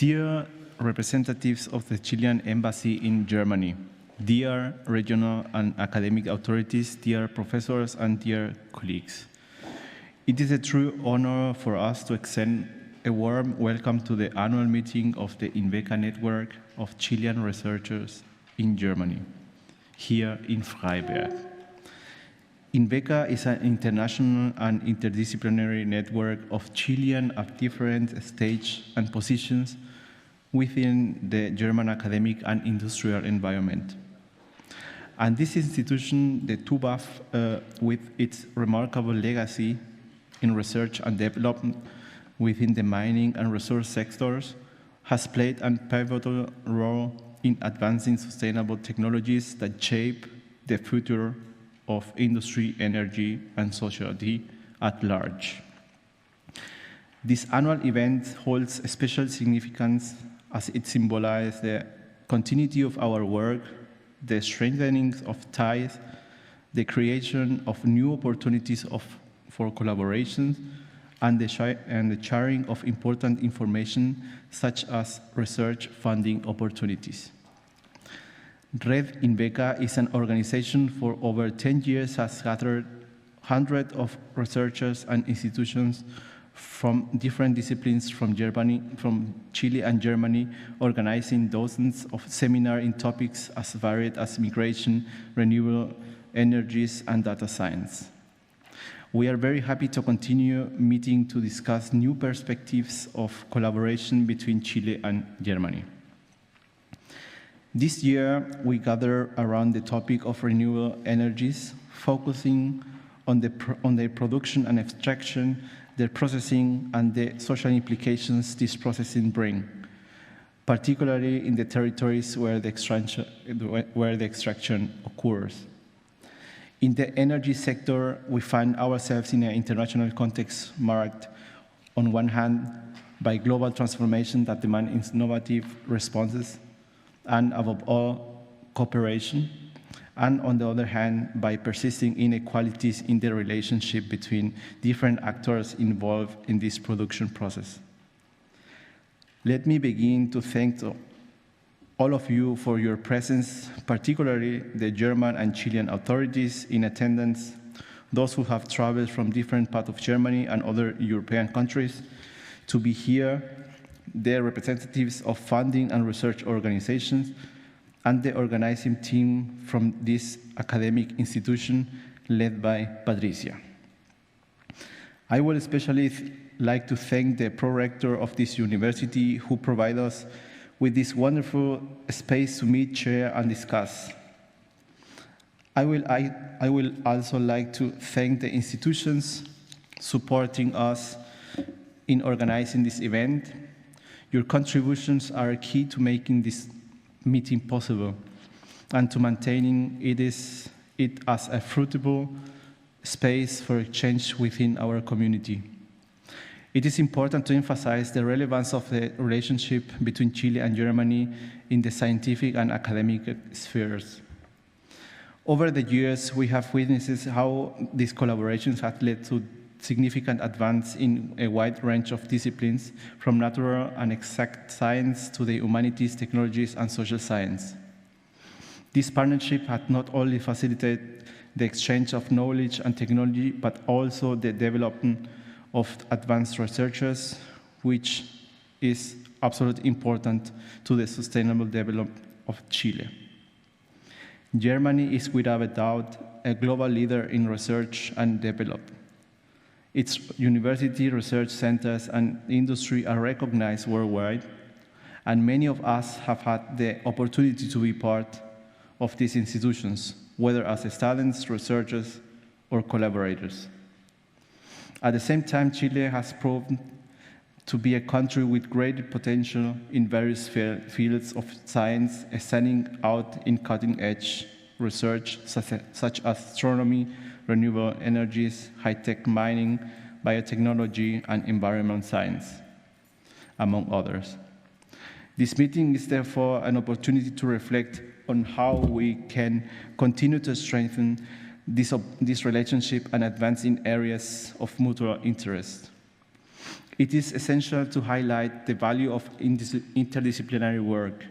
Dear representatives of the Chilean Embassy in Germany, dear regional and academic authorities, dear professors, and dear colleagues, it is a true honor for us to extend a warm welcome to the annual meeting of the INVECA network of Chilean researchers in Germany, here in Freiberg. INVECA is an international and interdisciplinary network of Chileans at different stages and positions within the German academic and industrial environment. And this institution, the TUBAF, with its remarkable legacy in research and development within the mining and resource sectors, has played a pivotal role in advancing sustainable technologies that shape the future of industry, energy, and society at large. This annual event holds a special significance as it symbolizes the continuity of our work, the strengthening of ties, the creation of new opportunities for collaboration, and the sharing of important information such as research funding opportunities. Red INVECA is an organization for over 10 years has gathered hundreds of researchers and institutions from different disciplines from Chile and Germany, organizing dozens of seminars in topics as varied as migration, renewable energies, and data science. We are very happy to continue meeting to discuss new perspectives of collaboration between Chile and Germany. This year, we gather around the topic of renewable energies, focusing on their production and extraction, their processing, and the social implications this processing brings, particularly in the territories where the extraction occurs. In the energy sector, we find ourselves in an international context marked, on one hand, by global transformation that demands innovative responses, and above all, cooperation, and on the other hand, by persisting inequalities in the relationship between different actors involved in this production process. Let me begin to thank all of you for your presence, particularly the German and Chilean authorities in attendance, those who have traveled from different parts of Germany and other European countries to be here, the representatives of funding and research organizations, and the organizing team from this academic institution led by Patricia. I would especially like to thank the pro-rector of this university who provided us with this wonderful space to meet, share, and discuss. I will also like to thank the institutions supporting us in organizing this event. Your contributions are key to making this meeting possible and to maintaining it as a fruitful space for exchange within our community. It is important to emphasize the relevance of the relationship between Chile and Germany in the scientific and academic spheres. Over the years, we have witnessed how these collaborations have led to significant advance in a wide range of disciplines, from natural and exact science to the humanities, technologies, and social science. This partnership has not only facilitated the exchange of knowledge and technology, but also the development of advanced researchers, which is absolutely important to the sustainable development of Chile. Germany is without a doubt a global leader in research and development. Its university, research centers, and industry are recognized worldwide, and many of us have had the opportunity to be part of these institutions, whether as students, researchers, or collaborators. At the same time, Chile has proven to be a country with great potential in various fields of science, standing out in cutting-edge research such as astronomy, renewable energies, high-tech mining, biotechnology, and environmental science, among others. This meeting is therefore an opportunity to reflect on how we can continue to strengthen this relationship and advance in areas of mutual interest. It is essential to highlight the value of interdisciplinary work.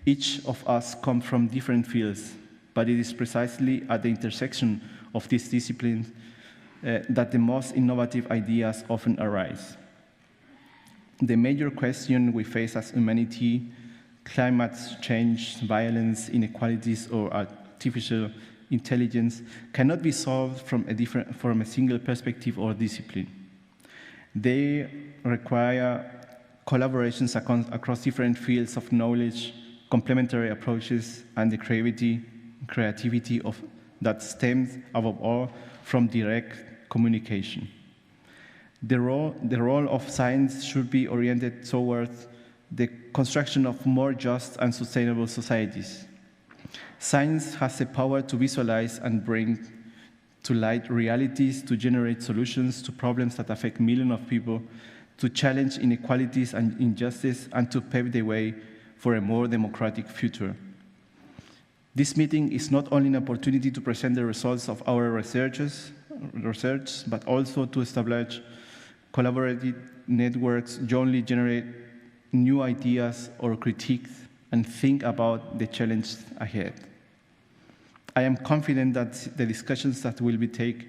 Each of us come from different fields, but it is precisely at the intersection of these disciplines that the most innovative ideas often arise. The major question we face as humanity, climate change, violence, inequalities, or artificial intelligence, cannot be solved from a single perspective or discipline. They require collaborations across different fields of knowledge, complementary approaches, and the creativity that stems, above all, from direct communication. The role of science should be oriented towards the construction of more just and sustainable societies. Science has the power to visualize and bring to light realities, to generate solutions to problems that affect millions of people, to challenge inequalities and injustice, and to pave the way for a more democratic future. This meeting is not only an opportunity to present the results of our research, but also to establish collaborative networks, jointly generate new ideas or critiques, and think about the challenge ahead. I am confident that the discussions that will take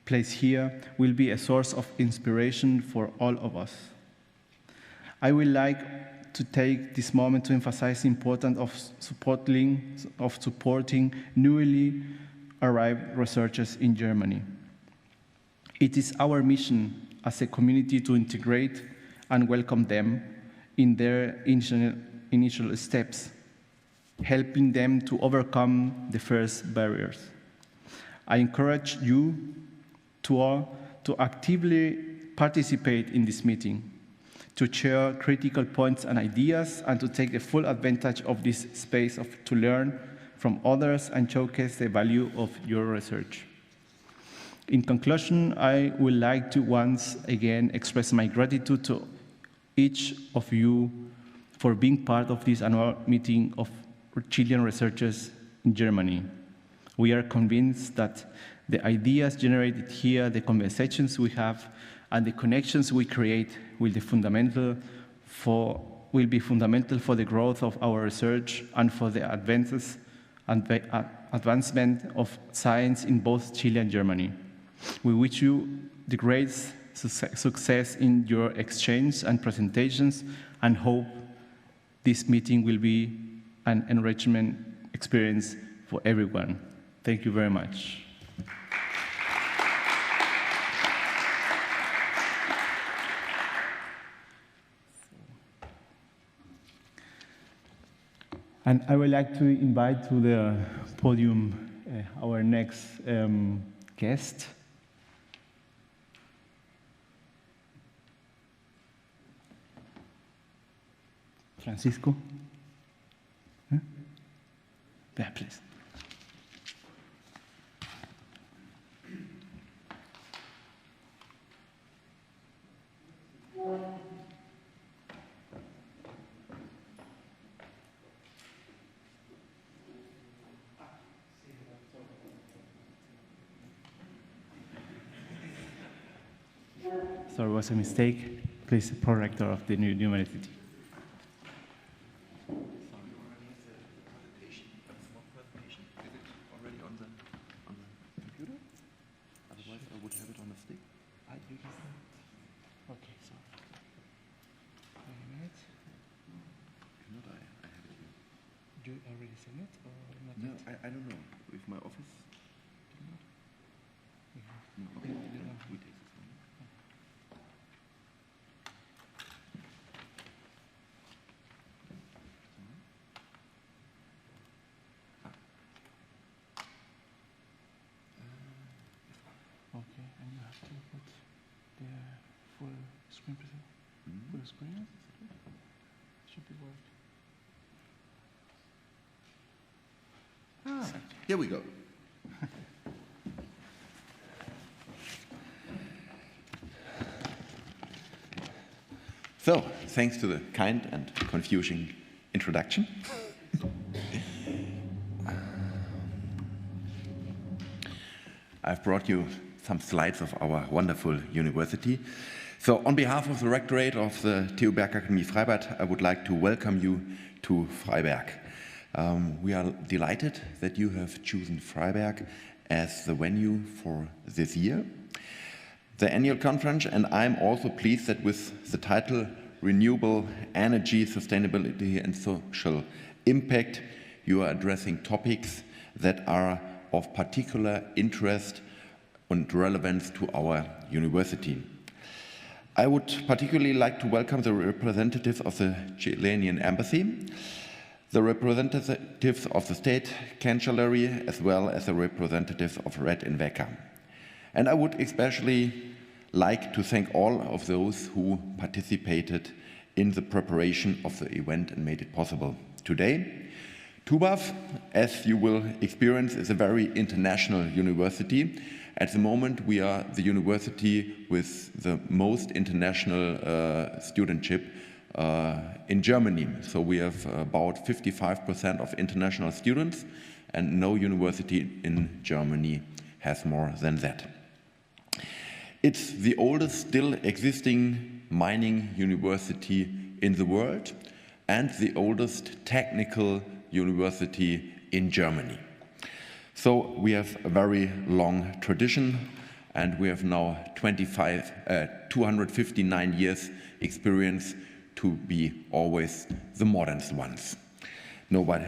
place here will be a source of inspiration for all of us. I would like to take this moment to emphasize the importance of supporting newly arrived researchers in Germany. It is our mission as a community to integrate and welcome them in their initial steps, helping them to overcome the first barriers. I encourage you all to actively participate in this meeting, to share critical points and ideas, and to take the full advantage of this space to learn from others and showcase the value of your research. In conclusion, I would like to once again express my gratitude to each of you for being part of this annual meeting of Chilean researchers in Germany. We are convinced that the ideas generated here, the conversations we have, and the connections we create will be fundamental for the growth of our research and for the advancement of science in both Chile and Germany. We wish you the greatest success in your exchange and presentations, and hope this meeting will be an enrichment experience for everyone. Thank you very much. And I would like to invite to the podium our next guest. Francisco? Huh? Yeah, please. Sorry, it was a mistake. Please, the Prorector of the University. I don't know if my office did not. No, okay, then we take this one. Okay, and you have to put the full screen full screen. Should be working. Here we go. So, thanks to the kind and confusing introduction. I've brought you some slides of our wonderful university. So on behalf of the Rectorate of the TU Bergakademie Freiberg, I would like to welcome you to Freiberg. We are delighted that you have chosen Freiberg as the venue for this year, the annual conference, and I'm also pleased that with the title Renewable Energy, Sustainability and Social Impact, you are addressing topics that are of particular interest and relevance to our university. I would particularly like to welcome the representatives of the Chilean Embassy, the representatives of the State Chancellery, as well as the representatives of INVECA. And I would especially like to thank all of those who participated in the preparation of the event and made it possible today. TUBAF, as you will experience, is a very international university. At the moment, we are the university with the most international studentship in Germany. So we have about 55% of international students, and no university in Germany has more than that. It's the oldest still existing mining university in the world and the oldest technical university in Germany. So we have a very long tradition, and we have now 259 years experience to be always the modern ones. Nobody.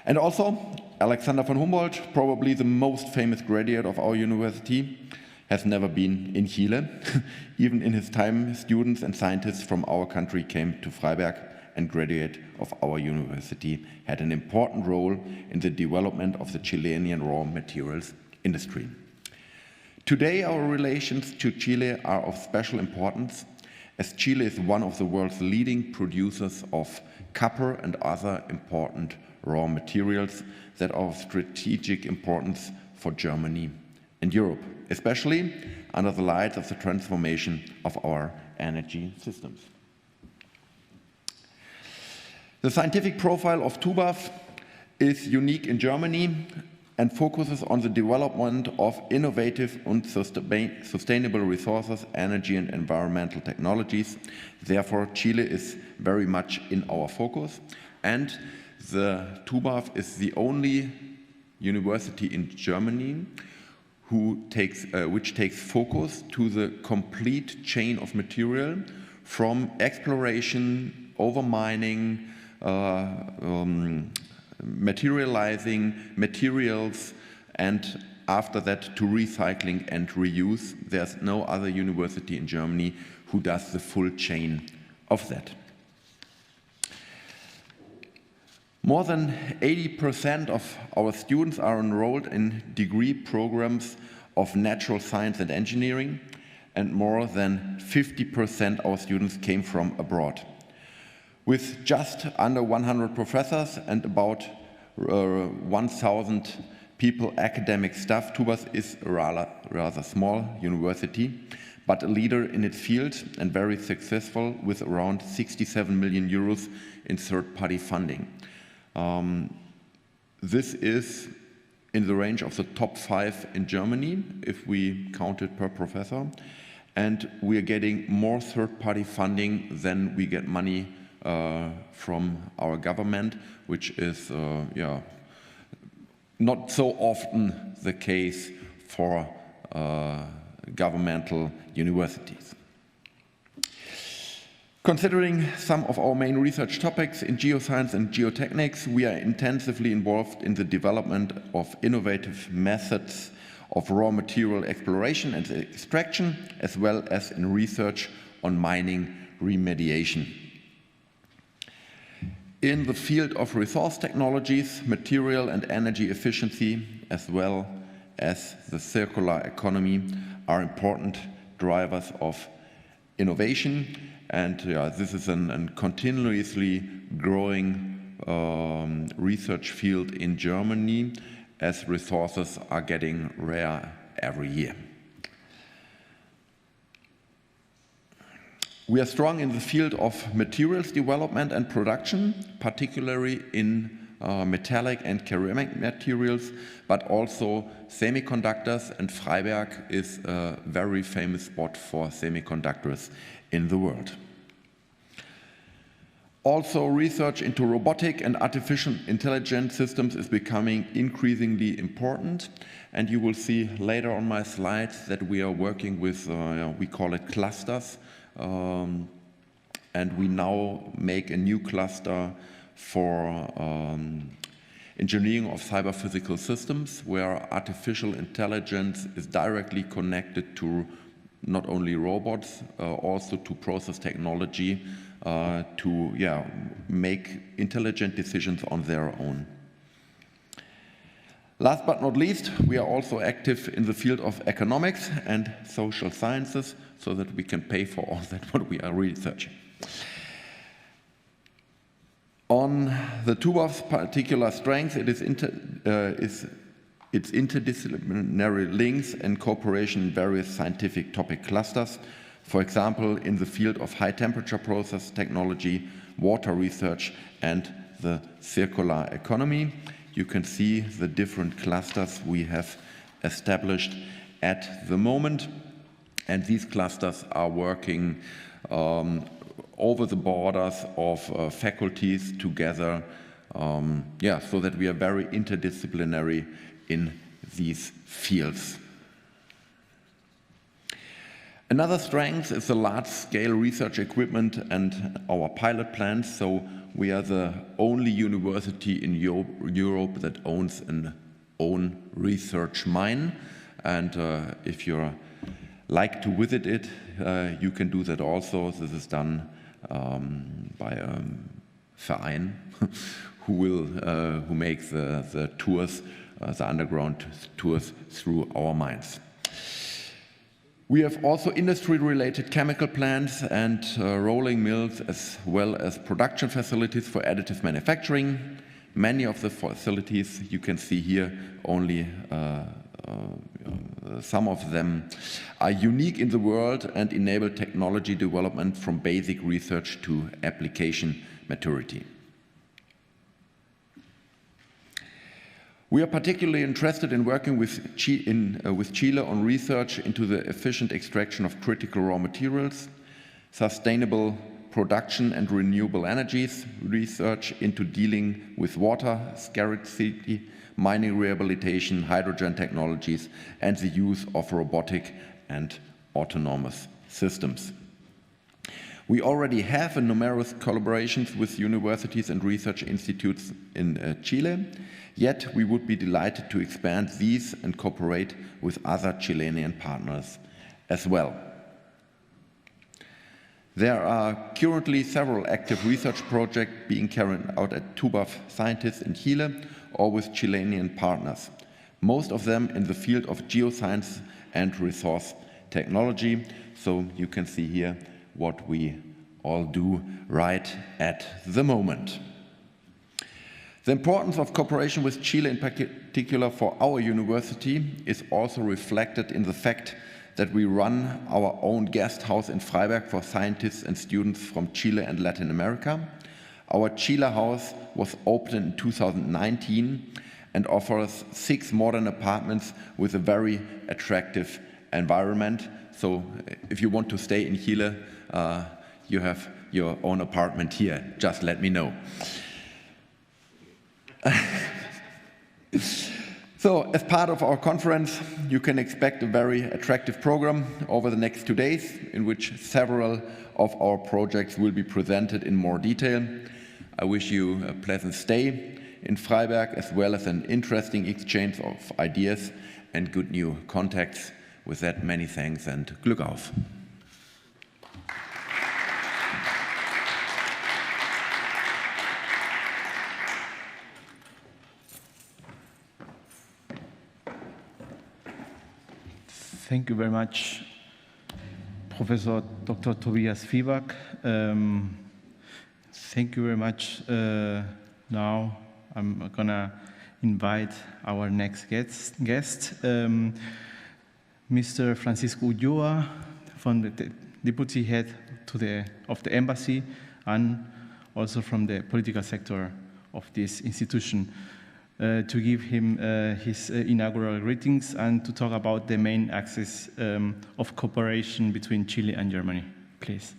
And also, Alexander von Humboldt, probably the most famous graduate of our university, has never been in Chile. Even in his time, students and scientists from our country came to Freiberg, and graduate of our university had an important role in the development of the Chilean raw materials industry. Today, our relations to Chile are of special importance, as Chile is one of the world's leading producers of copper and other important raw materials that are of strategic importance for Germany and Europe, especially under the light of the transformation of our energy systems. The scientific profile of TUBAF is unique in Germany and focuses on the development of innovative and sustainable resources, energy and environmental technologies. Therefore, Chile is very much in our focus, and the TUBAF is the only university in Germany which takes focus to the complete chain of material, from exploration over mining, materializing materials, and after that to recycling and reuse. There's no other university in Germany who does the full chain of that. More than 80% of our students are enrolled in degree programs of natural science and engineering, and more than 50% of our students came from abroad. With just under 100 professors and about 1,000 people, academic staff, TUBAF is a rather small university, but a leader in its field and very successful, with around 67 million euros in third-party funding. This is in the range of the top 5 in Germany, if we count it per professor, and we are getting more third-party funding than we get money from our government, which is not so often the case for governmental universities. Considering some of our main research topics in geoscience and geotechnics, we are intensively involved in the development of innovative methods of raw material exploration and extraction, as well as in research on mining remediation. In the field of resource technologies, material and energy efficiency, as well as the circular economy, are important drivers of innovation, and this is a continuously growing research field in Germany, as resources are getting rare every year. We are strong in the field of materials development and production, particularly in metallic and ceramic materials, but also semiconductors, and Freiberg is a very famous spot for semiconductors in the world. Also, research into robotic and artificial intelligence systems is becoming increasingly important, and you will see later on my slides that we are working with, we call it clusters, and we now make a new cluster for engineering of cyber-physical systems, where artificial intelligence is directly connected to not only robots, also to process technology, to make intelligent decisions on their own. Last but not least, we are also active in the field of economics and social sciences, so that we can pay for all that what we are researching. On the TUBAF's particular strength, it is its interdisciplinary links and cooperation in various scientific topic clusters. For example, in the field of high-temperature process technology, water research, and the circular economy. You can see the different clusters we have established at the moment, and these clusters are working over the borders of faculties together, so that we are very interdisciplinary in these fields. Another strength is the large-scale research equipment and our pilot plants. So we are the only university in Europe that owns an own research mine. And if you like to visit it, you can do that also. This is done by a Verein who makes the tours, the underground tours through our mines. We have also industry-related chemical plants and rolling mills, as well as production facilities for additive manufacturing. Many of the facilities you can see here, only some of them are unique in the world and enable technology development from basic research to application maturity. We are particularly interested in working with Chile on research into the efficient extraction of critical raw materials, sustainable production and renewable energies, research into dealing with water scarcity, mining rehabilitation, hydrogen technologies, and the use of robotic and autonomous systems. We already have numerous collaborations with universities and research institutes in Chile, yet we would be delighted to expand these and cooperate with other Chilean partners as well. There are currently several active research projects being carried out at TUBAF scientists in Chile or with Chilean partners, most of them in the field of geoscience and resource technology. So you can see here what we all do right at the moment. The importance of cooperation with Chile in particular for our university is also reflected in the fact that we run our own guest house in Freiberg for scientists and students from Chile and Latin America. Our Chile house was opened in 2019 and offers 6 modern apartments with a very attractive environment. So if you want to stay in Chile, you have your own apartment here. Just let me know. So, as part of our conference, you can expect a very attractive program over the next 2 days, in which several of our projects will be presented in more detail. I wish you a pleasant stay in Freiberg, as well as an interesting exchange of ideas and good new contacts. With that, many thanks and Glück auf. Thank you very much, Professor Dr. Tobias Freiberg. Thank you very much. Now I'm gonna invite our next guest, Mr. Francisco Ulloa, from the Deputy Head of the Embassy, and also from the political sector of this institution, to give him his inaugural greetings and to talk about the main axis of cooperation between Chile and Germany. Please.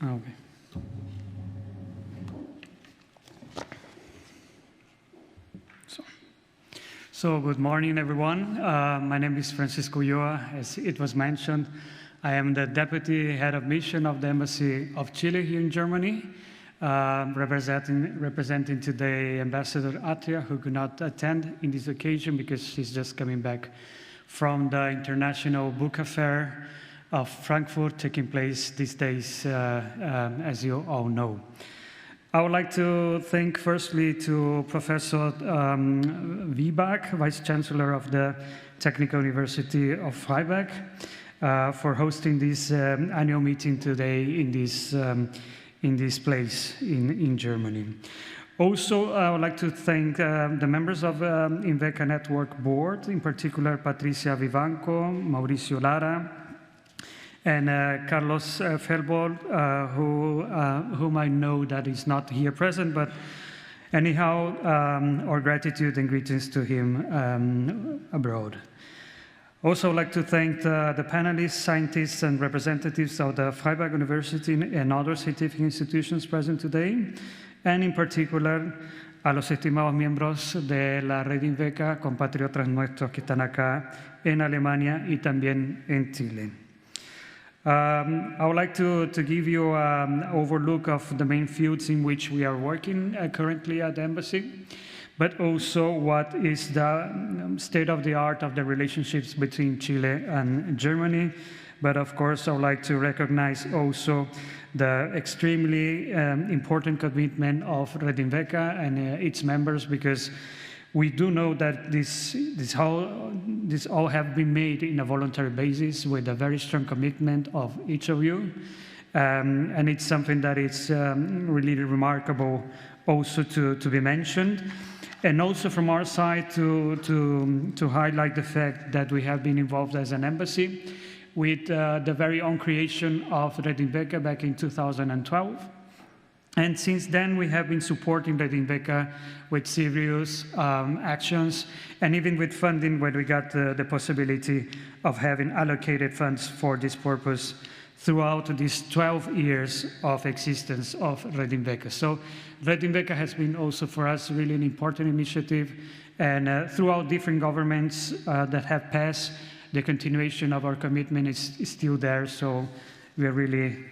Okay. So good morning, everyone. My name is Francisco Ulloa. As it was mentioned, I am the Deputy Head of Mission of the Embassy of Chile here in Germany, representing today Ambassador Atria, who could not attend in this occasion because she's just coming back from the International Book Fair of Frankfurt, taking place these days, as you all know. I would like to thank firstly to Professor Wieback, Vice Chancellor of the Technical University of Freiberg, for hosting this annual meeting today in this place in Germany. Also, I would like to thank the members of INVECA Network Board, in particular Patricia Vivanco, Mauricio Lara, and Carlos Felbol, whom I know that is not here present, but anyhow, our gratitude and greetings to him abroad. Also, I'd like to thank the panelists, scientists, and representatives of the Freiberg University and other scientific institutions present today, and in particular, a los estimados miembros de la Red INVECA, compatriotas nuestros que están acá en Alemania y también en Chile. I would like to give you an overlook of the main fields in which we are working currently at the embassy, but also what is the state of the art of the relationships between Chile and Germany. But of course, I would like to recognize also the extremely important commitment of Red INVECA and its members, because we do know that this all have been made in a voluntary basis with a very strong commitment of each of you. And it's something that is really remarkable also to be mentioned. And also from our side to highlight the fact that we have been involved as an embassy with the very own creation of Red INVECA back in 2012. And since then, we have been supporting Red INVECA with serious actions, and even with funding when we got the possibility of having allocated funds for this purpose throughout these 12 years of existence of Red INVECA. So Red INVECA has been also for us really an important initiative, and throughout different governments that have passed, the continuation of our commitment is still there. So we are really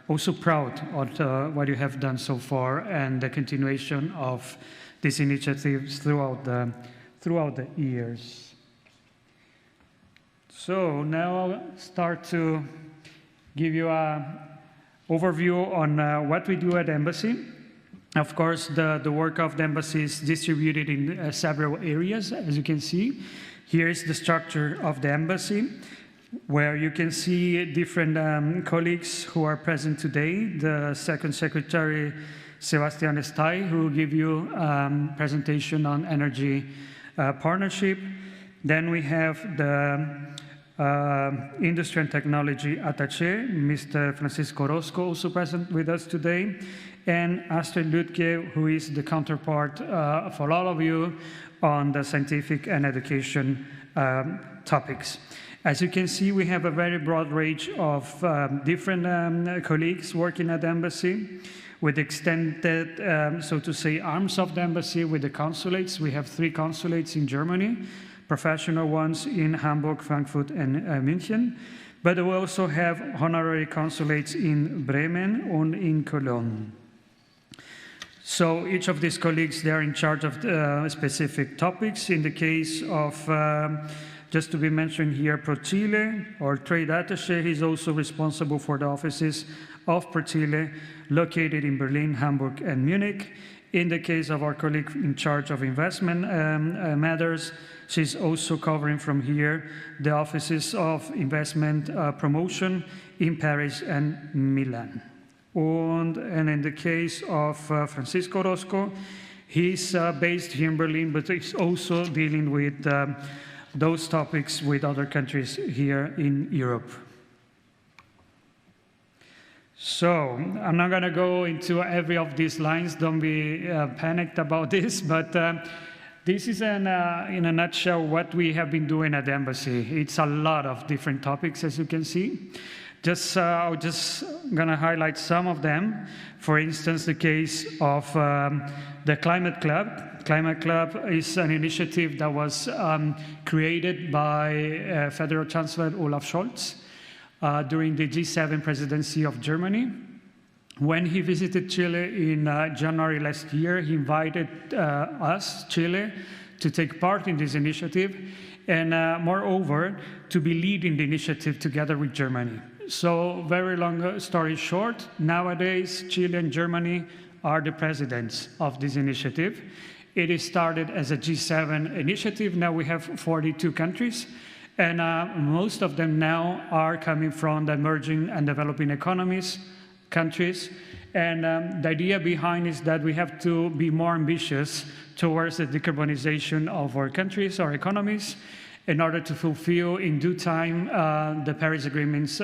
also proud of what you have done so far and the continuation of these initiatives throughout the years. So now I'll start to give you an overview on what we do at the embassy. Of course, the work of the embassy is distributed in several areas, as you can see. Here is the structure of the embassy, where you can see different colleagues who are present today. The Second Secretary, Sebastian Estay, who will give you a presentation on energy partnership. Then we have the Industry and Technology Attaché, Mr. Francisco Orozco, also present with us today, and Astrid Lütke, who is the counterpart for all of you on the scientific and education topics. As you can see, we have a very broad range of different colleagues working at the embassy with extended, so to say, arms of the embassy with the consulates. We have 3 consulates in Germany, professional ones in Hamburg, Frankfurt, and München. But we also have honorary consulates in Bremen and in Cologne. So each of these colleagues, they're in charge of specific topics. In the case of, just to be mentioned here, ProChile, or Trade Attaché, he's also responsible for the offices of ProChile, located in Berlin, Hamburg, and Munich. In the case of our colleague in charge of investment matters, she's also covering from here the offices of investment promotion in Paris and Milan. And in the case of Francisco Orozco, he's based here in Berlin, but he's also dealing with those topics with other countries here in Europe. So I'm not going to go into every of these lines. Don't be panicked about this, but this is in a nutshell what we have been doing at the embassy. It's a lot of different topics, as you can see. I'm just going to highlight some of them. For instance, the case of the Climate Club. Climate Club is an initiative that was created by Federal Chancellor Olaf Scholz during the G7 presidency of Germany. When he visited Chile in January last year, he invited us, Chile, to take part in this initiative and moreover, to be leading the initiative together with Germany. So very long story short, nowadays Chile and Germany are the presidents of this initiative. It is started as a G7 initiative. Now we have 42 countries. And most of them now are coming from the emerging and developing countries. And the idea behind is that we have to be more ambitious towards the decarbonization of our countries, our economies, in order to fulfill in due time the Paris Agreement's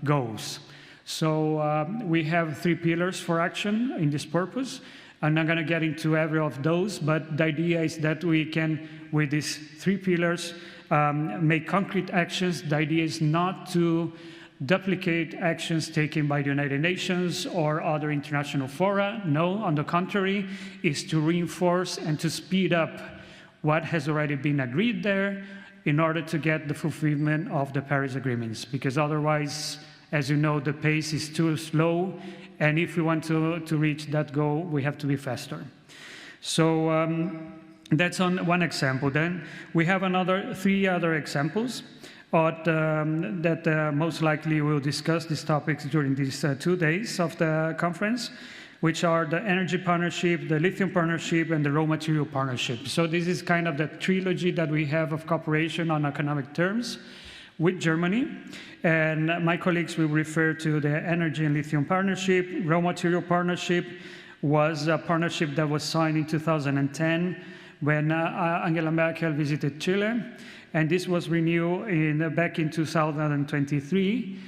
goals. So we have 3 pillars for action in this purpose. I'm not going to get into every of those, but the idea is that we can, with these 3 pillars, make concrete actions. The idea is not to duplicate actions taken by the United Nations or other international fora. No, on the contrary, is to reinforce and to speed up what has already been agreed there in order to get the fulfillment of the Paris agreements. Because otherwise, as you know, the pace is too slow, and if we want to reach that goal, we have to be faster. So that's on one example. Then we have 3 other examples that most likely we'll discuss these topics during these 2 days of the conference, which are the energy partnership, the lithium partnership, and the raw material partnership. So this is kind of the trilogy that we have of cooperation on economic terms with Germany. And my colleagues will refer to the energy and lithium partnership. Raw material partnership was a partnership that was signed in 2010 when Angela Merkel visited Chile, and this was renewed back in 2023.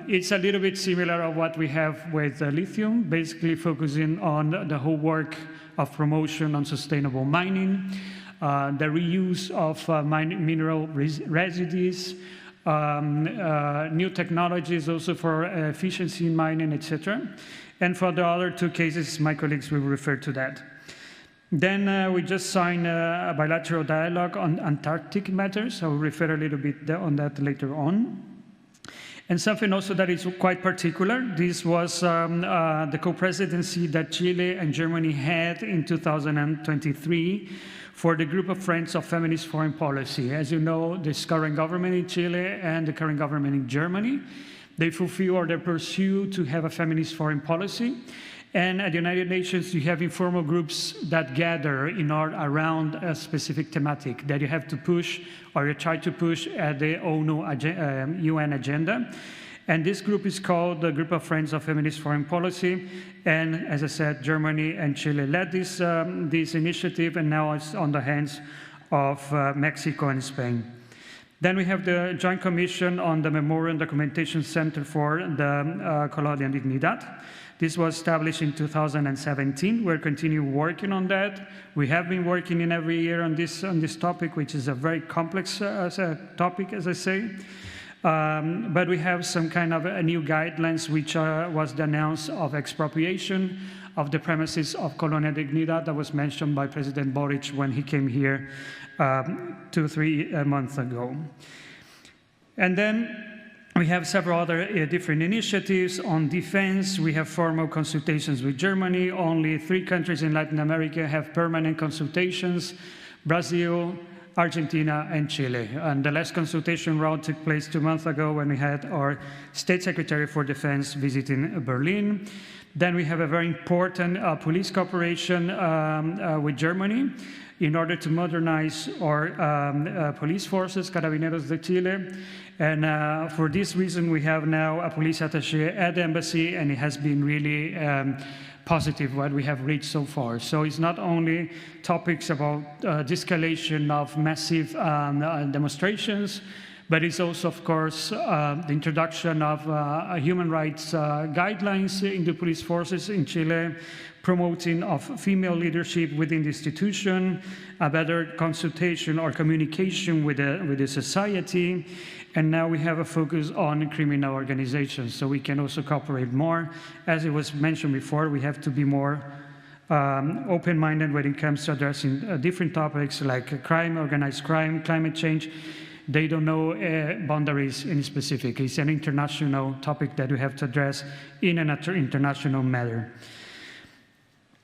It's a little bit similar to what we have with lithium, basically focusing on the whole work of promotion on sustainable mining, the reuse of mineral residues, new technologies also for efficiency in mining, etc. And for the other 2 cases, my colleagues will refer to that. Then we just signed a bilateral dialogue on Antarctic matters. I will refer a little bit on that later on. And something also that is quite particular, this was the co-presidency that Chile and Germany had in 2023 for the Group of Friends of Feminist Foreign Policy. As you know, this current government in Chile and the current government in Germany, they fulfill or they pursue to have a feminist foreign policy. And at the United Nations, you have informal groups that gather around a specific thematic that you have to push or you try to push at the UN agenda. And this group is called the Group of Friends of Feminist Foreign Policy. And as I said, Germany and Chile led this initiative, and now it's on the hands of Mexico and Spain. Then we have the Joint Commission on the Memorial and Documentation Center for the Colonia Dignidad. This was established in 2017. We're continuing working on that. We have been working in every year on this topic, which is a very complex topic, as I say. But we have some kind of new guidelines, which was the announce of expropriation of the premises of Colonia Dignidad that was mentioned by President Boric when he came here 2-3 months ago. And then we have several other different initiatives on defense. We have formal consultations with Germany. Only 3 countries in Latin America have permanent consultations: Brazil, Argentina, and Chile. And the last consultation round took place 2 months ago when we had our State Secretary for Defense visiting Berlin. Then we have a very important police cooperation with Germany in order to modernize our police forces, Carabineros de Chile. And for this reason, we have now a police attaché at the embassy, and it has been really positive what we have reached so far. So it's not only topics about de-escalation of massive demonstrations, but it's also, of course, the introduction of human rights guidelines in the police forces in Chile, promoting of female leadership within the institution, a better consultation or communication with the society, and now we have a focus on criminal organizations, so we can also cooperate more. As it was mentioned before, we have to be more open-minded when it comes to addressing different topics like crime, organized crime, climate change. They don't know boundaries in specific. It's an international topic that we have to address in an international manner.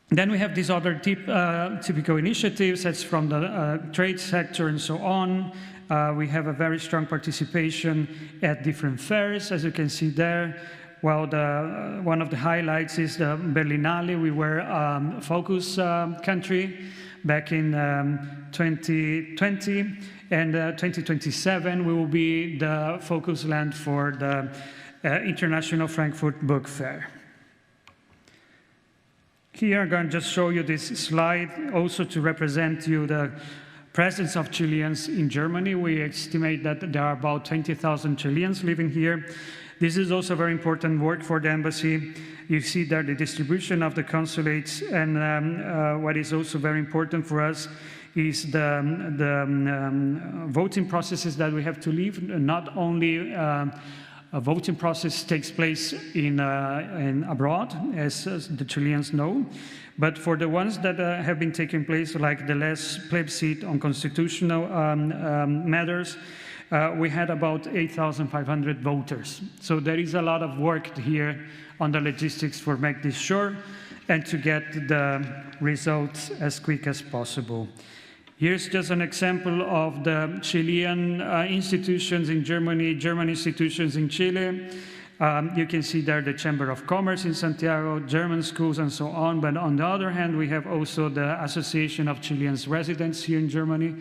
Then we have these other typical initiatives, that's from the trade sector and so on. We have a very strong participation at different fairs, as you can see there. Well, one of the highlights is the Berlinale. We were a focus country back in 2020, and 2027 we will be the focus land for the International Frankfurt Book Fair. Here I'm going to just show you this slide also to represent you the presence of Chileans in Germany. We estimate that there are about 20,000 Chileans living here. This is also very important work for the embassy. You see there the distribution of the consulates, and what is also very important for us is the voting processes that we have to leave. Not only a voting process takes place in abroad, as the Chileans know, but for the ones that have been taking place, like the last plebiscite on constitutional matters, we had about 8,500 voters. So there is a lot of work here on the logistics for make this sure and to get the results as quick as possible. Here's just an example of the Chilean institutions in Germany, German institutions in Chile. You can see there the Chamber of Commerce in Santiago, German schools and so on. But on the other hand, we have also the Association of Chilean Residents here in Germany.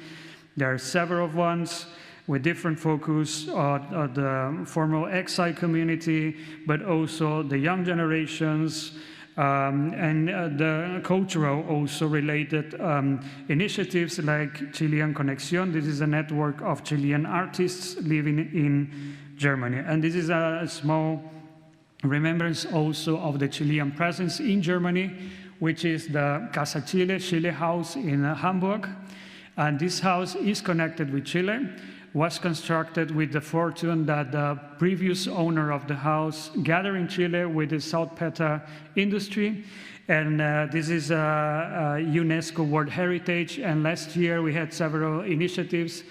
There are several ones with different focus on the formal XII community, but also the young generations, and the cultural also related initiatives like Chilean Conexión. This is a network of Chilean artists living in Germany. And this is a small remembrance also of the Chilean presence in Germany, which is the Casa Chile, Chile House in Hamburg. And this house is connected with Chile, was constructed with the fortune that the previous owner of the house gathered in Chile with the saltpeter industry. And this is a UNESCO World Heritage. And last year we had several initiatives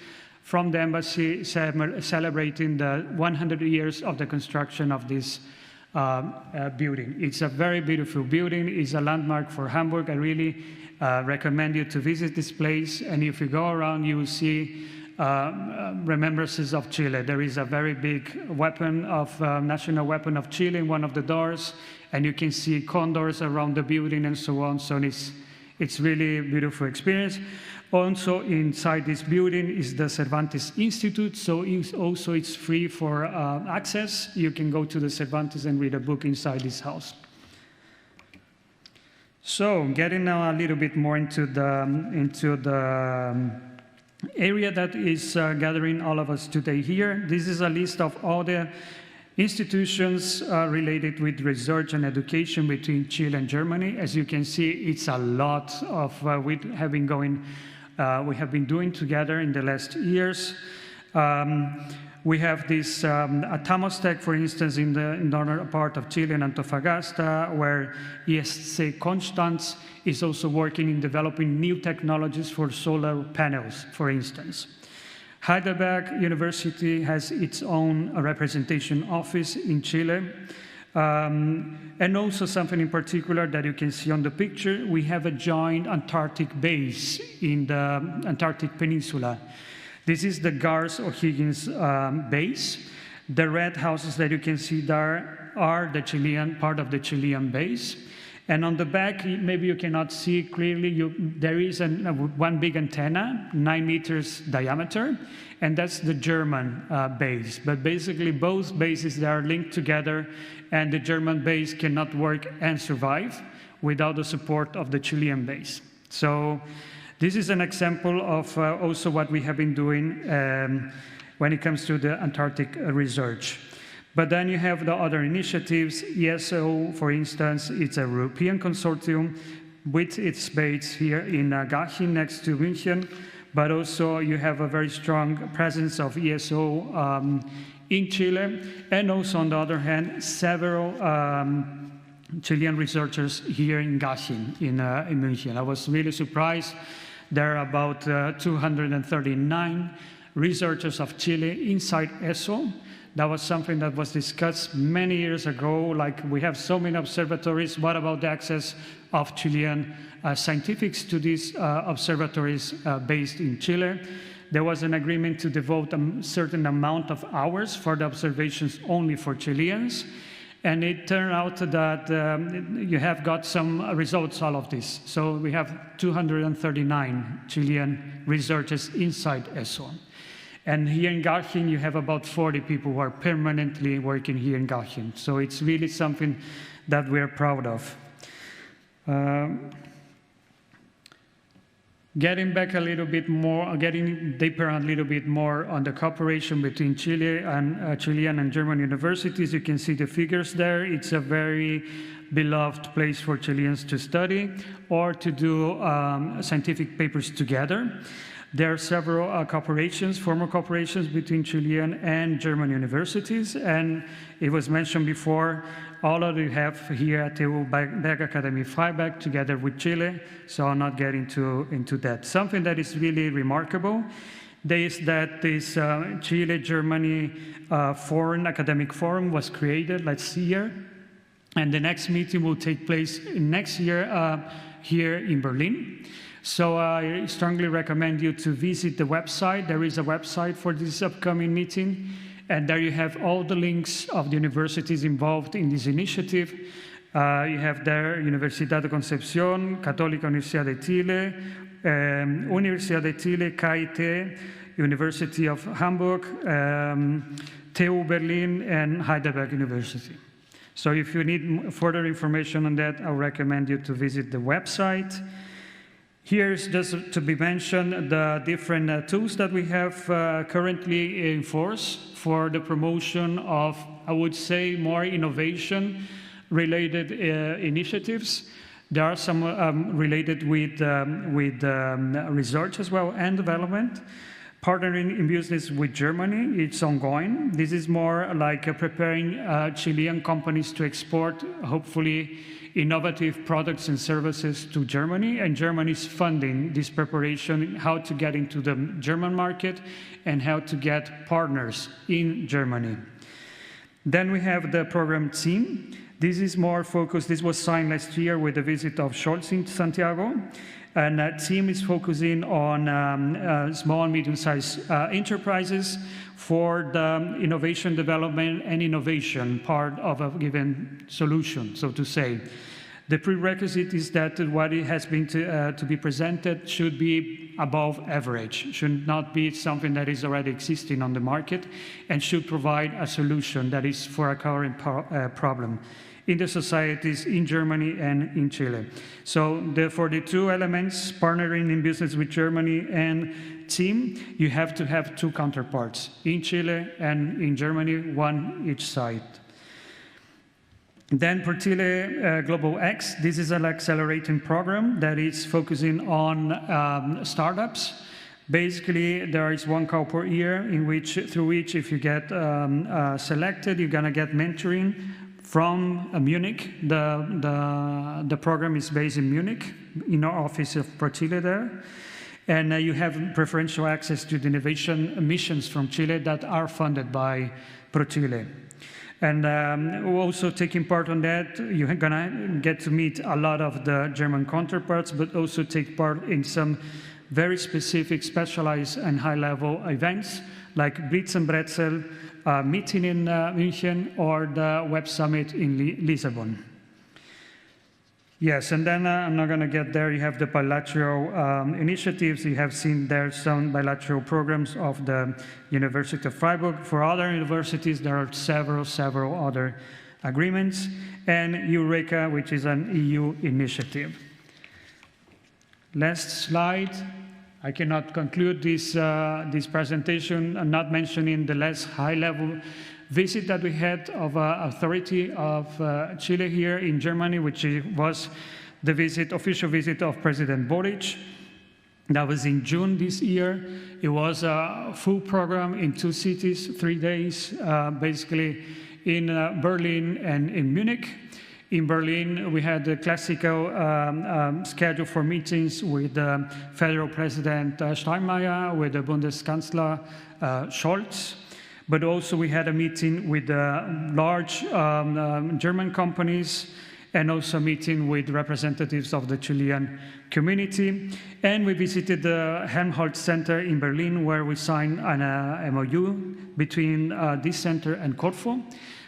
from the embassy celebrating the 100 years of the construction of this building. It's a very beautiful building. It's a landmark for Hamburg. I really recommend you to visit this place. And if you go around, you will see remembrances of Chile. There is a very big weapon of national weapon of Chile in one of the doors, and you can see condors around the building and so on. So it's really a beautiful experience. Also inside this building is the Cervantes Institute, so it's free for access. You can go to the Cervantes and read a book inside this house. So getting now a little bit more into the area that is gathering all of us today here. This is a list of all the institutions related with research and education between Chile and Germany. As you can see, it's a lot of we have been doing together in the last years. We have this Atamostec, for instance, in the northern part of Chile, in Antofagasta, where ESC Konstanz is also working in developing new technologies for solar panels, for instance. Heidelberg University has its own representation office in Chile. And also something in particular that you can see on the picture, we have a joint Antarctic base in the Antarctic Peninsula. This is the Gars O'Higgins base. The red houses that you can see there are the Chilean, part of the Chilean base. And on the back, maybe you cannot see clearly, there is one big antenna, 9 meters diameter, and that's the German base. But basically, both bases they are linked together, and the German base cannot work and survive without the support of the Chilean base. So this is an example of also what we have been doing when it comes to the Antarctic research. But then you have the other initiatives. ESO, for instance, it's a European consortium with its base here in Garching, next to München. But also you have a very strong presence of ESO in Chile. And also, on the other hand, several Chilean researchers here in Garching, in München. I was really surprised. There are about 239 researchers of Chile inside ESO. That was something that was discussed many years ago, like we have so many observatories, what about the access of Chilean scientifics to these observatories based in Chile? There was an agreement to devote a certain amount of hours for the observations only for Chileans, and it turned out that you have got some results, all of this. So we have 239 Chilean researchers inside ESO. And here in Garching, you have about 40 people who are permanently working here in Garching. So it's really something that we're proud of. Getting back a little bit more, getting deeper a little bit more on the cooperation between Chile and Chilean and German universities, you can see the figures there. It's a very beloved place for Chileans to study or to do scientific papers together. There are several cooperations, formal cooperations between Chilean and German universities, and it was mentioned before, all of you have here at TU Bergakademie Freiberg together with Chile, so I'll not get into that. Something that is really remarkable is that this Chile-Germany foreign academic forum was created last year, and the next meeting will take place next year here in Berlin. So I strongly recommend you to visit the website. There is a website for this upcoming meeting, and there you have all the links of the universities involved in this initiative. You have there Universidad de Concepción, Católica Universidad de Chile, Universidad de Chile, XIT, University of Hamburg, TU Berlin, and Heidelberg University. So if you need further information on that, I recommend you to visit the website. Here's just to be mentioned the different tools that we have currently in force for the promotion of, I would say, more innovation-related initiatives. There are some related with research as well and development. Partnering in business with Germany, it's ongoing. This is more like preparing Chilean companies to export, hopefully, innovative products and services to Germany, and Germany is funding this preparation, how to get into the German market and how to get partners in Germany. Then we have the program team. This is more focused, this was signed last year with the visit of Scholz in Santiago. And that team is focusing on small and medium-sized enterprises for the innovation development and innovation part of a given solution, so to say. The prerequisite is that what it has been to be presented should be above average, should not be something that is already existing on the market, and should provide a solution that is for a current problem in the societies in Germany and in Chile. So for the two elements, partnering in business with Germany and team, you have to have two counterparts, in Chile and in Germany, one each side. Then for Chile Global X, this is an accelerating program that is focusing on startups. Basically, there is one call per year through which if you get selected, you're gonna get mentoring from Munich. The program is based in Munich, in our office of ProChile there. And you have preferential access to the innovation missions from Chile that are funded by ProChile. And also taking part on that, you're gonna get to meet a lot of the German counterparts, but also take part in some very specific, specialized, and high-level events like Blitz and Bretzel, meeting in München, or the Web Summit in Lisbon. Yes, and then I'm not going to get there. You have the bilateral initiatives. You have seen there some bilateral programs of the University of Freiberg. For other universities, there are several other agreements. And EUREKA, which is an EU initiative. Last slide. I cannot conclude this, this presentation not mentioning the less high-level visit that we had of authority of Chile here in Germany, which was the visit, official visit of President Boric. That was in June this year. It was a full program in 2 cities, 3 days, basically in Berlin and in Munich. In Berlin, we had the classical schedule for meetings with the Federal President Steinmeier, with the Bundeskanzler Scholz, but also we had a meeting with large German companies, and also a meeting with representatives of the Chilean community. And we visited the Helmholtz Center in Berlin, where we signed an MOU between this center and Corfo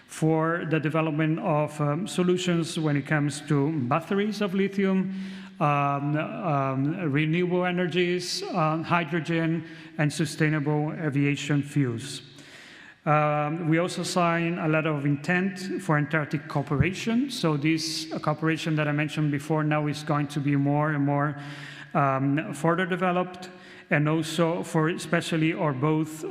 for the development of solutions when it comes to batteries of lithium, renewable energies, hydrogen, and sustainable aviation fuels. We also signed a letter of intent for Antarctic cooperation. So this cooperation that I mentioned before now is going to be more and more further developed, and also for especially or both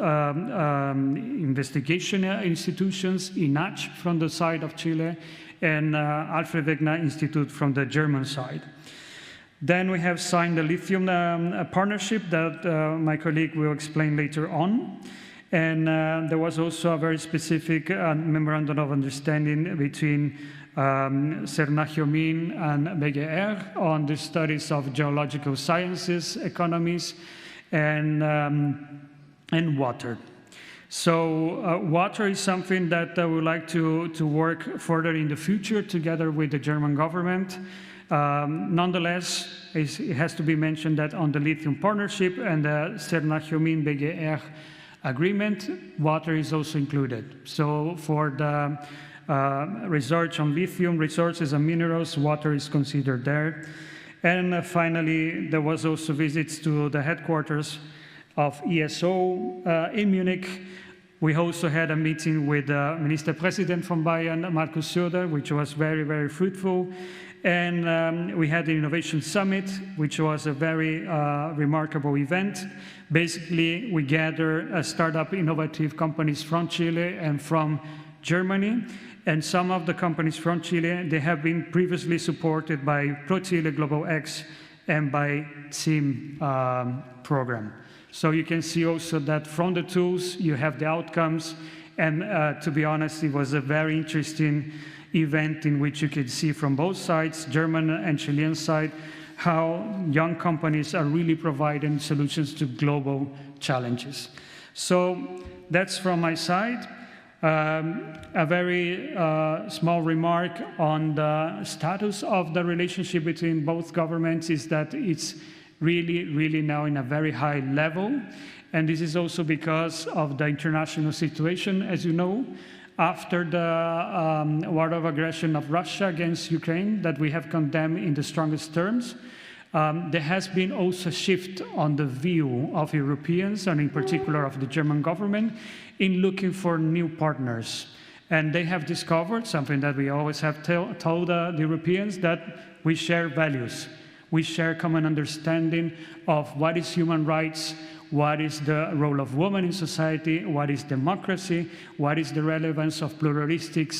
investigation institutions, INACH from the side of Chile, and Alfred Wegener Institute from the German side. Then we have signed the lithium partnership that my colleague will explain later on. And there was also a very specific memorandum of understanding between CERNAC-Min and BGR on the studies of geological sciences, economies, and water. So water is something that I would like to work further in the future together with the German government. Nonetheless, it has to be mentioned that on the lithium partnership and the CERNAC-Min BGR agreement, water is also included. So for the research on lithium resources and minerals, water is considered there. And finally, there was also visits to the headquarters of ESO in Munich. We also had a meeting with the Minister President from Bayern, Markus Söder, which was very, very fruitful. And we had the Innovation Summit, which was a very remarkable event. Basically, we gather startup innovative companies from Chile and from Germany. And some of the companies from Chile, they have been previously supported by ProChile Global X and by TIM program. So you can see also that from the tools, you have the outcomes. And to be honest, it was a very interesting event in which you could see from both sides, German and Chilean side, how young companies are really providing solutions to global challenges. So that's from my side. A very small remark on the status of the relationship between both governments is that it's really now in a very high level. And this is also because of the international situation, as you know, after the war of aggression of Russia against Ukraine that we have condemned in the strongest terms. There has been also a shift on the view of Europeans, and in particular of the German government, in looking for new partners. And they have discovered something that we always have told the Europeans, that we share values. We share common understanding of what is human rights, what is the role of women in society, what is democracy, what is the relevance of pluralistic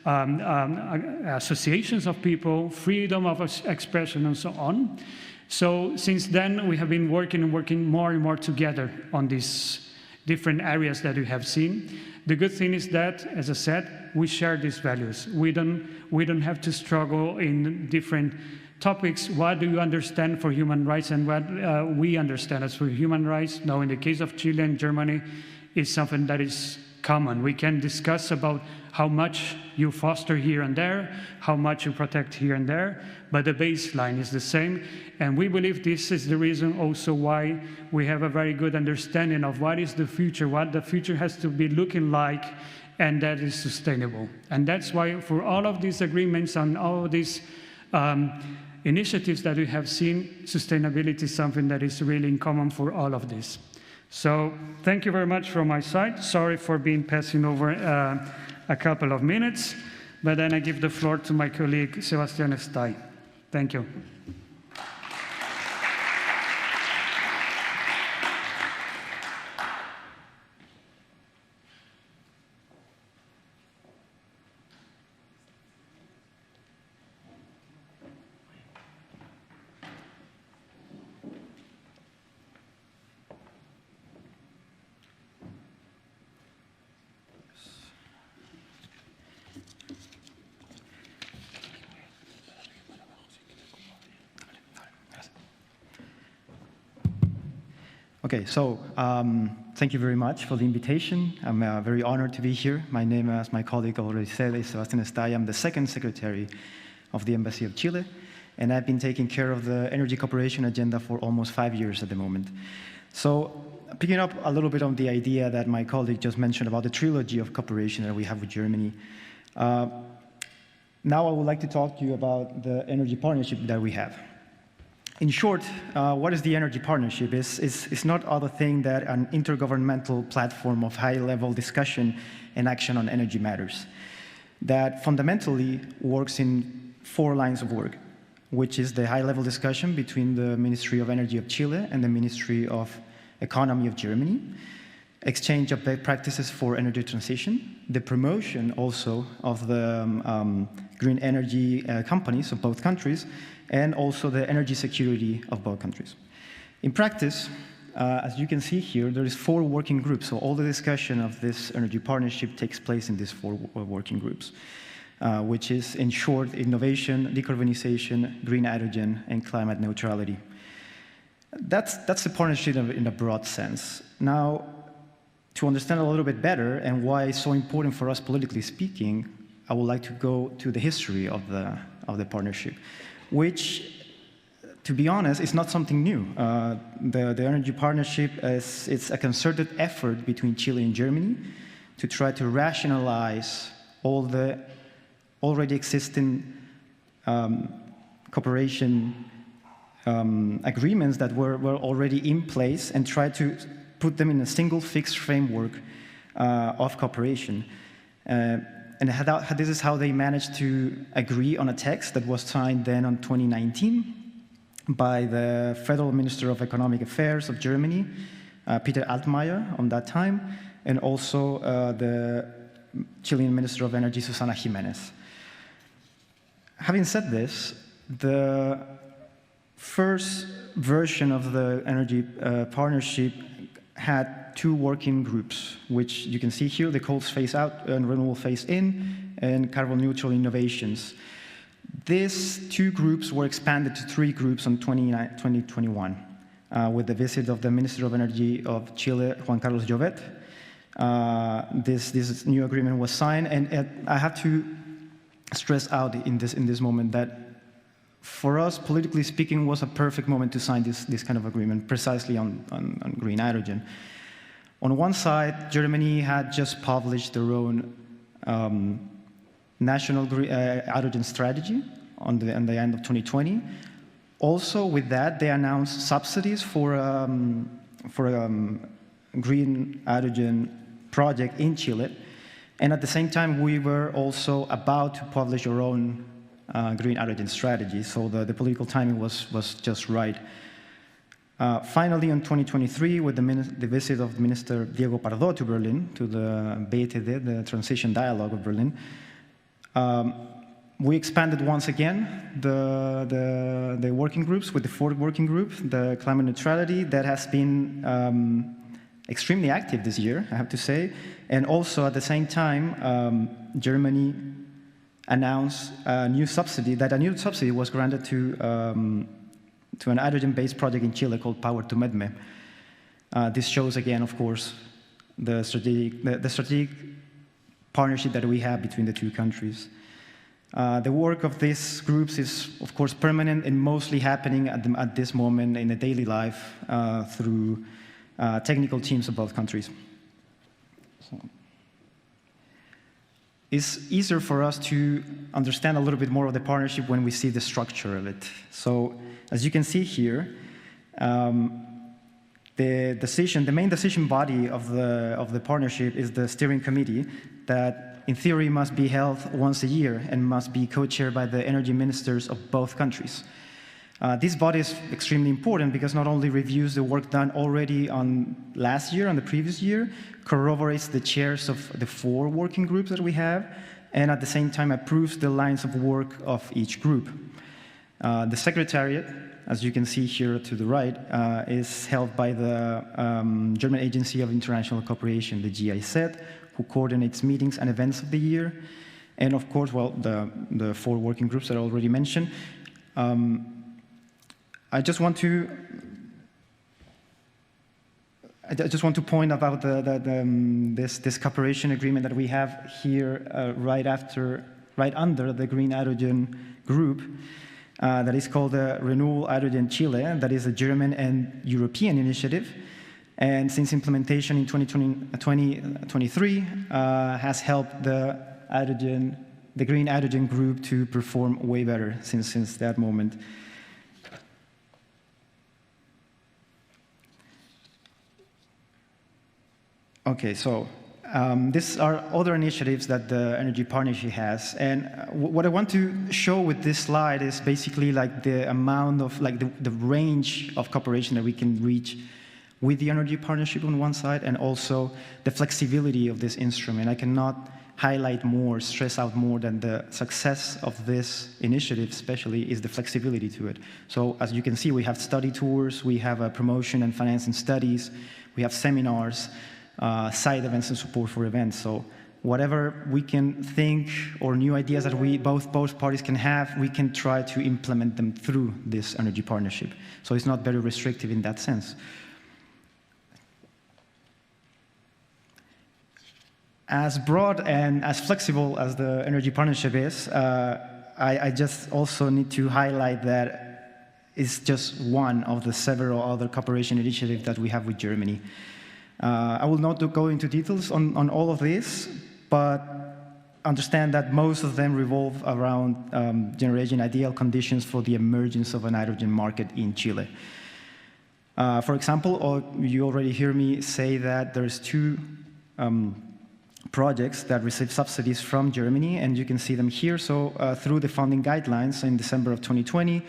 associations of people, freedom of expression, and so on. So since then, we have been working more and more together on these different areas that we have seen. The good thing is that, as I said, we share these values. We don't have to struggle in different topics. What do you understand for human rights and what we understand as for human rights? Now, in the case of Chile and Germany, is something that is common. We can discuss about how much you foster here and there, how much you protect here and there, but the baseline is the same. And we believe this is the reason also why we have a very good understanding of what is the future, what the future has to be looking like, and that is sustainable. And that's why for all of these agreements and all of these initiatives that we have seen, sustainability is something that is really in common for all of this. So thank you very much from my side. Sorry for passing over a couple of minutes, but then I give the floor to my colleague, Sebastian XII. Thank you. Okay, so thank you very much for the invitation. I'm very honored to be here. My name, as my colleague already said, is Sebastian XII. I'm the second secretary of the Embassy of Chile, and I've been taking care of the energy cooperation agenda for almost 5 years at the moment. So picking up a little bit on the idea that my colleague just mentioned about the trilogy of cooperation that we have with Germany, now I would like to talk to you about the energy partnership that we have. In short, what is the energy partnership? It's not other thing than an intergovernmental platform of high-level discussion and action on energy matters that fundamentally works in 4 lines of work, which is the high-level discussion between the Ministry of Energy of Chile and the Ministry of Economy of Germany, exchange of best practices for energy transition, the promotion also of the green energy companies of both countries, and also the energy security of both countries. In practice, as you can see here, there is 4 working groups, so all the discussion of this energy partnership takes place in these 4 working groups, which is, in short, innovation, decarbonization, green hydrogen, and climate neutrality. That's the partnership in a broad sense. Now, to understand a little bit better and why it's so important for us politically speaking, I would like to go to the history of the partnership, which, to be honest, is not something new. The energy partnership it's a concerted effort between Chile and Germany to try to rationalize all the already existing cooperation agreements that were already in place and try to put them in a single fixed framework of cooperation. And this is how they managed to agree on a text that was signed then in 2019 by the Federal Minister of Economic Affairs of Germany, Peter Altmaier, on that time, and also the Chilean Minister of Energy, Susana Jimenez. Having said this, the first version of the energy partnership had 2 working groups, which you can see here, the coal phase out and renewable phase in, and carbon neutral innovations. These 2 groups were expanded to 3 groups in 2021, with the visit of the Minister of Energy of Chile, Juan Carlos Llobet. This new agreement was signed, and I have to stress out in this moment that for us, politically speaking, was a perfect moment to sign this kind of agreement, precisely on green hydrogen. On one side, Germany had just published their own national hydrogen strategy on the end of 2020. Also, with that, they announced subsidies for a green hydrogen project in Chile. And at the same time, we were also about to publish our own green hydrogen strategy, so the political timing was just right. Finally, in 2023, with the visit of Minister Diego Pardo to Berlin, to the BETD, the Transition Dialogue of Berlin, we expanded once again the working groups with the 4th working group, the climate neutrality, that has been extremely active this year, I have to say. And also, at the same time, Germany announced a new subsidy was granted to an hydrogen-based project in Chile called Power to Medme. This shows again, of course, the strategic partnership that we have between the two countries. The work of these groups is, of course, permanent and mostly happening at this moment in the daily life through technical teams of both countries. So, it's easier for us to understand a little bit more of the partnership when we see the structure of it. So, as you can see here, the main decision body of the partnership is the steering committee that, in theory, must be held once a year and must be co-chaired by the energy ministers of both countries. This body is extremely important because not only reviews the work done already on last year, on the previous year, corroborates the chairs of the 4 working groups that we have, and at the same time approves the lines of work of each group. The secretariat, as you can see here to the right, is held by the German Agency of International Cooperation, the XII, who coordinates meetings and events of the year. And of course, well, the 4 working groups that I already mentioned. I just want to point about this cooperation agreement that we have here right under the Green Hydrogen Group. That is called the Renewable Hydrogen Chile, that is a German and European initiative. And since implementation in 2023, has helped the Green Hydrogen Group to perform way better since that moment. Okay, so these are other initiatives that the Energy Partnership has, and what I want to show with this slide is basically like the amount of, like the range of cooperation that we can reach with the Energy Partnership on one side, and also the flexibility of this instrument. I cannot highlight more, stress out more than the success of this initiative, especially, is the flexibility to it. So as you can see, we have study tours, we have a promotion and financing studies, we have seminars, side events and support for events. So whatever we can think or new ideas that both parties can have, we can try to implement them through this Energy Partnership. So it's not very restrictive in that sense. As broad and as flexible as the Energy Partnership is, I just also need to highlight that it's just one of the several other cooperation initiatives that we have with Germany. I will not go into details on all of this, but understand that most of them revolve around generating ideal conditions for the emergence of a hydrogen market in Chile. For example, you already hear me say that there's 2 projects that receive subsidies from Germany, and you can see them here. So through the funding guidelines in December of 2020,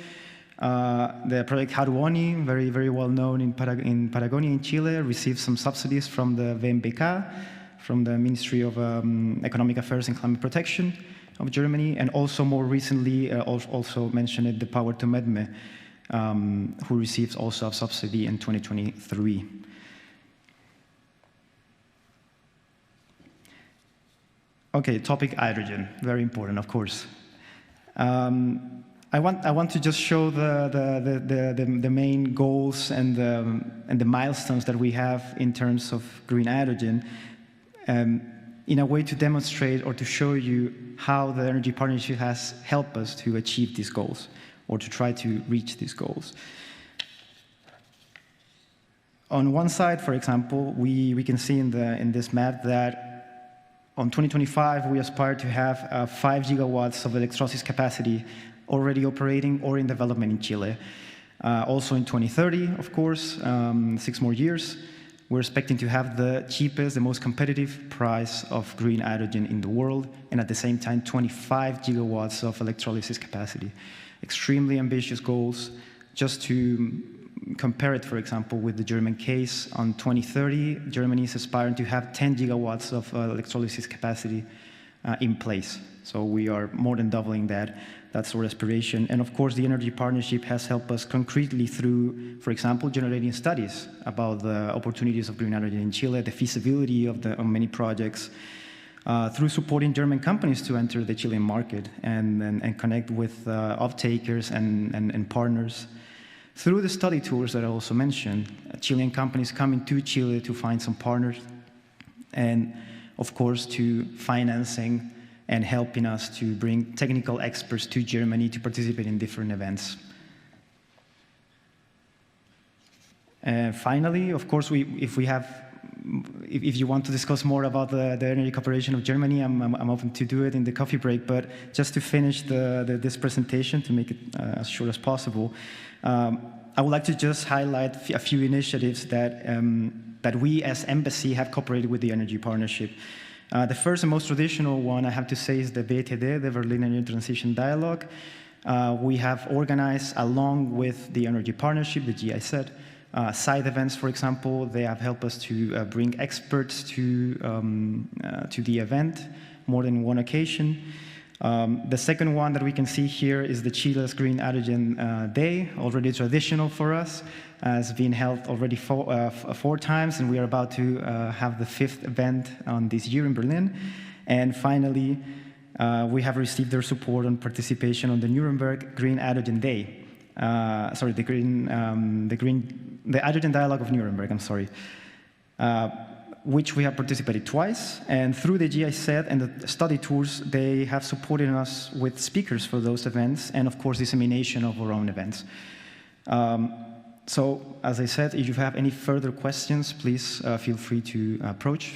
the project Haruoni, very, very well known in Patagonia in Chile, received some subsidies from the INVECA, from the Ministry of Economic Affairs and Climate Protection of Germany, and also more recently, also mentioned the Power to Medme, who receives also a subsidy in 2023. Okay, topic hydrogen, very important, of course. I want to just show the main goals and the milestones that we have in terms of green hydrogen, in a way to demonstrate or to show you how the Energy Partnership has helped us to achieve these goals or to try to reach these goals. On one side, for example, we can see in this map that on 2025 we aspire to have 5 gigawatts of electrolysis capacity already operating or in development in Chile. Also in 2030, of course, 6 more years, we're expecting to have the cheapest, the most competitive price of green hydrogen in the world, and at the same time, 25 gigawatts of electrolysis capacity. Extremely ambitious goals. Just to compare it, for example, with the German case, on 2030, Germany is aspiring to have 10 gigawatts of electrolysis capacity in place. So we are more than doubling that. That's our aspiration. And of course, the Energy Partnership has helped us concretely through, for example, generating studies about the opportunities of green hydrogen in Chile, the feasibility of many projects, through supporting German companies to enter the Chilean market and connect with off-takers and partners. Through the study tours that I also mentioned, Chilean companies coming to Chile to find some partners and of course to financing and helping us to bring technical experts to Germany to participate in different events. And finally, of course, if you want to discuss more about the energy cooperation of Germany, I'm open to do it in the coffee break. But just to finish this presentation, to make it as short as possible, I would like to just highlight a few initiatives that we as embassy have cooperated with the Energy Partnership. The first and most traditional one, I have to say, is the BTD, the Berlin Energy Transition Dialogue. We have organized, along with the Energy Partnership, the GIZ, side events, for example. They have helped us to bring experts to the event more than one occasion. The second one that we can see here is the Chile's Green Hydrogen Day, already traditional for us, has been held already four times, and we are about to have the 5th event on this year in Berlin. And finally, we have received their support on participation on the Nuremberg Green Hydrogen Day. The Hydrogen Dialogue of Nuremberg, I'm sorry, which we have participated twice. And through the GIZ and the study tours, they have supported us with speakers for those events and, of course, dissemination of our own events. So, as I said, if you have any further questions, please feel free to approach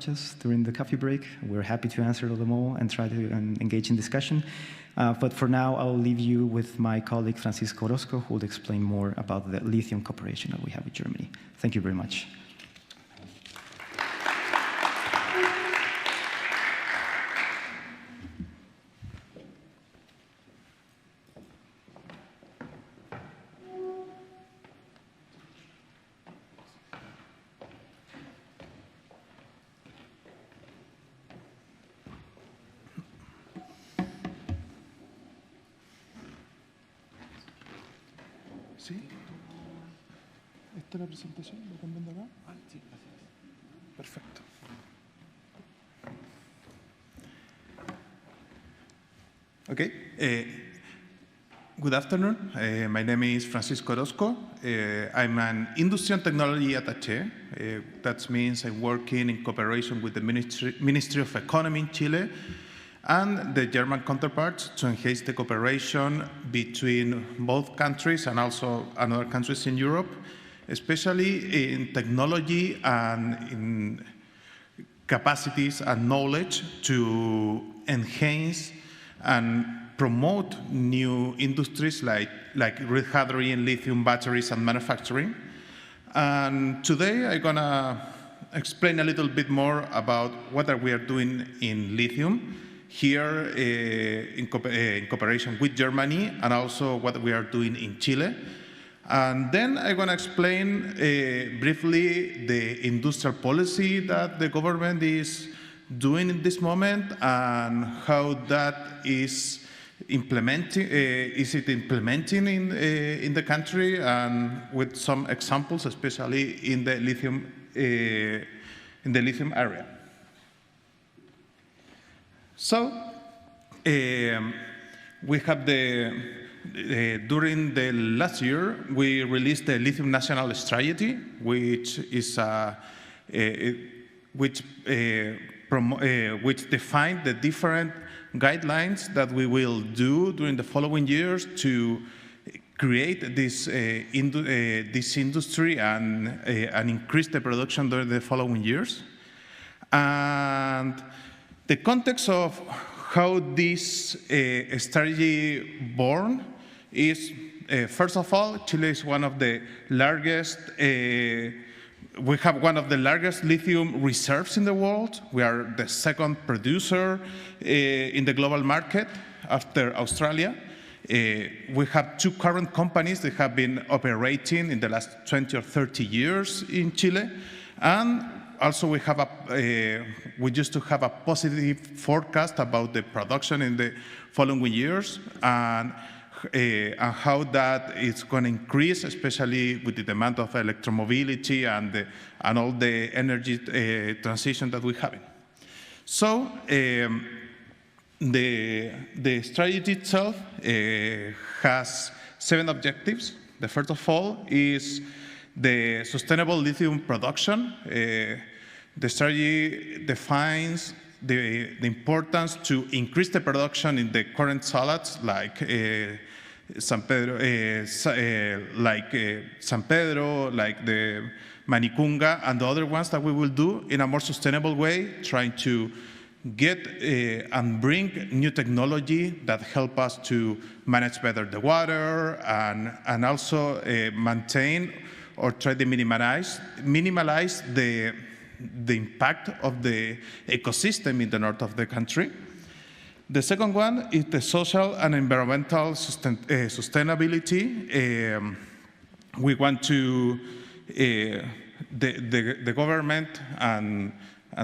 us during the coffee break. We're happy to answer them all and try to engage in discussion. But for now, I'll leave you with my colleague, Francisco Orozco, who will explain more about the lithium cooperation that we have with Germany. Thank you very much. ¿Sí? ¿Esta es la presentación? ¿Lo están viendo acá? Sí, gracias. Perfecto. Okay. Good afternoon. My name is Francisco Orozco. I'm an industry and technology attaché. That means I'm working in cooperation with the Ministry of Economy in Chile and the German counterparts to enhance the cooperation between both countries and also other countries in Europe, especially in technology and in capacities and knowledge to enhance and promote new industries like green hydrogen, lithium batteries, and manufacturing. And today I'm gonna explain a little bit more about what we are doing in lithium here in cooperation with Germany, and also what we are doing in Chile. And then I'm going to explain briefly the industrial policy that the government is doing in this moment and how that is implementing in the country, and with some examples, especially in the lithium area. So, we have during the last year, we released the Lithium National Strategy, which is which define the different guidelines that we will do during the following years to create this industry and increase the production during the following years. And the context of how this strategy born is, first of all, Chile is one of the largest, we have one of the largest lithium reserves in the world. We are the second producer in the global market after Australia. We have two current companies that have been operating in the last 20 or 30 years in Chile. And also, we used to have a positive forecast about the production in the following years and how that is going to increase, especially with the demand of electromobility and all the energy transition that we're having. So the strategy itself has 7 objectives. The first of all is the sustainable lithium production. The strategy defines the importance to increase the production in the current salads like San Pedro, like the Manicunga and the other ones that we will do in a more sustainable way, trying to get and bring new technology that help us to manage better the water and also maintain or try to minimize the impact of the ecosystem in the north of the country. The second one is the social and environmental sustainability. We want to, the government and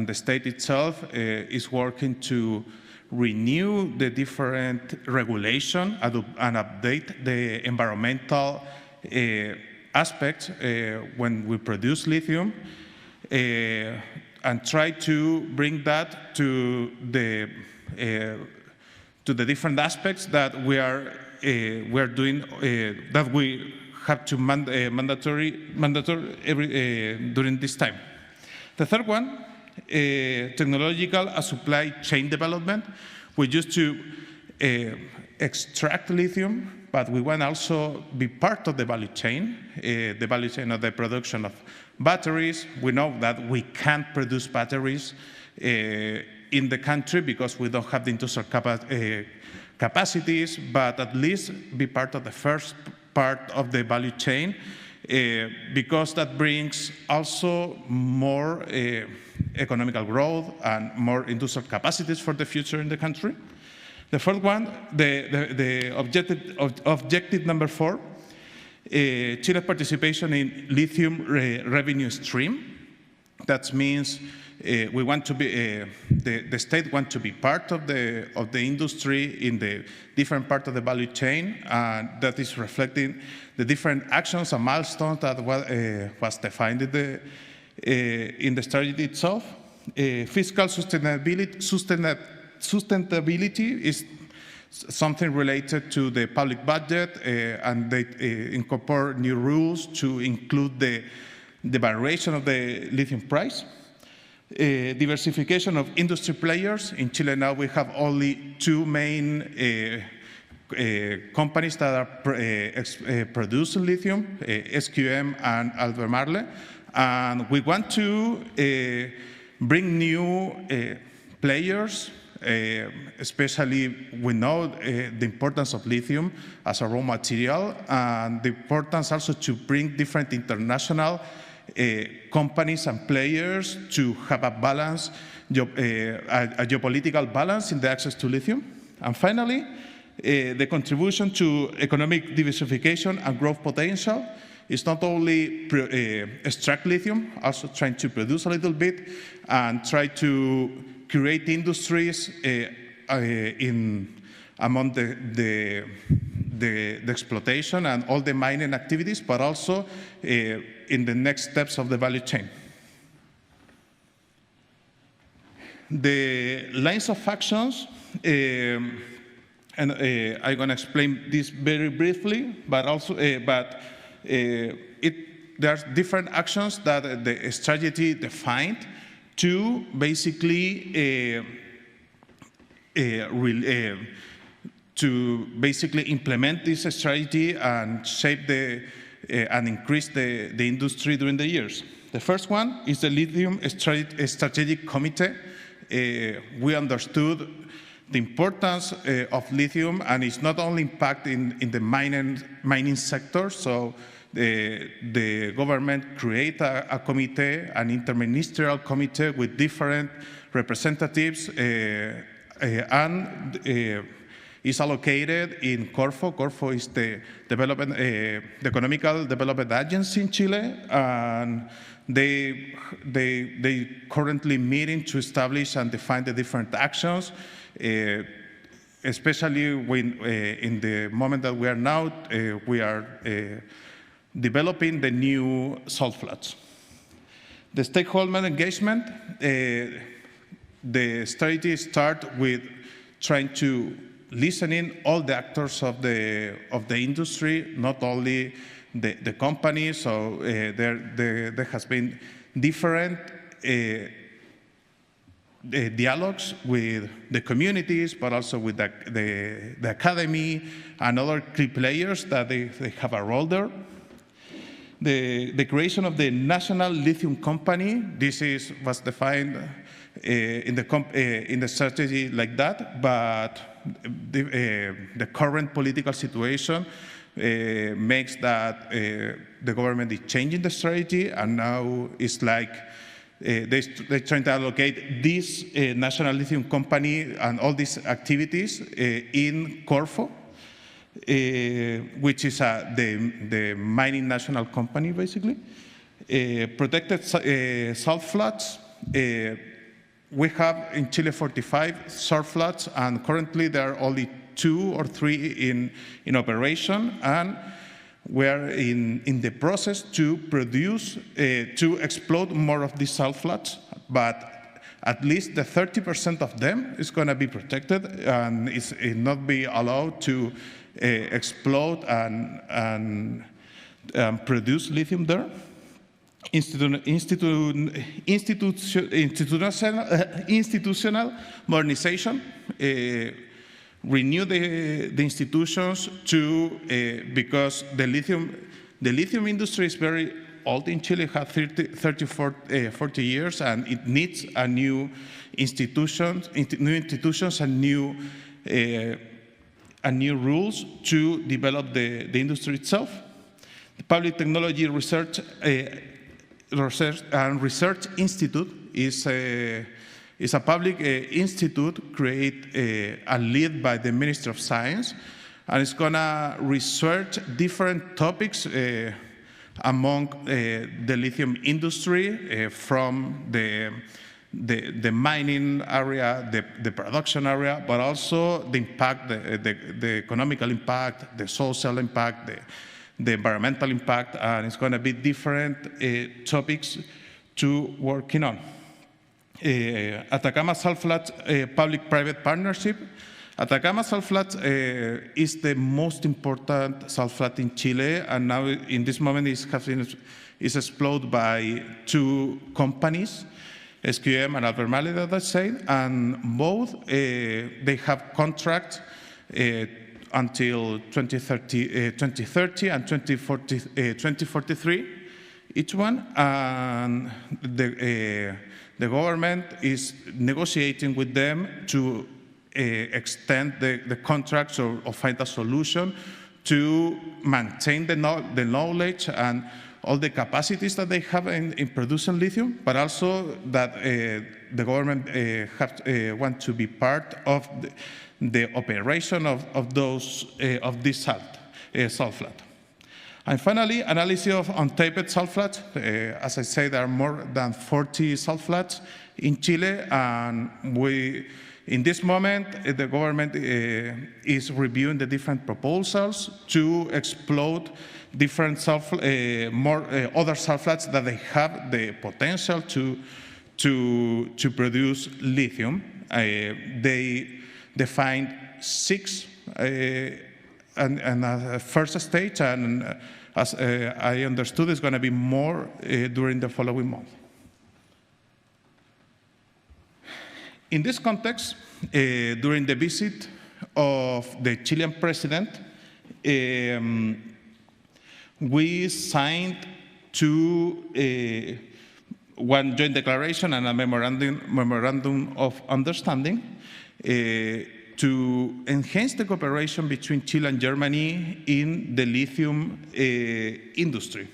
the state itself is working to renew the different regulation and update the environmental aspects when we produce lithium, and try to bring that to the different aspects that we are doing, that we have to mandatory during this time. The third one, technological and supply chain development. We used to extract lithium, but we want also be part of the value chain of the production of batteries. We know that we can't produce batteries in the country because we don't have the industrial capacities, but at least be part of the first part of the value chain, because that brings also more economical growth and more industrial capacities for the future in the country. The fourth one, the objective number 4, Chile's participation in lithium revenue stream. That means we want to be, the state wants to be part of the industry in the different part of the value chain, and that is reflecting the different actions and milestones that was defined in the strategy itself. Fiscal sustainability is something related to the public budget, and they incorporate new rules to include the variation of the lithium price. Diversification of industry players. In Chile now we have only 2 main companies that are producing lithium, XII and Albemarle, and we want to bring new players, especially we know the importance of lithium as a raw material, and the importance also to bring different international companies and players to have a balance, a geopolitical balance in the access to lithium. And finally, the contribution to economic diversification and growth potential is not only extract lithium, also trying to produce a little bit and try to create industries among the exploitation and all the mining activities, but also in the next steps of the value chain. The lines of actions, and I'm going to explain this very briefly, but also, there's different actions that the strategy defined to basically implement this strategy and shape and increase the industry during the years. The first one is the Lithium Strategic Committee. We understood the importance of lithium, and it's not only impact in the mining sector. So the government create a committee, an interministerial committee with different representatives, and is allocated in Corfo. Corfo is the economical development agency in Chile, and they currently meeting to establish and define the different actions, especially when in the moment that we are now, we are developing the new salt flats. The stakeholder engagement, the strategy starts with trying to listen in all the actors of the industry, not only the companies. So there has been different dialogues with the communities, but also with the academy and other key players that they have a role there. The creation of the National Lithium Company, was defined in the strategy like that, but the current political situation makes that the government is changing the strategy, and now it's like they're trying to allocate this National Lithium Company and all these activities in Corfo, which is the mining national company, basically. Protected salt flats. We have in Chile 45 salt flats, and currently there are only 2 or 3 in operation, and we're in the process to produce, to explode more of these salt flats, but at least the 30% of them is going to be protected and it's not be allowed to explode and produce lithium there. Institutional modernization, renew the institutions because the lithium industry is very old in Chile, it has 40 years, and it needs a new institutions and new rules to develop the industry itself. The Public Technology Research Institute is a public institute created and led by the Ministry of Science, and it's going to research different topics among the lithium industry, from the mining area, the production area, but also the impact, the economical impact, the social impact, the environmental impact, and it's going to be different topics to working on. Atacama Salt Flats Public-Private Partnership. Atacama Salt Flats is the most important salt flat in Chile, and now in this moment is explored by 2 companies, XII and Albemarle, that I said, and both they have contracts until 2030 and 2043, each one, and the government is negotiating with them to extend the contracts or find a solution to maintain the knowledge and all the capacities that they have in producing lithium, but also that the government want to be part of the operation of this salt flat. And finally, analysis of untapped salt flats. As I say, there are more than 40 salt flats in Chile, and in this moment, the government is reviewing the different proposals to explode different other salt flats that they have the potential to produce lithium. They defined 6 and a first stage, and as I understood, it's going to be more during the following month. In this context, during the visit of the Chilean president, we signed one joint declaration and a memorandum of understanding to enhance the cooperation between Chile and Germany in the lithium industry.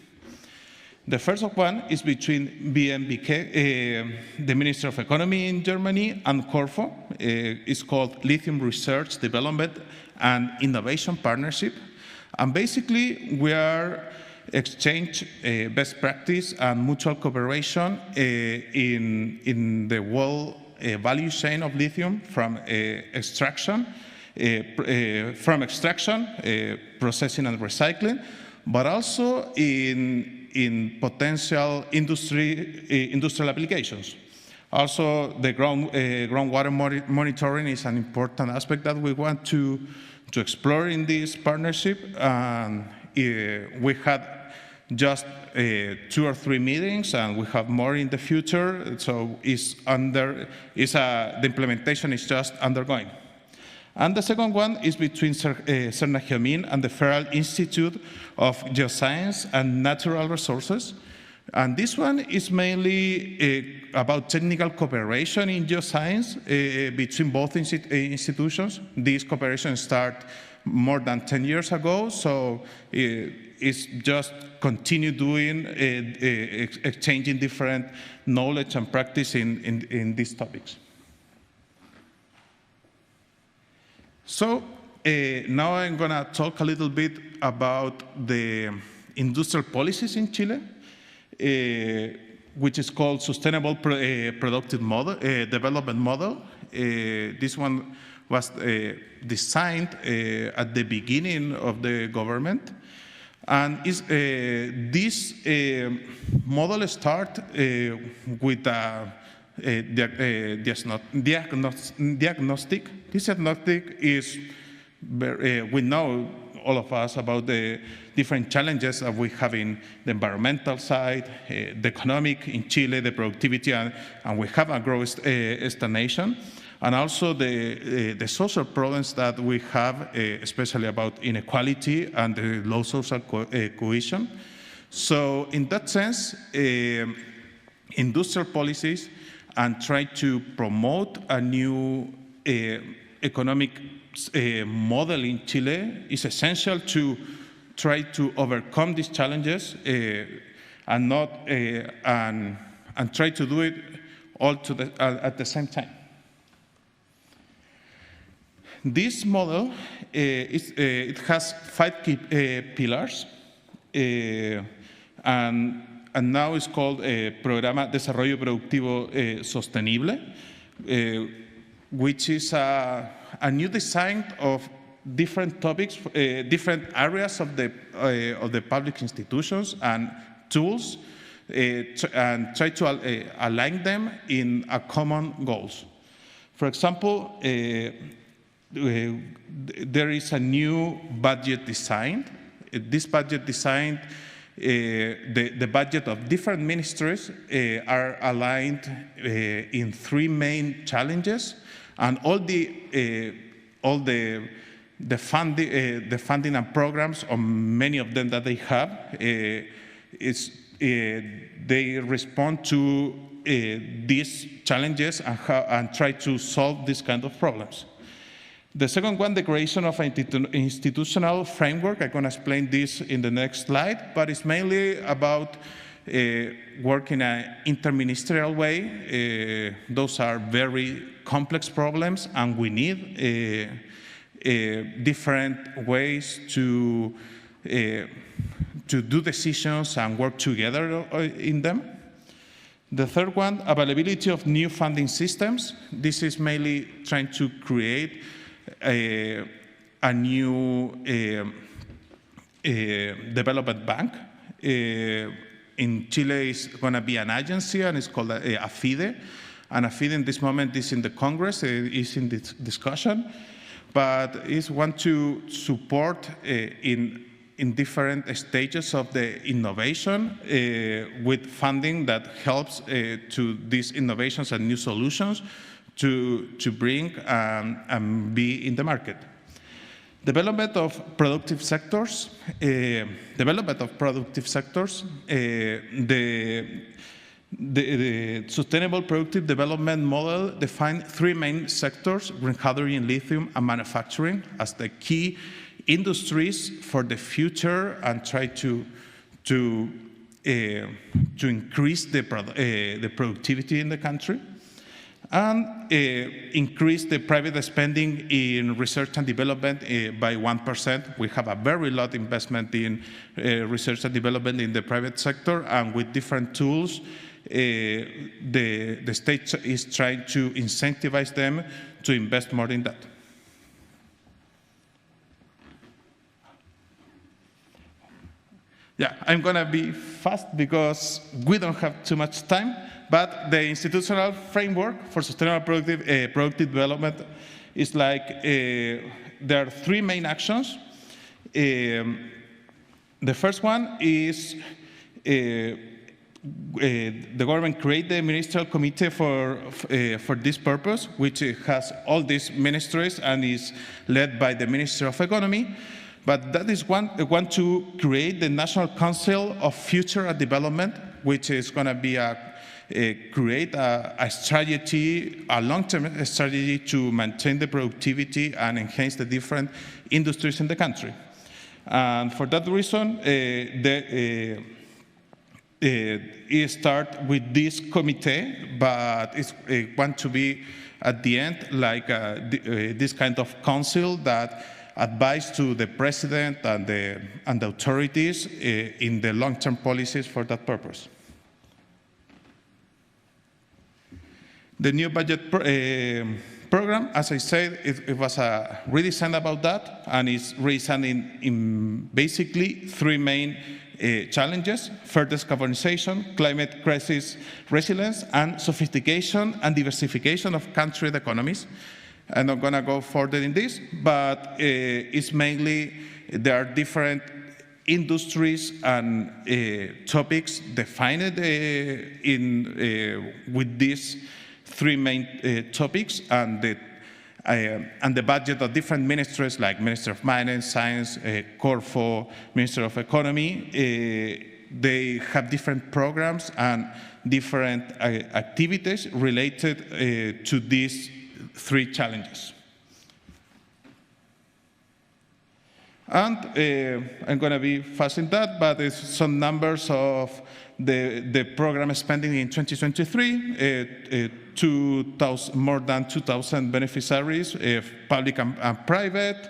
The first one is between BMWK, the Ministry of Economy in Germany, and Corfo. It's called Lithium Research, Development, and Innovation Partnership. And basically, we are exchange best practice and mutual cooperation in the whole value chain of lithium, from extraction, processing and recycling, but also in potential industrial applications. Also, the groundwater monitoring is an important aspect that we want to explore in this partnership. We had just 2 or 3 meetings, and we have more in the future. So the implementation is just undergoing. And the second one is between CERN and the Federal Institute of Geoscience and Natural Resources. And this one is mainly about technical cooperation in geoscience between both institutions. This cooperation started more than 10 years ago, so it's just continue doing, exchanging different knowledge and practice in these topics. So now I'm going to talk a little bit about the industrial policies in Chile, which is called Sustainable Productive Development Model. This one was designed at the beginning of the government. And this model starts with a diagnostic. This diagnostic is, we know, all of us, about the different challenges that we have in the environmental side, the economic in Chile, the productivity, and we have a growth stagnation, and also the social problems that we have, especially about inequality and the low social cohesion. So in that sense, industrial policies and try to promote a new economic model in Chile is essential to try to overcome these challenges and try to do it all at the same time. This model it has 5 key pillars, and now it's called Programa Desarrollo Productivo Sostenible, which is a new design of different topics, different areas of the public institutions and tools, and try to align them in a common goals. For example, there is a new budget design. This budget design, the budget of different ministries are aligned in 3 main challenges, and all the funding and programs, or many of them that they have, they respond to these challenges and try to solve this kind of problems. The second one, the creation of an institutional framework. I'm going to explain this in the next slide, but it's mainly about work in an interministerial way. Those are very complex problems, and we need different ways to do decisions and work together in them. The third one, availability of new funding systems. This is mainly trying to create a new development bank. In Chile, it's going to be an agency, and it's called INVECA. And INVECA in this moment is in the Congress, is in this discussion, but it's want to support in different stages of the innovation with funding that helps to these innovations and new solutions to bring and be in the market. Development of productive sectors. The Sustainable Productive Development Model defines 3 main sectors: green hydrogen, lithium, and manufacturing as the key industries for the future, and try to increase the productivity in the country, and increase the private spending in research and development by 1%. We have a very lot investment in research and development in the private sector, and with different tools, the state is trying to incentivize them to invest more in that. Yeah, I'm going to be fast because we don't have too much time, but the institutional framework for sustainable productive development is like there are 3 main actions. The first one is the government create the ministerial committee for this purpose, which has all these ministries and is led by the Ministry of Economy. But that is want to create the National Council of Future and Development, which is going to be create a strategy, a long-term strategy to maintain the productivity and enhance the different industries in the country. And for that reason, it start with this committee, but it want to be at the end like this kind of council that advise to the president and the authorities in the long-term policies for that purpose. The new budget program, as I said, it was a redesign about that, and it's redesigned in basically three main challenges: further decarbonization, climate crisis resilience, and sophistication and diversification of country economies. I'm not going to go further in this, but it's mainly there are different industries and topics defined with these three main topics, and the budget of different ministries like Ministry of Mining, Science, Corfo, Ministry of Economy. They have different programs and different activities related to these three challenges. And I'm going to be fast in that, but it's some numbers of the program spending in 2023, more than 2,000 beneficiaries, public and private,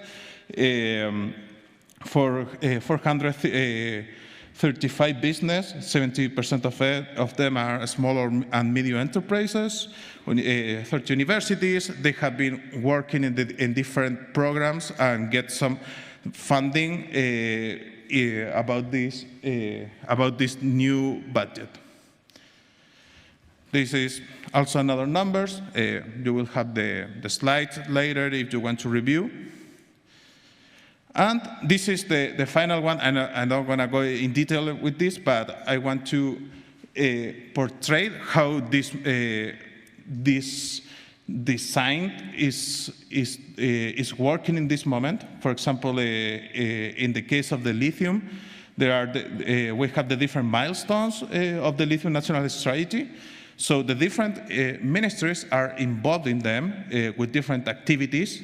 435 business, 70% of them are small and medium enterprises, 30 universities. They have been working in different programs and get some funding about this new budget. This is also another numbers. You will have the slides later if you want to review. And this is the final one. I'm not going to go in detail with this, but I want to portray how this design is working in this moment. For example, in the case of the lithium, we have the different milestones of the lithium national strategy. So the different ministries are involved in them with different activities,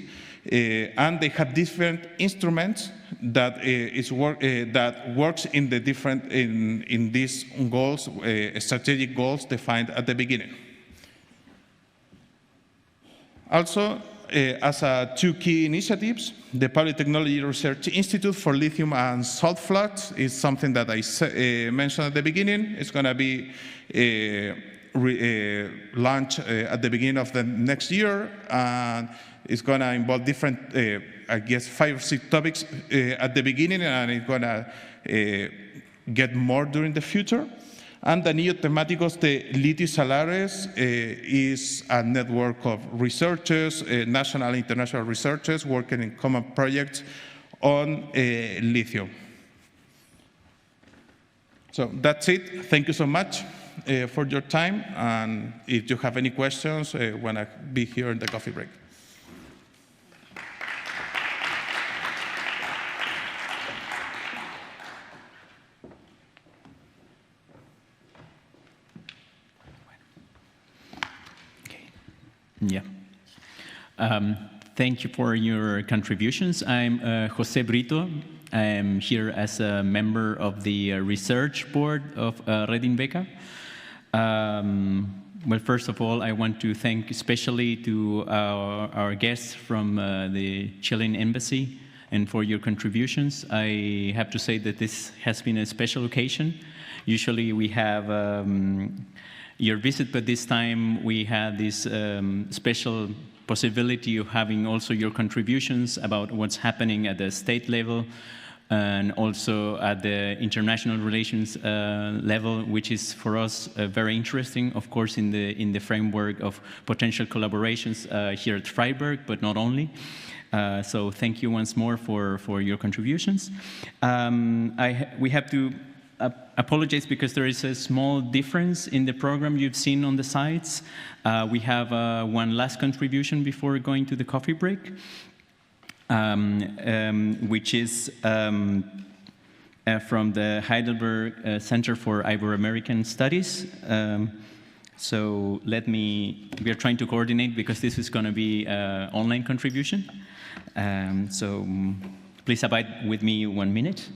and they have different instruments that works in the different in these goals, strategic goals defined at the beginning. Also, as two key initiatives, the Public Technology Research Institute for Lithium and Salt Floods is something that I mentioned at the beginning. It's going to be launched at the beginning of the next year, and it's going to involve different, I guess, 5 or 6 topics at the beginning, and it's going to get more during the future. And the Anillos Temáticos de Litio Salares is a network of researchers, national and international researchers working in common projects on lithium. So that's it. Thank you so much for your time. And if you have any questions, when I be here in the coffee break. Yeah. Thank you for your contributions. I'm Jose Brito. I'm here as a member of the research board of Red INVECA. Well, first of all, I want to thank especially to our guests from the Chilean embassy and for your contributions. I have to say that this has been a special occasion. Usually we have your visit, but this time we had this special possibility of having also your contributions about what's happening at the state level and also at the international relations level, which is for us very interesting, of course, in the framework of potential collaborations here at Freiberg, but not only. So thank you once more for your contributions. We have to apologize because there is a small difference in the program you've seen on the sides. We have one last contribution before going to the coffee break, which is from the Heidelberg Center for Ibero-American Studies. So we are trying to coordinate because this is going to be an online contribution. So please abide with me 1 minute.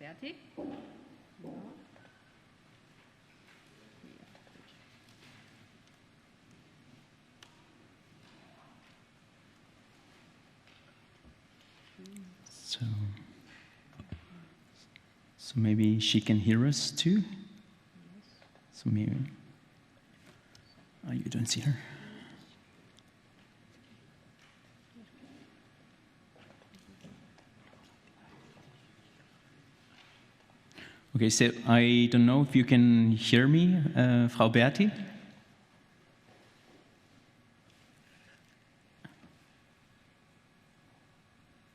Fertig? So maybe she can hear us too. So maybe you don't see her. Okay, so I don't know if you can hear me, Frau Berti.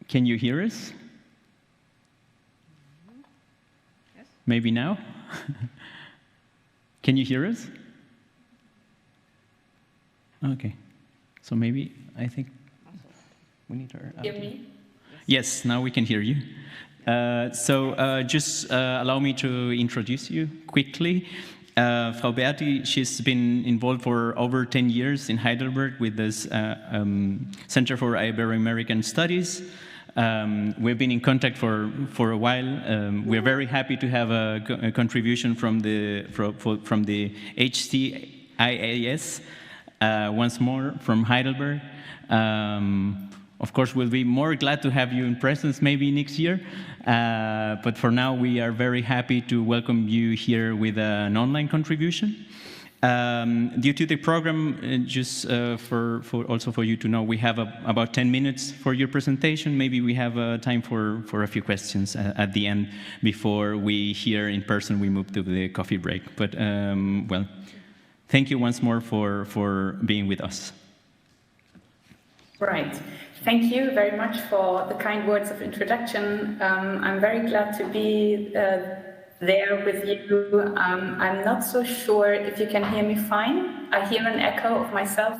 Can you hear us? Yes. Maybe now? Can you hear us? Okay. So maybe, I think we need her. Hear me? Yes, now we can hear you. Just allow me to introduce you quickly. Frau Berti, she's been involved for over 10 years in Heidelberg with this Center for Ibero-American Studies. We've been in contact for a while. We're very happy to have a contribution from the XII once more from Heidelberg. Of course, we'll be more glad to have you in presence maybe next year. But for now, we are very happy to welcome you here with an online contribution. Due to the program, just also for you to know, we have about 10 minutes for your presentation. Maybe we have time for a few questions at the end before we here in person, we move to the coffee break. But well, thank you once more for being with us. Right. Thank you very much for the kind words of introduction. I'm very glad to be there with you. I'm not so sure if you can hear me fine. I hear an echo of myself.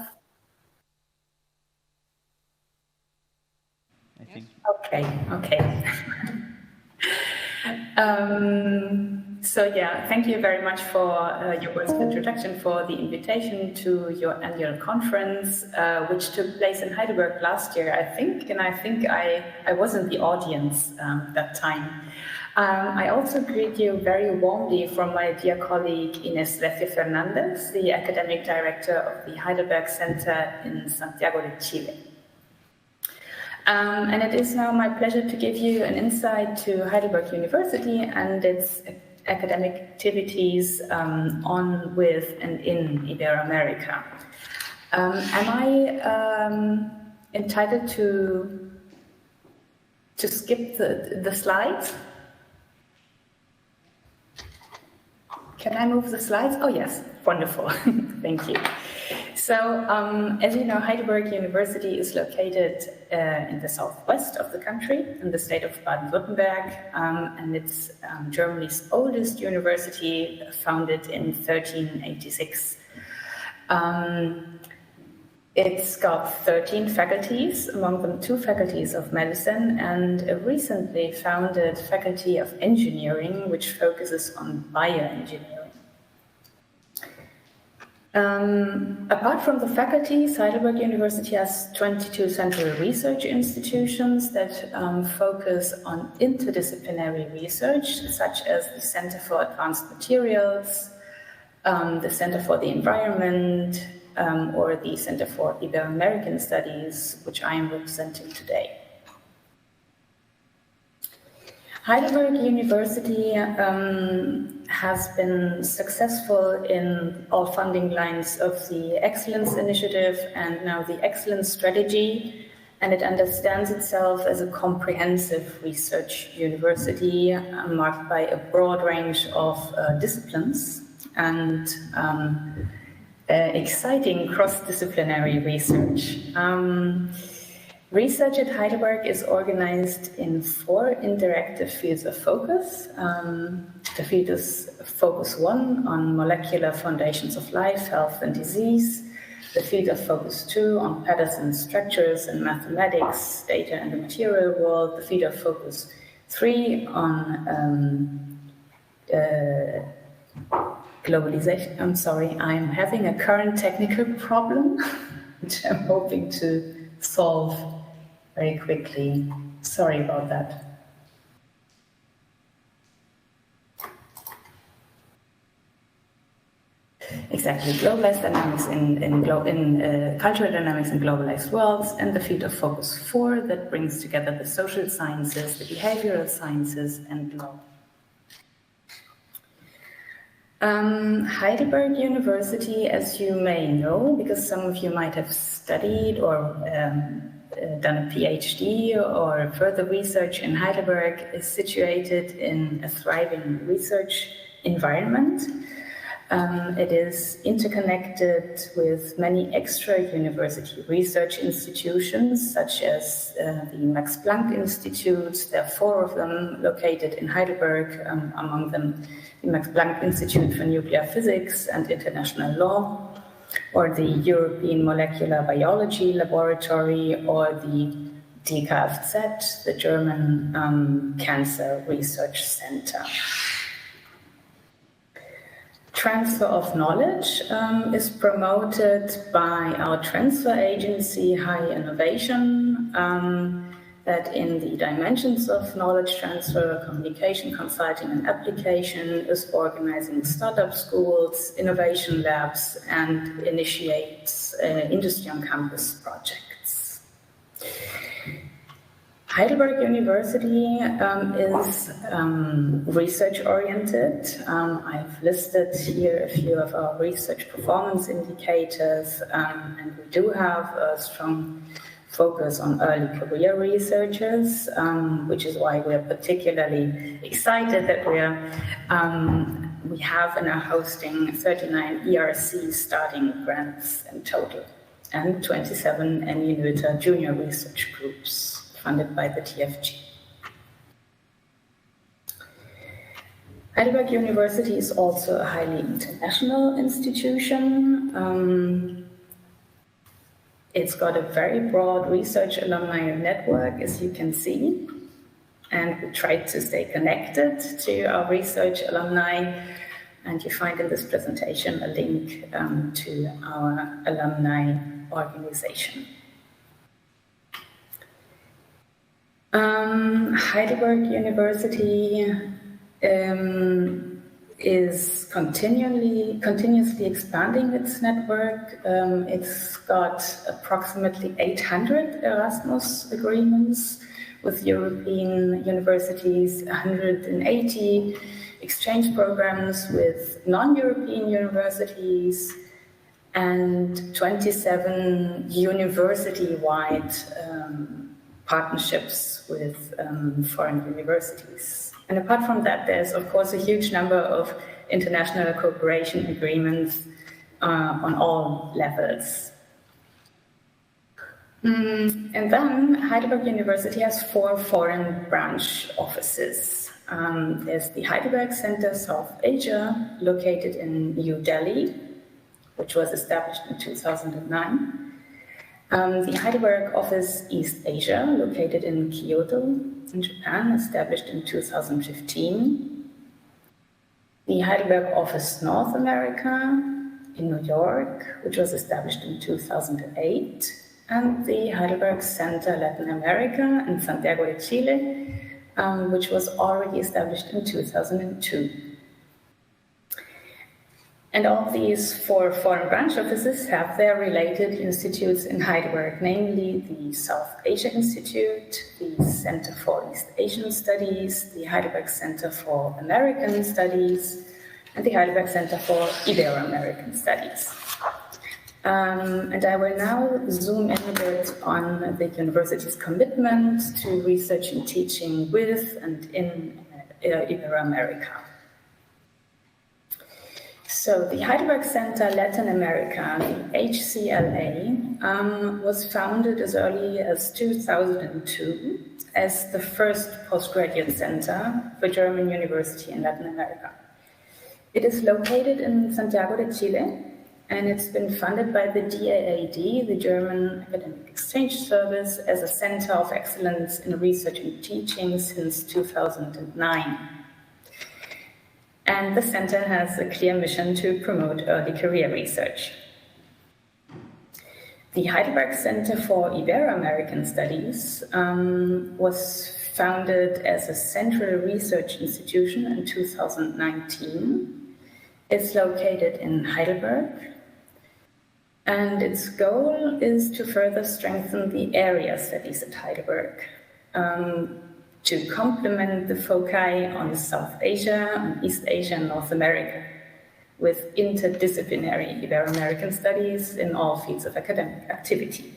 I think. Okay. So yeah, thank you very much for your words of introduction, for the invitation to your annual conference, which took place in Heidelberg last year, I think, and I think I was in the audience that time. I also greet you very warmly from my dear colleague Ines Fernandez, the academic director of the Heidelberg Center in Santiago de Chile. And it is now my pleasure to give you an insight to Heidelberg University and its academic activities on, with, and in Ibero-America. Am I entitled to skip the slides? Can I move the slides? Oh yes, wonderful, thank you. So, as you know, Heidelberg University is located in the southwest of the country, in the state of Baden-Württemberg, and it's Germany's oldest university, founded in 1386. It's got 13 faculties, among them 2 faculties of medicine, and a recently founded faculty of engineering, which focuses on bioengineering. Apart from the faculties, Heidelberg University has 22 central research institutions that focus on interdisciplinary research, such as the Center for Advanced Materials, the Center for the Environment, or the Center for Ibero-American Studies, which I am representing today. Heidelberg University has been successful in all funding lines of the Excellence Initiative and now the Excellence Strategy, and it understands itself as a comprehensive research university marked by a broad range of disciplines and exciting cross-disciplinary research. Research at Heidelberg is organized in 4 interactive fields of focus. The field is Focus 1 on molecular foundations of life, health and disease. The field of Focus 2 on patterns and structures and mathematics, data and the material world. The field of Focus 3 on globalization. I'm sorry, I'm having a current technical problem, which I'm hoping to solve very quickly. Sorry about that. Exactly, globalized dynamics in cultural dynamics in globalized worlds, and the field of Focus 4 that brings together the social sciences, the behavioral sciences, and law. Heidelberg University, as you may know, because some of you might have studied or done a PhD or further research in Heidelberg, is situated in a thriving research environment. It is interconnected with many extra-university research institutions, such as the Max Planck Institute. There are 4 of them located in Heidelberg, among them the Max Planck Institute for Nuclear Physics and International Law, or the European Molecular Biology Laboratory, or the DKFZ, the German Cancer Research Center. Transfer of knowledge is promoted by our transfer agency, High Innovation, that in the dimensions of knowledge transfer, communication, consulting, and application is organizing startup schools, innovation labs, and initiates industry on campus projects. Heidelberg University is research-oriented. I've listed here a few of our research performance indicators, and we do have a strong focus on early career researchers, which is why we're particularly excited that we have and are hosting 39 ERC starting grants in total, and 27 NUNITA junior research groups funded by the TFG. Heidelberg University is also a highly international institution. It's got a very broad research alumni network, as you can see, and we try to stay connected to our research alumni, and you find in this presentation a link to our alumni organization. Heidelberg University is continuously expanding its network. It's got approximately 800 Erasmus agreements with European universities, 180 exchange programs with non-European universities, and 27 university-wide partnerships with foreign universities. And apart from that, there's of course a huge number of international cooperation agreements on all levels. And then Heidelberg University has 4 foreign branch offices. There's the Heidelberg Center South Asia, located in New Delhi, which was established in 2009. The Heidelberg office East Asia, located in Kyoto, in Japan, established in 2015. The Heidelberg office North America in New York, which was established in 2008. And the Heidelberg Center Latin America in Santiago de Chile, which was already established in 2002. And all these 4 foreign branch offices have their related institutes in Heidelberg, namely the South Asia Institute, the Center for East Asian Studies, the Heidelberg Center for American Studies, and the Heidelberg Center for Ibero-American Studies. And I will now zoom in a bit on the university's commitment to research and teaching with and in Ibero-America. So the Heidelberg Center Latin America, the HCLA, was founded as early as 2002 as the first postgraduate center for German university in Latin America. It is located in Santiago de Chile, and it's been funded by the DAAD, the German Academic Exchange Service, as a center of excellence in research and teaching since 2009. And the center has a clear mission to promote early career research. The Heidelberg Center for Ibero-American Studies was founded as a central research institution in 2019. It's located in Heidelberg, and its goal is to further strengthen the area studies at Heidelberg, to complement the foci on South Asia, on East Asia, and North America, with interdisciplinary Ibero-American studies in all fields of academic activity.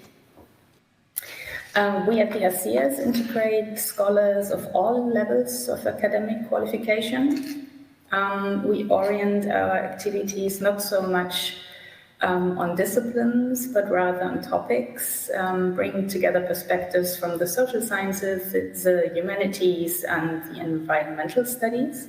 We at the ICS integrate scholars of all levels of academic qualification. We orient our activities not so much on disciplines, but rather on topics, bringing together perspectives from the social sciences, the humanities, and the environmental studies.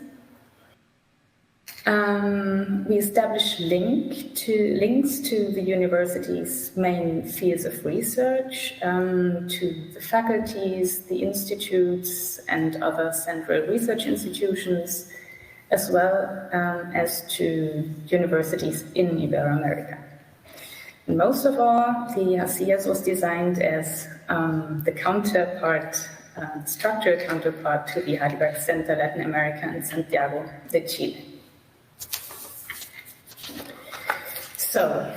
We establish links to the university's main fields of research, to the faculties, the institutes, and other central research institutions, as well as to universities in Ibero-America. And most of all, the ICS was designed as the counterpart, structural counterpart to the Heidelberg Center Latin America in Santiago de Chile. So,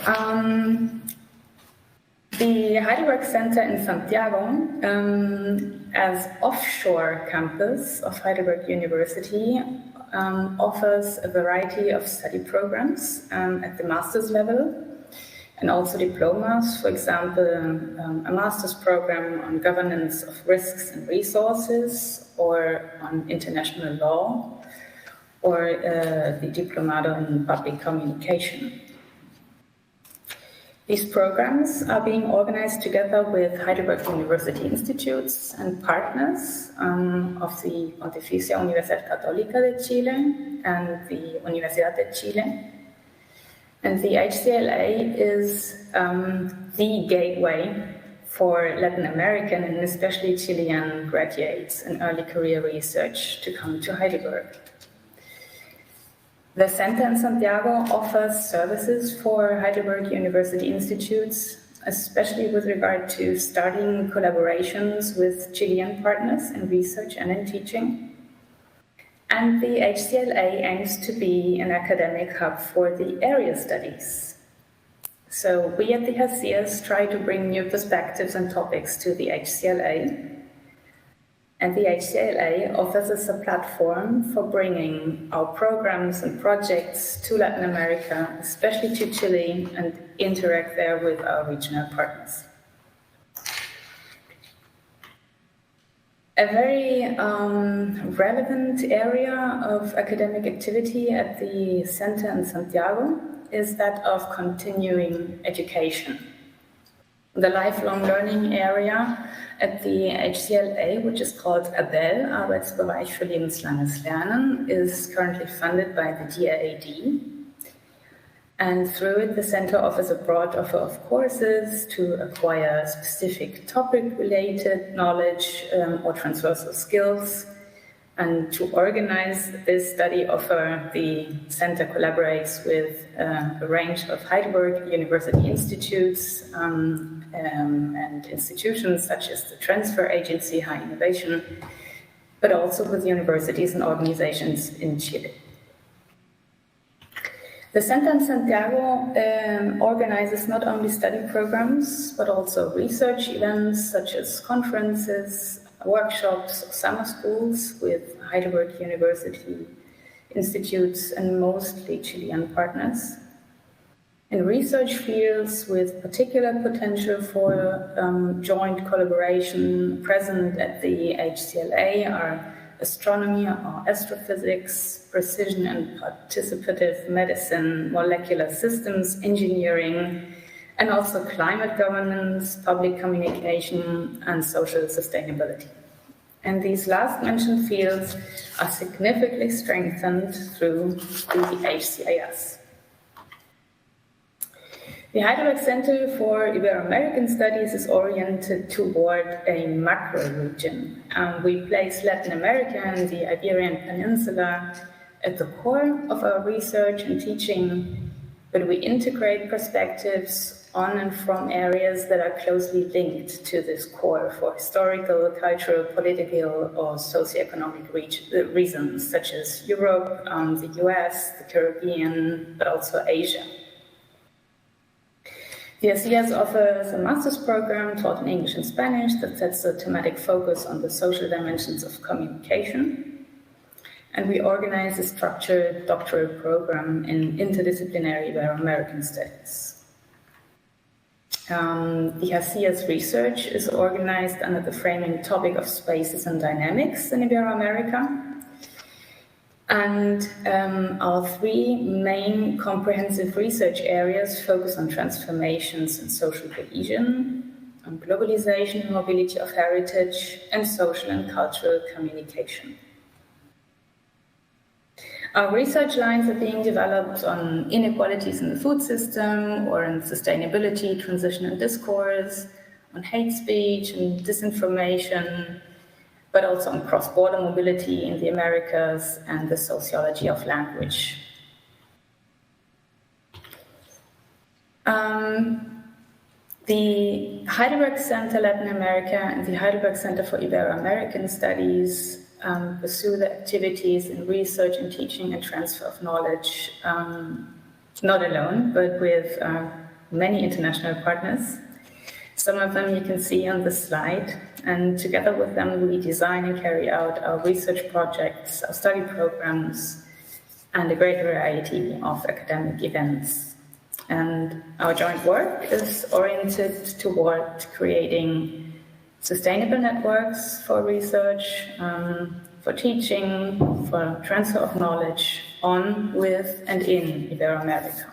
the Heidelberg Center in Santiago, as offshore campus of Heidelberg University, offers a variety of study programs at the master's level and also diplomas. For example, a master's program on governance of risks and resources, or on international law, or the diplomado in public communication. These programs are being organized together with Heidelberg University institutes and partners of the Pontificia Universidad Católica de Chile and the Universidad de Chile. And the HCLA is the gateway for Latin American and especially Chilean graduates in early career research to come to Heidelberg. The center in Santiago offers services for Heidelberg University institutes, especially with regard to starting collaborations with Chilean partners in research and in teaching. And the HCLA aims to be an academic hub for the area studies. So we at the ICS try to bring new perspectives and topics to the HCLA. And the HCLA offers us a platform for bringing our programs and projects to Latin America, especially to Chile, and interact there with our regional partners. A very relevant area of academic activity at the center in Santiago is that of continuing education. The lifelong learning area at the HCLA, which is called ABEL, Arbeitsbereich für lebenslanges Lernen, is currently funded by the DAAD. And through it, the center offers a broad offer of courses to acquire specific topic-related knowledge or transversal skills. And to organize this study offer, the center collaborates with a range of Heidelberg University institutes and institutions such as the Transfer Agency High Innovation, but also with universities and organizations in Chile. The Center in Santiago organizes not only study programs, but also research events such as conferences, workshops, summer schools with Heidelberg University institutes and mostly Chilean partners. In research fields with particular potential for joint collaboration present at the HCLA are astronomy or astrophysics, precision and participative medicine, molecular systems engineering, and also climate governance, public communication, and social sustainability. And these last mentioned fields are significantly strengthened through the HCIS. The Heidelberg Center for Ibero-American Studies is oriented toward a macro region. We place Latin America and the Iberian Peninsula at the core of our research and teaching, but we integrate perspectives on and from areas that are closely linked to this core for historical, cultural, political, or socioeconomic reasons, such as Europe, the US, the Caribbean, but also Asia. The ICS offers a master's program taught in English and Spanish that sets a thematic focus on the social dimensions of communication. And we organize a structured doctoral program in interdisciplinary Ibero-American studies. The ICS research is organized under the framing topic of spaces and dynamics in Ibero-America. And our three main comprehensive research areas focus on transformations in social cohesion, on globalization and mobility of heritage, and social and cultural communication. Our research lines are being developed on inequalities in the food system, or in sustainability, transition and discourse, on hate speech and disinformation, but also on cross-border mobility in the Americas and the sociology of language. The Heidelberg Center Latin America and the Heidelberg Center for Ibero-American Studies pursue the activities in research and teaching and transfer of knowledge, not alone, but with many international partners. Some of them you can see on the slide, and together with them we design and carry out our research projects, our study programs, and a great variety of academic events. And our joint work is oriented toward creating sustainable networks for research, for teaching, for transfer of knowledge on, with, and in Ibero-America.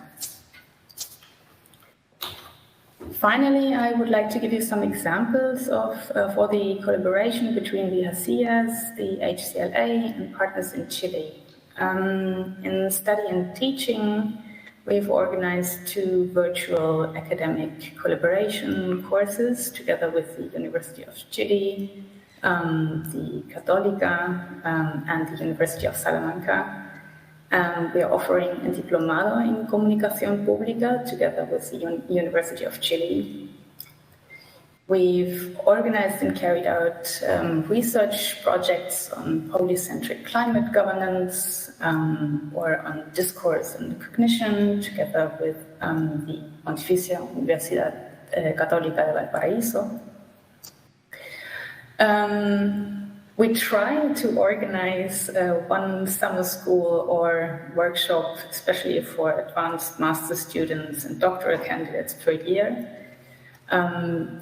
Finally, I would like to give you some examples for the collaboration between the HCIS, the HCLA, and partners in Chile. In study and teaching, we've organized 2 virtual academic collaboration courses together with the University of Chile, the Católica, and the University of Salamanca. We are offering a diplomado in Comunicación Pública together with the University of Chile. We've organized and carried out research projects on polycentric climate governance or on discourse and cognition together with the Pontificia Universidad Católica de Valparaíso. We try to organize one summer school or workshop, especially for advanced master students and doctoral candidates per year.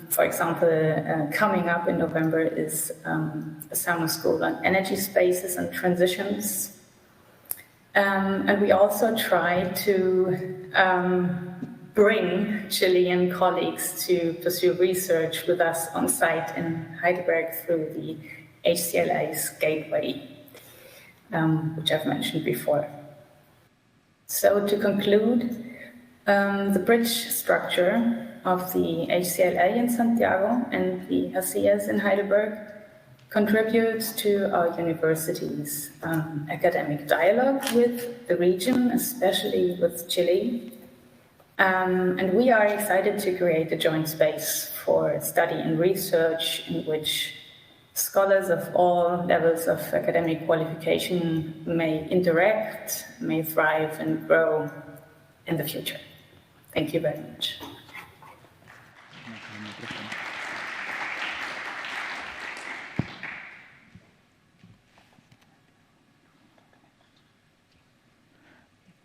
For example, coming up in November is a summer school on energy spaces and transitions. And we also try to bring Chilean colleagues to pursue research with us on site in Heidelberg through the HCLA's Gateway, which I've mentioned before. So to conclude, the bridge structure of the HCLA in Santiago and the HCS in Heidelberg contributes to our university's academic dialogue with the region, especially with Chile. And we are excited to create a joint space for study and research in which scholars of all levels of academic qualification may interact, may thrive and grow in the future. Thank you very much.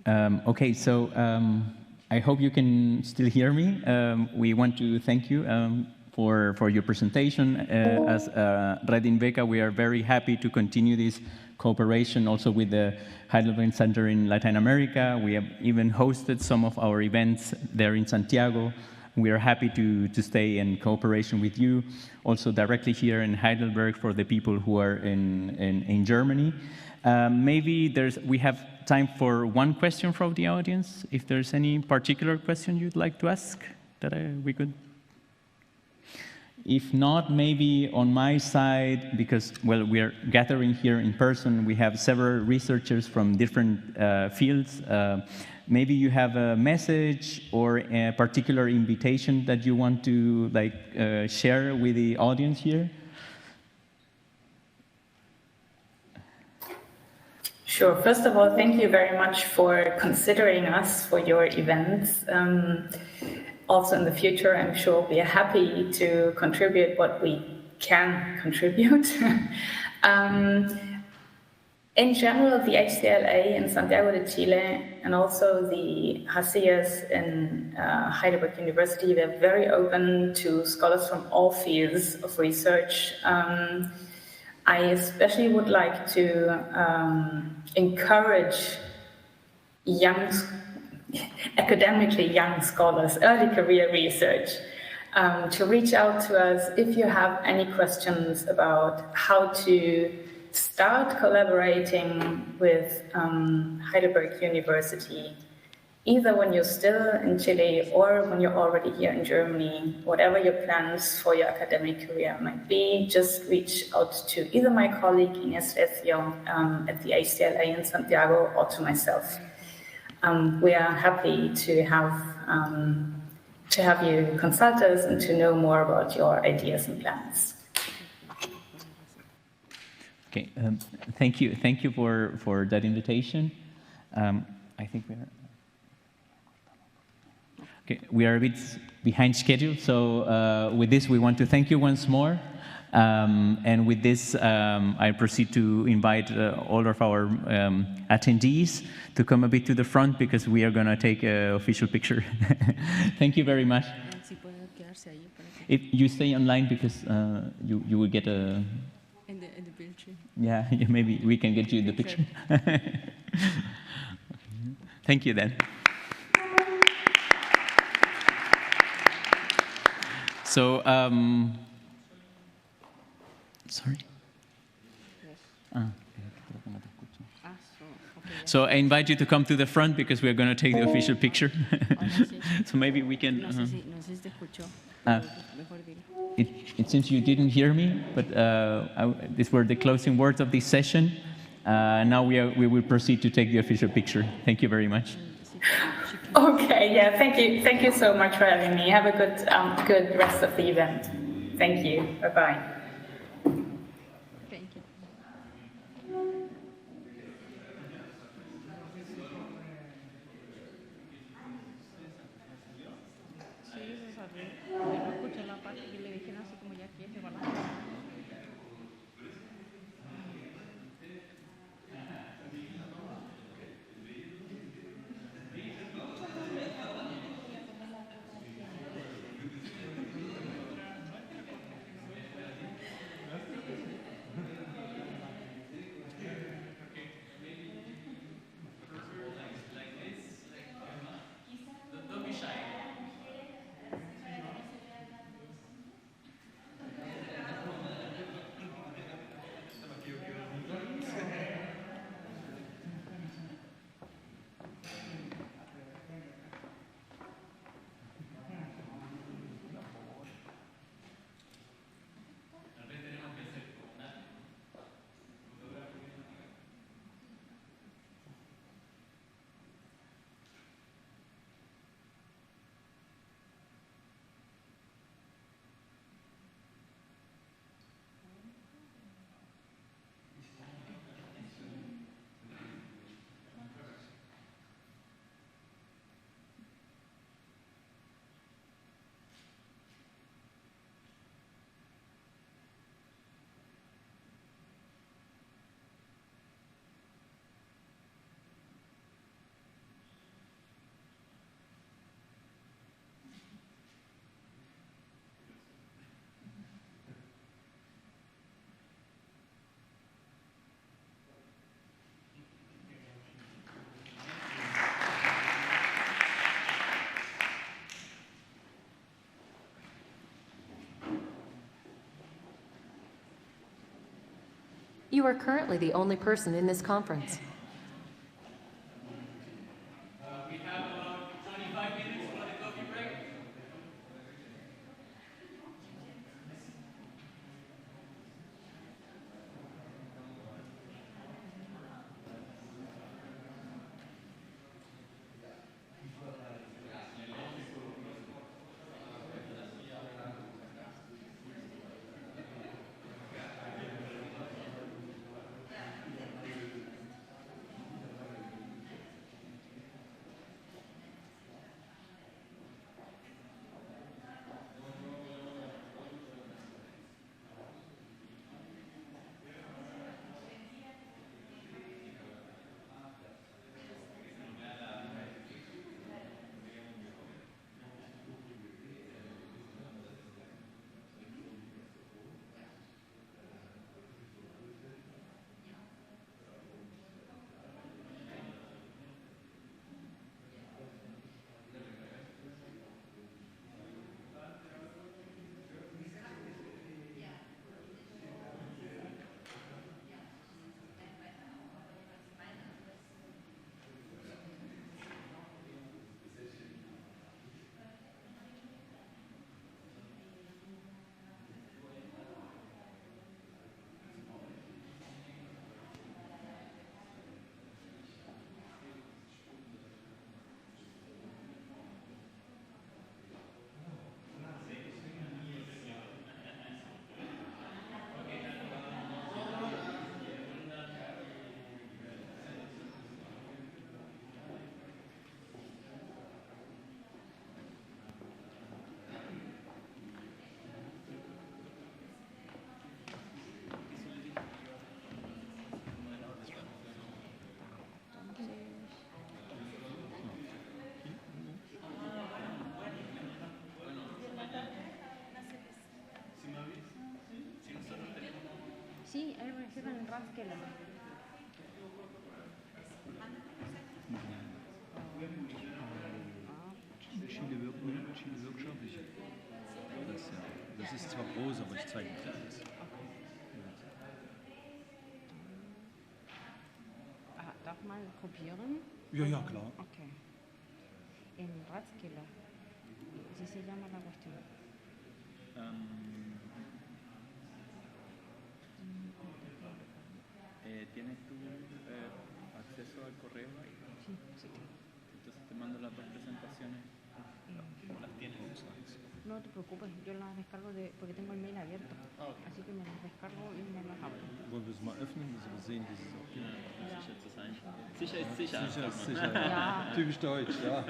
Okay, so I hope you can still hear me. We want to thank you for your presentation. As Red INVECA, we are very happy to continue this cooperation also with the Heidelberg Center in Latin America. We have even hosted some of our events there in Santiago. We are happy to stay in cooperation with you, also directly here in Heidelberg for the people who are in Germany. Maybe we have time for one question from the audience. If there's any particular question you'd like to ask that we could. If not, maybe on my side, because, well, we are gathering here in person, we have several researchers from different fields. Maybe you have a message or a particular invitation that you want to share with the audience here? Sure. First of all, thank you very much for considering us for your events. Also in the future, I'm sure we are happy to contribute what we can contribute. In general, the HCLA in Santiago de Chile and also the HACIAS in Heidelberg University, they're very open to scholars from all fields of research. I especially would like to encourage academically young scholars, early career research, to reach out to us if you have any questions about how to start collaborating with Heidelberg University, either when you're still in Chile or when you're already here in Germany. Whatever your plans for your academic career might be, just reach out to either my colleague Inés Recio at the HCLA in Santiago or to myself. We are happy to have you consult us and to know more about your ideas and plans. Okay, thank you for that invitation. I think we are a bit behind schedule, so with this we want to thank you once more. And with this, I proceed to invite all of our attendees to come a bit to the front because we are going to take an official picture. Thank you very much. If you stay online because you will get a... In the picture. Yeah, maybe we can get you the picture. Thank you then. So, sorry? So I invite you to come to the front because we're going to take the official picture. So maybe we can... It seems you didn't hear me, but these were the closing words of this session. Now we will proceed to take the official picture. Thank you very much. Okay, yeah, thank you so much for having me. Have a good rest of the event. Thank you. Bye-bye. You are currently the only person in this conference. We have about 25 minutes for the coffee break. Sí, él recibe en Rathkeller. Chile-Workshop, das ist zwar groß, aber ich zeige nicht alles. Darf mal kopieren? Ja, ja, klar. Okay. En Rathkeller. ¿Así se llama la cuestión? ¿Tienes tu acceso al correo ahí? Sí, sí. Entonces te mando las dos presentaciones. ¿Las tienes? No te preocupes, yo las descargo porque tengo el mail abierto. Okay. Así que me las descargo y me las abro. Wollen wir es mal öffnen, dass wir sehen, dass es auch geht? Ja. Sicher zu sein. Sicher ist sicher. Sicher ist sicher. Ja. Typisch deutsch, ja.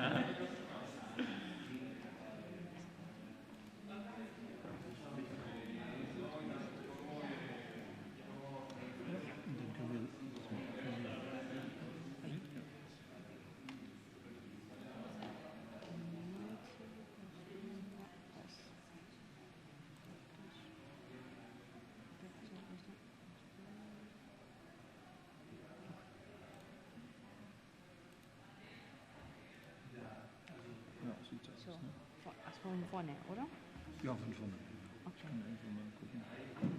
So, von vorne, oder? Ja, von vorne. Okay. Kann man einfach mal gucken.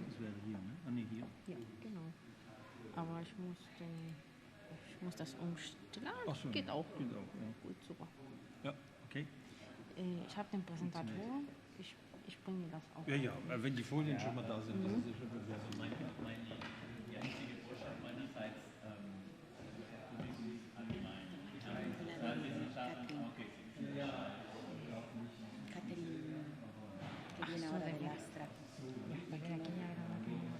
Das wäre hier, ne? Ah, ne, hier. Ja, genau. Aber ich muss das umstellen. Ach so, Geht auch. Geht auch, ja. Gut, super. Ja, okay. Ich habe den Präsentator. Ich bringe das auch. Ja, ja, wenn die Folien schon mal da sind, das ist ja schon bewertet. Die einzige Botschaft meinerseits Que viene ahora de Astra. Porque aquí ya era la primera.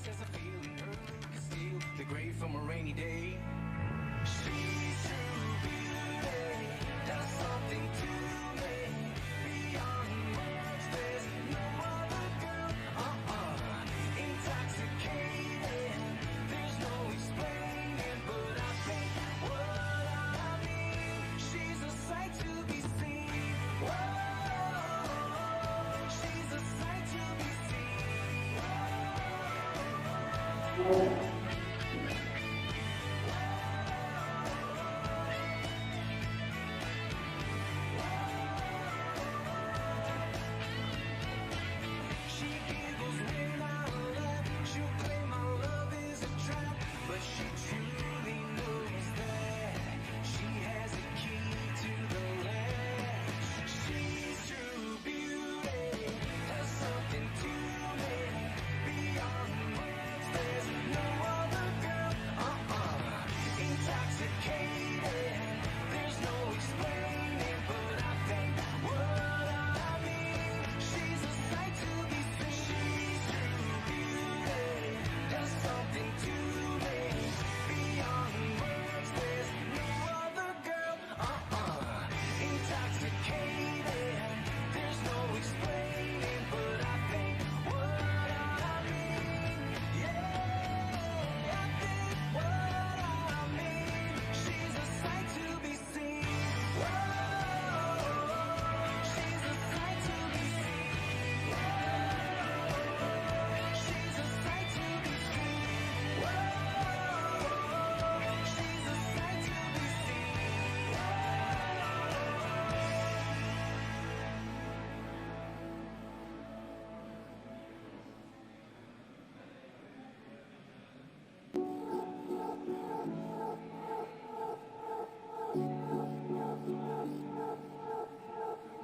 says a feeling early can steal the gray from a rainy day. She's true beauty, does something to me beyond words. There's no other girl, intoxicated. There's no explaining, but I think what I mean. She's a sight to be seen. Whoa, she's a sight to be seen. Whoa.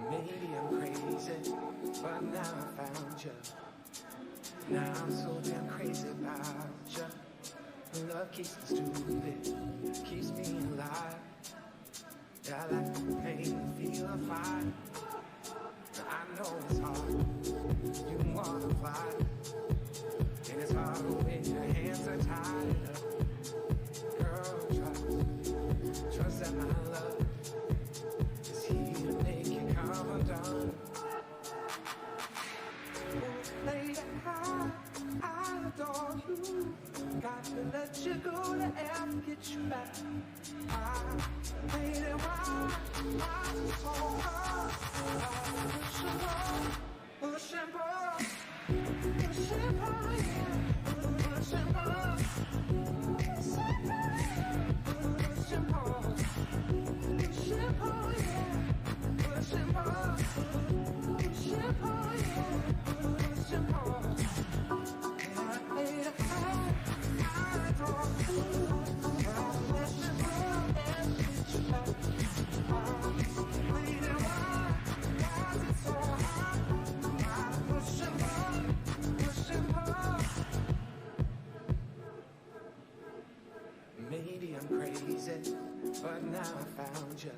Maybe I'm crazy, but now I found you. Now I'm so damn crazy about you. Love keeps me stupid, keeps me alive. I like the pain, feel a fire. I know it's hard, you wanna fly. And it's hard when your hands are tied up. Girl, trust that my love is here to make you come undone. Lady, I adore you. Got to let you go to ever get you back. Lady, why so hard? Push and pull, push and pull, yeah. Push and pull, push and pull, push and pull, yeah. Push and pull, push and pull, yeah. Push and pull. Yeah, lady, I adore you. Push and pull and push you back. Lady, why is it so hard? Push and pull, push and pull. Maybe I'm crazy, but now I found you.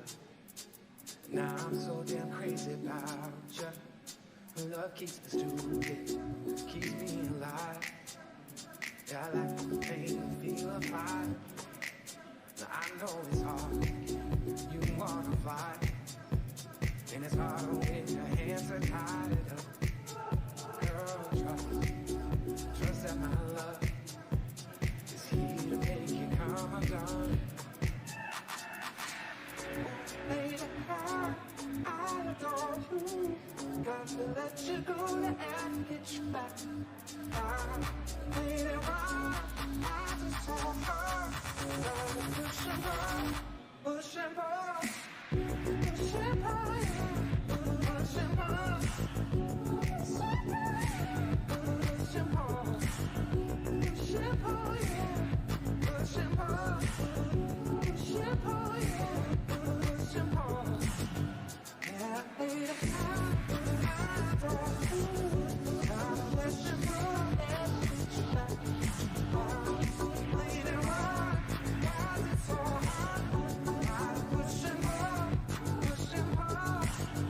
Now I'm so damn crazy about you. Love keeps me stupid, keeps me alive. I like the pain, feel a fire. Now I know it's hard, you wanna fly. And it's hard when your hands are tied up. Girl, trust that my love is here to make you come undone. Lady, I adore you. Got to let you go to ever get you back. Lady, why is it so hard? Gotta push and pull, push and pull, push and pull, yeah. Push and pull, push and pull, push and pull, yeah. Push and pull, push and pull, yeah. Push and pull. Yeah, lady, I adore you. Gotta push and pull and push you back. Lady, why is it so hard? Gotta push and pull, push and pull.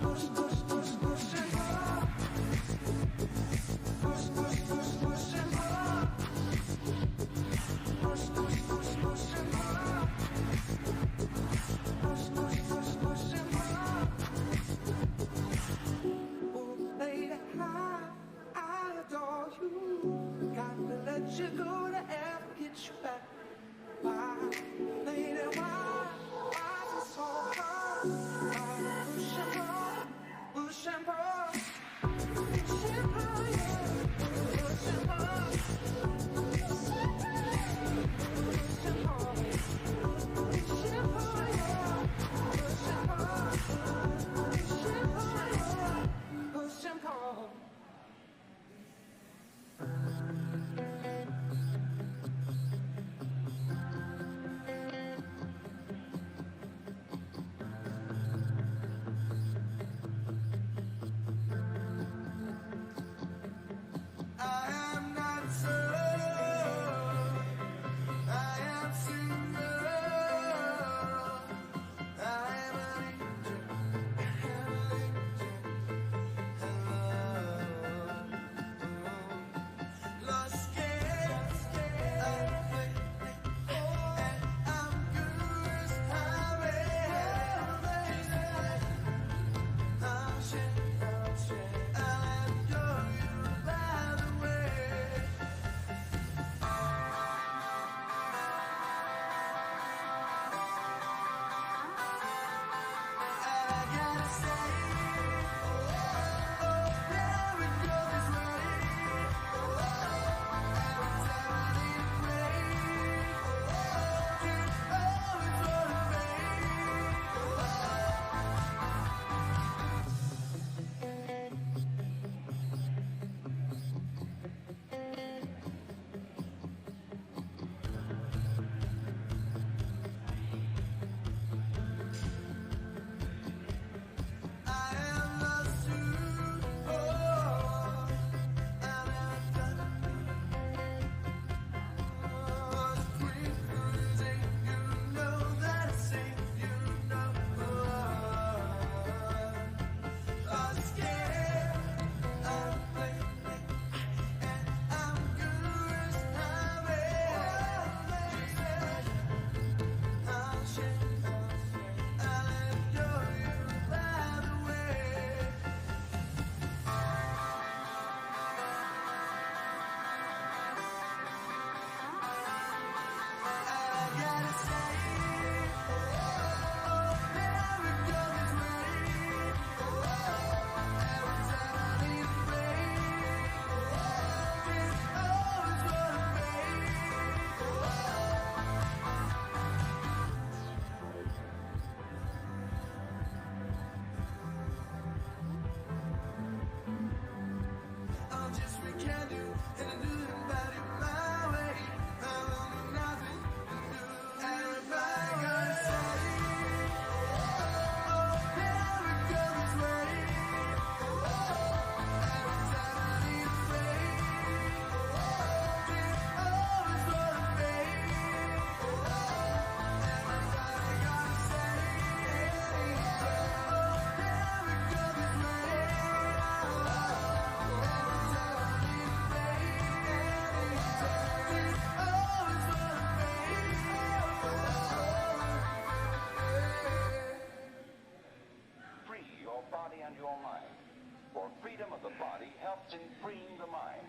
helps in freeing the mind.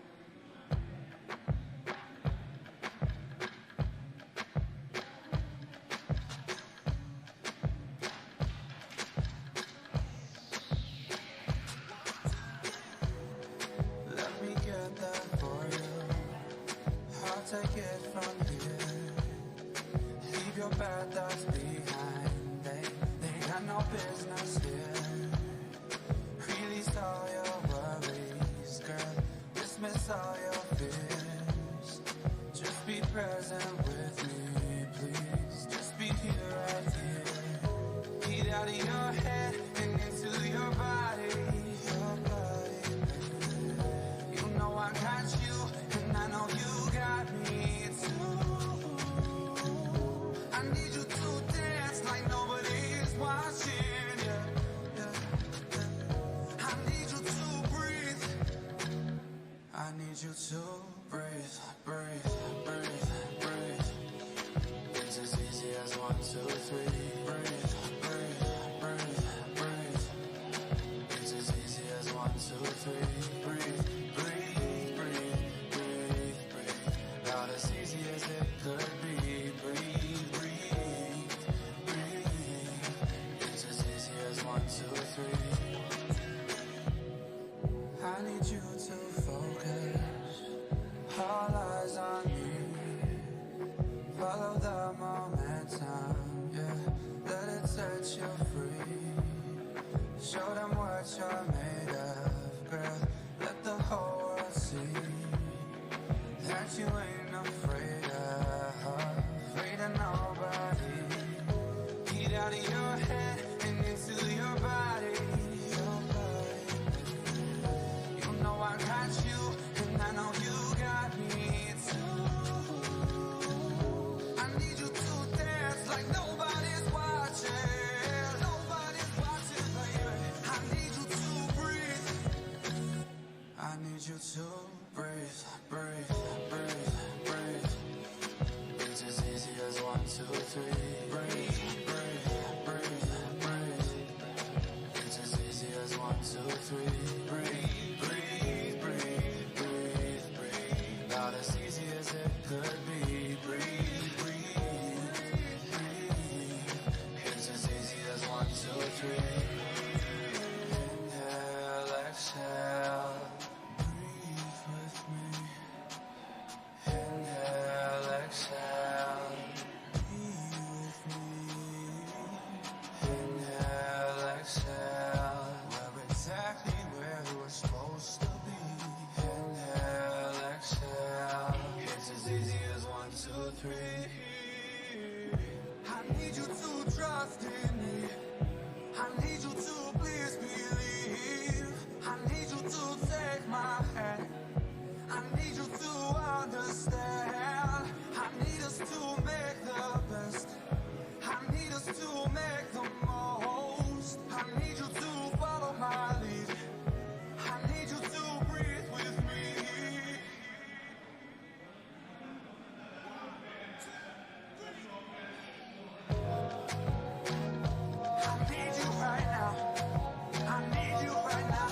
Let me get that for you. I'll take it from here. Leave your bad thoughts behind. They got no business here. Release all your worries, girl. Dismiss all your fears. Just be present with me, please. Just be here right here. Get out of your head and into your body. Your body. You know I got you, and I know you got me too. I need you to dance like nobody's watching. I need you to breathe, breathe, breathe, breathe. It's as easy as 1, 2, 3. Breathe, breathe, breathe, breathe. It's as easy as 1, 2, 3. Breathe, breathe, breathe, breathe, breathe. Not as easy as it could be. Breathe, breathe, breathe. It's as easy as 1, 2, 3. I need you to focus, all eyes on you. Follow the momentum, yeah. Let it set you free. Show them what you're made of, girl. Let the whole world see that you ain't afraid of nobody. Get out of your head and into your body. I got you, and I know you got me too. I need you to dance like nobody's watching. Nobody's watching, baby. I need you to breathe. I need you to breathe, breathe, breathe, breathe. It's as easy as 1, 2, 3. Breathe, breathe, breathe, breathe. It's as easy as 1, 2, 3. Breathe. Not as easy as it could be. Breathe, breathe, breathe. It's as easy as 1, 2, 3. Inhale, exhale. Breathe with me. Inhale, exhale. Breathe with me. Inhale, exhale. We're exactly where we're supposed to be. Inhale, exhale. It's as easy as 1, 2, 3. I need you to trust in me. I need you to please believe. I need you to take my hand. I need you to understand. I need us to make the best. I need us to make the most. I need you to follow my lead. I need you to breathe with me. I need you right now. I need you right now.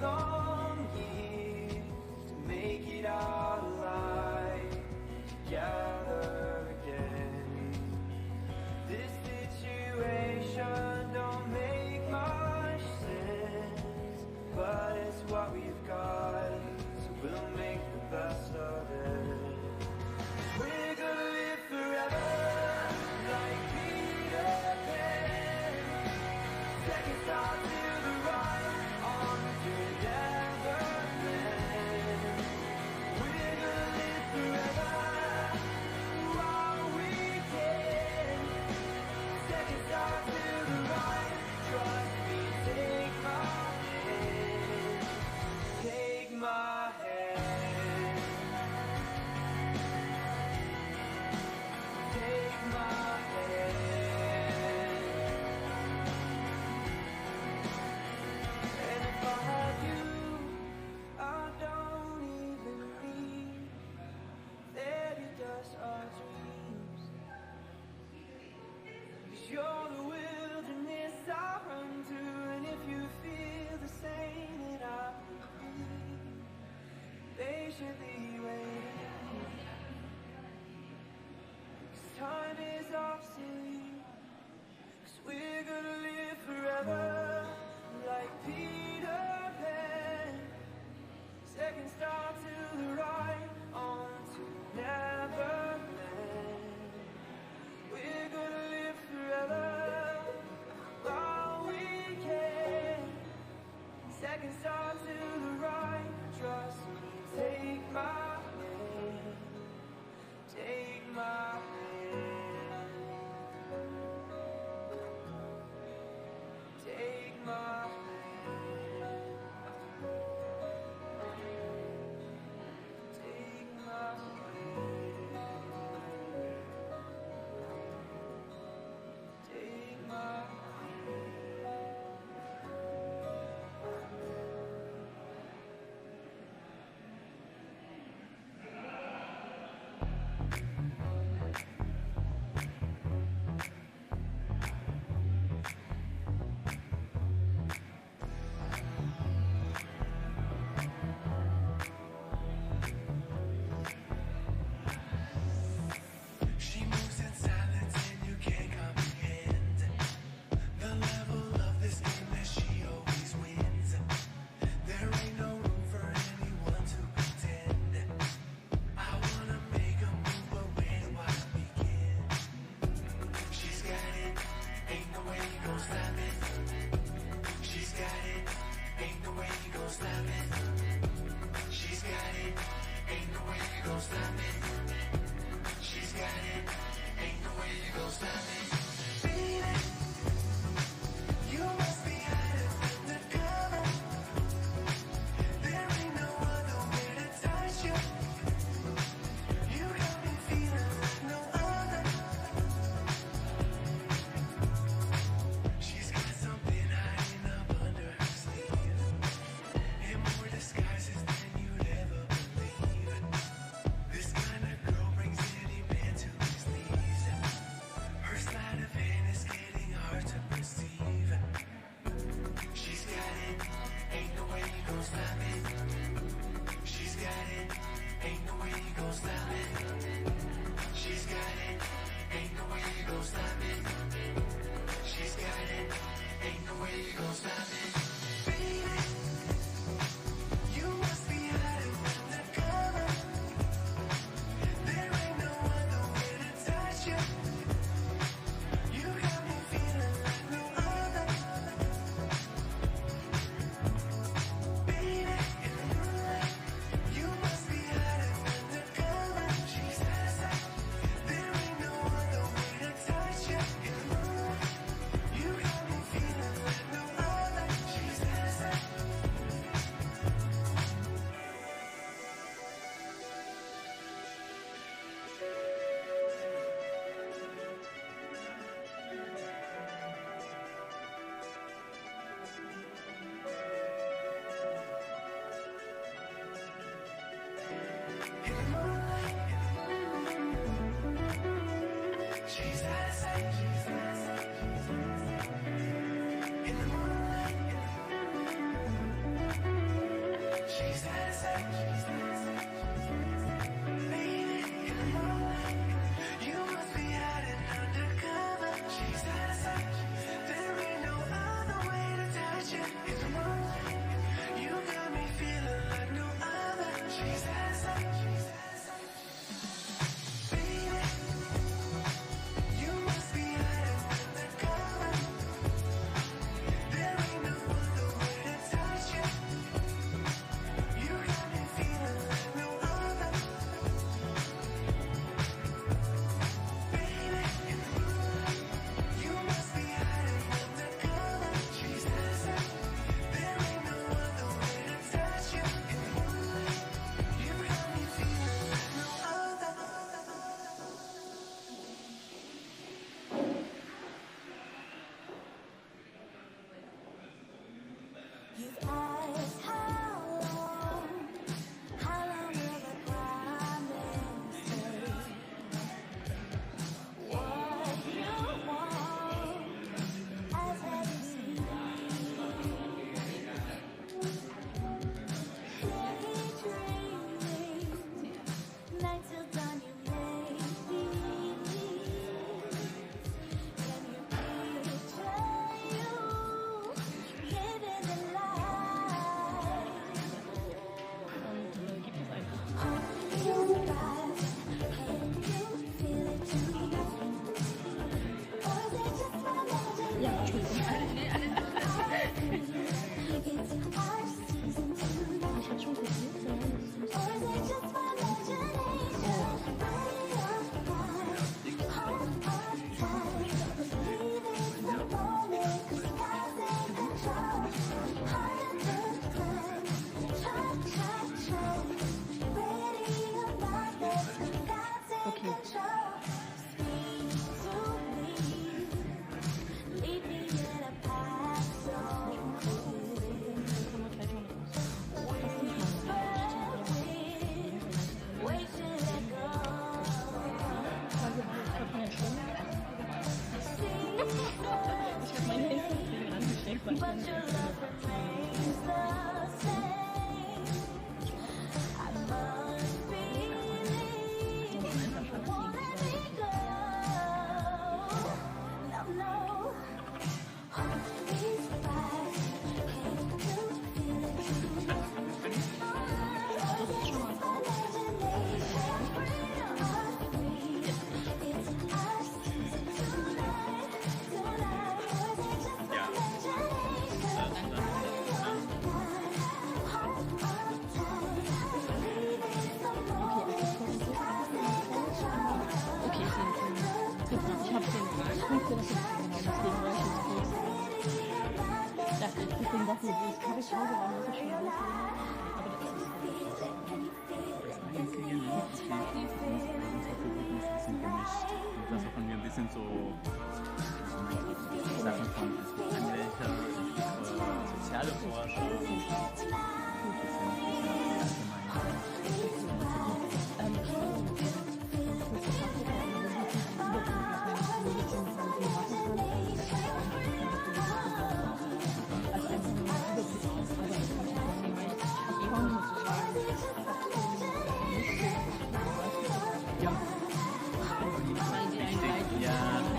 long years to make it all alive together again. This situation don't make much sense, but it's what we've got, so we'll make the best of it. We're gonna live forever like Peter Pan. Second star to the right on to Neverland. We're gonna live forever while we can. Second star to the right, trust me, take my hand. Take my hand. Take my hand.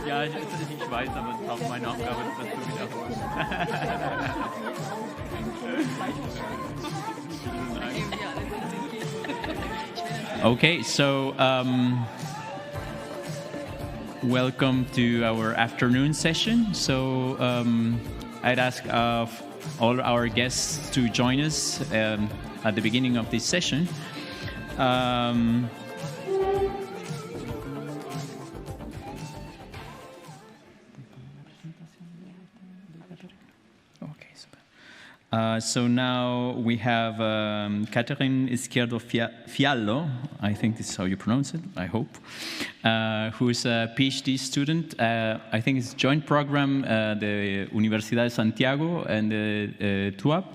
Ja, ich weiß, aber es ist auch meine Aufgabe, das zu wiederholen. Okay, so welcome to our afternoon session. So I'd ask all our guests to join us at the beginning of this session. So now we have Catherine Izquierdo Fiallo, I think this is how you pronounce it, I hope, who's a PhD student. I think it's a joint program, the Universidad de Santiago and the TUBAF.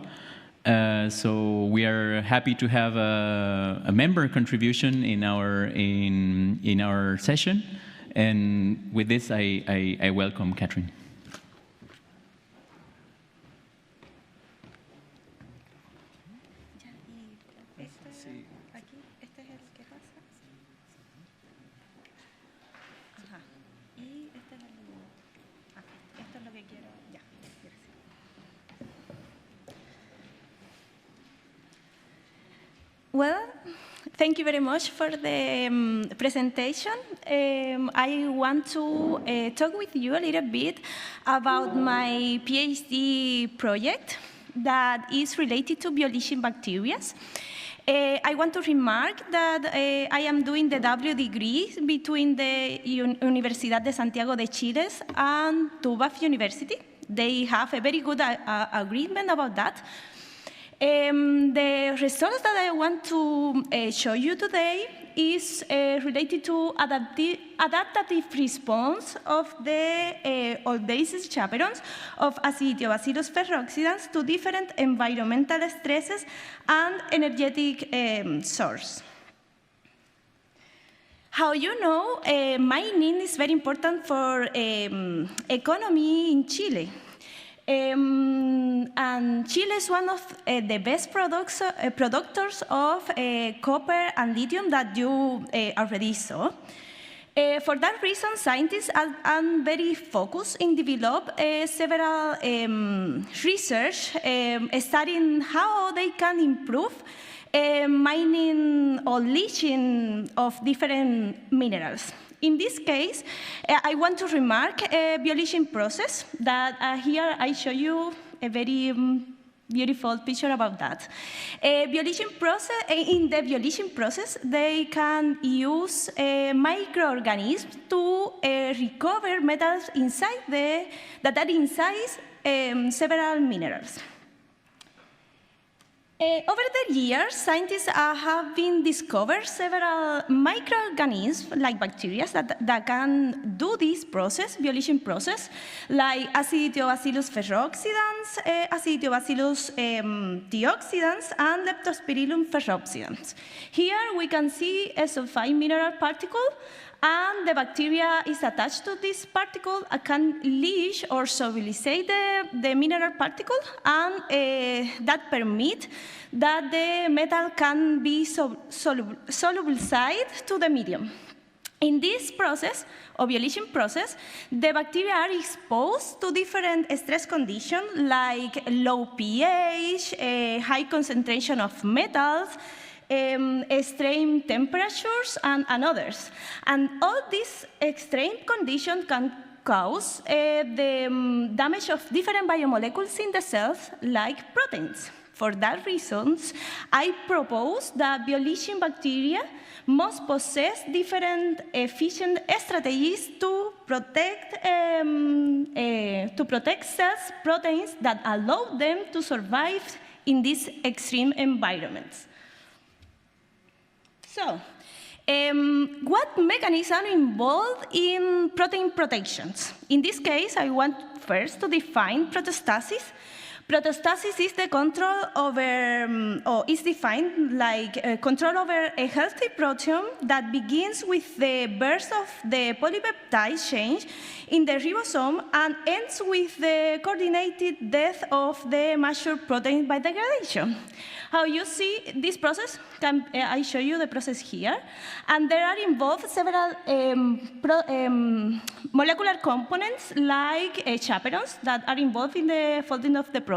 So we are happy to have a member contribution in our session. And with this, I welcome Catherine. Well, thank you very much for the presentation. I want to talk with you a little bit about my PhD project that is related to biological bacteria. I want to remark that I am doing the double degree between the Universidad de Santiago de Chile and TUBAF University. They have a very good agreement about that. The results that I want to show you today is related to adaptive response of the audacious chaperones of Aciditobacillus ferrooxidans to different environmental stresses and energetic source. How you know, mining is very important for economy in Chile. And Chile is one of the best producers of copper and lithium that you already saw. For that reason, scientists are very focused in develop several research studying how they can improve mining or leaching of different minerals. In this case, I want to remark a bioleaching process that here I show you a very beautiful picture about that. Bioleaching process, in the bioleaching process, they can use microorganisms to recover metals inside that are inside several minerals. Over the years, scientists have been discovered several microorganisms, like bacteria, that can do this process, bioleaching process, like Aciditobacillus ferrooxidans, Aciditobacillus dioxidans, and Leptospirillum ferrooxidans. Here we can see a sulfide mineral particle, and the bacteria is attached to this particle and can leach or solubilize the mineral particle, and that permits that the metal can be solubilized to the medium. In this process, or bioleaching process, the bacteria are exposed to different stress conditions like low pH, high concentration of metals, extreme temperatures, and others. And all these extreme conditions can cause the damage of different biomolecules in the cells, like proteins. For that reason, I propose that bioleaching bacteria must possess different efficient strategies to protect cells, proteins that allow them to survive in these extreme environments. So, what mechanisms are involved in protein protections? In this case, I want first to define proteostasis. Proteostasis is the control over, or is defined like control over a healthy proteome that begins with the burst of the polypeptide change in the ribosome and ends with the coordinated death of the mature protein by degradation. How you see this process? I show you the process here. And there are involved several molecular components like chaperones that are involved in the folding of the protein,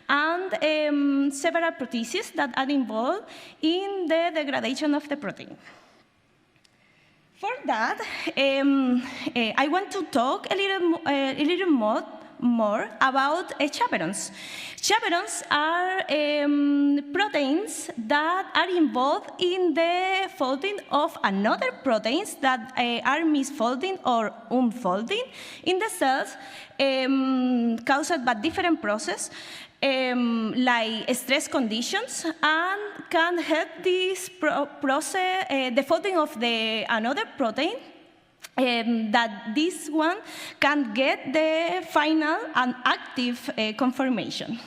and several proteases that are involved in the degradation of the protein. For that, I want to talk a little more about chaperones. Chaperones are proteins that are involved in the folding of another proteins that are misfolding or unfolding in the cells, caused by different processes, like stress conditions, and can help this process, the folding of the another protein, that this one can get the final and active conformation.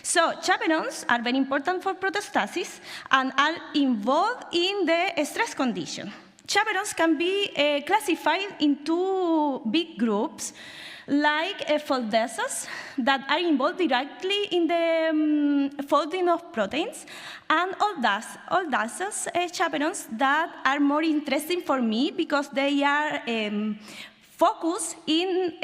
So chaperones are very important for proteostasis and are involved in the stress condition. Chaperones can be classified into big groups, like foldases that are involved directly in the folding of proteins, and audacious chaperones that are more interesting for me because they are focused in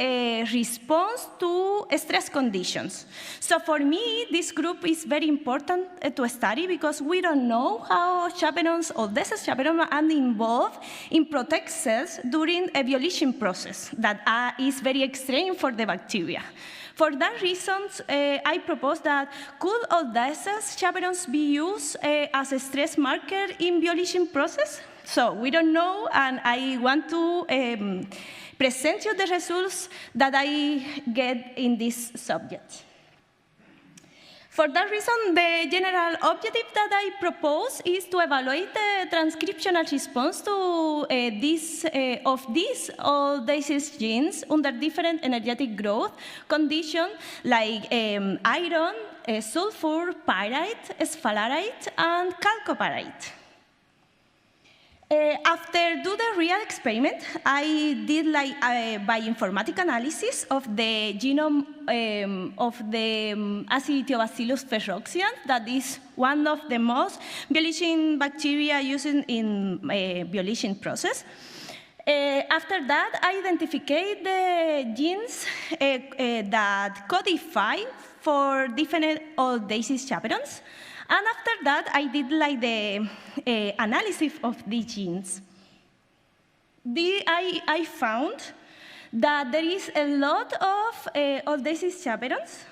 response to stress conditions. So for me, this group is very important to study because we don't know how chaperones, audacious chaperones, are involved in protect cells during a bioleaching process that is very extreme for the bacteria. For that reason, I propose that could audacious chaperones be used as a stress marker in bioleaching process? So we don't know, and I want to present you the results that I get in this subject. For that reason, the general objective that I propose is to evaluate the transcriptional response to these audacious genes under different energetic growth conditions like iron, sulfur, pyrite, sphalerite, and chalcopyrite. After do the real experiment, I did bioinformatic analysis of the genome of the Acinetobacillus ferroxians, that is one of the most bleaching bacteria used in bleaching process. After that, I identified the genes that codify for different audacious chaperones. And after that, I did the analysis of the genes. I found that there is a lot of audacious chaperones.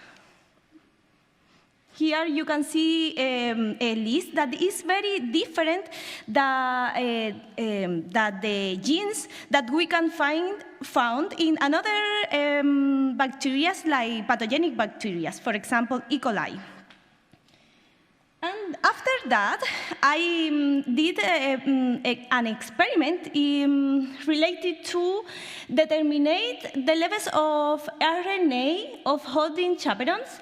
Here you can see a list that is very different than the genes that we can found in another bacteria, like pathogenic bacteria, for example, E. coli. And after that, I did an experiment related to determine the levels of RNA of holding chaperones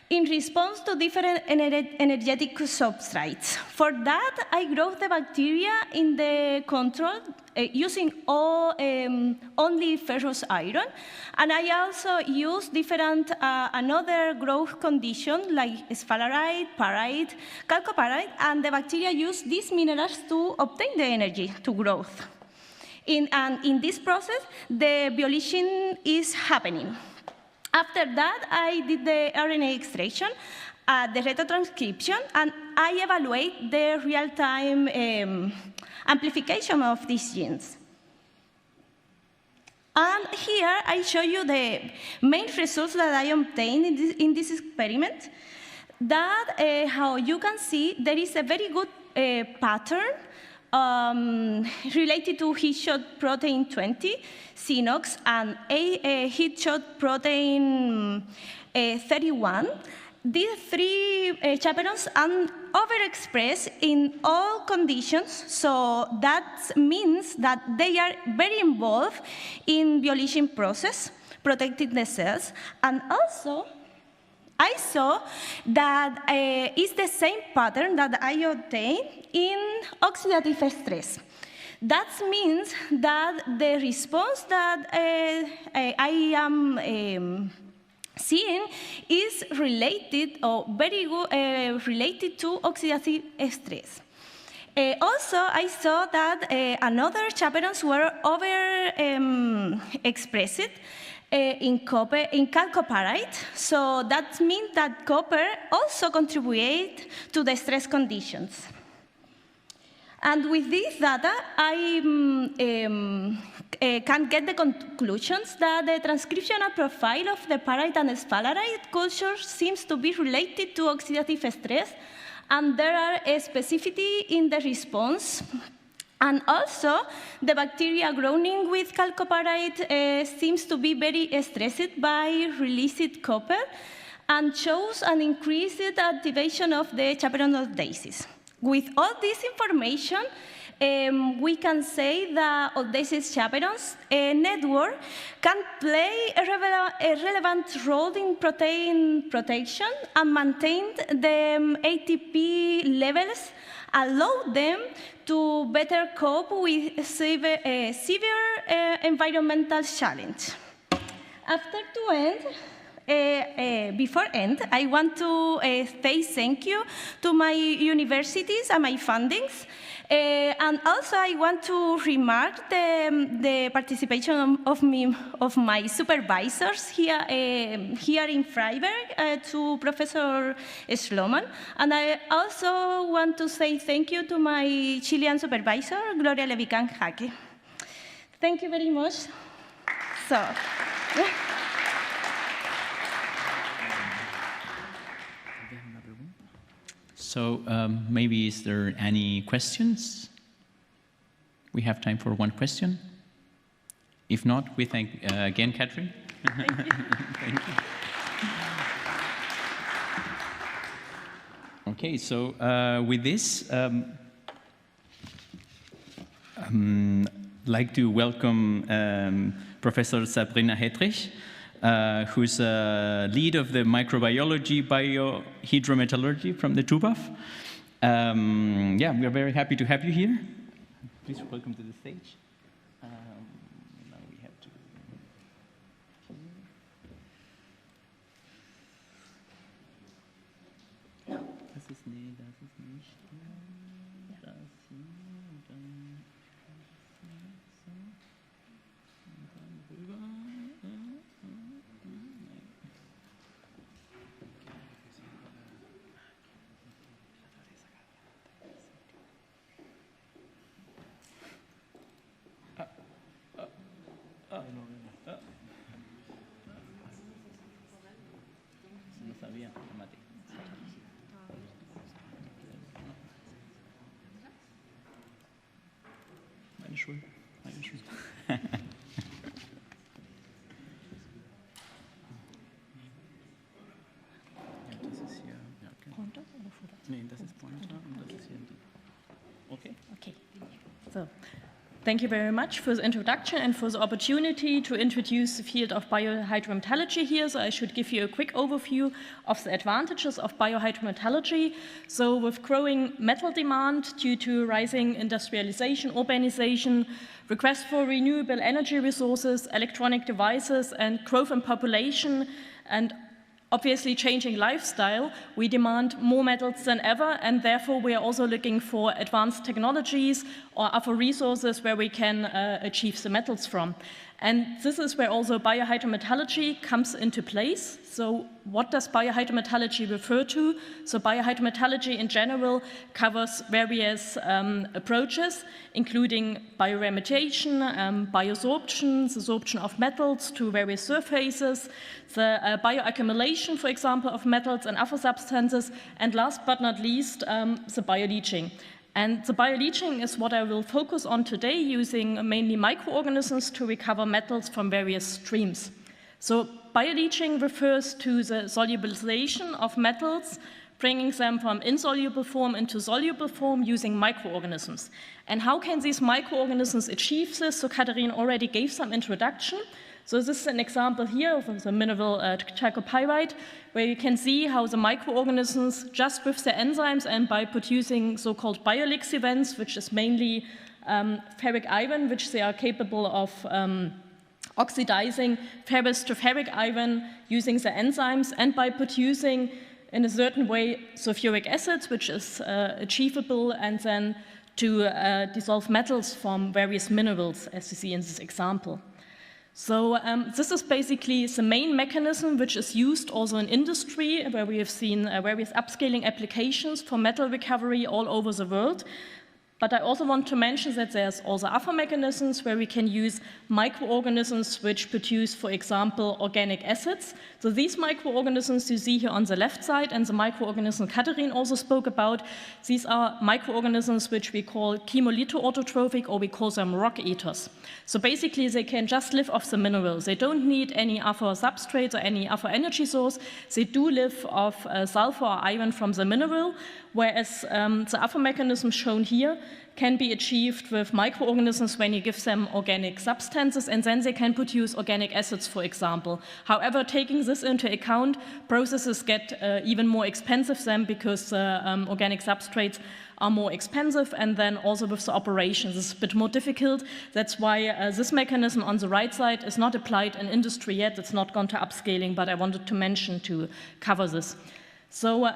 in response to different energetic substrates. For that, I grew the bacteria in the control using only ferrous iron, and I also used different another growth conditions like sphalerite, pyrite, chalcopyrite, and the bacteria use these minerals to obtain the energy to growth. And in this process, the bleaching is happening. After that, I did the RNA extraction, the retrotranscription, and I evaluate the real-time amplification of these genes. And here I show you the main results that I obtained in this experiment. That, how you can see, there is a very good pattern related to heat-shot protein 20, Cinox, and heat-shot protein 31. These three chaperones are overexpressed in all conditions, so that means that they are very involved in bleaching process, protecting the cells, and also I saw that it's the same pattern that I obtained in oxidative stress. That means that the response that I am seeing is related or very good related to oxidative stress. Also, I saw that another chaperones were overexpressed in chalcopyrite, so that means that copper also contributes to the stress conditions. And with this data, I can get the conclusions that the transcriptional profile of the pyrite and sphalerite cultures seems to be related to oxidative stress, and there are a specificity in the response. And also, the bacteria growing with chalcopyrite seems to be very stressed by released copper and shows an increased activation of the chaperone audaces. With all this information, we can say that audacious chaperones network can play a relevant role in protein protection and maintain the ATP levels, allow them to better cope with severe environmental challenge. After to end, before end, I want to say thank you to my universities and my fundings. And also, I want to remark the participation of my supervisors here in Freiberg, to Professor Schloman. And I also want to say thank you to my Chilean supervisor, Gloria Levican-Jaque. Thank you very much. So maybe is there any questions? We have time for one question. If not, we thank again, Catherine. Thank you. Thank you. Okay, so with this, like to welcome Professor Sabrina Hedrich, who's lead of the microbiology biohydrometallurgy from the TUBAF. Yeah, we are very happy to have you here. Please welcome to the stage. Now we have to. Das ist nicht. Das hier und dann so. Und dann rüber. No sabía, mate. Meine Schuld. Meine Schuld. Ja, das ist hier. Ja, okay. Pointer oder Footer? Nee, das ist Pointer und das ist hier die. Okay. Okay. So. Thank you very much for the introduction and for the opportunity to introduce the field of biohydrometallurgy here. So I should give you a quick overview of the advantages of biohydrometallurgy. So with growing metal demand due to rising industrialization, urbanization, requests for renewable energy resources, electronic devices, and growth in population, and obviously changing lifestyle, we demand more metals than ever, and therefore we are also looking for advanced technologies or other resources where we can achieve the metals from. And this is where also biohydrometallurgy comes into place. So what does biohydrometallurgy refer to? So biohydrometallurgy in general covers various approaches, including bioremediation, biosorption, the sorption of metals to various surfaces, the bioaccumulation, for example, of metals and other substances, and last but not least, the bioleaching. And the bioleaching is what I will focus on today, using mainly microorganisms to recover metals from various streams. So bioleaching refers to the solubilization of metals, bringing them from insoluble form into soluble form using microorganisms. And how can these microorganisms achieve this? So Katharine already gave some introduction. So this is an example here of the mineral chalcopyrite, where you can see how the microorganisms, just with their enzymes and by producing so-called biolix events, which is mainly ferric iron, which they are capable of oxidizing ferrous to ferric iron using the enzymes, and by producing in a certain way sulfuric acids, which is achievable, and then to dissolve metals from various minerals, as you see in this example. So this is basically the main mechanism which is used also in industry, where we have seen various upscaling applications for metal recovery all over the world. But I also want to mention that there's also other mechanisms where we can use microorganisms which produce, for example, organic acids. So these microorganisms you see here on the left side, and the microorganism Katharine also spoke about, these are microorganisms which we call chemolithoautotrophic, or we call them rock eaters. So basically they can just live off the minerals. They don't need any other substrates or any other energy source. They do live off sulfur or iron from the mineral, whereas the other mechanism shown here can be achieved with microorganisms when you give them organic substances, and then they can produce organic acids, for example. However, taking this into account, processes get even more expensive then, because organic substrates are more expensive, and then also with the operations it's a bit more difficult. That's why this mechanism on the right side is not applied in industry yet. It's not gone to upscaling, but I wanted to mention to cover this. So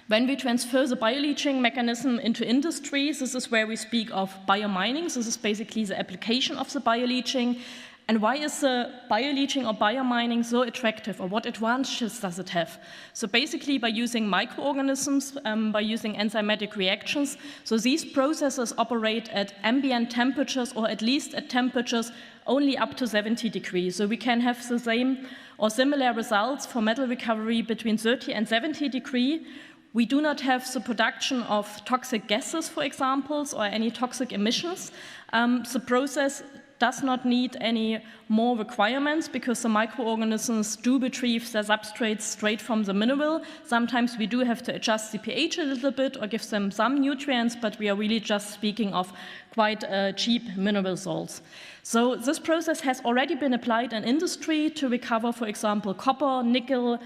when we transfer the bioleaching mechanism into industry, this is where we speak of biomining. This is basically the application of the bioleaching. And why is the bioleaching or biomining so attractive, or what advantages does it have? So basically by using microorganisms, by using enzymatic reactions, so these processes operate at ambient temperatures, or at least at temperatures only up to 70 degrees. So we can have the same or similar results for metal recovery between 30 and 70 degrees. We do not have the production of toxic gases, for example, or any toxic emissions. The process does not need any more requirements because the microorganisms do retrieve their substrates straight from the mineral. Sometimes we do have to adjust the pH a little bit or give them some nutrients, but we are really just speaking of quite cheap mineral salts. So this process has already been applied in industry to recover, for example, copper, nickel,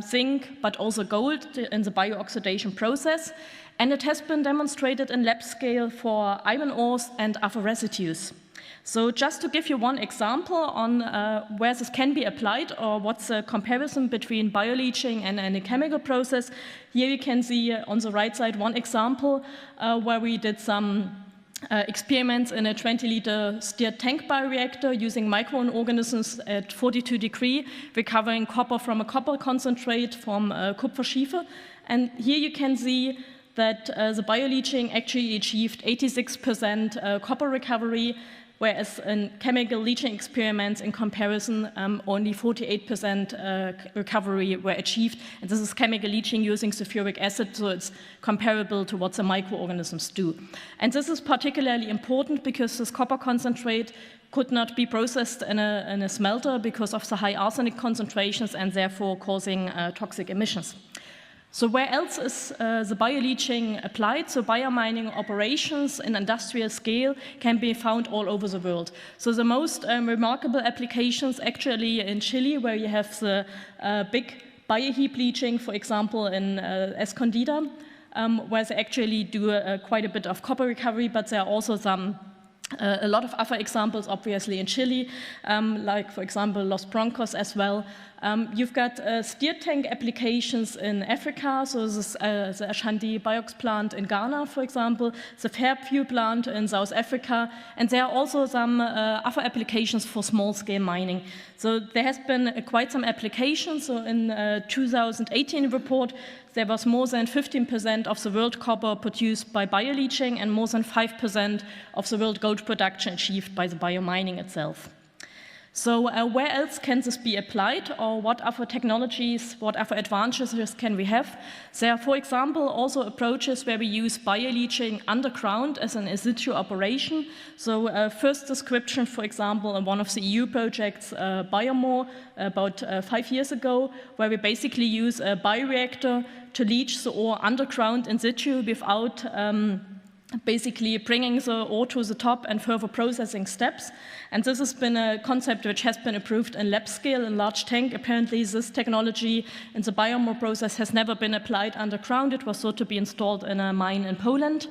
zinc, but also gold in the biooxidation process. And it has been demonstrated in lab scale for iron ores and other residues. So just to give you one example on where this can be applied or what's the comparison between bioleaching and a chemical process, here you can see on the right side one example where we did some experiments in a 20-liter steered tank bioreactor using microorganisms at 42 degrees, recovering copper from a copper concentrate from Kupferschiefer. And here you can see that the bioleaching actually achieved 86% copper recovery, whereas in chemical leaching experiments in comparison, only 48% recovery were achieved. And this is chemical leaching using sulfuric acid, so it's comparable to what the microorganisms do. And this is particularly important because this copper concentrate could not be processed in a smelter because of the high arsenic concentrations and therefore causing toxic emissions. So where else is the bioleaching applied? So biomining operations in industrial scale can be found all over the world. So the most remarkable applications actually in Chile, where you have the big bioheap leaching, for example, in Escondida, where they actually do quite a bit of copper recovery, but there are also a lot of other examples, obviously, in Chile, like, for example, Los Broncos as well. You've got steered tank applications in Africa, so this is the Ashanti Biox plant in Ghana, for example, the Fairview plant in South Africa, and there are also some other applications for small-scale mining. So there has been quite some applications. So in 2018 report, there was more than 15% of the world copper produced by bioleaching and more than 5% of the world gold production achieved by the biomining itself. So where else can this be applied, or what other technologies, what other advantages can we have? There are, for example, also approaches where we use bioleaching underground as an in situ operation. So first description, for example, in one of the EU projects, Biomore, about 5 years ago, where we basically use a bioreactor to leach the ore underground in situ without basically bringing the ore to the top and further processing steps. And this has been a concept which has been approved in lab scale in large tank. Apparently this technology in the Biomore process has never been applied underground. It was thought to be installed in a mine in Poland.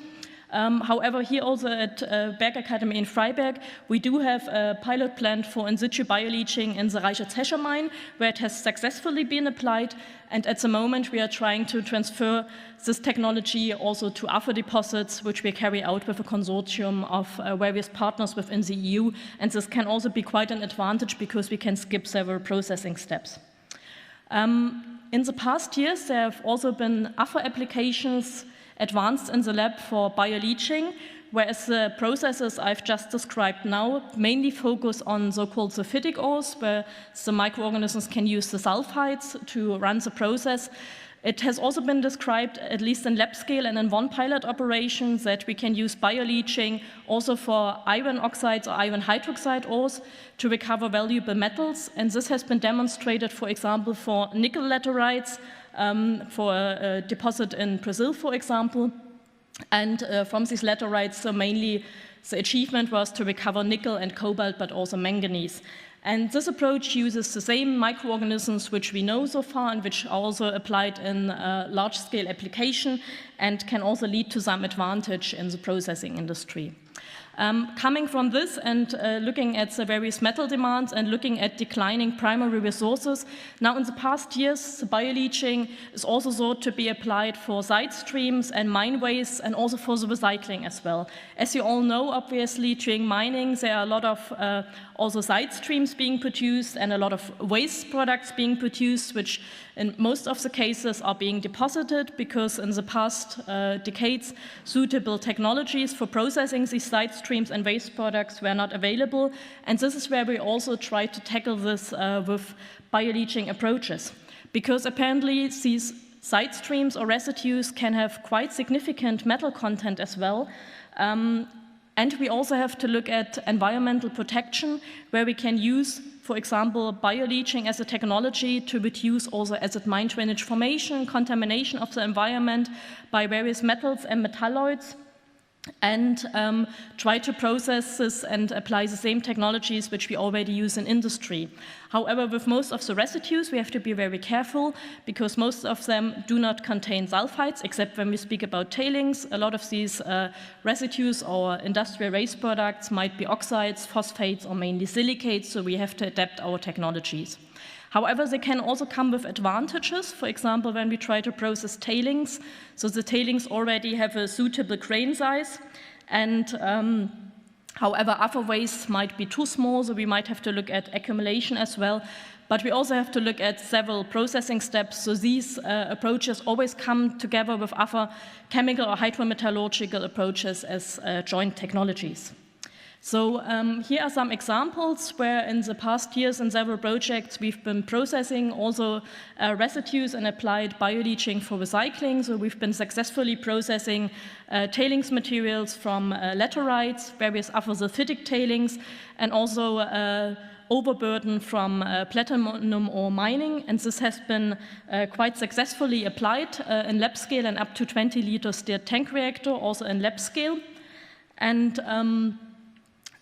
However, here also at Bergakademie in Freiberg, we do have a pilot plant for in situ bioleaching in the XII mine, where it has successfully been applied. And at the moment, we are trying to transfer this technology also to other deposits, which we carry out with a consortium of various partners within the EU. And this can also be quite an advantage because we can skip several processing steps. In the past years, there have also been other applications advanced in the lab for bioleaching, whereas the processes I've just described now mainly focus on so-called sulfidic ores, where the microorganisms can use the sulfides to run the process. It has also been described, at least in lab scale and in one pilot operation, that we can use bioleaching also for iron oxides or iron hydroxide ores to recover valuable metals. And this has been demonstrated, for example, for nickel laterites, for a deposit in Brazil, for example. And from these laterites, so mainly the achievement was to recover nickel and cobalt, but also manganese. And this approach uses the same microorganisms which we know so far and which are also applied in large-scale application and can also lead to some advantage in the processing industry. Coming from this and looking at the various metal demands and looking at declining primary resources, now in the past years, the bioleaching is also thought to be applied for side streams and mine waste and also for the recycling as well. As you all know, obviously, during mining, there are a lot of also side streams being produced and a lot of waste products being produced, which in most of the cases are being deposited because in the past decades, suitable technologies for processing these side streams and waste products were not available. And this is where we also try to tackle this with bioleaching approaches. Because apparently these side streams or residues can have quite significant metal content as well. And we also have to look at environmental protection, where we can use, for example, bioleaching as a technology to reduce also acid mine drainage formation, contamination of the environment by various metals and metalloids, and try to process this and apply the same technologies which we already use in industry. However, with most of the residues, we have to be very careful because most of them do not contain sulfides, except when we speak about tailings. A lot of these residues or industrial waste products might be oxides, phosphates, or mainly silicates, so we have to adapt our technologies. However, they can also come with advantages. For example, when we try to process tailings, so the tailings already have a suitable grain size, and however, other wastes might be too small, so we might have to look at accumulation as well. But we also have to look at several processing steps, so these approaches always come together with other chemical or hydrometallurgical approaches as joint technologies. So here are some examples where in the past years in several projects we've been processing also residues and applied bioleaching for recycling. So we've been successfully processing tailings materials from laterites, various other sulfidic tailings, and also overburden from platinum ore mining. And this has been quite successfully applied in lab scale and up to 20 liter stirred tank reactor, also in lab scale. And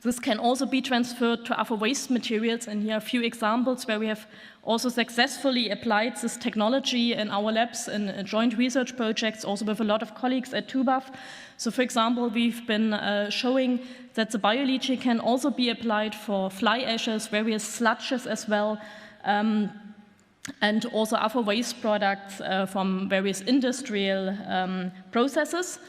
this can also be transferred to other waste materials, and here are a few examples where we have also successfully applied this technology in our labs in joint research projects, also with a lot of colleagues at TUBAF. So for example, we've been showing that the bioleaching can also be applied for fly ashes, various sludges as well, and also other waste products from various industrial processes.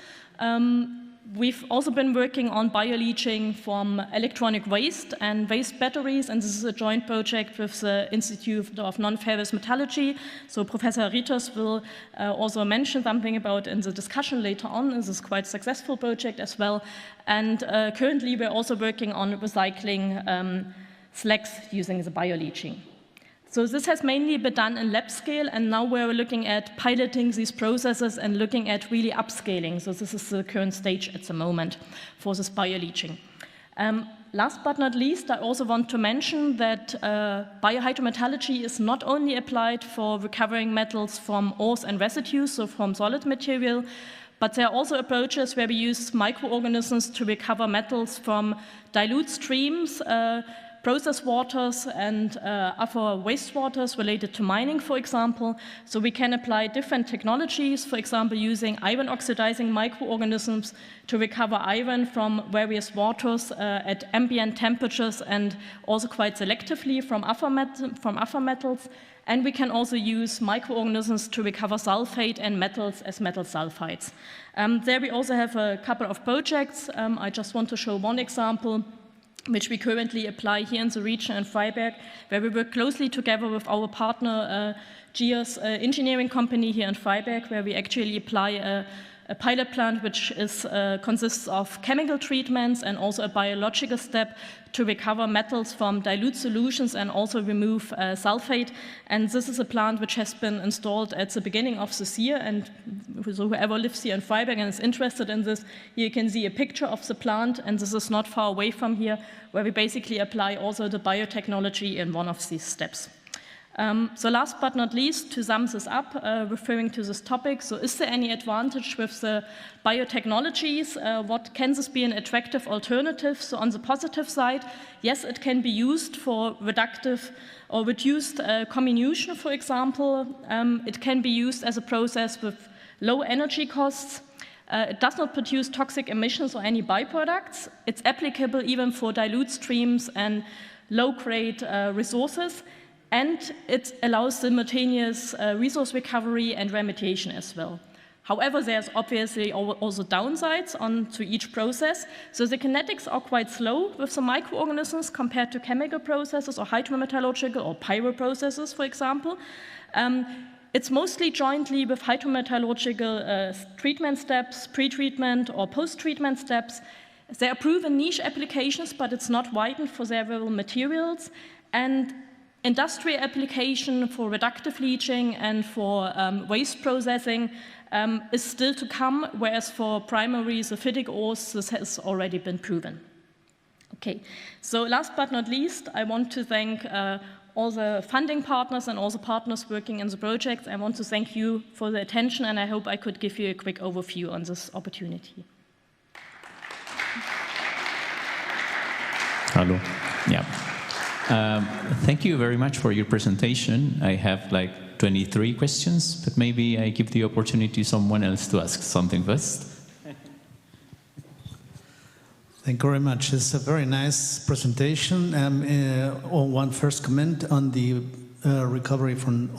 We've also been working on bioleaching from electronic waste and waste batteries, and this is a joint project with the Institute of Non-Ferrous Metallurgy. So Professor Ritos will also mention something about in the discussion later on. This is quite a successful project as well. And currently we're also working on recycling slags using the bioleaching. So this has mainly been done in lab scale, and now we're looking at piloting these processes and looking at really upscaling. So this is the current stage at the moment for this bioleaching. Last but not least, I also want to mention that biohydrometallurgy is not only applied for recovering metals from ores and residues, so from solid material, but there are also approaches where we use microorganisms to recover metals from dilute streams, process waters, and other wastewaters related to mining, for example. So we can apply different technologies, for example, using iron oxidizing microorganisms to recover iron from various waters at ambient temperatures and also quite selectively from other metals. And we can also use microorganisms to recover sulfate and metals as metal sulfides. There we also have a couple of projects. I just want to show one example, which we currently apply here in the region in Freiberg, where we work closely together with our partner, GEOS engineering company here in Freiberg, where we actually apply a pilot plant which consists of chemical treatments and also a biological step to recover metals from dilute solutions and also remove sulfate. And this is a plant which has been installed at the beginning of this year, and so whoever lives here in Freiberg and is interested in this, here you can see a picture of the plant, and this is not far away from here, where we basically apply also the biotechnology in one of these steps. So last but not least, to sum this up, referring to this topic, so is there any advantage with the biotechnologies? What can this be an attractive alternative? So on the positive side, yes, it can be used for reductive or reduced comminution, for example. It can be used as a process with low energy costs. It does not produce toxic emissions or any byproducts. It's applicable even for dilute streams and low-grade resources. And it allows simultaneous resource recovery and remediation as well. However, there's obviously also downsides to each process. So the kinetics are quite slow with the microorganisms compared to chemical processes or hydrometallurgical or pyro processes, for example. It's mostly jointly with hydrometallurgical treatment steps, pre-treatment or post-treatment steps. There are proven niche applications, but it's not widened for several materials. And industrial application for reductive leaching and for waste processing is still to come, whereas for primary sulfidic ores, this has already been proven. Okay, so last but not least, I want to thank all the funding partners and all the partners working in the project. I want to thank you for the attention, and I hope I could give you a quick overview on this opportunity. Hello. Yeah. Thank you very much for your presentation. I have like 23 questions, but maybe I give the opportunity to someone else to ask something first. Thank you very much. It's a very nice presentation. One first comment on the recovery from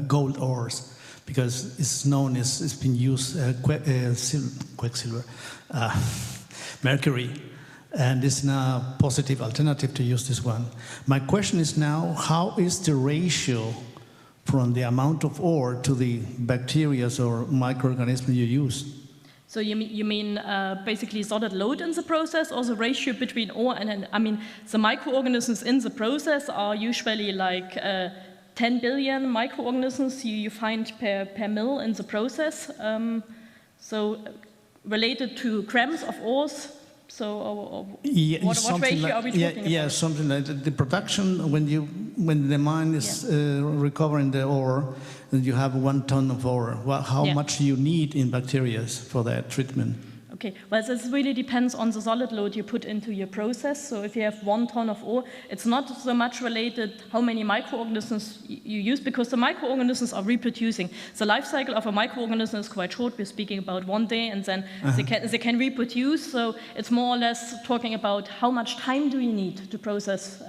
gold ores, because it's known as it's been used quicksilver, mercury, and it's now a positive alternative to use this one. My question is now, how is the ratio from the amount of ore to the bacteria or microorganisms you use? So you mean basically solid load in the process, or the ratio between ore and, I mean, the microorganisms in the process are usually like 10 billion microorganisms you find per mill in the process. So related to grams of ores. So what ratio are we talking about? Yeah, something like that. The production, when the mine is recovering the ore, and you have 1 ton of ore, how much you need in bacteria for that treatment? Okay, well, this really depends on the solid load you put into your process. So if you have 1 ton of ore, it's not so much related how many microorganisms you use, because the microorganisms are reproducing. The life cycle of a microorganism is quite short. We're speaking about 1 day, and then they can reproduce. So it's more or less talking about how much time do you need to process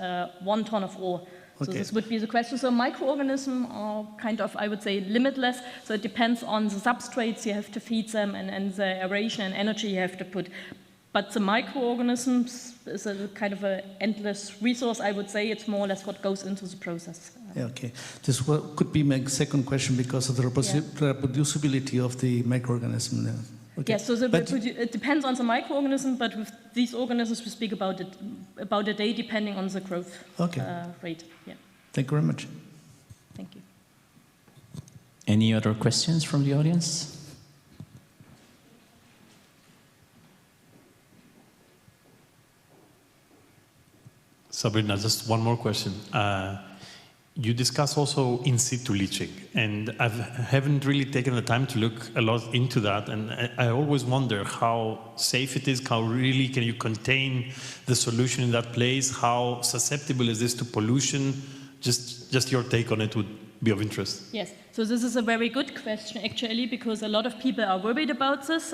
1 ton of ore. So this would be the question. So microorganisms are kind of, I would say, limitless. So it depends on the substrates you have to feed them and the aeration and energy you have to put. But the microorganisms is a kind of an endless resource, I would say. It's more or less what goes into the process. Okay. This could be my second question because of the reproducibility of the microorganism. Okay. Yeah, so it depends on the microorganism, but with these organisms we speak about a day depending on the growth rate. Yeah. Thank you very much. Thank you. Any other questions from the audience? Sabrina, just one more question. You discuss also in situ leaching, and I haven't really taken the time to look a lot into that, and I always wonder how safe it is, how really can you contain the solution in that place, how susceptible is this to pollution? Just your take on it would be of interest. Yes, so this is a very good question actually, because a lot of people are worried about this.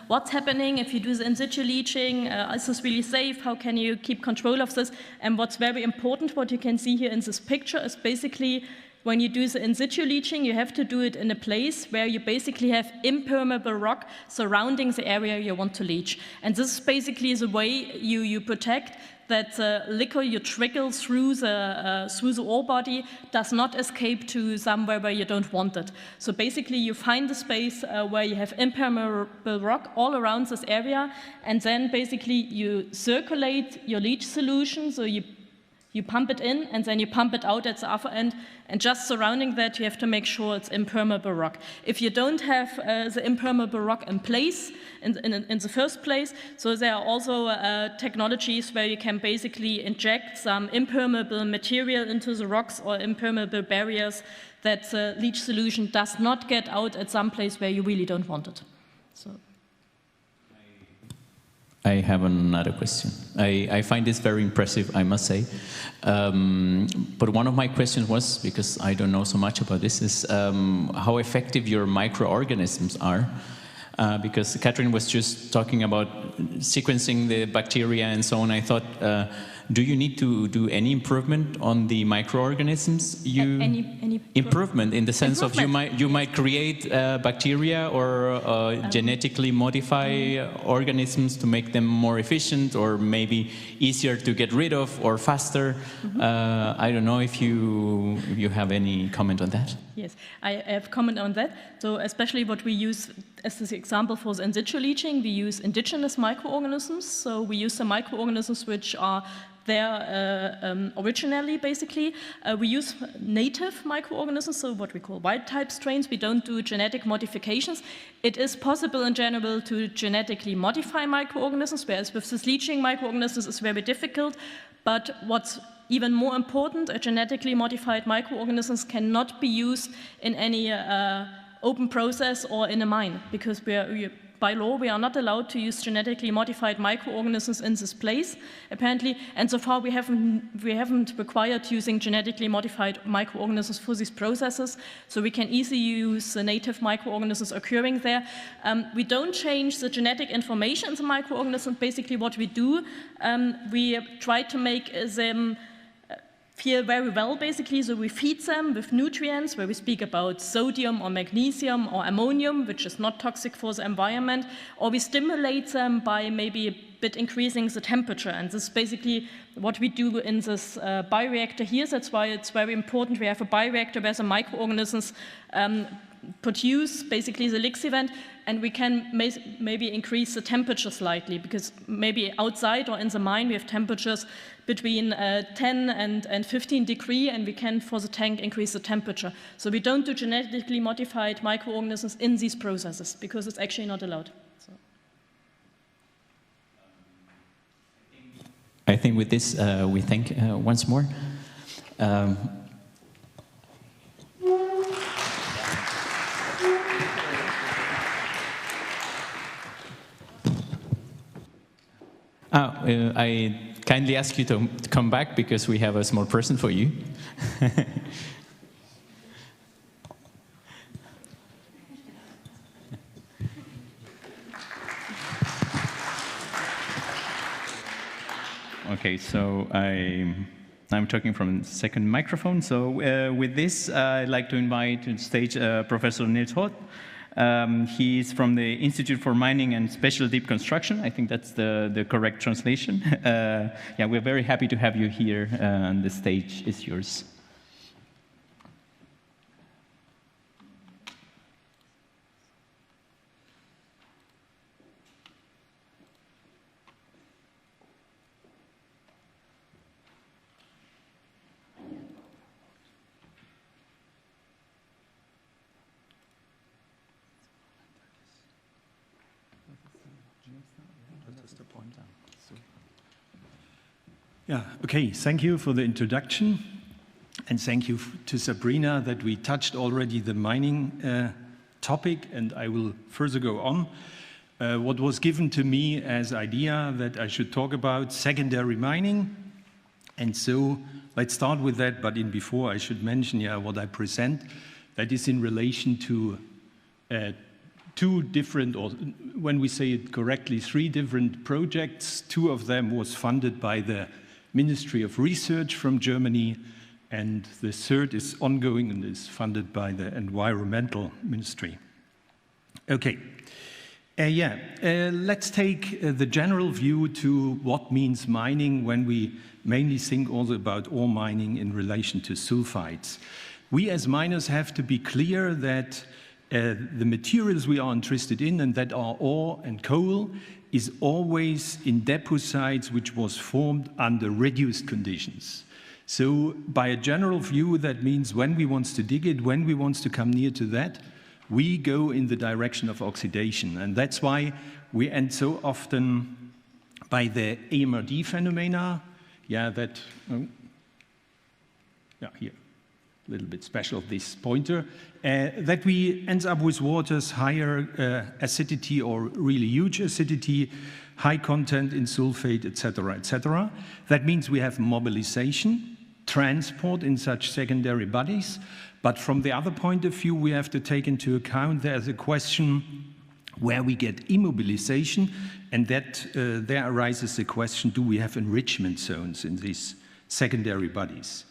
What's happening if you do the in situ leaching? Is this really safe? How can you keep control of this? And what's very important, what you can see here in this picture, is basically when you do the in situ leaching, you have to do it in a place where you basically have impermeable rock surrounding the area you want to leach. And this is basically the way you protect that the liquor you trickle through the ore body does not escape to somewhere where you don't want it. So basically you find a space where you have impermeable rock all around this area, and then basically you circulate your leach solution, so you pump it in and then you pump it out at the other end, and just surrounding that you have to make sure it's impermeable rock. If you don't have the impermeable rock in place in the first place, so there are also technologies where you can basically inject some impermeable material into the rocks or impermeable barriers that the leach solution does not get out at some place where you really don't want it. So. I have another question. I find this very impressive, I must say. But one of my questions was, because I don't know so much about this, is how effective your microorganisms are. Because Catherine was just talking about sequencing the bacteria and so on. I thought, do you need to do any improvement on the microorganisms? Any improvement in the sense of you might create bacteria or genetically modify organisms to make them more efficient or maybe easier to get rid of or faster. I don't know if you have any comment on that. Yes, I have comment on that. So especially what we use as this example for the in situ leaching, we use indigenous microorganisms. So we use the microorganisms which are there originally, basically. We use native microorganisms, so what we call wild-type strains. We don't do genetic modifications. It is possible in general to genetically modify microorganisms, whereas with this leaching microorganisms it's very difficult. But what's even more important, a genetically modified microorganisms cannot be used in any open process or in a mine, because by law, we are not allowed to use genetically modified microorganisms in this place, apparently, and so far we haven't required using genetically modified microorganisms for these processes, so we can easily use the native microorganisms occurring there. We don't change the genetic information in the microorganisms. Basically what we do, we try to make them feel very well, basically, so we feed them with nutrients, where we speak about sodium or magnesium or ammonium, which is not toxic for the environment, or we stimulate them by maybe a bit increasing the temperature, and this is basically what we do in this bioreactor here. That's why it's very important we have a bioreactor where the microorganisms produce basically the lixiviant, and we can maybe increase the temperature slightly, because maybe outside or in the mine we have temperatures between 10 and 15 degrees, and we can, for the tank, increase the temperature. So we don't do genetically modified microorganisms in these processes, because it's actually not allowed. So. I think with this, we thank once more. I kindly ask you to come back, because we have a small present for you. Okay, so I'm talking from the second microphone. So with this, I'd like to invite to the stage Professor Niels Hoth. He's from the Institute for Mining and Special Deep Construction. I think that's the correct translation. Yeah, we're very happy to have you here, and the stage is yours. Yeah, okay, thank you for the introduction, and thank you to Sabrina that we touched already the mining topic, and I will further go on. What was given to me as idea that I should talk about secondary mining, and so let's start with that, but before I should mention what I present. That is in relation to two different, or when we say it correctly, three different projects. Two of them was funded by the Ministry of Research from Germany, and the third is ongoing and is funded by the Environmental Ministry. Okay, let's take the general view to what means mining when we mainly think also about ore mining in relation to sulfides. We as miners have to be clear that the materials we are interested in, and that are ore and coal, is always in deposites which was formed under reduced conditions. So by a general view, that means when we want to dig it, when we want to come near to that, we go in the direction of oxidation. And that's why we end so often by the AMRD phenomena. Here, a little bit special, this pointer, that we end up with waters higher acidity or really huge acidity, high content in sulfate, etc., etc. That means we have mobilization, transport in such secondary bodies, but from the other point of view, we have to take into account there's a question where we get immobilization, and that there arises the question, do we have enrichment zones in these secondary bodies?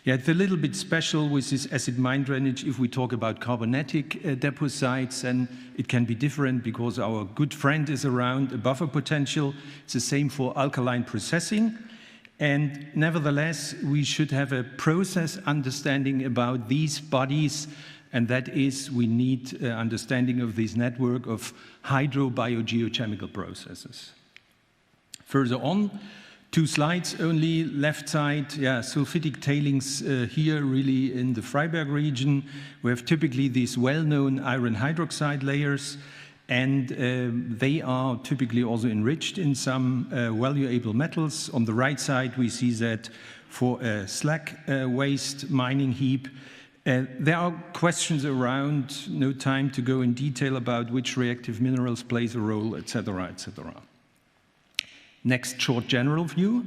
Yeah, it's a little bit special with this acid mine drainage. If we talk about carbonatic deposits, and it can be different because our good friend is around, a buffer potential. It's the same for alkaline processing. And nevertheless, we should have a process understanding about these bodies, and that is, we need understanding of this network of hydro-biogeochemical processes. Further on, 2 slides only, left side, sulfidic tailings here really in the Freiberg region. We have typically these well-known iron hydroxide layers, and they are typically also enriched in some valuable metals. On the right side, we see that for a slag waste mining heap. There are questions around, no time to go in detail about which reactive minerals plays a role, etc., etc. Next short general view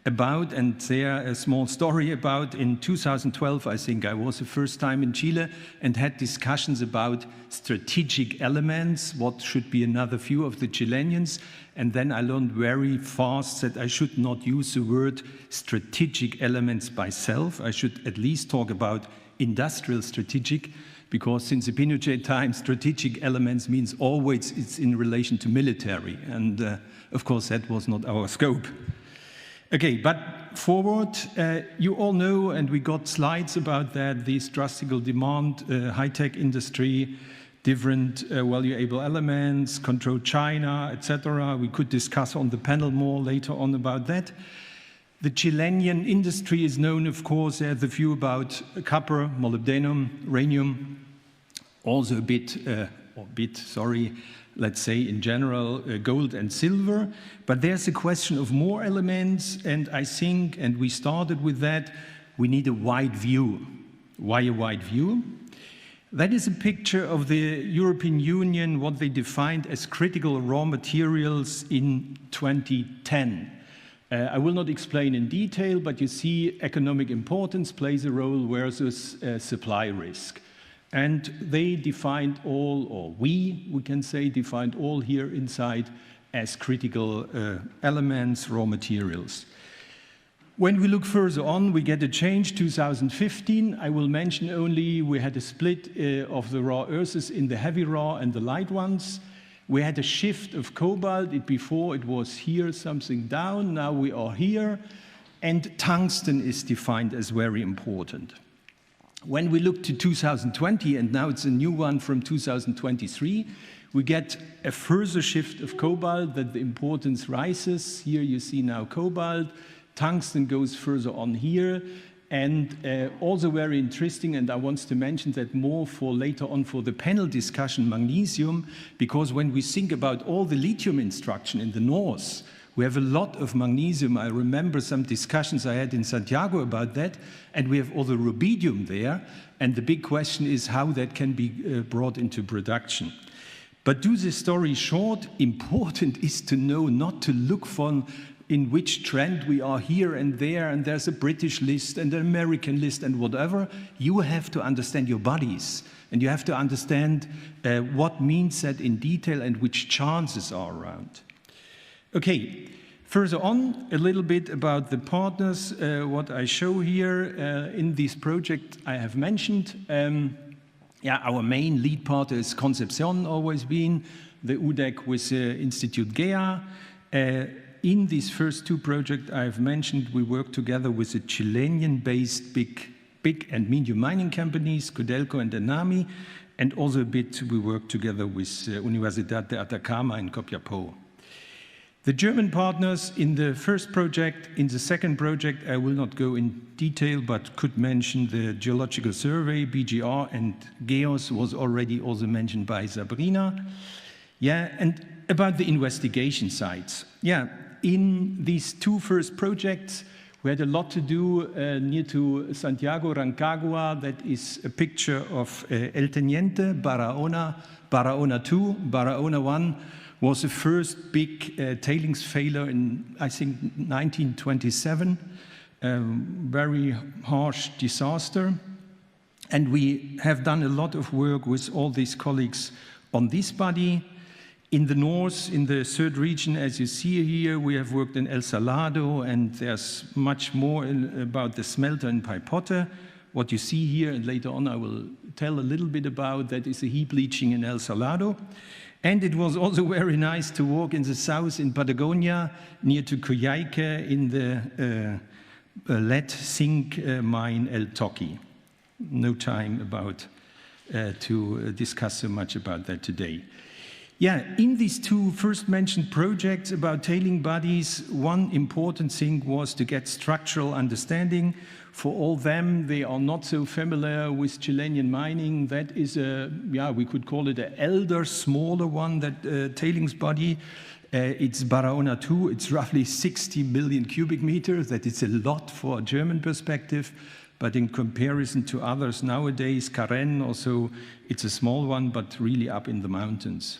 about, and there a small story about, in 2012, I think I was the first time in Chile and had discussions about strategic elements, what should be another view of the Chileans, and then I learned very fast that I should not use the word strategic elements by self. I should at least talk about industrial strategic, because since the Pinochet time, strategic elements means always it's in relation to military, and of course that was not our scope. Okay, but forward, you all know, and we got slides about that, this drastic demand, high-tech industry, different valuable elements, control China, etc. We could discuss on the panel more later on about that. The Chilean industry is known, of course, they have the view about copper, molybdenum, uranium, also a bit, let's say in general, gold and silver. But there's a question of more elements, and I think, and we started with that, we need a wide view. Why a wide view? That is a picture of the European Union, what they defined as critical raw materials in 2010. I will not explain in detail, but you see economic importance plays a role versus supply risk. And they defined all, or we can say, defined all here inside as critical elements, raw materials. When we look further on, we get a change, 2015. I will mention only we had a split of the raw earths in the heavy raw and the light ones. We had a shift of cobalt. Before it was here, something down. Now we are here. And tungsten is defined as very important. When we look to 2020, and now it's a new one from 2023, we get a further shift of cobalt, that the importance rises. Here you see now cobalt. Tungsten goes further on here. And also very interesting, and I want to mention that more for later on for the panel discussion, magnesium, because when we think about all the lithium instruction in the north, we have a lot of magnesium. I remember some discussions I had in Santiago about that, and we have all the rubidium there, and the big question is how that can be brought into production. But to the story short, important is to know not to look for in which trend we are here and there, and there's a British list and an American list and whatever. You have to understand your bodies, and you have to understand what means that in detail and which chances are around. Okay, further on, a little bit about the partners, what I show here in this project I have mentioned. Our main lead partner is Concepcion, always been, the UDEC with Institute GEA. In these first 2 projects I've mentioned, we work together with the Chilean-based big and medium mining companies, Codelco and Enami, and also a bit we work together with Universität de Atacama in Copiapó. The German partners in the first project, in the second project, I will not go in detail, but could mention the Geological Survey, BGR, and GEOS was already also mentioned by Sabrina. And about the investigation sites. In these 2 first projects, we had a lot to do near to Santiago, Rancagua. That is a picture of El Teniente, Barahona, Barahona 2, Barahona 1 was the first big tailings failure in, I think, 1927. Very harsh disaster. And we have done a lot of work with all these colleagues on this body. In the north, in the 3rd region, as you see here, we have worked in El Salado, and there's much more about the smelter in Paipote. What you see here, and later on I will tell a little bit about, that is a heap leaching in El Salado. And it was also very nice to walk in the south in Patagonia, near to Coyhaique, in the lead zinc mine El Toqui. No time about to discuss so much about that today. Yeah, in these two first mentioned projects about tailing bodies, one important thing was to get structural understanding. For all them, they are not so familiar with Chilean mining. That is a, yeah, we could call it an elder, smaller one, that tailings body. It's Barahona 2. It's roughly 60 million cubic meters. That is a lot for a German perspective. But in comparison to others nowadays, Karen also, it's a small one, but really up in the mountains.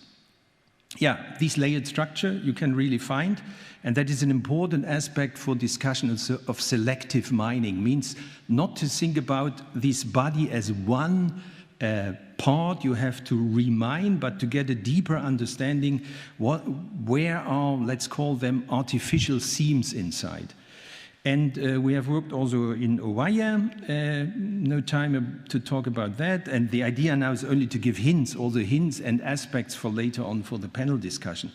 Yeah, this layered structure you can really find, and that is an important aspect for discussion of selective mining. Means not to think about this body as one part you have to remine, but to get a deeper understanding where are, let's call them, artificial seams inside. And we have worked also in Ovalle, no time to talk about that. And the idea now is only to give hints, all the hints and aspects for later on for the panel discussion.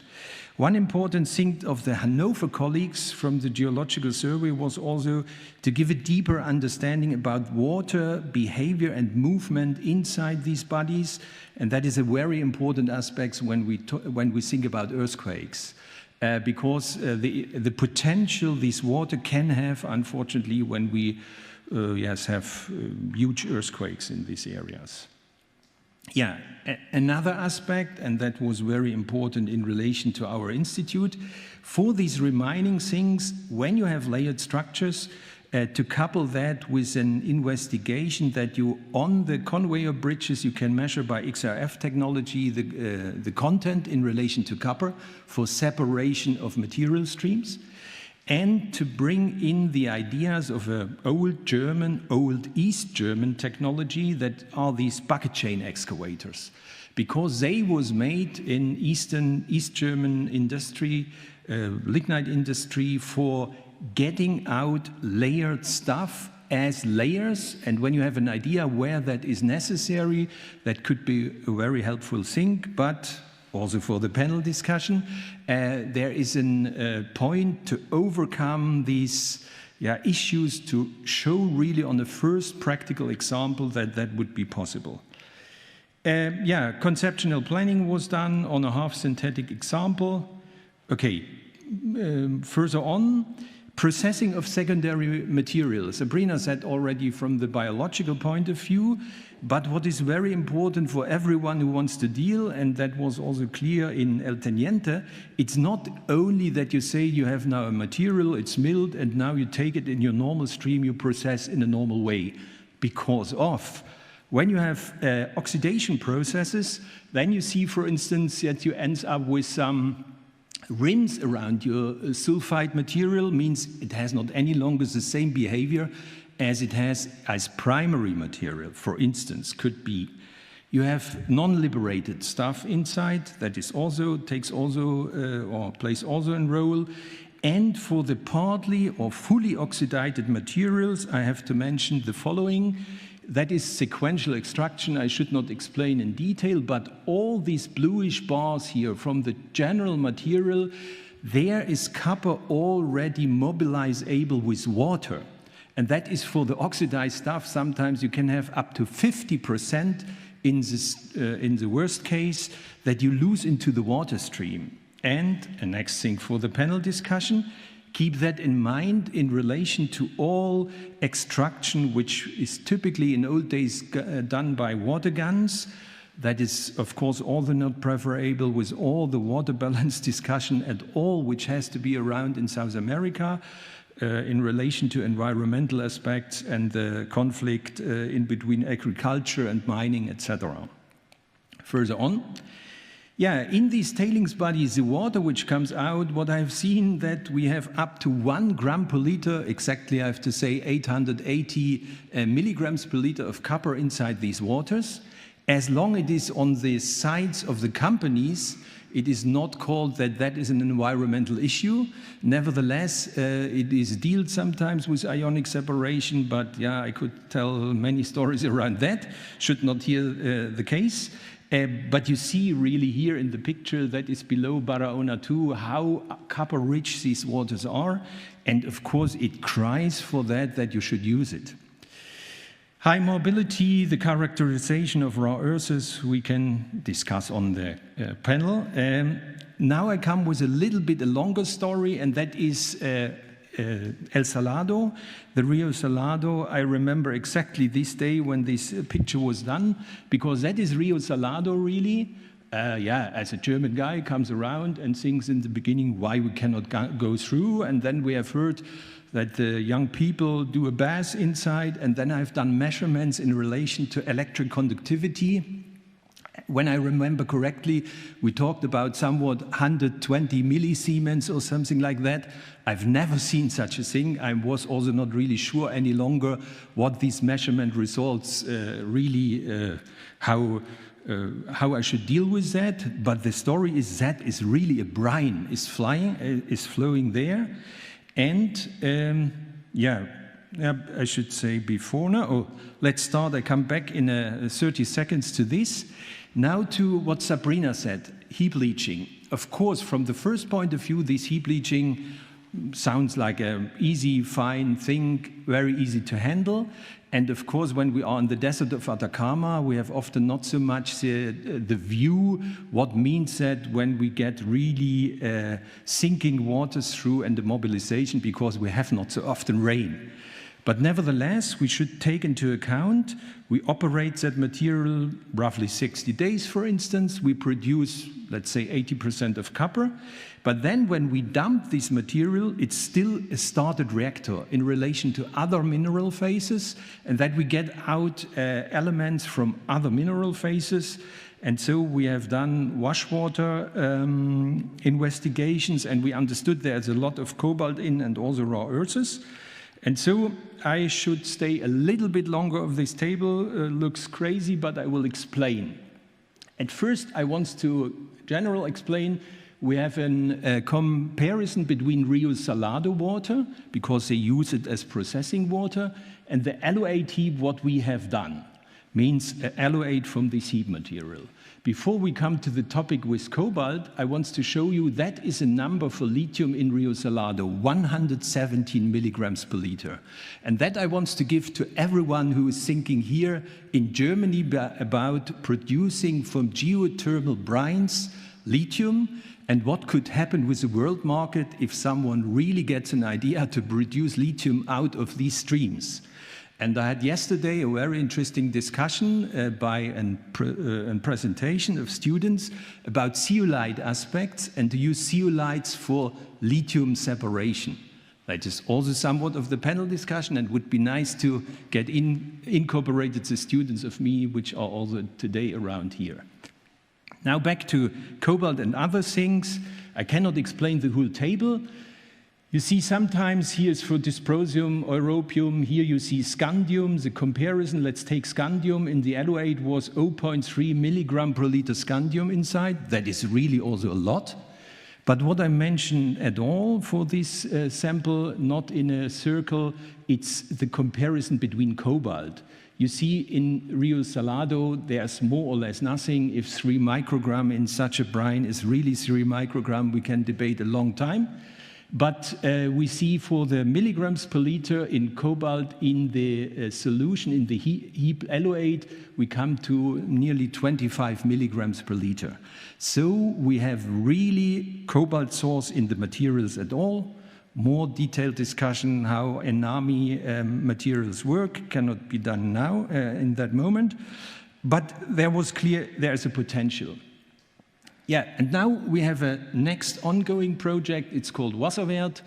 One important thing of the Hanover colleagues from the Geological Survey was also to give a deeper understanding about water behavior and movement inside these bodies. And that is a very important aspect when we think about earthquakes. Because the potential this water can have, unfortunately, when we have huge earthquakes in these areas. Yeah, another aspect, and that was very important in relation to our institute, for these remining things, when you have layered structures, to couple that with an investigation that you, on the conveyor bridges, you can measure by XRF technology the content in relation to copper for separation of material streams, and to bring in the ideas of an old East German technology that are these bucket chain excavators, because they was made in East German industry, lignite industry, for getting out layered stuff as layers, and when you have an idea where that is necessary, that could be a very helpful thing. But also for the panel discussion, there is a point to overcome these issues, to show really on the first practical example that would be possible. Conceptual planning was done on a half synthetic example. Okay, further on, processing of secondary materials. Sabrina said already from the biological point of view, but what is very important for everyone who wants to deal, and that was also clear in El Teniente, it's not only that you say you have now a material, it's milled, and now you take it in your normal stream, you process in a normal way. Because of, when you have oxidation processes, then you see, for instance, that you end up with some rims around your sulfide material, means it has not any longer the same behavior as it has as primary material. For instance, could be you have non-liberated stuff inside that is also takes also or plays also a role. And for the partly or fully oxidized materials, I have to mention the following. That is sequential extraction. I should not explain in detail, but all these bluish bars here from the general material, there is copper already mobilizable with water. And that is for the oxidized stuff. Sometimes you can have up to 50% in the worst case that you lose into the water stream. And a next thing for the panel discussion, keep that in mind in relation to all extraction, which is typically in old days done by water guns. That is, of course, also not preferable with all the water balance discussion at all, which has to be around in South America in relation to environmental aspects and the conflict in between agriculture and mining, etc. Further on, in these tailings bodies, the water which comes out, what I've seen that we have up to 1 gram per liter, exactly I have to say 880 milligrams per liter of copper inside these waters. As long as it is on the sides of the companies, it is not called that is an environmental issue. Nevertheless, it is dealt sometimes with ionic separation, but I could tell many stories around that. Should not hear the case. But you see really here in the picture that is below Barahona 2 how copper-rich these waters are. And of course, it cries for that you should use it. High mobility, the characterization of raw earths, we can discuss on the panel. Now I come with a little bit a longer story, and that is El Salado, the Rio Salado. I remember exactly this day when this picture was done, because that is Rio Salado really. As a German guy comes around and thinks in the beginning why we cannot go through, and then we have heard that the young people do a bath inside, and then I've done measurements in relation to electric conductivity. When I remember correctly, we talked about somewhat 120 millisiemens or something like that. I've never seen such a thing. I was also not really sure any longer what these measurement results how I should deal with that. But the story is that is really a brine is flowing there. And I should say before now. Oh, let's start. I come back in 30 seconds to this. Now to what Sabrina said, heap leaching. Of course, from the first point of view, this heap leaching sounds like an easy, fine thing, very easy to handle. And of course, when we are in the desert of Atacama, we have often not so much the view, what means that when we get really sinking waters through and the mobilization, because we have not so often rain. But nevertheless, we should take into account, we operate that material roughly 60 days, for instance. We produce, let's say, 80% of copper. But then when we dump this material, it's still a started reactor in relation to other mineral phases, and that we get out elements from other mineral phases. And so we have done washwater investigations, and we understood there's a lot of cobalt in and also raw earths. And so I should stay a little bit longer of this table. Looks crazy, but I will explain. At first, I want to generally explain. We have a comparison between Rio Salado water, because they use it as processing water, and the alloate heap, what we have done, means alloate from this heap material. Before we come to the topic with cobalt, I want to show you that is a number for lithium in Rio Salado, 117 milligrams per liter. And that I want to give to everyone who is thinking here in Germany about producing from geothermal brines lithium, and what could happen with the world market if someone really gets an idea to produce lithium out of these streams. And I had yesterday a very interesting discussion by a presentation of students about zeolite aspects and to use zeolites for lithium separation. That is also somewhat of the panel discussion, and would be nice to get incorporated the students of me, which are also today around here. Now back to cobalt and other things. I cannot explain the whole table. You see sometimes here is for dysprosium, europium, here you see scandium. The comparison, let's take scandium, in the alloate was 0.3 milligram per liter scandium inside. That is really also a lot. But what I mentioned at all for this sample, not in a circle, it's the comparison between cobalt. You see in Rio Salado, there's more or less nothing. If 3 microgram in such a brine is really 3 microgram, we can debate a long time. But we see for the milligrams per liter in cobalt in the solution, in the heap alloate, we come to nearly 25 milligrams per liter. So we have really cobalt source in the materials at all. More detailed discussion how ENAMI materials work cannot be done now in that moment. But there was clear there is a potential. Yeah, and now we have a next ongoing project. It's called Wasserwert.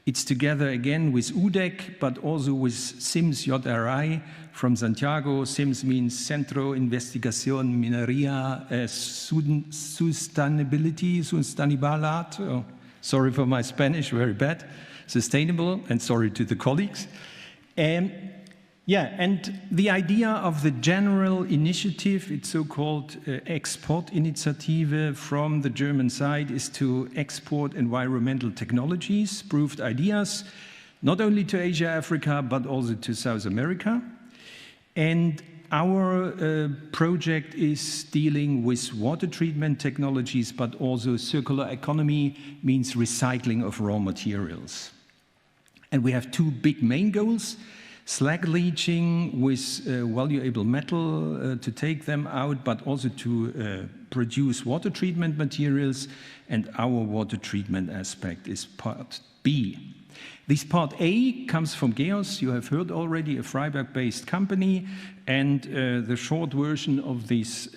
It's together again with UDEC, but also with SIMS JRI from Santiago. SIMS means Centro Investigación Minería Sustentabilidad. Oh, sorry for my Spanish, very bad. Sustainable, and sorry to the colleagues. And the idea of the general initiative, it's so-called Exportinitiative from the German side, is to export environmental technologies, proved ideas, not only to Asia, Africa, but also to South America. And our project is dealing with water treatment technologies, but also circular economy means recycling of raw materials. And we have two big main goals: slag leaching with valuable metal to take them out, but also to produce water treatment materials. And our water treatment aspect is part B. This part A comes from GEOS. You have heard already, a Freiberg-based company. And the short version of this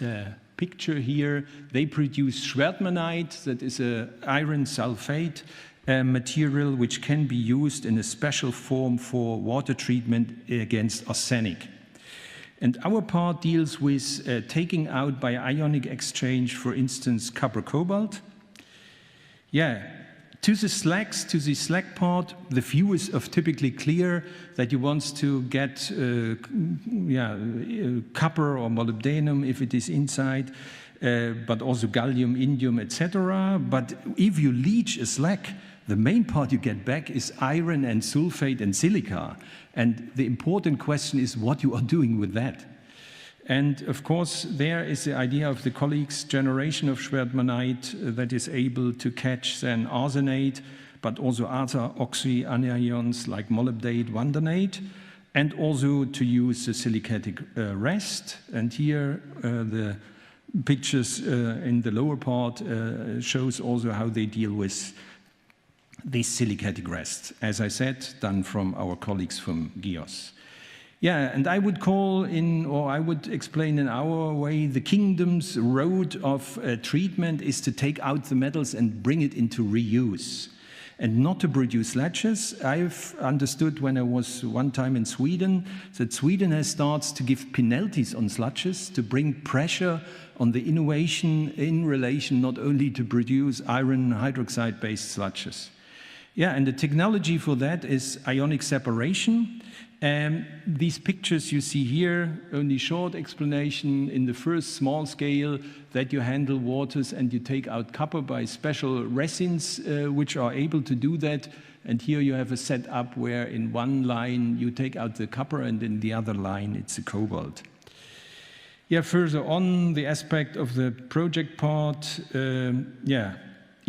picture here, they produce schwertmanite, that is an iron sulfate material which can be used in a special form for water treatment against arsenic. And our part deals with taking out by ionic exchange, for instance, copper cobalt. Yeah. To the slag part, the view is typically clear that you want to get copper or molybdenum if it is inside, but also gallium, indium, etc. But if you leach a slag, the main part you get back is iron and sulfate and silica. And the important question is what you are doing with that. And of course, there is the idea of the colleagues' generation of schwertmanite that is able to catch then arsenate, but also other oxyanions like molybdate, wandanate, and also to use the silicatic rest. And here the pictures in the lower part shows also how they deal with this silicatic rest, as I said, done from our colleagues from GEOS. Yeah, and I would call in, or I would explain in our way, the kingdom's road of treatment is to take out the metals and bring it into reuse, and not to produce latches. I've understood when I was one time in Sweden that Sweden has started to give penalties on sludges to bring pressure on the innovation in relation not only to produce iron hydroxide-based sludges. Yeah, and the technology for that is ionic separation. These pictures you see here, only short explanation in the first small scale that you handle waters and you take out copper by special resins which are able to do that. And here you have a setup where in one line you take out the copper and in the other line it's the cobalt. Yeah, further on the aspect of the project part,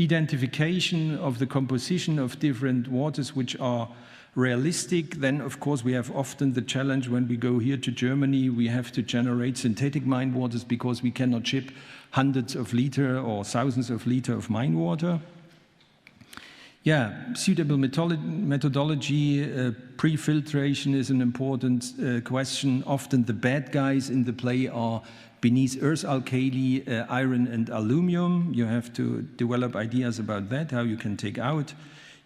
identification of the composition of different waters which are realistic. Then, of course, we have often the challenge when we go here to Germany, we have to generate synthetic mine waters because we cannot ship hundreds of liters or thousands of liters of mine water. Yeah, suitable methodology, pre-filtration is an important question. Often the bad guys in the play are beneath earth alkali, iron and aluminum. You have to develop ideas about that, how you can take out.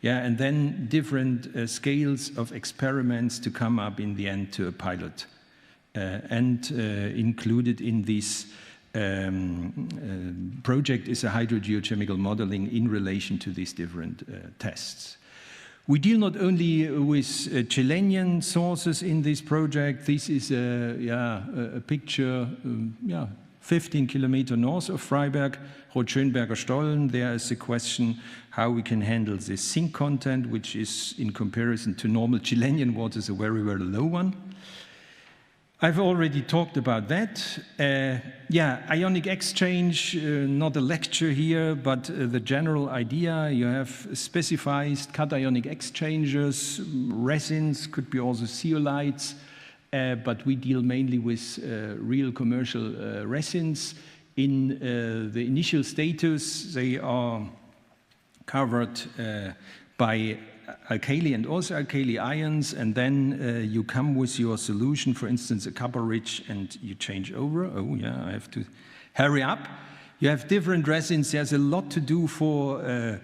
Yeah, and then different scales of experiments to come up in the end to a pilot. And included in this project is a hydrogeochemical modeling in relation to these different tests. We deal not only with Chilean sources in this project. This is a picture, 15 kilometers north of Freiberg, Rotschönberger Stollen. There is a question how we can handle the zinc content, which is, in comparison to normal Chilean waters, a very, very low one. I've already talked about that. Ionic exchange, not a lecture here, but the general idea. You have specified cationic exchangers, resins, could be also zeolites, but we deal mainly with real commercial resins. In the initial status, they are covered by alkali and also alkali ions, and then you come with your solution, for instance, a copper rich, and you change over. Oh yeah, I have to hurry up. You have different resins. There's a lot to do for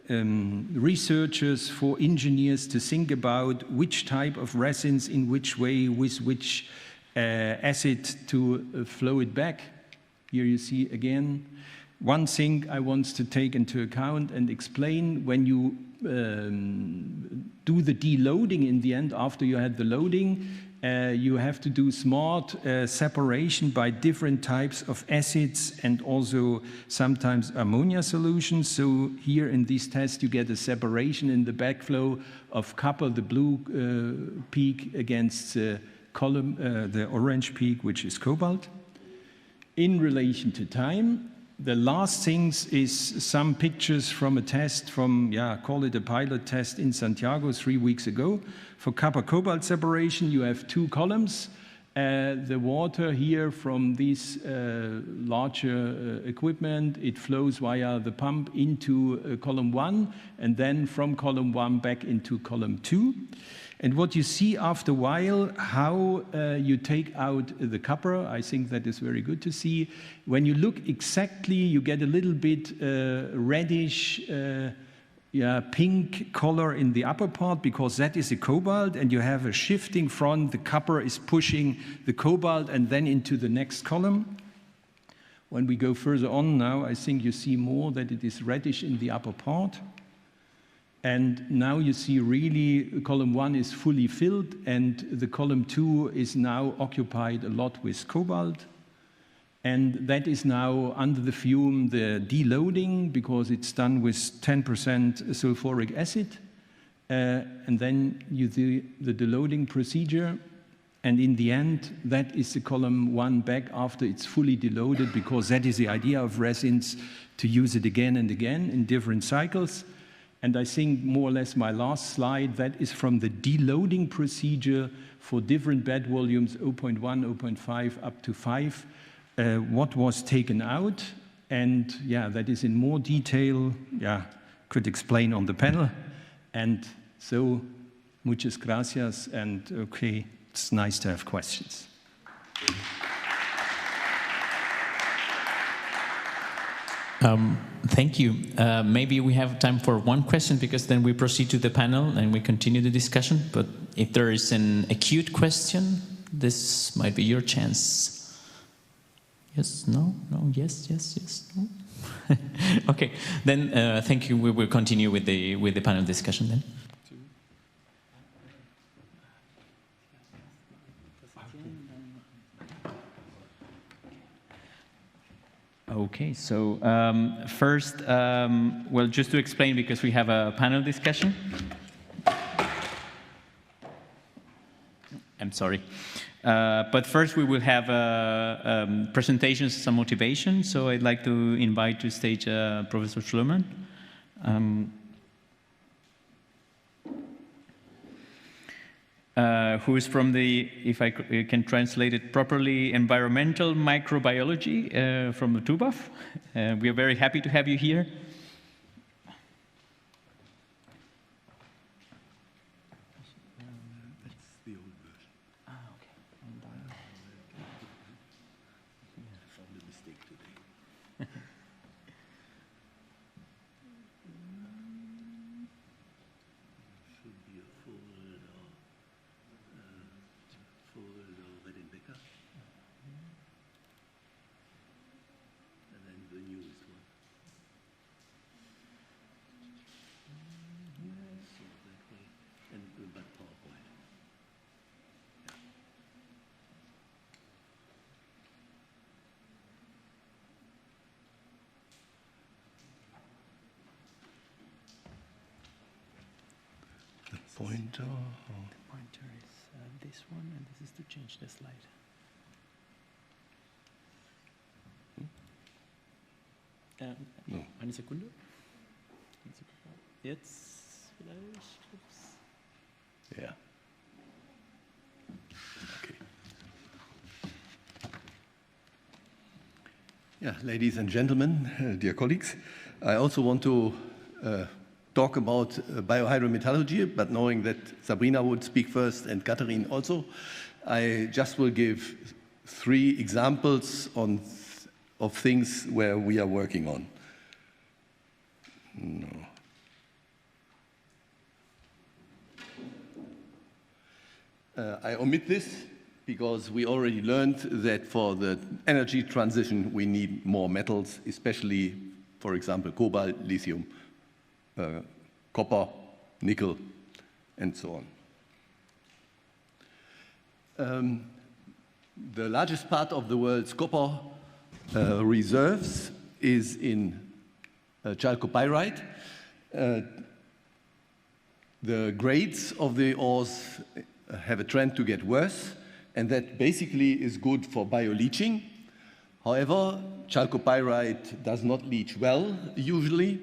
researchers, for engineers to think about which type of resins, in which way, with which acid to flow it back. Here you see again one thing I want to take into account and explain. When you do the deloading in the end, after you had the loading, you have to do smart separation by different types of acids and also sometimes ammonia solutions. So here in this test you get a separation in the backflow of copper, the blue peak, against column, the orange peak, which is cobalt. In relation to time, the last things is some pictures from a test from, call it a pilot test in Santiago 3 weeks ago. For copper-cobalt separation, you have 2 columns. The water here from this larger equipment, it flows via the pump into column 1, and then from column 1 back into column 2. And what you see after a while, how you take out the copper, I think that is very good to see. When you look exactly, you get a little bit reddish, pink color in the upper part, because that is a cobalt, and you have a shifting front. The copper is pushing the cobalt and then into the next column. When we go further on now, I think you see more that it is reddish in the upper part. And now you see really column 1 is fully filled, and the column 2 is now occupied a lot with cobalt. And that is now under the fume, the deloading, because it's done with 10% sulfuric acid. And then you do the deloading procedure. And in the end, that is the column 1 back after it's fully deloaded, because that is the idea of resins, to use it again and again in different cycles. And I think more or less my last slide, that is from the deloading procedure for different bed volumes, 0.1, 0.5, up to 5, what was taken out. And that is in more detail, could explain on the panel. And so, muchas gracias, and okay, it's nice to have questions. Thank you. Maybe we have time for one question, because then we proceed to the panel and we continue the discussion. But if there is an acute question, this might be your chance. Yes, no, no, yes, no. Okay, then thank you. We will continue with the panel discussion then. Okay, so first, well, just to explain, because we have a panel discussion. I'm sorry. But first we will have presentations, some motivation. So I'd like to invite to stage Professor Schlömann. Who is from the, if I can translate it properly, environmental microbiology from the TUBAF. We are very happy to have you here. That's the old version. Okay. I found a mistake today. Should be a full red INVECA. And then the newest one. So that way, and but PowerPoint. The pointer. The pointer is this one, and this is to change the slide. No. Eine Sekunde. Jetzt vielleicht. Yeah. Okay. Yeah, ladies and gentlemen, dear colleagues, I also want to talk about biohydrometallurgy, but knowing that Sabrina would speak first and Catherine also, I just will give 3 examples of things where we are working on. No. I omit this because we already learned that for the energy transition we need more metals, especially, for example, cobalt, lithium, copper, nickel, and so on. The largest part of the world's copper reserves is in chalcopyrite. The grades of the ores have a trend to get worse, and that basically is good for bioleaching. However, chalcopyrite does not leach well, usually,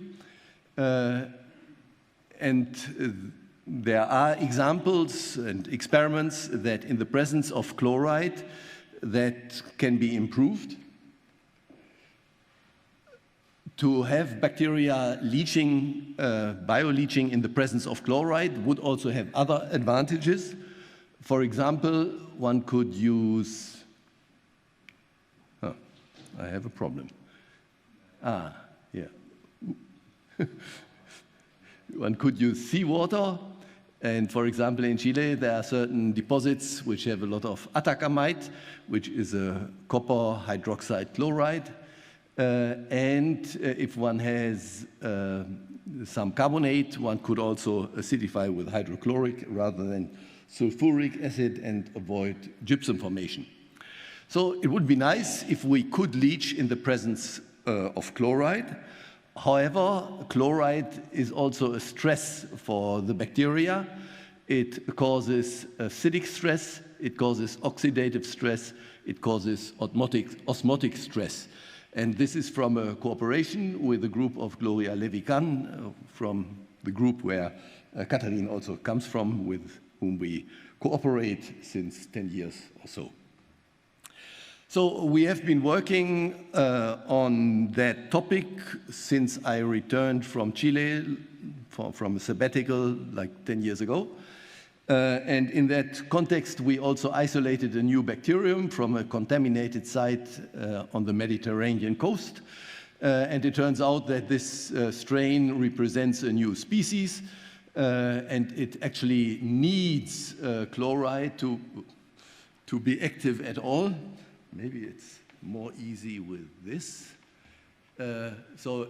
and there are examples and experiments that in the presence of chloride that can be improved. To have bacteria leaching, bioleaching in the presence of chloride would also have other advantages. For example, one could use, I have a problem. One could use seawater, and for example in Chile there are certain deposits which have a lot of atacamite, which is a copper hydroxide chloride, and if one has some carbonate, one could also acidify with hydrochloric rather than sulfuric acid and avoid gypsum formation. So it would be nice if we could leach in the presence of chloride. However, chloride is also a stress for the bacteria. It causes acidic stress, it causes oxidative stress, it causes osmotic stress. And this is from a cooperation with a group of Gloria Levican, from the group where Catherine also comes from, with whom we cooperate since 10 years or so. So we have been working on that topic since I returned from Chile, from a sabbatical like 10 years ago. And in that context, we also isolated a new bacterium from a contaminated site on the Mediterranean coast. And it turns out that this strain represents a new species, and it actually needs chloride to be active at all. Maybe it's more easy with this. So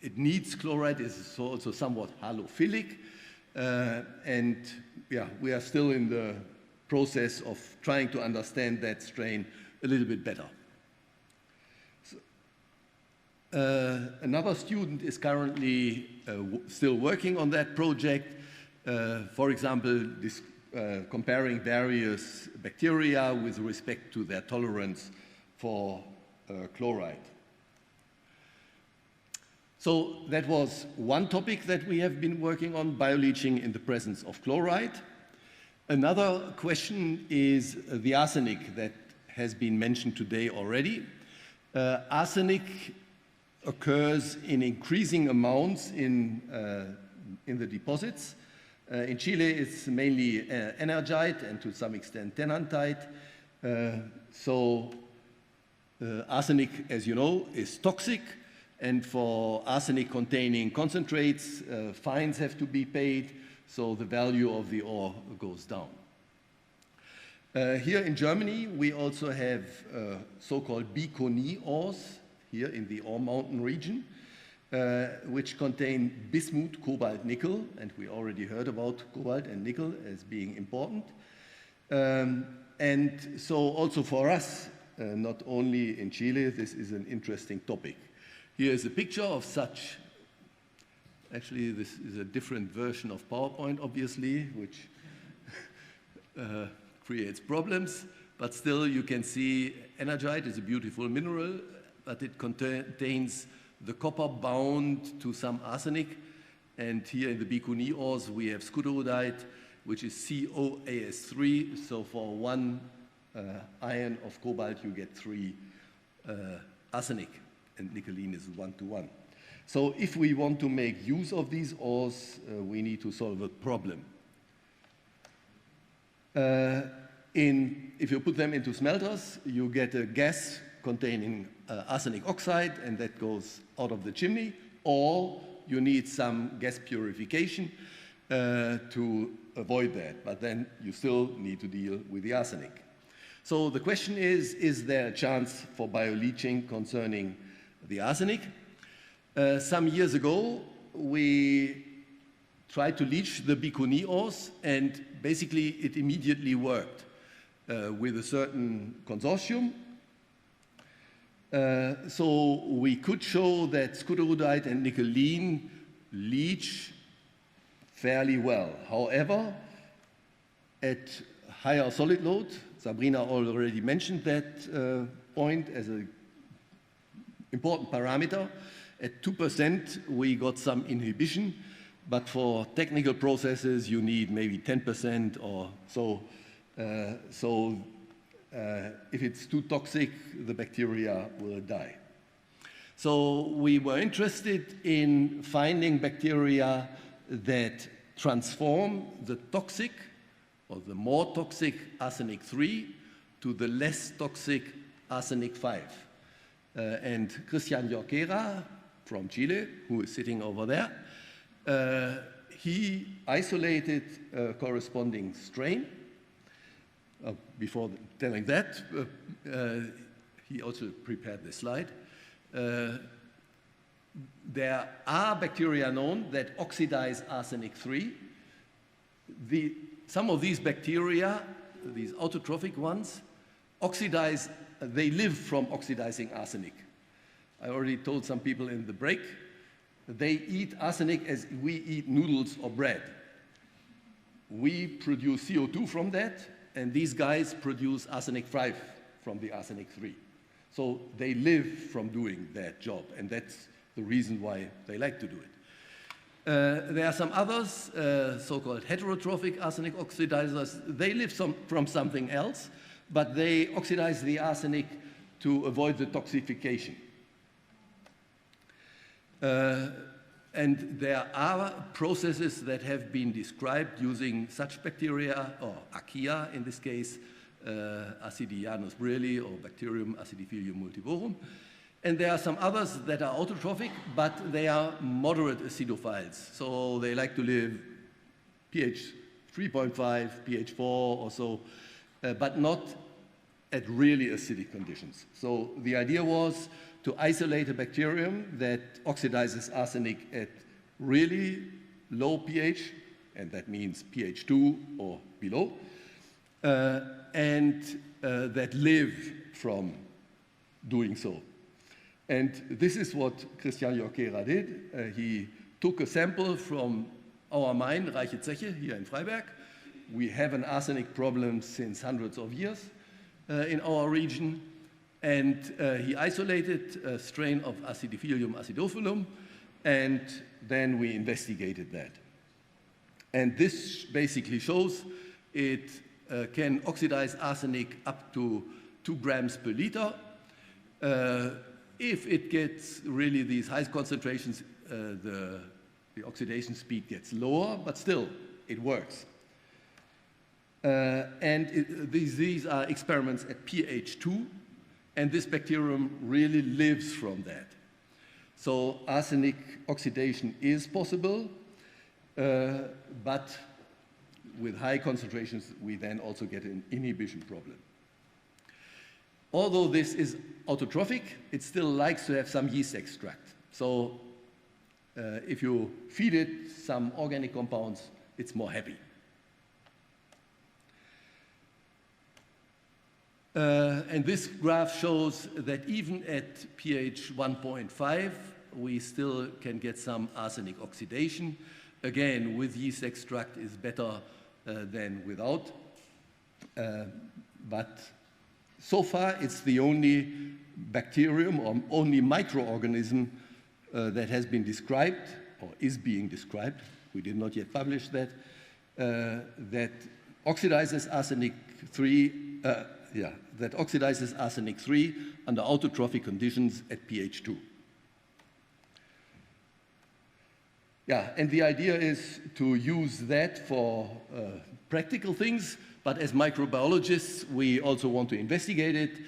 it needs chloride, it's also somewhat halophilic. And yeah, we are still in the process of trying to understand that strain a little bit better. So, another student is currently still working on that project. For example, comparing various bacteria with respect to their tolerance for chloride. So that was one topic that we have been working on, bioleaching in the presence of chloride. Another question is the arsenic that has been mentioned today already. Arsenic occurs in increasing amounts in the deposits. In Chile, it's mainly enriched and to some extent tennantite. Arsenic, as you know, is toxic. And for arsenic-containing concentrates, fines have to be paid, so the value of the ore goes down. Here in Germany, we also have so-called Biconi ores, here in the Ore Mountain region, which contain bismuth, cobalt, nickel, and we already heard about cobalt and nickel as being important. And so also for us, not only in Chile, this is an interesting topic. Here is a picture of such, actually this is a different version of PowerPoint, obviously, which creates problems, but still you can see enriched is a beautiful mineral, but it contains the copper bound to some arsenic, and here in the Biconi ores we have scutterudite, which is COAS3, so for one ion of cobalt you get 3 arsenic. And nickeline is 1-to-1. So if we want to make use of these ores, we need to solve a problem. If you put them into smelters, you get a gas containing arsenic oxide, and that goes out of the chimney, or you need some gas purification to avoid that, but then you still need to deal with the arsenic. So the question is there a chance for bioleaching concerning the arsenic? Some years ago, we tried to leach the Biconi ores, and basically it immediately worked with a certain consortium. So we could show that scutterudite and nickeline leach fairly well. However, at higher solid load, Sabrina already mentioned that point as an important parameter. At 2%, we got some inhibition, but for technical processes, you need maybe 10% or so. If it's too toxic, the bacteria will die. So we were interested in finding bacteria that transform the toxic or the more toxic arsenic 3 to the less toxic arsenic 5. And Christian Jorquera from Chile, who is sitting over there, he isolated a corresponding strain. Before telling that, he also prepared this slide. There are bacteria known that oxidize arsenic 3. Some of these bacteria, these autotrophic ones, oxidize, they live from oxidizing arsenic. I already told some people in the break, they eat arsenic as we eat noodles or bread. We produce CO2 from that, and these guys produce arsenic 5 from the arsenic 3. So they live from doing that job, and that's the reason why they like to do it. There are some others, so-called heterotrophic arsenic oxidizers. They live from something else, but they oxidize the arsenic to avoid the toxification. And there are processes that have been described using such bacteria, or archaea in this case, Acidianus brilli or Bacterium acidiphilium multivorum. And there are some others that are autotrophic, but they are moderate acidophiles. So they like to live pH 3.5, pH 4 or so, but not at really acidic conditions. So the idea was to isolate a bacterium that oxidizes arsenic at really low pH, and that means pH 2 or below, and that live from doing so. And this is what Christian Jorquera did. He took a sample from our mine, Reiche Zeche, here in Freiberg. We have an arsenic problem since hundreds of years in our region. And he isolated a strain of Acidiphilium acidophilum, and then we investigated that. And this basically shows it can oxidize arsenic up to 2 grams per liter. If it gets really these high concentrations, the oxidation speed gets lower, but still, it works. These are experiments at pH 2, and this bacterium really lives from that. So arsenic oxidation is possible, but with high concentrations, we then also get an inhibition problem. Although this is autotrophic, it still likes to have some yeast extract. So if you feed it some organic compounds, it's more happy. And this graph shows that even at pH 1.5, we still can get some arsenic oxidation. Again, with yeast extract is better than without. But so far, it's the only bacterium or only microorganism that has been described or is being described. We did not yet publish that. That oxidizes arsenic 3. That oxidizes arsenic 3 under autotrophic conditions at pH 2. Yeah, and the idea is to use that for practical things, but as microbiologists, we also want to investigate it.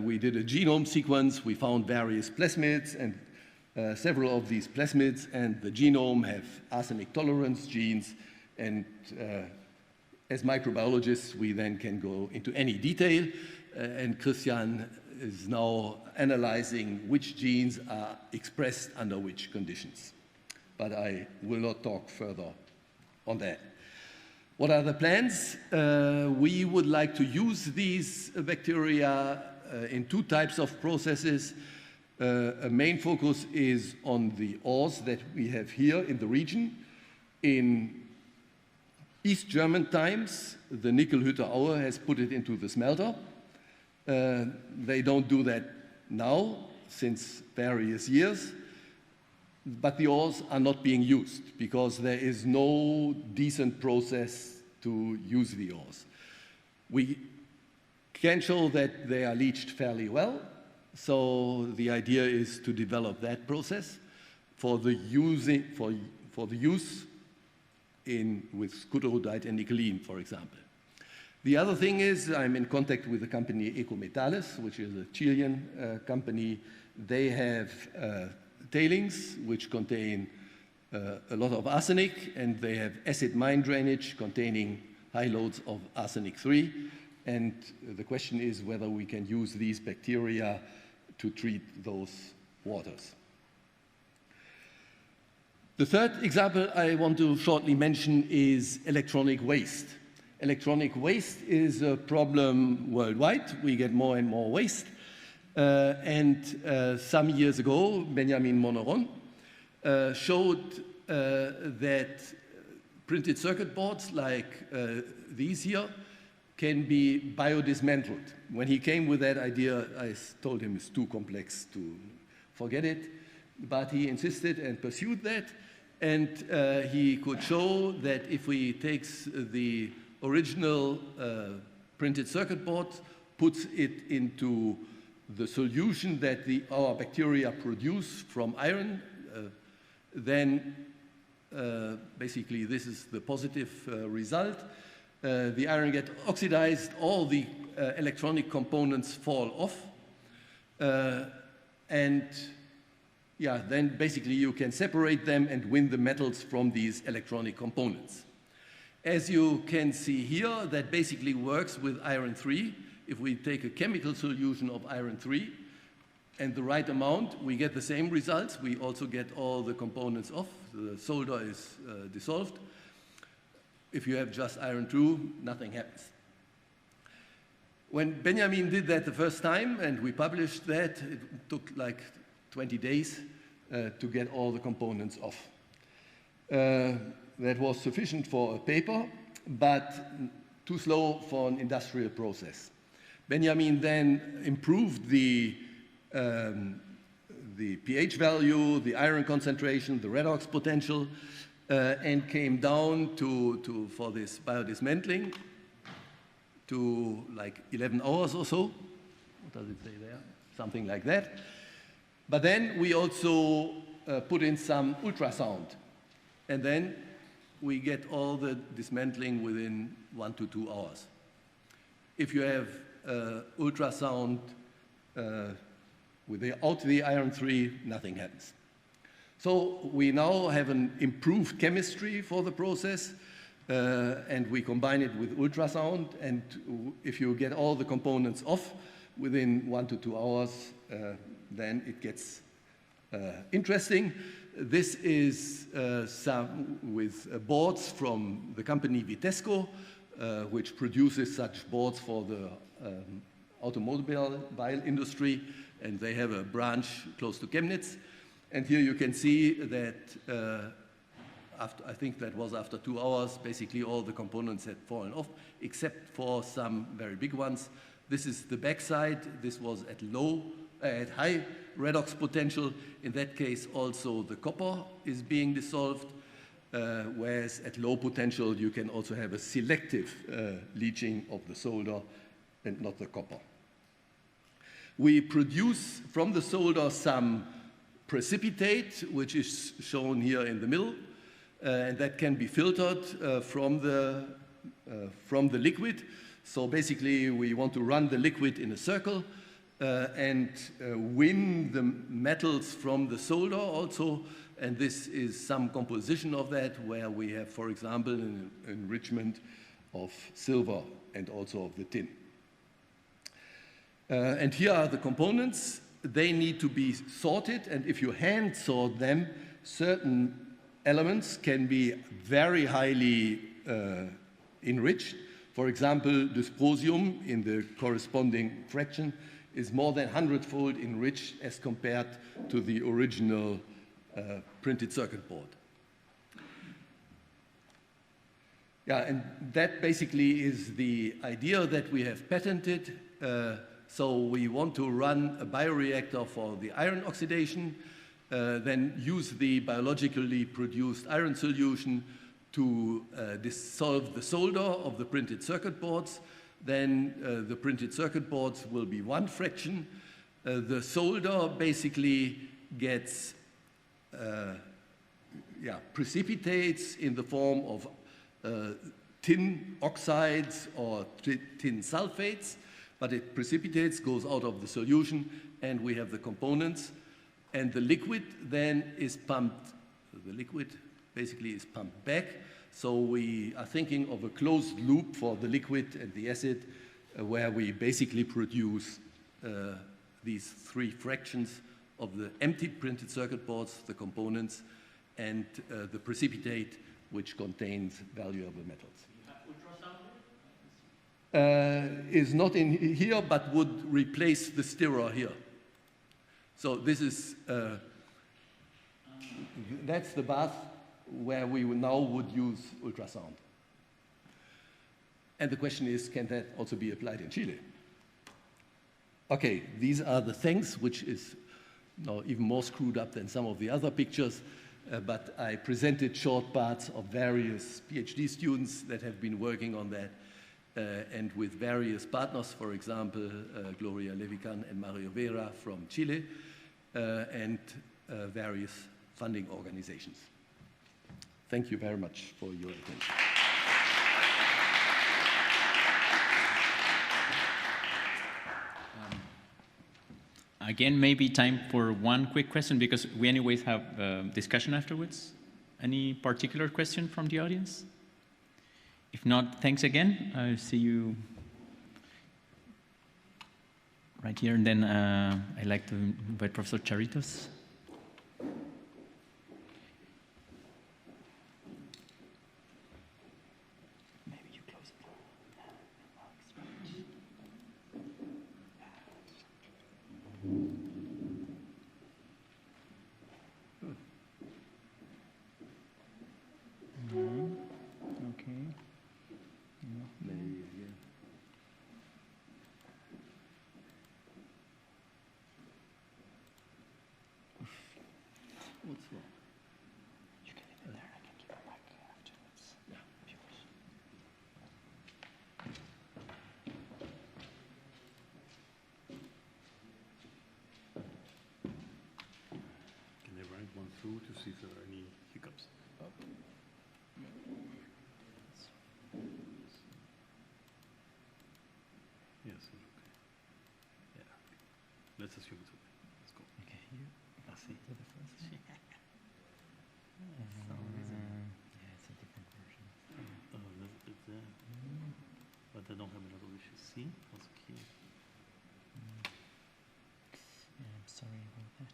We did a genome sequence, we found various plasmids, and several of these plasmids and the genome have arsenic tolerance genes, and as microbiologists, we then can go into any detail, and Christian is now analyzing which genes are expressed under which conditions. But I will not talk further on that. What are the plans? We would like to use these bacteria in 2 types of processes. A main focus is on the ores that we have here in the region, in East German times, the Nickelhütte Aue has put it into the smelter. They don't do that now since various years, but the ores are not being used because there is no decent process to use the ores. We can show that they are leached fairly well, so the idea is to develop that process for the use with skutterudite and nickeline, for example. The other thing is I'm in contact with the company Ecometales, which is a Chilean company. They have tailings which contain a lot of arsenic, and they have acid mine drainage containing high loads of arsenic-3. And the question is whether we can use these bacteria to treat those waters. The third example I want to shortly mention is electronic waste. Electronic waste is a problem worldwide. We get more and more waste. Some years ago, Benjamin Monneron showed that printed circuit boards like these here can be biodismantled. When he came with that idea, I told him it's too complex to forget it, but he insisted and pursued that, and he could show that if we take the original printed circuit board, puts it into the solution that our bacteria produce from iron, then basically this is the positive result. The iron gets oxidized, all the electronic components fall off, and yeah, then basically you can separate them and win the metals from these electronic components. As you can see here, that basically works with iron-3. If we take a chemical solution of iron-3 and the right amount, we get the same results. We also get all the components off. The solder is dissolved. If you have just iron-2, nothing happens. When Benjamin did that the first time and we published that, it took like 20 days to get all the components off. That was sufficient for a paper, but too slow for an industrial process. Benjamin then improved the pH value, the iron concentration, the redox potential, and came down for this biodismantling to like 11 hours or so. What does it say there? Something like that. But then we also put in some ultrasound, and then we get all the dismantling within 1 to 2 hours. If you have ultrasound without the iron-3, nothing happens. So we now have an improved chemistry for the process, and we combine it with ultrasound, and if you get all the components off within 1 to 2 hours, then it gets interesting. This is some with boards from the company Vitesco, which produces such boards for the automobile industry, and they have a branch close to Chemnitz. And here you can see that I think that was after 2 hours, basically all the components had fallen off, except for some very big ones. This is the backside. This was at high redox potential. In that case, also the copper is being dissolved, whereas at low potential, you can also have a selective leaching of the solder and not the copper. We produce from the solder some precipitate, which is shown here in the middle, and that can be filtered from the liquid. So basically, we want to run the liquid in a circle and win the metals from the solder also, and this is some composition of that, where we have, for example, an enrichment of silver and also of the tin. And here are the components. They need to be sorted, and if you hand sort them, certain elements can be very highly enriched. For example, dysprosium in the corresponding fraction is more than 100-fold enriched as compared to the original printed circuit board. Yeah, and that basically is the idea that we have patented. So we want to run a bioreactor for the iron oxidation, then use the biologically produced iron solution to dissolve the solder of the printed circuit boards. Then the printed circuit boards will be one fraction. The solder basically gets precipitates in the form of tin oxides or tin sulfates, but it precipitates, goes out of the solution, and we have the components. And the liquid then is pumped, the liquid basically is pumped back. So we are thinking of a closed loop for the liquid and the acid, where we basically produce these three fractions of the empty printed circuit boards, the components, and the precipitate, which contains valuable metals. Is not in here, but would replace the stirrer here. So this is, that's the bath where we now would use ultrasound. And the question is, can that also be applied in Chile? Okay, these are the things, which is now even more screwed up than some of the other pictures. But I presented short parts of various PhD students that have been working on that, and with various partners, for example, Gloria Levican and Mario Vera from Chile, and various funding organizations. Thank you very much for your attention. Again, maybe time for one quick question, because we anyways have discussion afterwards. Any particular question from the audience? If not, thanks again. I'll see you right here. And then I'd like to invite Professor Charitos. Through to see if there are any hiccups. Yes, it's okay. Yeah. Let's assume it's okay. Let's go. Okay, here. I see. To the first one. Yeah, it's a different version. Oh, it's there. But I don't have another issue. See? That's key. Yeah, I'm sorry about that.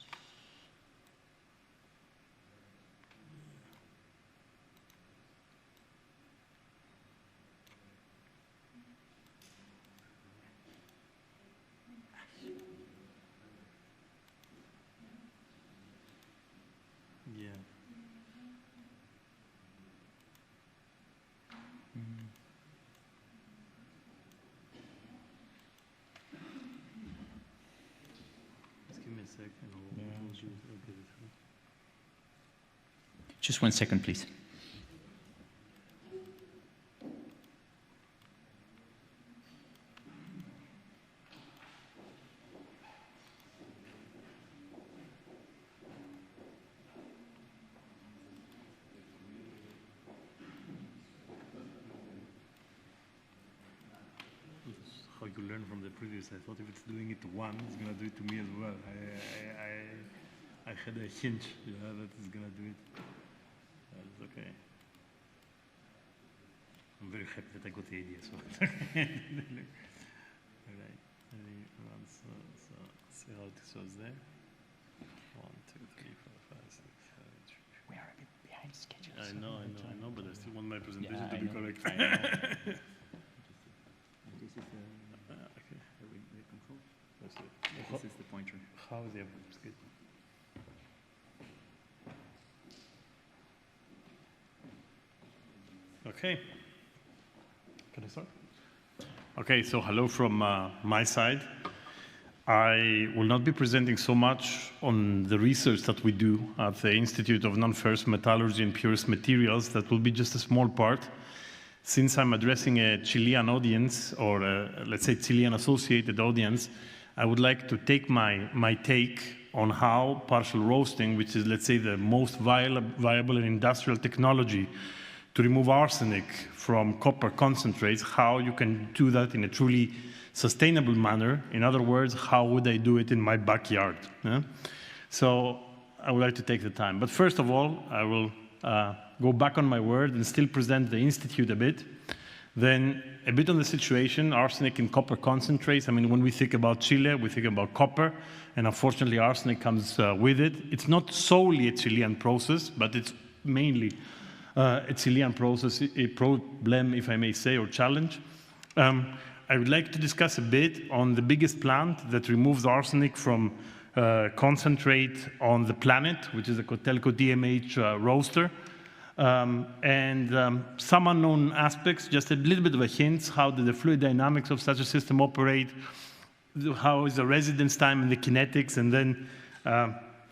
Yeah. Just give me a second. Just 1 second, please. How you learn from the previous. I thought if it's doing it to one, it's going to do it to me as well. I had a hint, that it's going to do it. That's okay. I'm very happy that I got the idea. So. All right. So see how it shows there. 1, 2, 3, 4, 5, 6, 7, 8. We are a bit behind schedule. I know, but I still want my presentation to be correct. I know. This is okay. The control. That's it. This is the pointer. How is the good. Okay. Can I start? Okay, so hello from my side. I will not be presenting so much on the research that we do at the Institute of Non-Ferrous Metallurgy and Purest Materials. That will be just a small part. Since I'm addressing a Chilean audience, or let's say Chilean associated audience, I would like to take my take on how partial roasting, which is, let's say, the most viable and industrial technology to remove arsenic from copper concentrates, how you can do that in a truly sustainable manner. In other words, how would I do it in my backyard? Yeah? So I would like to take the time. But first of all, I will go back on my word and still present the Institute a bit. Then a bit on the situation, arsenic in copper concentrates. I mean, when we think about Chile, we think about copper, and unfortunately arsenic comes with it. It's not solely a Chilean process, but it's mainly a Chilean process, a problem, if I may say, or challenge. I would like to discuss a bit on the biggest plant that removes arsenic from concentrate on the planet, which is the Cotelco DMH roaster. And some unknown aspects, just a little bit of a hint, how do the fluid dynamics of such a system operate, how is the residence time and the kinetics, and then,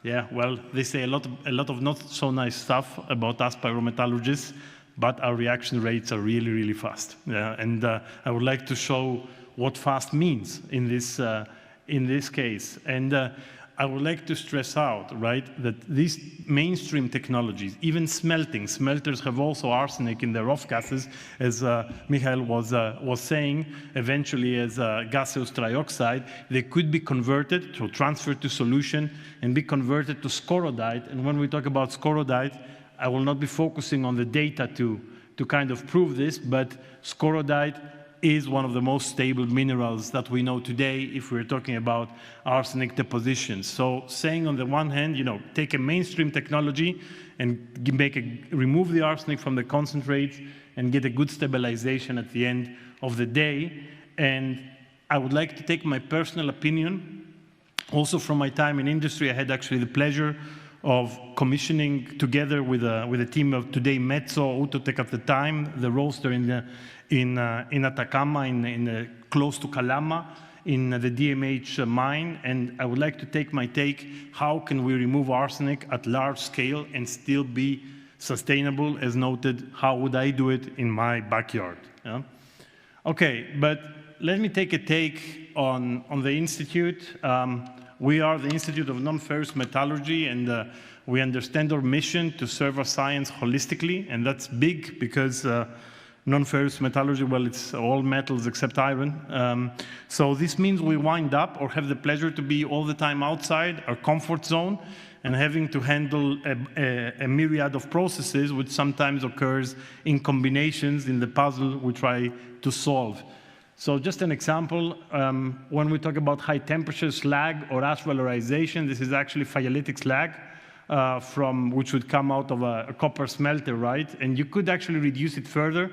yeah, well, they say a lot of not so nice stuff about us pyrometallurgists, but our reaction rates are really, really fast. Yeah, and I would like to show what fast means in this case. And I would like to stress out, right, that these mainstream technologies, even smelters have also arsenic in their off gases, as Michael was saying, eventually as gaseous trioxide. They could be converted, so transferred to solution, and be converted to scorodite. And when we talk about scorodite, I will not be focusing on the data to kind of prove this, but scorodite is one of the most stable minerals that we know today if we're talking about arsenic depositions. So saying on the one hand, you know, take a mainstream technology and remove the arsenic from the concentrates and get a good stabilization at the end of the day. And I would like to take my personal opinion. Also from my time in industry, I had actually the pleasure of commissioning together with a team of today Mezzo, Autotech at the time, the roaster in Atacama, close to Calama, in the DMH mine. And I would like to take my take, how can we remove arsenic at large scale and still be sustainable, as noted, how would I do it in my backyard? Yeah? Okay, but let me take a take on the Institute. We are the Institute of Non-Ferrous Metallurgy, and we understand our mission to serve our science holistically, and that's big because non-ferrous metallurgy, well, it's all metals except iron. So this means we wind up or have the pleasure to be all the time outside our comfort zone and having to handle a myriad of processes, which sometimes occurs in combinations in the puzzle we try to solve. So just an example, when we talk about high temperature slag or ash valorization, this is actually phyalitic slag which would come out of a copper smelter, right? And you could actually reduce it further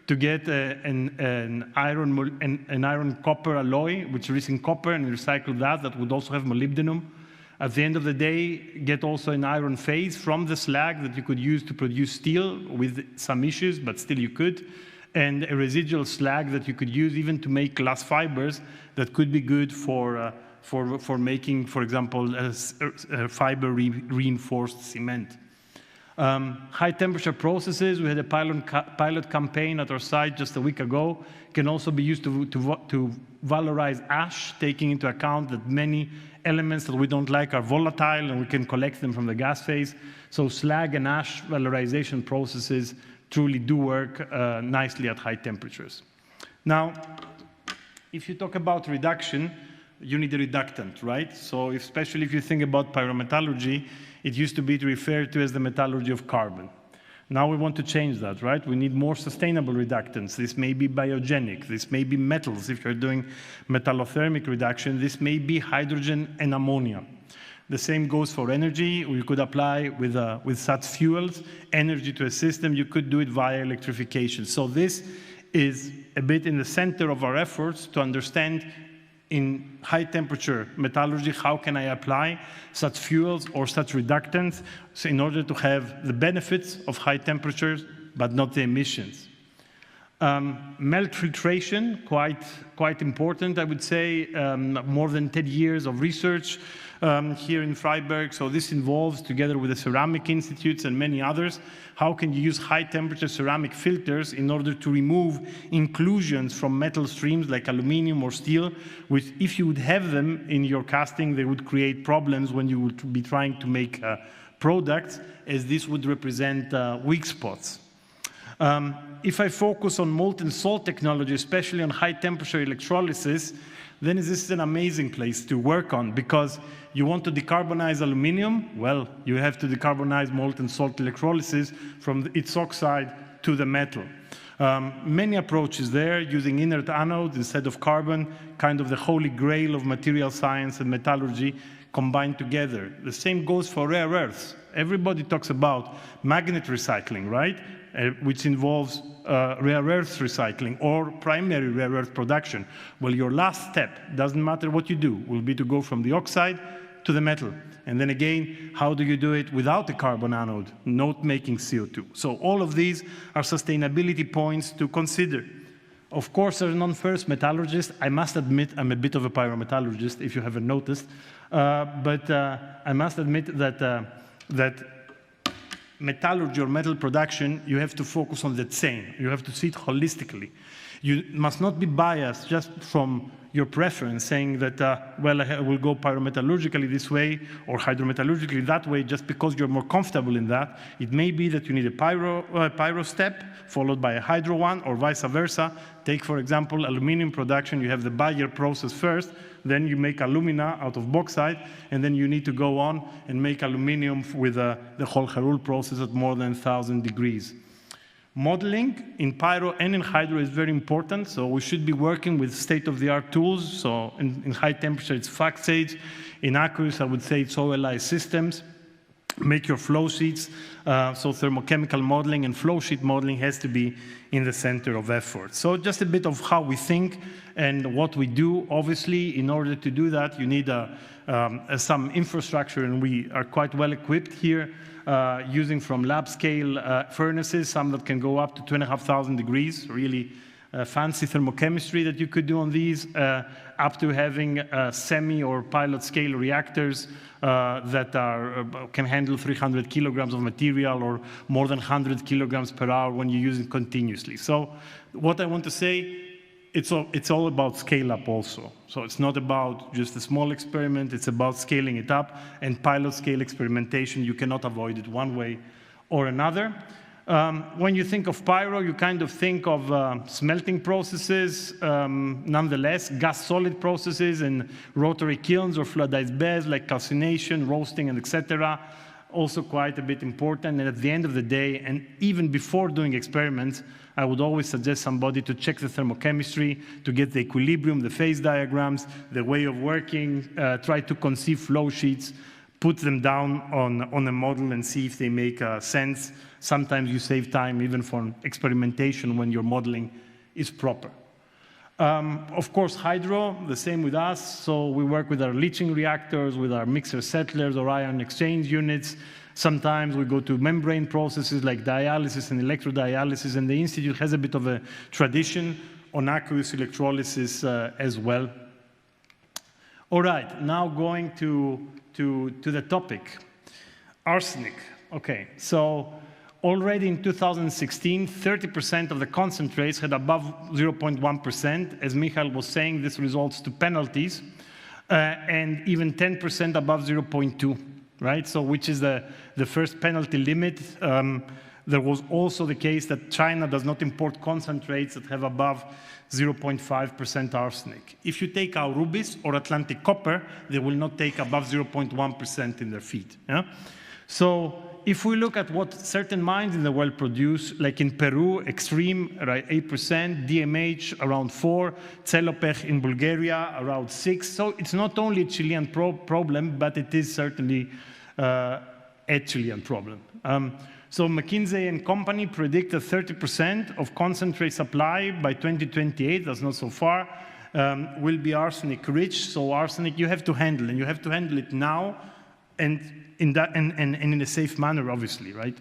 to get an iron copper alloy, which is in copper, and recycle that would also have molybdenum. At the end of the day, get also an iron phase from the slag that you could use to produce steel with some issues, but still you could. And a residual slag that you could use even to make glass fibers that could be good for making, for example, fiber reinforced cement. High temperature processes, we had a pilot campaign at our site just a week ago, can also be used to valorize ash, taking into account that many elements that we don't like are volatile and we can collect them from the gas phase. So slag and ash valorization processes truly do work nicely at high temperatures. Now, if you talk about reduction, you need a reductant, right? So especially if you think about pyrometallurgy, it used to be referred to as the metallurgy of carbon. Now we want to change that, right? We need more sustainable reductants. This may be biogenic. This may be metals if you're doing metallothermic reduction. This may be hydrogen and ammonia. The same goes for energy. We could apply with such fuels, energy to a system. You could do it via electrification. So this is a bit in the center of our efforts to understand in high temperature metallurgy, how can I apply such fuels or such reductants in order to have the benefits of high temperatures, but not the emissions. Melt filtration, quite important, I would say. More than 10 years of research here in Freiberg. So this involves, together with the ceramic institutes and many others, how can you use high temperature ceramic filters in order to remove inclusions from metal streams like aluminum or steel, which if you would have them in your casting, they would create problems when you would be trying to make products, as this would represent weak spots. If I focus on molten salt technology, especially on high temperature electrolysis, then this is an amazing place to work on, because you want to decarbonize aluminum, well, you have to decarbonize molten salt electrolysis from its oxide to the metal. Many approaches there, using inert anodes instead of carbon, kind of the holy grail of material science and metallurgy combined together. The same goes for rare earths. Everybody talks about magnet recycling, right? Which involves rare earth recycling or primary rare earth production. Well, your last step, doesn't matter what you do, will be to go from the oxide to the metal. And then again, how do you do it without a carbon anode, not making CO2? So all of these are sustainability points to consider. Of course, as a non-ferrous metallurgist, I must admit I'm a bit of a pyrometallurgist, if you haven't noticed. But I must admit that metallurgy or metal production, you have to focus on the same. You have to see it holistically. You must not be biased just from your preference, saying that, well, I will go pyrometallurgically this way or hydrometallurgically that way just because you're more comfortable in that. It may be that you need a pyro step followed by a hydro one, or vice versa. Take, for example, aluminum production. You have the Bayer process first, then you make alumina out of bauxite, and then you need to go on and make aluminum with the Hol-Héroult process at more than 1,000 degrees. Modeling in pyro and in hydro is very important, so we should be working with state-of-the-art tools. So in high temperature, it's FactSage. In aqueous, I would say it's OLI systems. Make your flow sheets. So thermochemical modeling and flow sheet modeling has to be in the center of effort. So just a bit of how we think and what we do. Obviously, in order to do that, you need some infrastructure, and we are quite well equipped here. Using from lab scale furnaces, some that can go up to 2,500 degrees, really fancy thermochemistry that you could do on these, up to having semi or pilot scale reactors that can handle 300 kilograms of material or more than 100 kilograms per hour when you use it continuously. So what I want to say, it's all about scale up also. So it's not about just a small experiment, it's about scaling it up, and pilot scale experimentation, you cannot avoid it one way or another. When you think of pyro, you kind of think of smelting processes, nonetheless, gas-solid processes and rotary kilns or fluidized beds like calcination, roasting, and etc. Also quite a bit important. And at the end of the day, and even before doing experiments, I would always suggest somebody to check the thermochemistry, to get the equilibrium, the phase diagrams, the way of working, try to conceive flow sheets, put them down on a model and see if they make sense. Sometimes you save time even for experimentation when your modeling is proper. Of course, hydro, the same with us. So we work with our leaching reactors, with our mixer settlers or ion exchange units. Sometimes we go to membrane processes like dialysis and electrodialysis, and the Institute has a bit of a tradition on aqueous electrolysis as well. All right, now going to the topic, arsenic. Okay, so already in 2016, 30% of the concentrates had above 0.1%. As Michael was saying, this results to penalties, and even 10% above 0.2, right? So which is the first penalty limit. There was also the case that China does not import concentrates that have above 0.5% arsenic. If you take our rubies or Atlantic copper, they will not take above 0.1% in their feed. Yeah? So if we look at what certain mines in the world produce, like in Peru, Extreme, right, 8%, DMH around 4%, Celopech in Bulgaria around 6%. So it's not only a Chilean problem, but it is certainly a Chilean problem. So McKinsey and company predict that 30% of concentrate supply by 2028, that's not so far, will be arsenic rich. So arsenic you have to handle, and you have to handle it now and in a safe manner, obviously, right?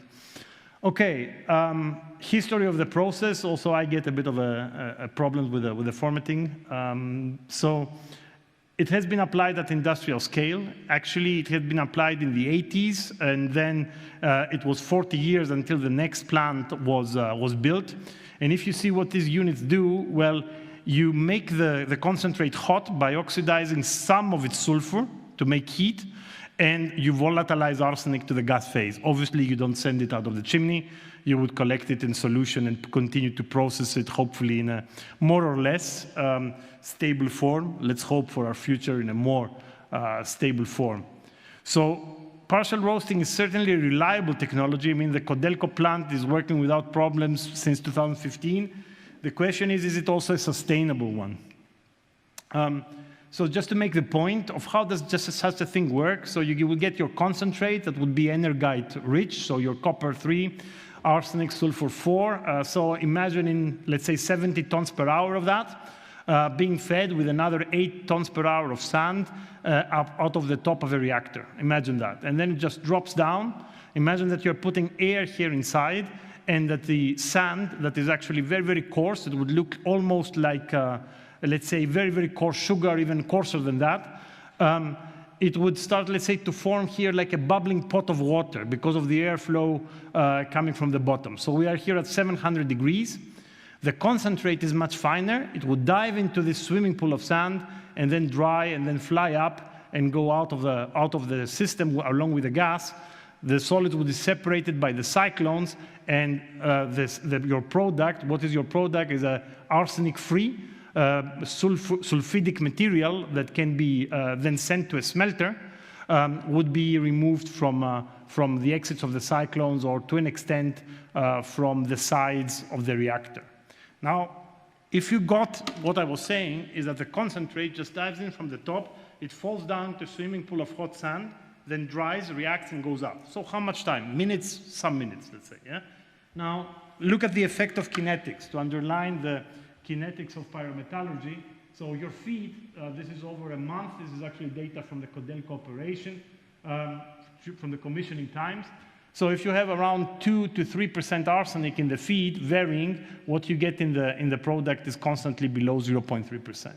Okay, history of the process. Also, I get a bit of a problem with the formatting. So it has been applied at industrial scale. Actually, it had been applied in the 80s, and then it was 40 years until the next plant was built. And if you see what these units do, well, you make the concentrate hot by oxidizing some of its sulfur to make heat, and you volatilize arsenic to the gas phase. Obviously, you don't send it out of the chimney. You would collect it in solution and continue to process it, hopefully in a more or less stable form. Let's hope for our future in a more stable form. So partial roasting is certainly a reliable technology. I mean, the Codelco plant is working without problems since 2015. The question is it also a sustainable one? So just to make the point of how does just such a thing work, so you will get your concentrate that would be energite rich, so your copper 3, arsenic, sulfur 4. So imagine in, let's say, 70 tons per hour of that, being fed with another 8 tons per hour of sand up out of the top of a reactor. Imagine that. And then it just drops down. Imagine that you're putting air here inside, and that the sand that is actually very, very coarse, it would look almost like let's say, very, very coarse sugar, even coarser than that, it would start, let's say, to form here like a bubbling pot of water because of the airflow coming from the bottom. So we are here at 700 degrees. The concentrate is much finer. It would dive into this swimming pool of sand and then dry and then fly up and go out of the system along with the gas. The solids would be separated by the cyclones, and your product, what is your product, is a arsenic-free, sulfidic material that can be then sent to a smelter, would be removed from the exits of the cyclones, or to an extent from the sides of the reactor. Now, if you got what I was saying, is that the concentrate just dives in from the top, it falls down to a swimming pool of hot sand, then dries, reacts, and goes out. So how much time? Minutes, some minutes, let's say. Yeah. Now, look at the effect of kinetics to underline the kinetics of pyrometallurgy. So your feed, this is over a month. This is actually data from the Codelco operation, from the commissioning times. So if you have around 2 to 3% arsenic in the feed, varying, what you get in the product is constantly below 0.3%.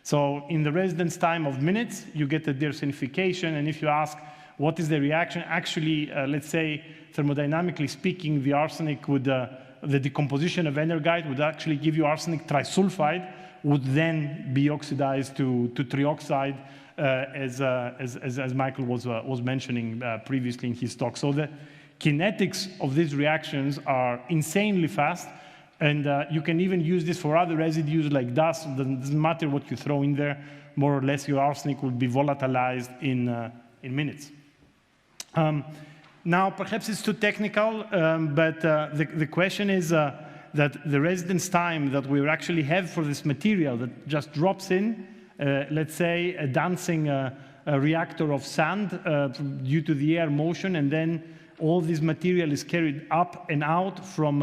So in the residence time of minutes, you get a dearsenification. And if you ask what is the reaction, actually, let's say, thermodynamically speaking, the arsenic would, the decomposition of energite would actually give you arsenic trisulfide, would then be oxidized to trioxide, as Michael was mentioning previously in his talk. So the kinetics of these reactions are insanely fast. And you can even use this for other residues like dust. It doesn't matter what you throw in there. More or less, your arsenic will be volatilized in minutes. Now, perhaps it's too technical, but the question is that the residence time that we actually have for this material that just drops in, let's say, a dancing reactor of sand due to the air motion, and then all this material is carried up and out from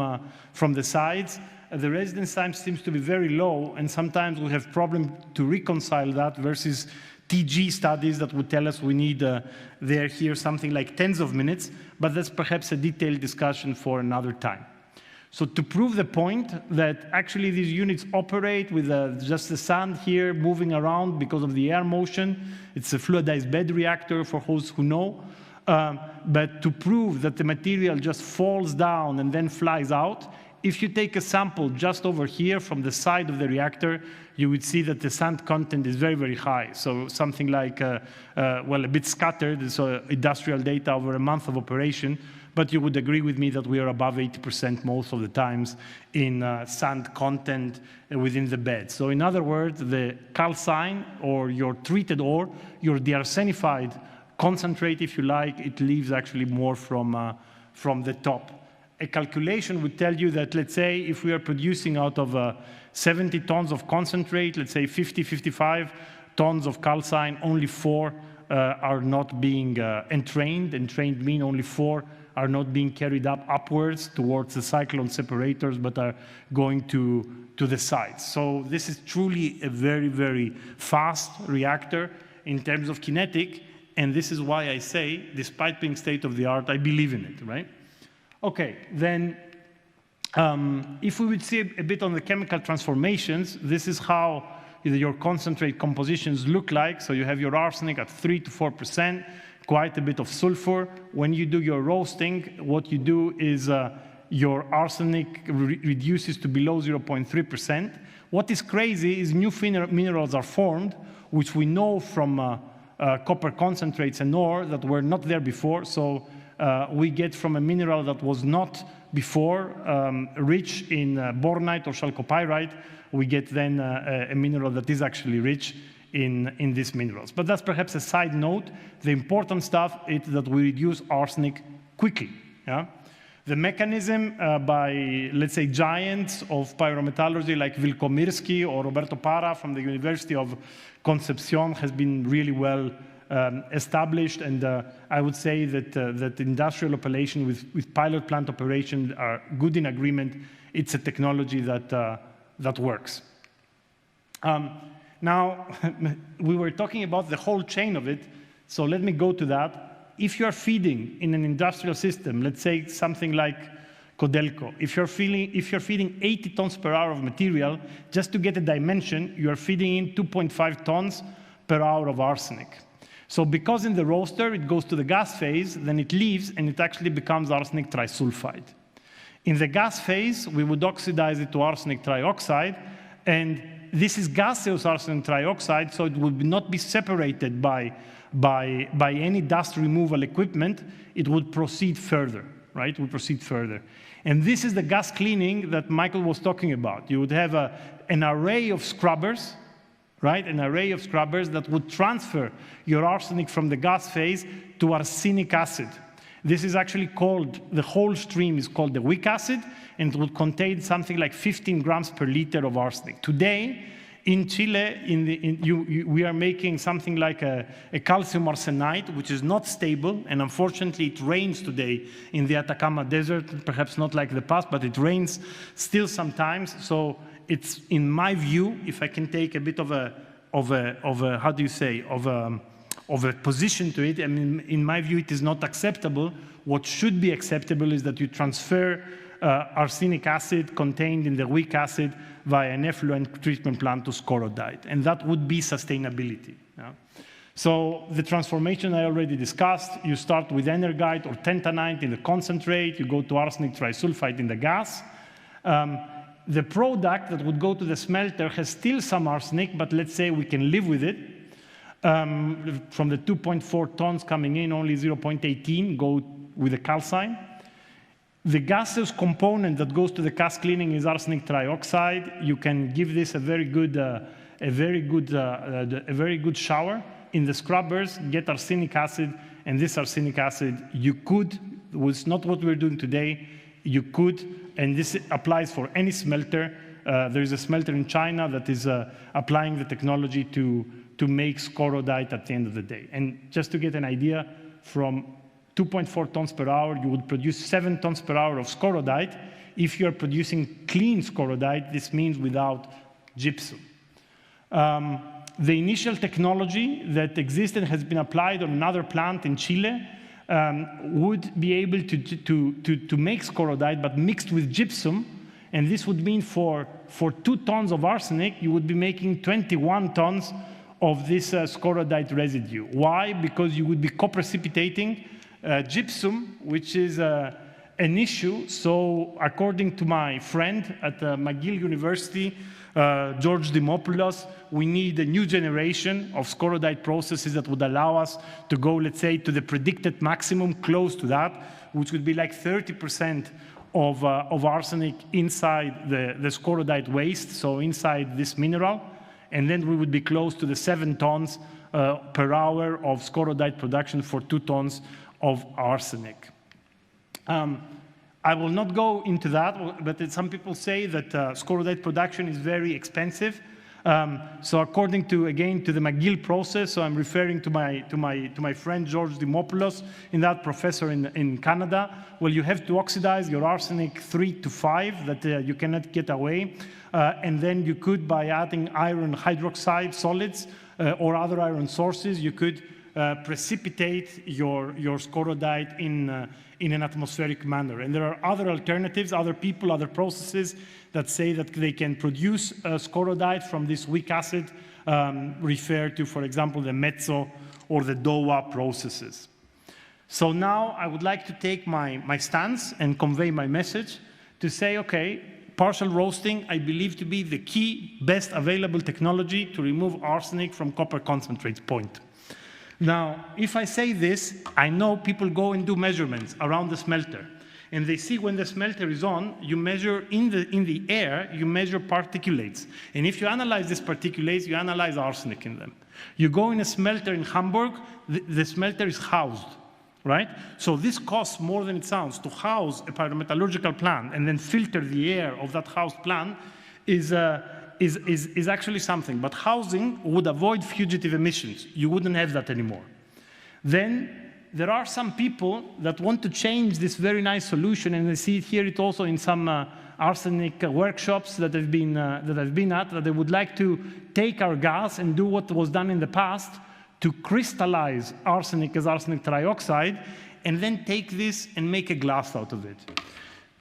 the sides. The residence time seems to be very low, and sometimes we have problem to reconcile that versus TG studies that would tell us we need here something like tens of minutes, but that's perhaps a detailed discussion for another time. So to prove the point that actually these units operate with just the sand here moving around because of the air motion, it's a fluidized bed reactor for those who know. But to prove that the material just falls down and then flies out, if you take a sample just over here from the side of the reactor, you would see that the sand content is very, very high. So something like, well, a bit scattered, so industrial data over a month of operation, but you would agree with me that we are above 80% most of the times in sand content within the bed. So in other words, the calcine, or your treated ore, your dearsenified concentrate, if you like, it leaves actually more from the top. A calculation would tell you that, let's say, if we are producing out of 70 tons of concentrate, let's say 50, 55 tons of calcine, only 4 are not being entrained. Entrained mean only 4 are not being carried upwards towards the cyclone separators, but are going to the sides. So this is truly a very, very fast reactor in terms of kinetic. And this is why I say, despite being state-of-the-art, I believe in it, right? Okay, then if we would see a bit on the chemical transformations, this is how your concentrate compositions look like. So you have your arsenic at 3 to 4%, quite a bit of sulfur. When you do your roasting, what you do is your arsenic reduces to below 0.3%. What is crazy is new minerals are formed, which we know from copper concentrates and ore that were not there before. So we get from a mineral that was not before rich in bornite or chalcopyrite, we get then a mineral that is actually rich in these minerals. But that's perhaps a side note. The important stuff is that we reduce arsenic quickly. Yeah? The mechanism by, let's say, giants of pyrometallurgy like Wilkomirski or Roberto Parra from the University of Concepcion has been really well established, and I would say that that industrial operation with pilot plant operation are good in agreement. It's a technology that works. Now, we were talking about the whole chain of it, so let me go to that. If you're feeding in an industrial system, let's say something like Codelco, if you're feeding 80 tons per hour of material, just to get a dimension, you are feeding in 2.5 tons per hour of arsenic. So because in the roaster it goes to the gas phase, then it leaves and it actually becomes arsenic trisulfide. In the gas phase, we would oxidize it to arsenic trioxide, and this is gaseous arsenic trioxide, so it would not be separated by any dust removal equipment. It would proceed further, right? It would proceed further. And this is the gas cleaning that Michael was talking about. You would have an array of scrubbers, right? An array of scrubbers that would transfer your arsenic from the gas phase to arsenic acid. This is actually called, the whole stream is called the weak acid, and it would contain something like 15 grams per liter of arsenic. Today, in Chile, we are making something like a calcium arsenite, which is not stable, and unfortunately it rains today in the Atacama Desert, perhaps not like the past, but it rains still sometimes. So it's, in my view, if I can take a bit of a how do you say, of a position to it, I mean, in my view, it is not acceptable. What should be acceptable is that you transfer arsenic acid contained in the weak acid via an effluent treatment plant to scorodite, and that would be sustainability. Yeah? So the transformation I already discussed, you start with energite or tentanite in the concentrate, you go to arsenic trisulfide in the gas. The product that would go to the smelter has still some arsenic, but let's say we can live with it. From the 2.4 tons coming in, only 0.18 go with the calcine. The gaseous component that goes to the cast cleaning is arsenic trioxide. You can give this a very good shower in the scrubbers, get arsenic acid, and this arsenic acid you could, it's not what we're doing today, you could, and this applies for any smelter. There is a smelter in China that is applying the technology to make scorodite at the end of the day. And just to get an idea, from 2.4 tons per hour, you would produce 7 tons per hour of scorodite. If you're producing clean scorodite, this means without gypsum. The initial technology that existed has been applied on another plant in Chile, would be able to make scorodite, but mixed with gypsum. And this would mean for 2 tons of arsenic, you would be making 21 tons of this scorodite residue. Why? Because you would be co-precipitating gypsum, which is an issue. So according to my friend at McGill University, George Dimopoulos, we need a new generation of scorodite processes that would allow us to go, let's say, to the predicted maximum, close to that, which would be like 30% of arsenic inside the scorodite waste, so inside this mineral. And then we would be close to the 7 tons per hour of scorodite production for 2 tons of arsenic. I will not go into that, but some people say that scorodite production is very expensive. So according to, again, to the McGill process, so I'm referring to my friend George Dimopoulos, in that professor in Canada. Well, you have to oxidize your arsenic 3 to 5 that you cannot get away, and then you could, by adding iron hydroxide solids or other iron sources, you could precipitate your scorodite in an atmospheric manner. And there are other alternatives, other people, other processes that say that they can produce scorodite from this weak acid, referred to, for example, the mezzo or the DOA processes. So now I would like to take my stance and convey my message to say, okay, partial roasting I believe to be the key, best available technology to remove arsenic from copper concentrate point. Now, if I say this, I know people go and do measurements around the smelter. And they see when the smelter is on, you measure in the air, you measure particulates. And if you analyze these particulates, you analyze arsenic in them. You go in a smelter in Hamburg, the smelter is housed, right? So this costs more than it sounds. To house a pyrometallurgical plant and then filter the air of that housed plant is actually something. But housing would avoid fugitive emissions. You wouldn't have that anymore. Then there are some people that want to change this very nice solution, and I see it here it also in some arsenic workshops that I've been at, that they would like to take our gas and do what was done in the past to crystallize arsenic as arsenic trioxide, and then take this and make a glass out of it.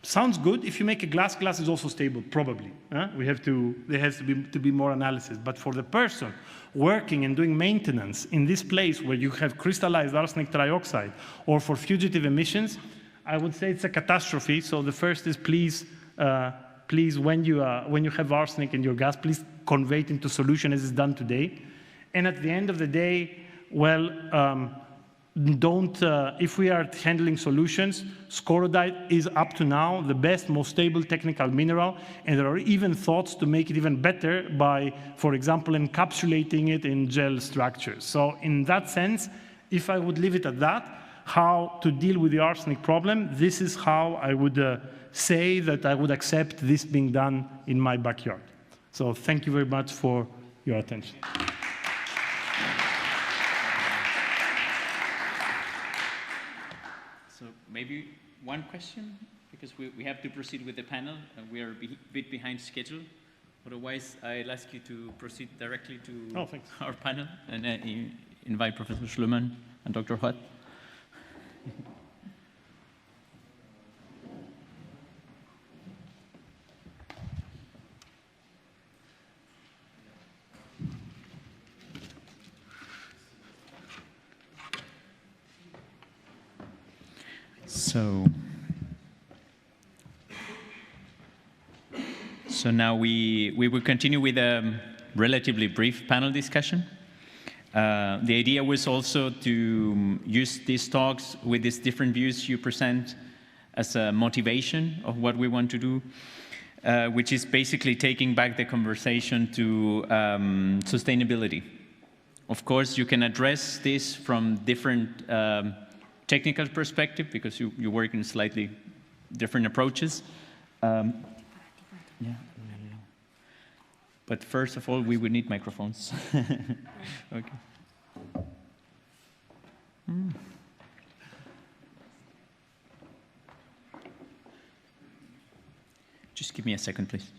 Sounds good. If you make a glass, glass is also stable, probably. There has to be more analysis. But for the person working and doing maintenance in this place where you have crystallized arsenic trioxide, or for fugitive emissions, I would say it's a catastrophe. So the first is please when you have arsenic in your gas, please convey it into solution as is done today. And at the end of the day, well, if we are handling solutions, scorodite is up to now the best, most stable technical mineral, and there are even thoughts to make it even better by, for example, encapsulating it in gel structures. So in that sense, if I would leave it at that, how to deal with the arsenic problem, this is how I would say that I would accept this being done in my backyard. So thank you very much for your attention. So maybe one question, because we have to proceed with the panel, and we are a bit behind schedule. Otherwise, I'll ask you to proceed directly to our panel and invite Professor Schlümann and Dr. Hott. So now we will continue with a relatively brief panel discussion. The idea was also to use these talks with these different views you present as a motivation of what we want to do, which is basically taking back the conversation to sustainability. Of course, you can address this from different technical perspective, because you work in slightly different approaches. But first of all, we would need microphones. Okay. Just give me a second, please.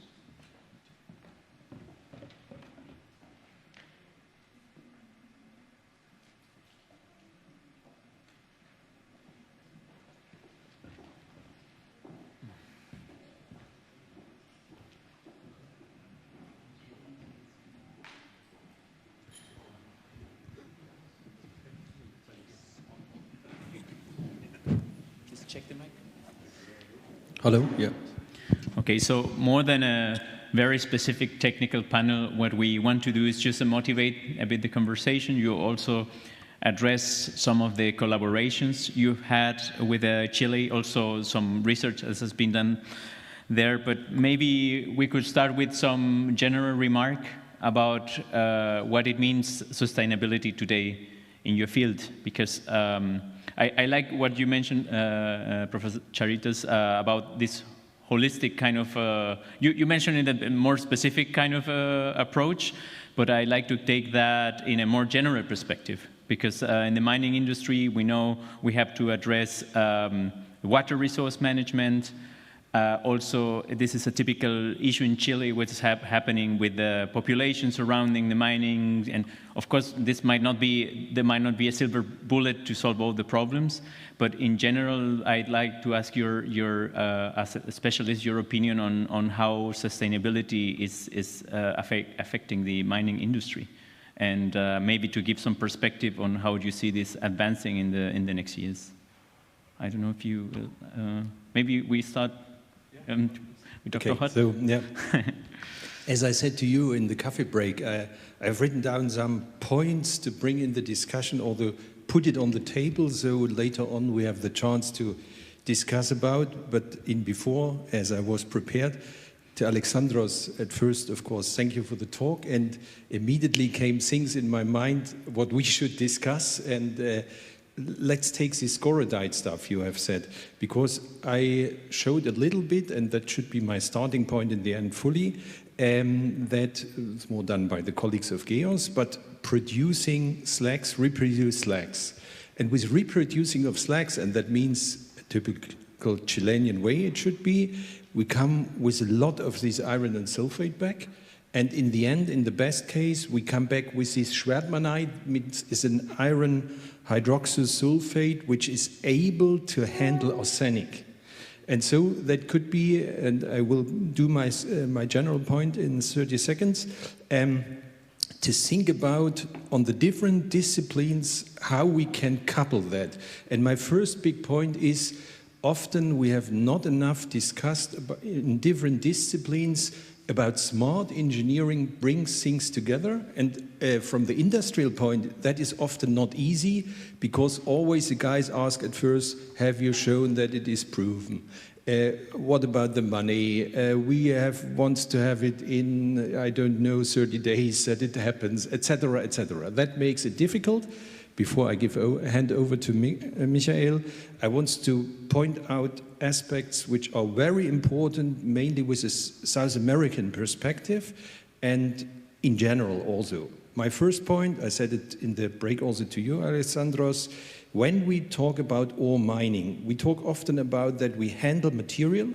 Check the mic. Hello, yeah. Okay, so more than a very specific technical panel, what we want to do is just to motivate a bit the conversation. You also address some of the collaborations you've had with Chile, also some research that has been done there, but maybe we could start with some general remark about what it means sustainability today in your field, because I like what you mentioned, Professor Charitas, about this holistic kind of, you mentioned it a more specific kind of approach, but I like to take that in a more general perspective, because in the mining industry, we know we have to address water resource management, Also, this is a typical issue in Chile, which is happening with the population surrounding the mining. And of course, there might not be a silver bullet to solve all the problems. But in general, I'd like to ask as a specialist, your opinion on how sustainability is affecting the mining industry, and maybe to give some perspective on how you see this advancing in the next years. I don't know if you maybe we start. With Dr. Okay, Hott. so, yeah. As I said to you in the coffee break, I've written down some points to bring in the discussion or to put it on the table so later on we have the chance to discuss about. But before, as I was prepared, to Alexandros, at first, of course, thank you for the talk. And immediately came things in my mind what we should discuss. And let's take this scorodite stuff you have said, because I showed a little bit, and that should be my starting point in the end fully, that it's more done by the colleagues of GEOS, but producing slags, reproduce slags. And with reproducing of slags, and that means a typical Chilean way it should be, we come with a lot of this iron and sulfate back. And in the end, in the best case, we come back with this schwertmannite, which is an iron hydroxyl sulfate, which is able to handle arsenic. And so that could be, and I will do my general point in 30 seconds, to think about on the different disciplines how we can couple that. And my first big point is often we have not enough discussed about, in different disciplines about smart engineering brings things together. And from the industrial point, that is often not easy, because always the guys ask at first, have you shown that it is proven? What about the money? We wants to have it in, I don't know, 30 days that it happens, etc., etc. That makes it difficult. Before I hand over to Michael, I want to point out aspects which are very important, mainly with a South American perspective, and in general also. My first point, I said it in the break also to you, Alessandros, when we talk about ore mining, we talk often about that we handle material,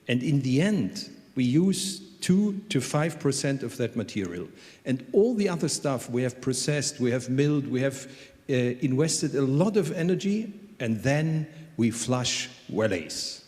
and in the end, we use 2 to 5% of that material. And all the other stuff we have processed, we have milled, we have invested a lot of energy, and then we flush valleys.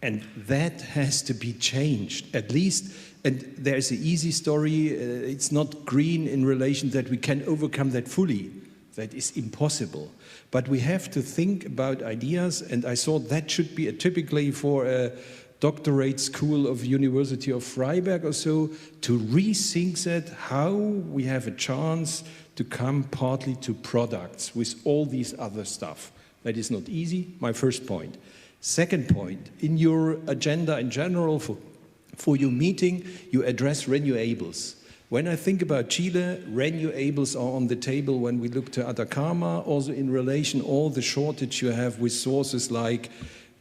And that has to be changed, at least. And there's an easy story. It's not green in relation that we can overcome that fully. That is impossible. But we have to think about ideas, and I thought that should be typically for a doctorate school of University of Freiberg or so, to rethink that, how we have a chance to come partly to products with all these other stuff. That is not easy, my first point. Second point, in your agenda in general for your meeting, you address renewables. When I think about Chile, renewables are on the table when we look to Atacama, also in relation all the shortage you have with sources like,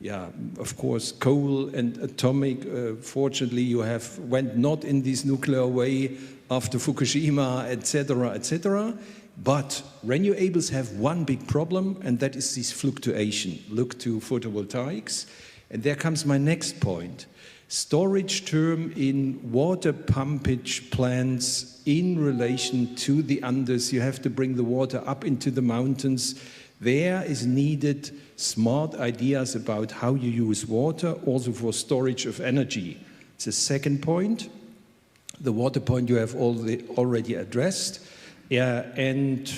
yeah, of course, coal and atomic. Fortunately, you went not in this nuclear way after Fukushima, etc., etc. But renewables have one big problem, and that is this fluctuation. Look to photovoltaics. And there comes my next point. Storage term in water pumpage plants in relation to the Andes. You have to bring the water up into the mountains. There is needed smart ideas about how you use water, also for storage of energy. It's the second point. The water point you have already addressed. Yeah, and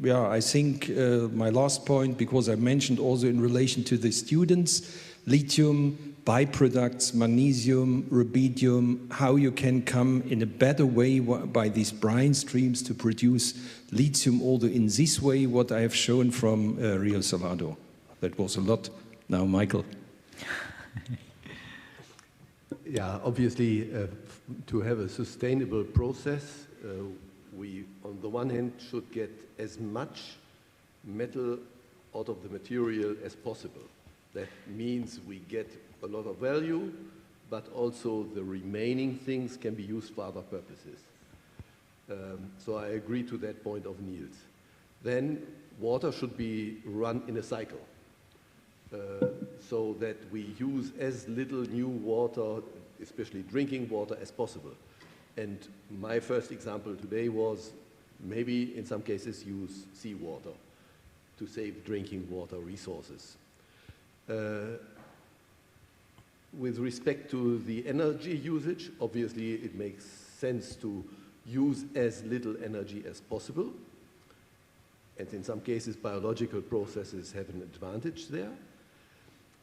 yeah, I think my last point, because I mentioned also in relation to the students, lithium, byproducts, magnesium, rubidium, how you can come in a better way by these brine streams to produce lithium, although in this way, what I have shown from Rio Salado. That was a lot. Now, Michael. Yeah, obviously, to have a sustainable process, we, on the one hand, should get as much metal out of the material as possible. That means we get a lot of value, but also the remaining things can be used for other purposes. So I agree to that point of Niels. Then water should be run in a cycle. so that we use as little new water, especially drinking water, as possible. And my first example today was maybe in some cases use seawater to save drinking water resources. With respect to the energy usage, obviously it makes sense to use as little energy as possible. And in some cases, biological processes have an advantage there.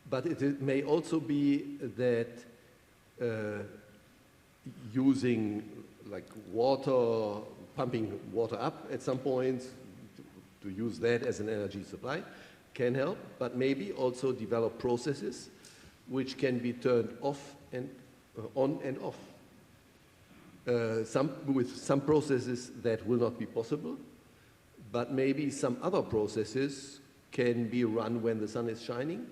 But it may also be that using like water, pumping water up at some point, to use that as an energy supply can help, but maybe also develop processes which can be turned off and on and off. With some processes that will not be possible, but maybe some other processes can be run when the sun is shining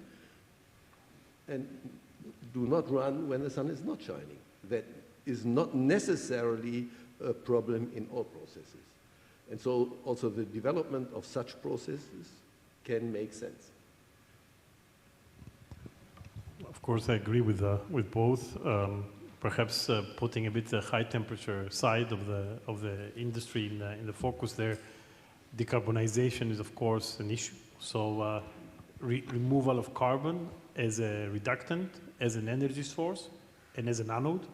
and do not run when the sun is not shining. That is not necessarily a problem in all processes. And so also the development of such processes can make sense. Of course, I agree with both. Perhaps putting a bit the high temperature side of the industry in the focus there, decarbonization is of course an issue. So removal of carbon as a reductant, as an energy source, and as an anode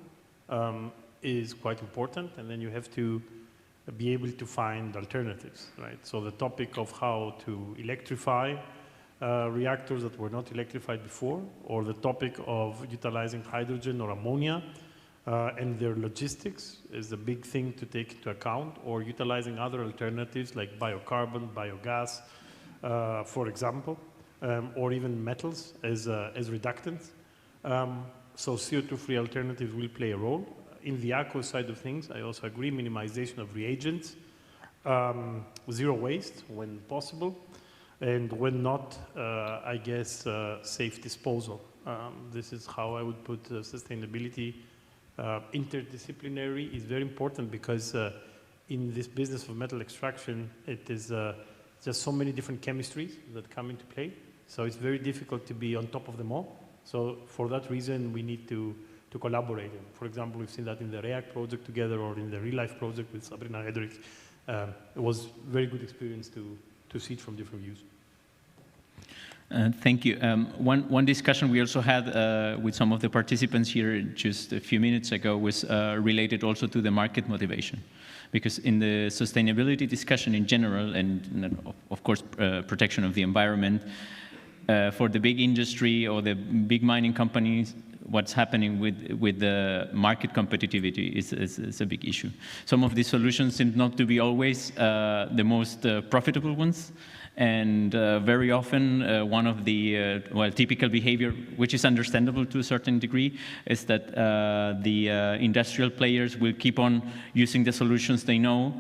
is quite important. And then you have to be able to find alternatives, right? So the topic of how to electrify reactors that were not electrified before, or the topic of utilizing hydrogen or ammonia and their logistics is a big thing to take into account, or utilizing other alternatives like biocarbon, biogas, for example, or even metals as reductants. So CO2-free alternatives will play a role. In the aqua side of things, I also agree, minimization of reagents, zero waste when possible, and when not, I guess, safe disposal. This is how I would put sustainability. Interdisciplinary is very important because in this business of metal extraction, it is just so many different chemistries that come into play. So it's very difficult to be on top of them all. So for that reason, we need to collaborate. For example, we've seen that in the REACT project together, or in the Real Life project with Sabrina Hedrich. It was a very good experience to see it from different views. Thank you. One discussion we also had with some of the participants here just a few minutes ago was related also to the market motivation. Because in the sustainability discussion in general, and of course protection of the environment, for the big industry or the big mining companies, what's happening with the market competitivity is a big issue. Some of these solutions seem not to be always the most profitable ones. And very often, one of the typical behavior, which is understandable to a certain degree, is that the industrial players will keep on using the solutions they know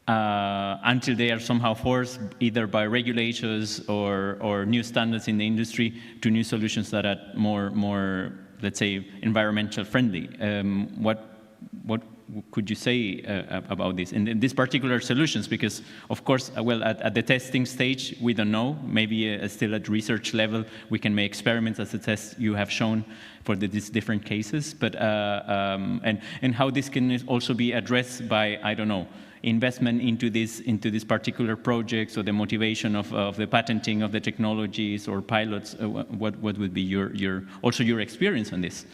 until they are somehow forced, either by regulations or new standards in the industry, to new solutions that are more, let's say, environmental friendly. What could you say about this? And these particular solutions, because of course, well, at the testing stage, we don't know. Maybe still at research level, we can make experiments as the tests you have shown for these different cases. But and how this can also be addressed by, I don't know, investment into this particular projects, or the motivation of the patenting of the technologies or pilots. What would be your experience on this?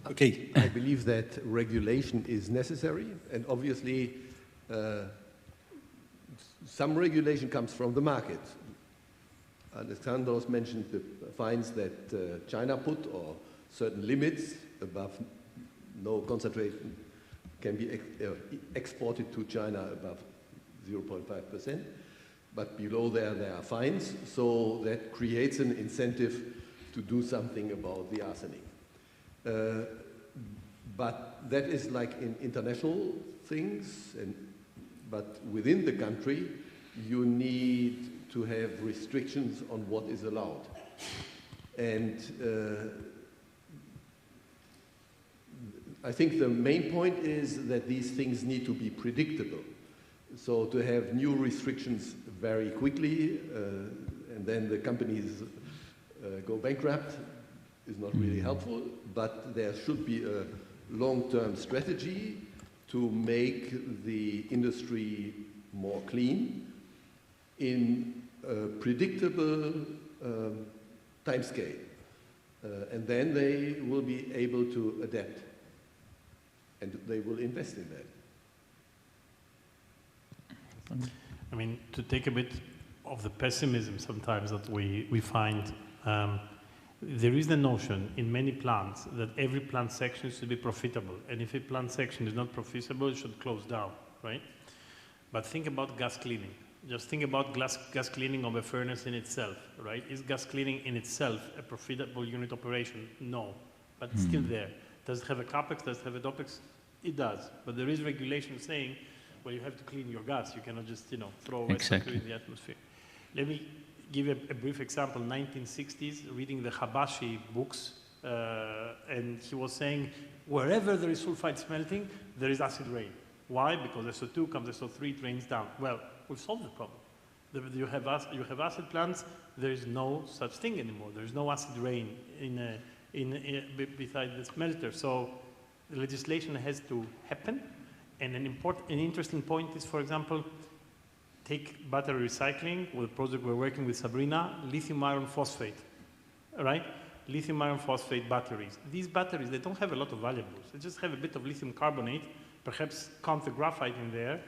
Okay, I believe that regulation is necessary, and obviously some regulation comes from the market. Alexandros mentioned the fines that China put, or certain limits above no concentration can be exported to China above 0.5%, but below there are fines, so that creates an incentive to do something about the arsenic. But that is like in international things, but within the country, you need to have restrictions on what is allowed. And I think the main point is that these things need to be predictable. So to have new restrictions very quickly, and then the companies go bankrupt is not really helpful, but there should be a long-term strategy to make the industry more clean in a predictable timescale. And then they will be able to adapt, and they will invest in that. I mean, to take a bit of the pessimism sometimes that we find, there is the notion in many plants that every plant section should be profitable, and if a plant section is not profitable, it should close down, right? But think about gas cleaning. Just think about gas cleaning of a furnace in itself, right? Is gas cleaning in itself a profitable unit operation? No, but it's still there. Does it have a capex? Does it have a dopex? It does, but there is regulation saying, well, you have to clean your gas. You cannot just, throw residue in the atmosphere. Let me give you a brief example. 1960s, reading the Habashi books, and he was saying, wherever there is sulfide smelting, there is acid rain. Why? Because SO2 comes, SO3 drains down. Well, we've solved the problem. You have acid plants, there is no such thing anymore. There is no acid rain beside the smelter. So the legislation has to happen. And an interesting point is, for example, take battery recycling, with a project we're working with Sabrina, lithium iron phosphate, right? Lithium iron phosphate batteries. These batteries, they don't have a lot of valuables. They just have a bit of lithium carbonate, perhaps count the graphite in there.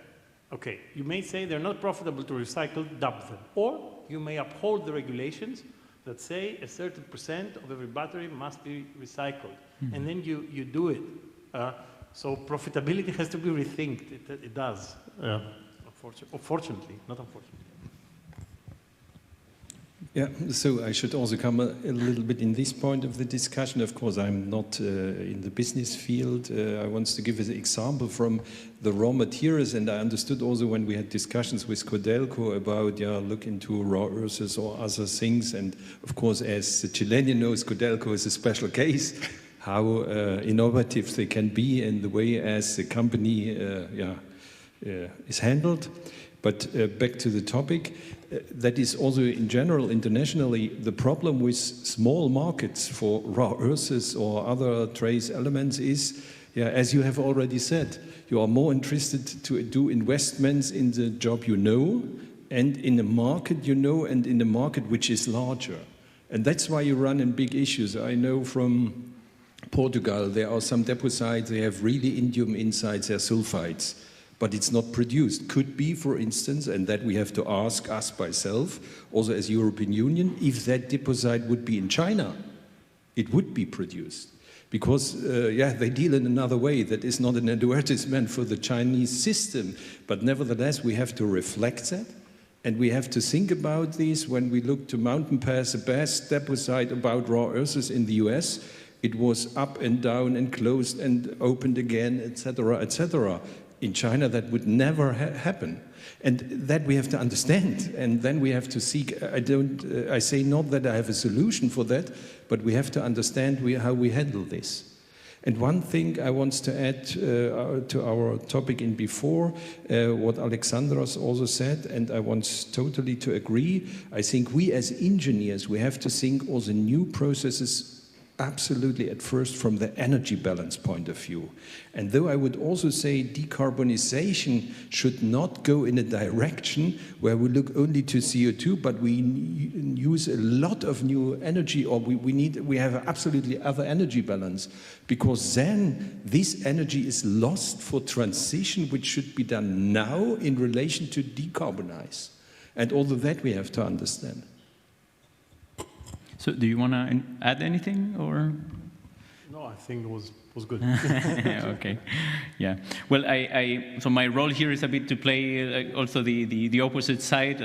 Okay, you may say they're not profitable to recycle, dump them. Or you may uphold the regulations that say a certain % of every battery must be recycled. And then you do it. So profitability has to be rethinked. It does. Fortunately, not unfortunately. Yeah, so I should also come a little bit in this point of the discussion. Of course, I'm not in the business field. I want to give an example from the raw materials, and I understood also when we had discussions with Codelco about, look into raw earths or other things. And of course, as the Chilean knows, Codelco is a special case, how innovative they can be in the way as the company is handled. But back to the topic, that is also in general, internationally, the problem with small markets for raw earths or other trace elements is, as you have already said, you are more interested to do investments in the job you know, and in the market you know, and in the market which is larger. And that's why you run in big issues. I know from Portugal, there are some deposits, they have really indium inside their sulfides, but it's not produced. Could be, for instance, and that we have to ask us by self, also as European Union, if that deposit would be in China, it would be produced. Because, they deal in another way. That is not an advertisement for the Chinese system, but nevertheless, we have to reflect that. And we have to think about this when we look to Mountain Pass, the best deposit about raw earths in the US. It was up and down and closed and opened again, etc., etc. In China, that would never happen. And that we have to understand. And then we have to seek, I say not that I have a solution for that, but we have to understand how we handle this. And one thing I want to add to our topic in before, what Alexandros also said, and I want totally to agree, I think we as engineers, we have to think also new processes absolutely at first from the energy balance point of view. And though I would also say decarbonization should not go in a direction where we look only to CO2, but we use a lot of new energy, or we have absolutely other energy balance, because then this energy is lost for transition, which should be done now in relation to decarbonize. And all of that we have to understand. So do you want to add anything, or? No, I think it was good. Okay, yeah. Well, so my role here is a bit to play also the opposite side.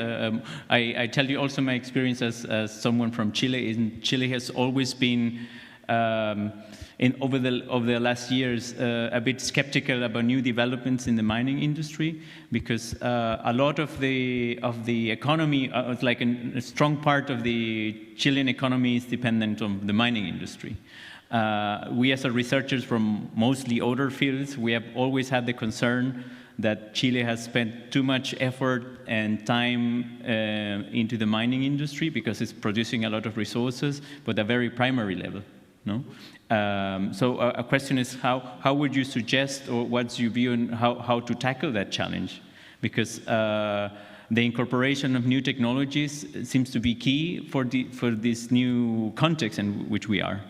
I tell you also my experience as someone from Chile. Chile has always been, over the last years, a bit skeptical about new developments in the mining industry, because a lot of the economy, like a strong part of the Chilean economy is dependent on the mining industry. We as researchers from mostly other fields, we have always had the concern that Chile has spent too much effort and time into the mining industry because it's producing a lot of resources, but at a very primary level. No? So a question is how would you suggest, or what's your view on how to tackle that challenge? Because the incorporation of new technologies seems to be key for this new context in which we are,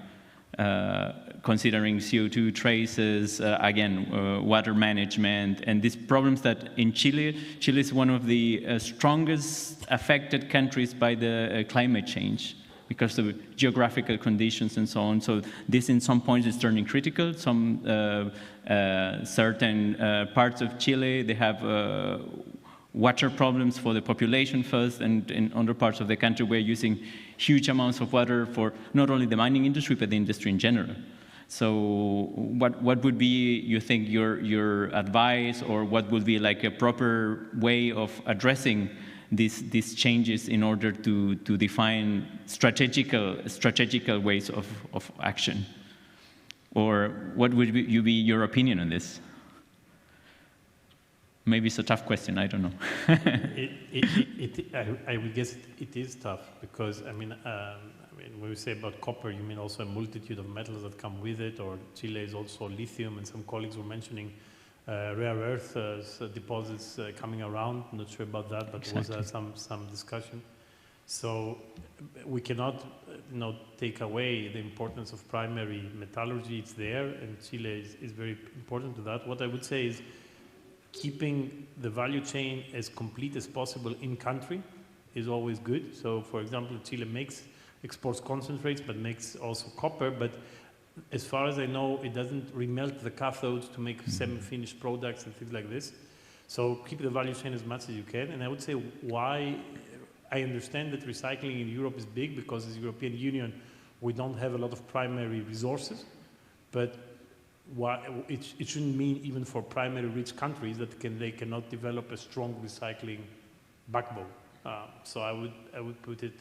considering CO2 traces, again, water management, and these problems that in Chile is one of the strongest affected countries by the climate change, because of geographical conditions and so on. So this in some points is turning critical. Some certain parts of Chile, they have water problems for the population first, and in other parts of the country we're using huge amounts of water for not only the mining industry, but the industry in general. So what would be, you think, your advice, or what would be like a proper way of addressing these changes in order to define strategical ways of action? Or what would be your opinion on this? Maybe it's a tough question, I don't know. I would guess it is tough, because I mean, when we say about copper, you mean also a multitude of metals that come with it, or Chile is also lithium, and some colleagues were mentioning rare earth deposits coming around. I'm not sure about that, but exactly. There was some discussion. So we cannot take away the importance of primary metallurgy. It's there, and Chile is very important to that. What I would say is keeping the value chain as complete as possible in country is always good. So, for example, Chile exports concentrates, but makes also copper. But as far as I know, it doesn't remelt the cathodes to make semi-finished products and things like this. So keep the value chain as much as you can. And I would say why I understand that recycling in Europe is big, because as the European Union, we don't have a lot of primary resources. But why it shouldn't mean, even for primary rich countries, that they cannot develop a strong recycling backbone. So I would put it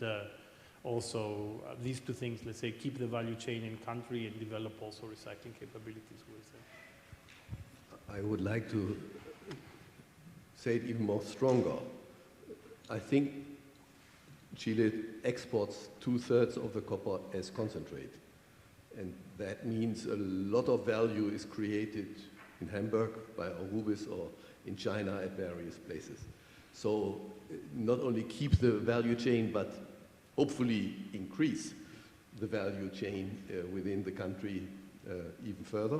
also these two things. Let's say keep the value chain in country and develop also recycling capabilities with them. I would like to say it even more stronger. I think Chile exports 2/3 of the copper as concentrate. And that means a lot of value is created in Hamburg by Aurubis or in China at various places. So not only keep the value chain, but hopefully increase the value chain within the country even further.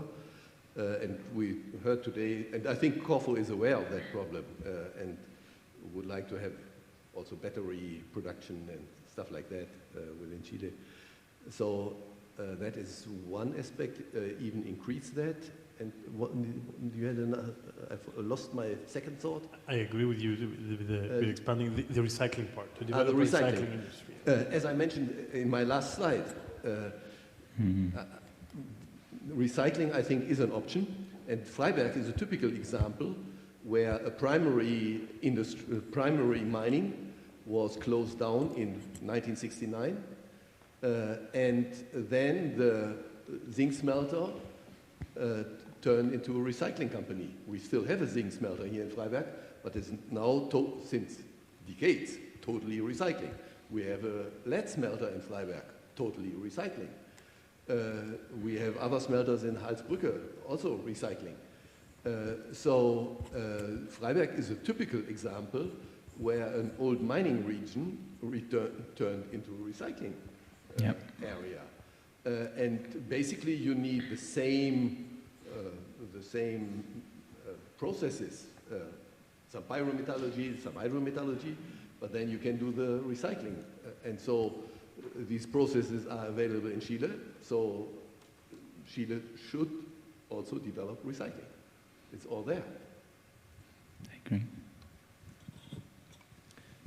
And we heard today, and I think Corfu is aware of that problem and would like to have also battery production and stuff like that within Chile. So that is one aspect, even increase that. And what, you had I've lost my second thought. I agree with you with expanding the recycling part, to develop the recycling industry. As I mentioned in my last slide, recycling, I think, is an option. And Freiberg is a typical example where a primary mining was closed down in 1969. And then the zinc smelter turned into a recycling company. We still have a zinc smelter here in Freiberg, but it's now, since decades, totally recycling. We have a lead smelter in Freiberg, totally recycling. We have other smelters in Halsbrücke, also recycling. So Freiberg is a typical example where an old mining region turned into a recycling area. And basically you need the same processes, some pyrometallurgy, some hydrometallurgy, but then you can do the recycling. And so these processes are available in Chile, so Chile should also develop recycling. It's all there. I agree.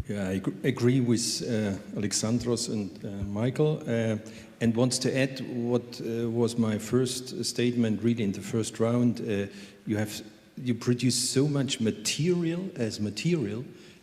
Yeah, I agree with Alexandros and Michael, and wants to add what was my first statement really in the first round. You produce so much material,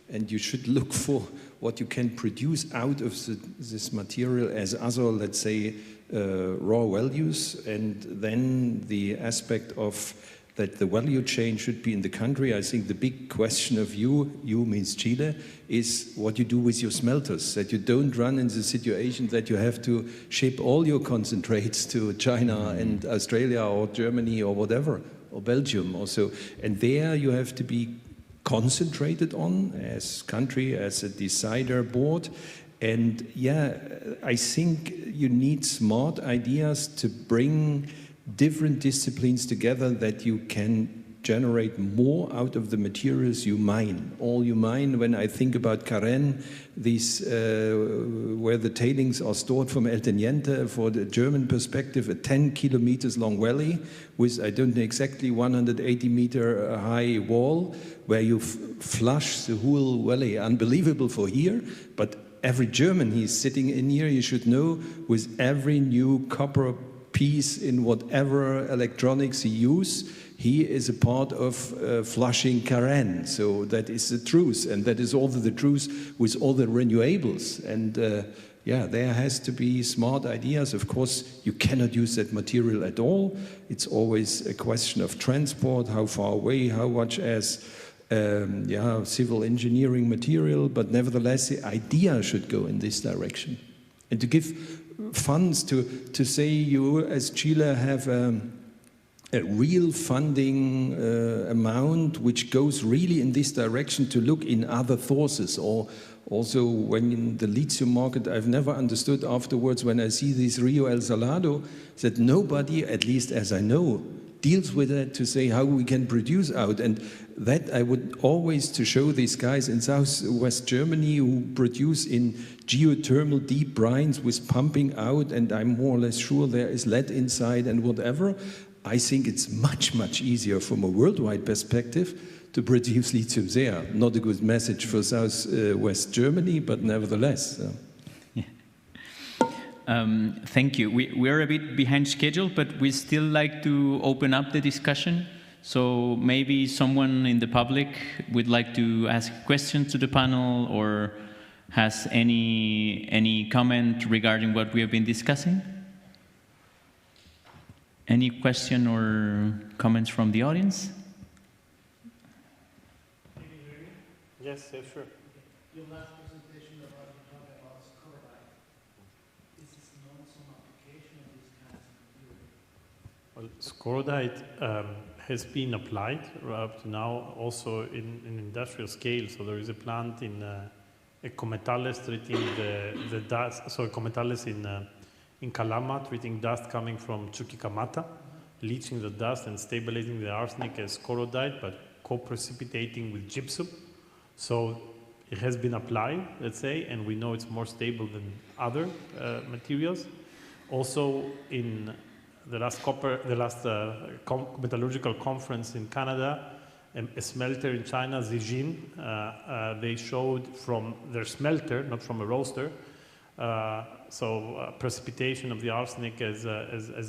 and you should look for what you can produce out of this material as other, let's say, raw values, and then the aspect of that the value chain should be in the country. I think the big question of you means Chile, is what you do with your smelters, that you don't run in the situation that you have to ship all your concentrates to China and Australia or Germany or whatever, or Belgium also. And there you have to be concentrated on as country, as a decider board. And yeah, I think you need smart ideas to bring different disciplines together that you can generate more out of the materials you mine. All you mine, when I think about Carén, these, where the tailings are stored from El Teniente, for the German perspective, a 10 kilometers long valley with, I don't know exactly, 180 meter high wall, where you flush the whole valley. Unbelievable for here, but every German he's sitting in here, you should know, with every new copper piece in whatever electronics he uses, he is a part of flushing Carén. So that is the truth, and that is also the truth with all the renewables. And yeah, there has to be smart ideas. Of course, you cannot use that material at all. It's always a question of transport, how far away, how much as yeah, civil engineering material, but nevertheless, the idea should go in this direction. And to give funds to say you as Chile have a real funding amount which goes really in this direction, to look in other sources. Or also when in the lithium market, I've never understood afterwards when I see this Rio El Salado, that nobody, at least as I know, deals with it to say how we can produce out. And that I would always to show these guys in Southwest Germany who produce in geothermal deep brines with pumping out, and I'm more or less sure there is lead inside and whatever. I think it's much, much easier from a worldwide perspective to produce lithium there. Not a good message for Southwest Germany, but nevertheless. Thank you. We're a bit behind schedule, but we still like to open up the discussion. So maybe someone in the public would like to ask questions to the panel, or has any comment regarding what we have been discussing? Any question or comments from the audience? Yes, sure. Your last presentation about scorodite. Is this not some application of these kinds of material? Well, scorodite has been applied up to now also in industrial scale. So there is a plant in Cometales treating the dust. So Cometales in Calama treating dust coming from Chuquicamata, leaching the dust and stabilizing the arsenic as scorodite, but co-precipitating with gypsum. So it has been applied, let's say, and we know it's more stable than other materials. Also, in the last metallurgical conference in Canada, a smelter in China, Zijin, they showed from their smelter, not from a roaster, precipitation of the arsenic as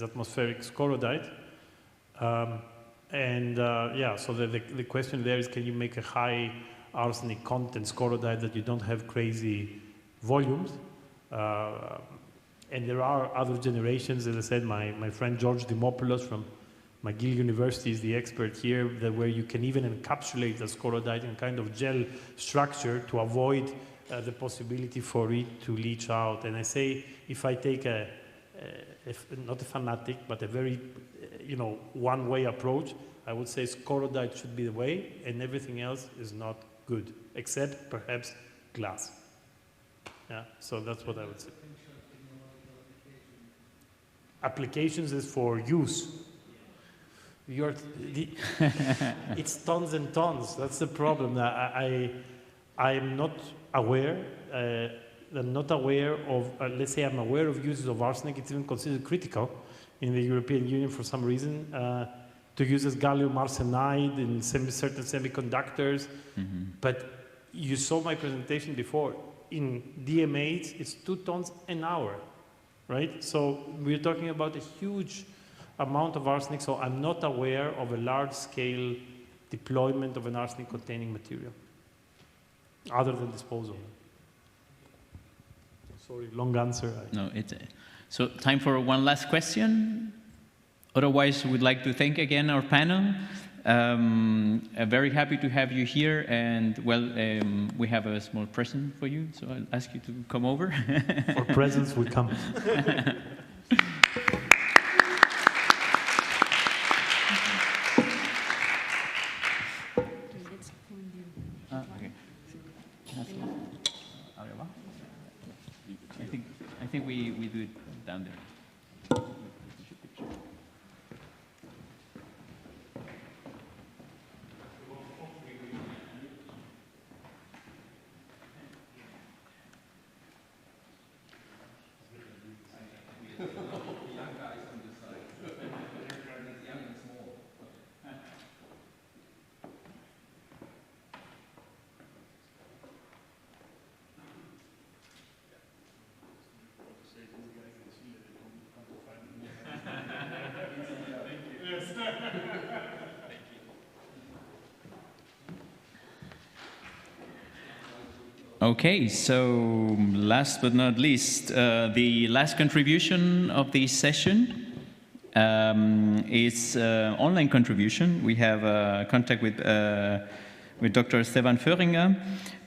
atmospheric scorodite. Yeah, so the question there is, can you make a high arsenic content scorodite that you don't have crazy volumes? And there are other generations, as I said, my friend George Dimopoulos from McGill University is the expert here, where you can even encapsulate the scorodite in kind of gel structure to avoid the possibility for it to leach out. And I say, if I take not a fanatic, but a very, one-way approach, I would say scorodite should be the way, and everything else is not good, except perhaps glass. Yeah, so that's what I would say. Applications is for use. It's tons and tons. That's the problem. I am not aware. I'm not aware of. Let's say I'm aware of uses of arsenic. It's even considered critical in the European Union for some reason to use as gallium arsenide in certain semiconductors. Mm-hmm. But you saw my presentation before. In DMAs, it's 2 tons an hour. Right? So we're talking about a huge amount of arsenic, so I'm not aware of a large-scale deployment of an arsenic-containing material, other than disposal. Sorry, long answer. No, so time for one last question. Otherwise, we'd like to thank again our panel. Very happy to have you here, and well, we have a small present for you, so I'll ask you to come over. For presents, we come. I think we do it down there. Okay, so last but not least, the last contribution of this session is online contribution. We have contact with Dr. Stefan Föhringer.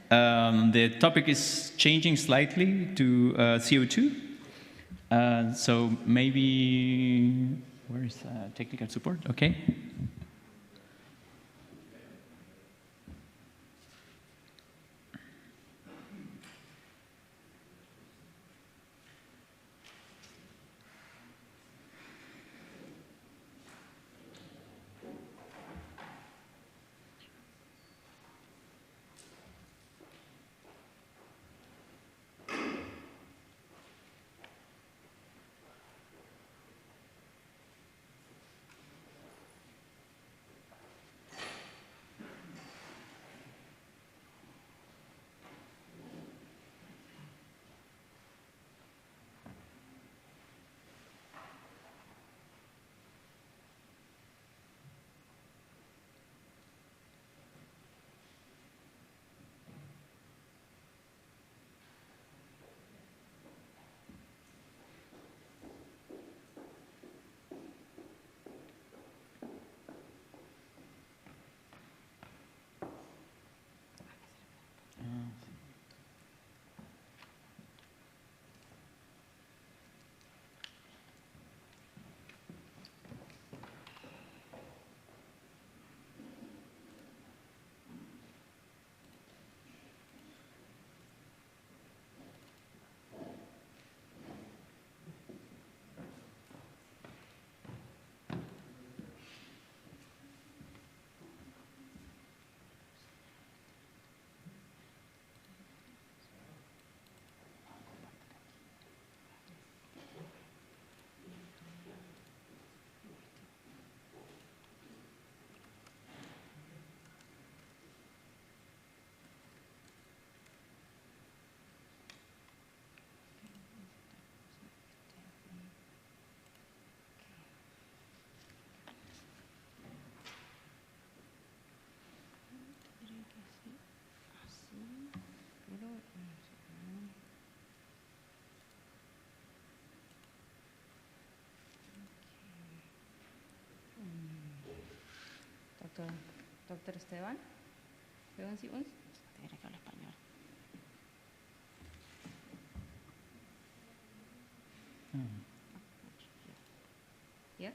The topic is changing slightly to CO2. So maybe, where is technical support? Okay. Doctor Esteban, ¿hören Sie uns? Yes?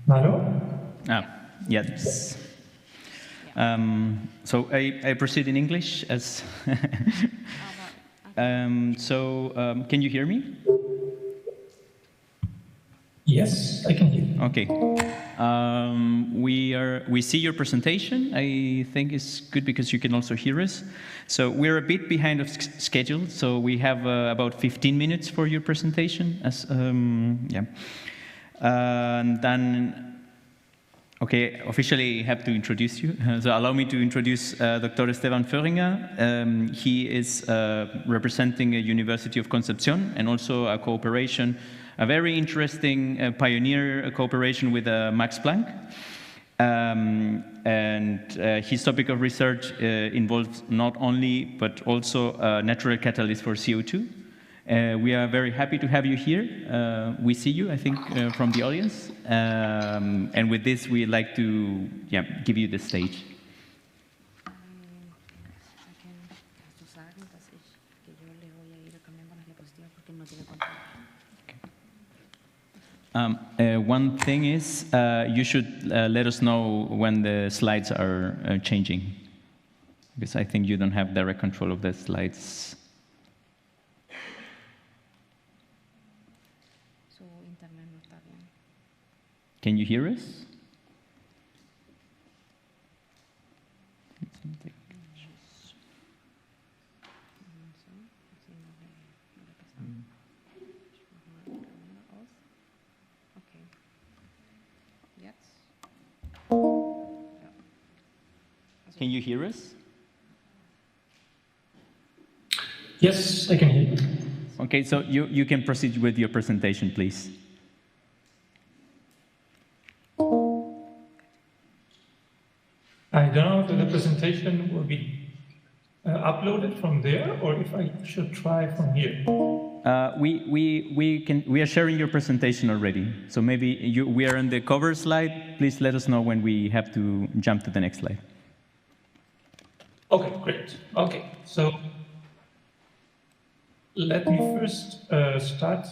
Hello? Yes. So I proceed in English as. Can you hear me? Yes, I can hear you. Okay. We see your presentation. I think it's good because you can also hear us. So we're a bit behind of schedule. So we have about 15 minutes for your presentation. And then, okay, officially I have to introduce you. So allow me to introduce Dr. Stefan Föhringer. He is representing a University of Concepcion and also a cooperation, a very interesting pioneer cooperation with Max Planck. And his topic of research involves not only, but also natural catalyst for CO2. We are very happy to have you here. We see you, I think, from the audience. And with this, we'd like to give you the stage. One thing is, you should let us know when the slides are changing, because I think you don't have direct control of the slides. Can you hear us? Can you hear us? Yes, I can hear you. Okay, so you can proceed with your presentation, please. I don't know if the presentation will be uploaded from there or if I should try from here. We are sharing your presentation already. So maybe we are on the cover slide. Please let us know when we have to jump to the next slide. Okay, great. Okay, so let me first start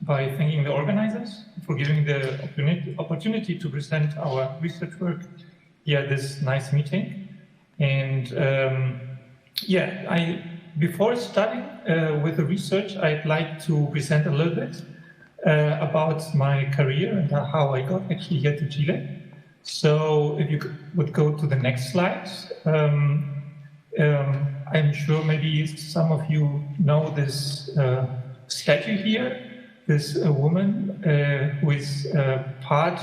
by thanking the organizers for giving the opportunity to present our research work here at this nice meeting. And before starting with the research, I'd like to present a little bit about my career and how I got actually here to Chile. So if you would go to the next slide. I'm sure maybe some of you know this statue here, this woman who is part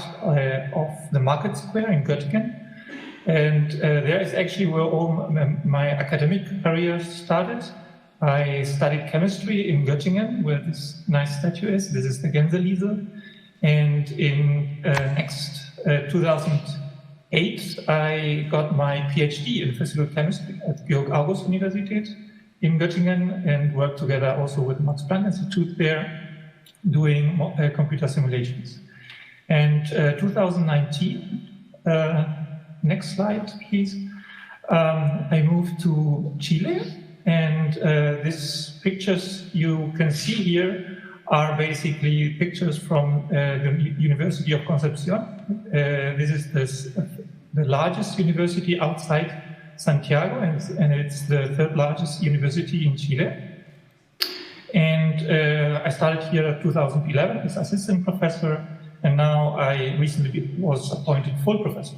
of the market square in Göttingen. And there is actually where all my academic career started. I studied chemistry in Göttingen, where this nice statue is. This is the Gänseliesel. And in 2008, I got my PhD in physical chemistry at Universität in Göttingen and worked together also with the Max Planck Institute there, doing computer simulations. And 2019, next slide, please. I moved to Chile, and these pictures you can see here are basically pictures from the University of Concepcion. This is the largest university outside Santiago, and it's the third largest university in Chile. And I started here in 2011 as assistant professor, and now I recently was appointed full professor.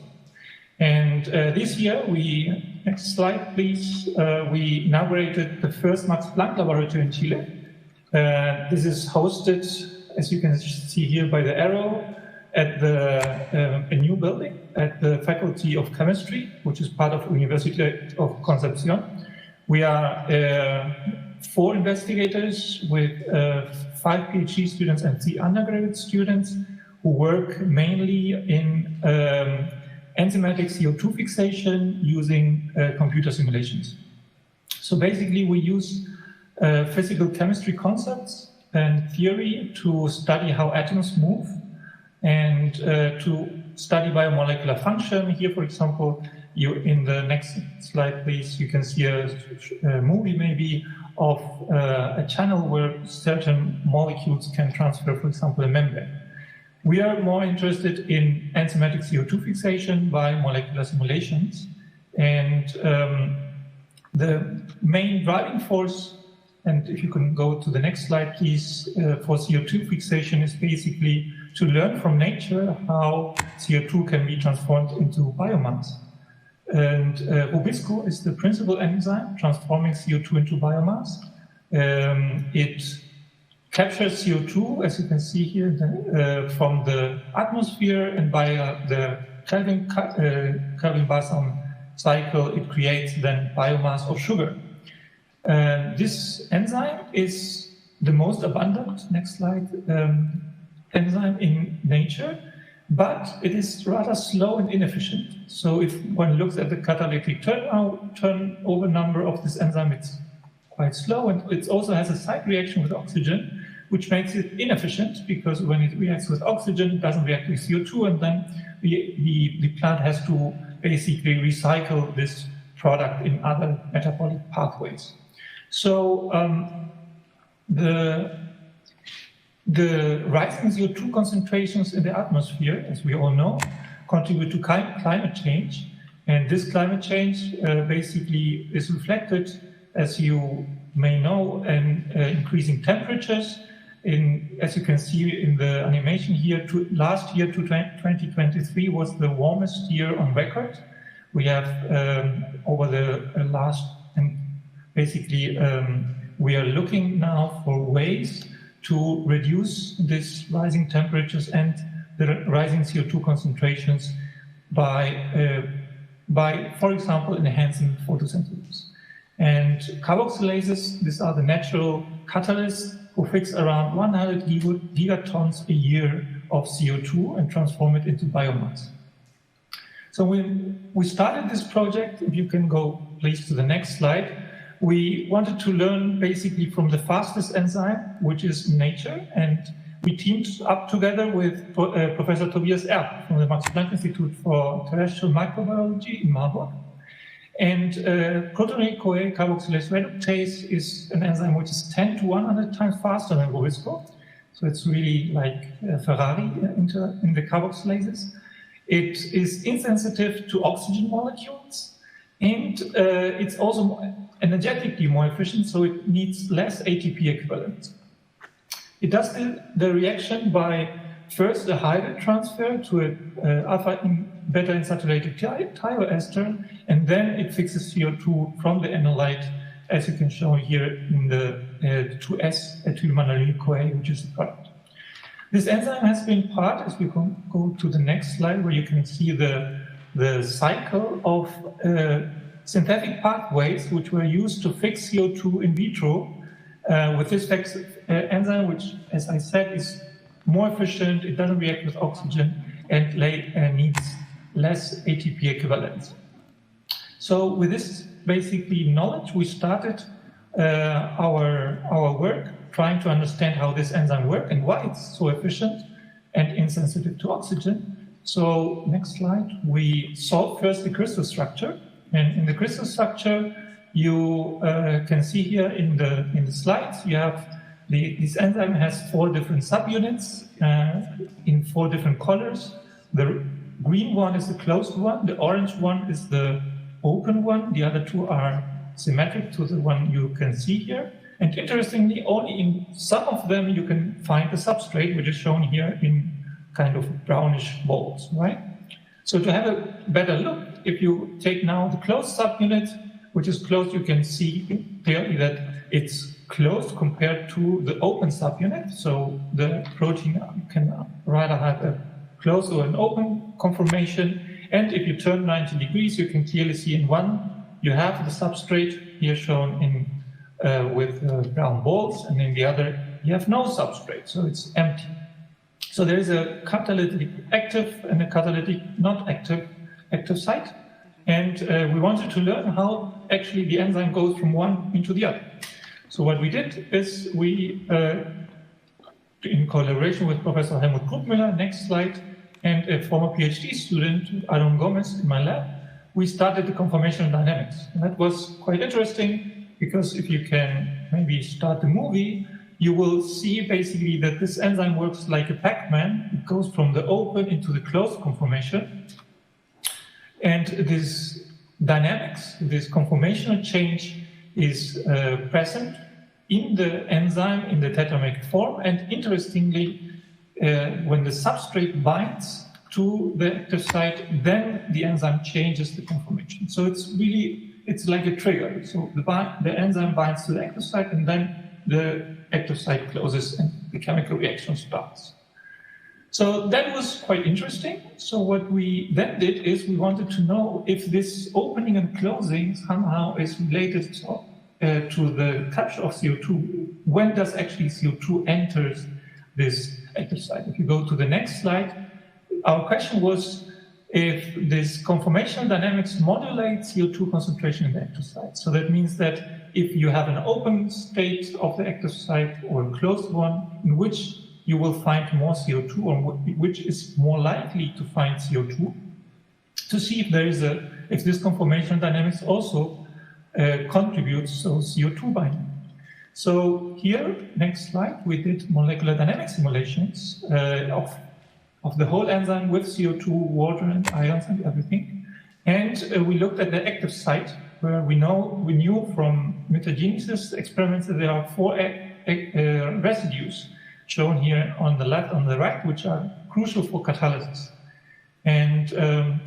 And this year, next slide please, we inaugurated the first Max Planck laboratory in Chile. This is hosted, as you can see here by the arrow, at a new building at the Faculty of Chemistry, which is part of Universität of Concepcion. We are 4 investigators with 5 PhD students and 3 undergraduate students who work mainly in enzymatic CO2 fixation using computer simulations. So basically we use physical chemistry concepts and theory to study how atoms move and to study biomolecular function. Here, for example, in the next slide, please, you can see a movie maybe of a channel where certain molecules can transfer, for example, a membrane. We are more interested in enzymatic CO2 fixation by molecular simulations. And the main driving force, and if you can go to the next slide, please, for CO2 fixation is basically to learn from nature how CO2 can be transformed into biomass. And Rubisco is the principal enzyme transforming CO2 into biomass. It captures CO2, as you can see here, from the atmosphere, and by the Kelvin-Barson cycle, it creates then biomass or sugar. This enzyme is the most abundant, next slide, enzyme in nature, but it is rather slow and inefficient. So if one looks at the catalytic turnover number of this enzyme, it's quite slow, and it also has a side reaction with oxygen, which makes it inefficient, because when it reacts with oxygen, it doesn't react with CO2, and then the plant has to basically recycle this product in other metabolic pathways. So the rising CO2 concentrations in the atmosphere, as we all know, contribute to climate change. And this climate change basically is reflected, as you may know, in increasing temperatures. As you can see in the animation here, last year, 2023, was the warmest year on record. We have over the last, and basically we are looking now for ways to reduce these rising temperatures and the rising CO2 concentrations by, for example, enhancing photosynthesis. And carboxylases, these are the natural catalysts who fix around 100 gigatons a year of CO2 and transform it into biomass. So when we started this project, if you can go please to the next slide, we wanted to learn basically from the fastest enzyme, which is nature, and we teamed up together with Professor Tobias Erb from the Max Planck Institute for Terrestrial Microbiology in Marburg. And protein-CoA carboxylase reductase is an enzyme which is 10 to 100 times faster than Rubisco. So it's really like Ferrari in the carboxylases. It is insensitive to oxygen molecules, and it's also energetically more efficient, so it needs less ATP equivalent. It does the reaction by first a hydride transfer to an alpha beta unsaturated thioester, and then it fixes CO2 from the analyte, as you can show here in the 2S ethylmalonyl-CoA, which is the product. This enzyme has been part, as we go to the next slide, where you can see the cycle of synthetic pathways which were used to fix CO2 in vitro with this enzyme, which, as I said, is more efficient, it doesn't react with oxygen, and needs less ATP equivalent. So with this basically knowledge, we started our work trying to understand how this enzyme works and why it's so efficient and insensitive to oxygen. So next slide, we solved first the crystal structure. And in the crystal structure, you can see here in the slides, you have this enzyme has 4 different subunits in 4 different colors. The green one is the closed one, the orange one is the open one, the other 2 are symmetric to the one you can see here. And interestingly, only in some of them you can find the substrate, which is shown here in kind of brownish balls, right? So to have a better look, if you take now the closed subunit, which is closed, you can see clearly that it's closed compared to the open subunit. So the protein can rather have a closed or an open conformation. And if you turn 90 degrees, you can clearly see in one, you have the substrate here shown in with brown balls, and in the other, you have no substrate, so it's empty. So there is a catalytic active and a catalytic not active site. And we wanted to learn how actually the enzyme goes from one into the other. So what we did is we, in collaboration with Professor Helmut Krugmüller, next slide, and a former PhD student, Aaron Gomez, in my lab, we started the conformational dynamics. And that was quite interesting, because if you can maybe start the movie, you will see basically that this enzyme works like a Pac-Man. It goes from the open into the closed conformation. And this dynamics, this conformational change is present in the enzyme in the tetrameric form. And interestingly, when the substrate binds to the active site, then the enzyme changes the conformation. So it's like a trigger. So the enzyme binds to the active site, and then the active site closes and the chemical reaction starts. So that was quite interesting. So what we then did is we wanted to know if this opening and closing somehow is related to the capture of CO2. When does actually CO2 enter this active site? If you go to the next slide, our question was if this conformational dynamics modulates CO2 concentration in the active site. So that means that if you have an open state of the active site or a closed one, in which you will find more CO2, or which is more likely to find CO2, to see if there is if this conformational dynamics also contributes to CO2 binding. So here, next slide, we did molecular dynamic simulations of the whole enzyme with CO2, water, and ions and everything. And we looked at the active site, where we knew from mutagenesis experiments that there are 4 residues shown here on the left, on the right, which are crucial for catalysis. And to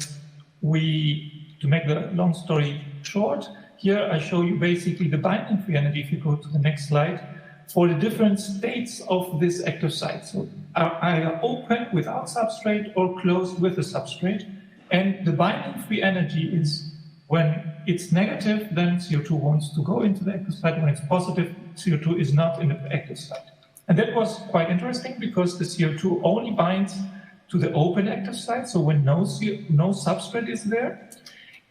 make the long story short, here I show you basically the binding free energy, if you go to the next slide, for the different states of this active site. So either open without substrate or closed with a substrate. And the binding free energy is when it's negative, then CO2 wants to go into the active site. When it's positive, CO2 is not in the active site. And that was quite interesting because the CO2 only binds to the open active site, so when no substrate is there.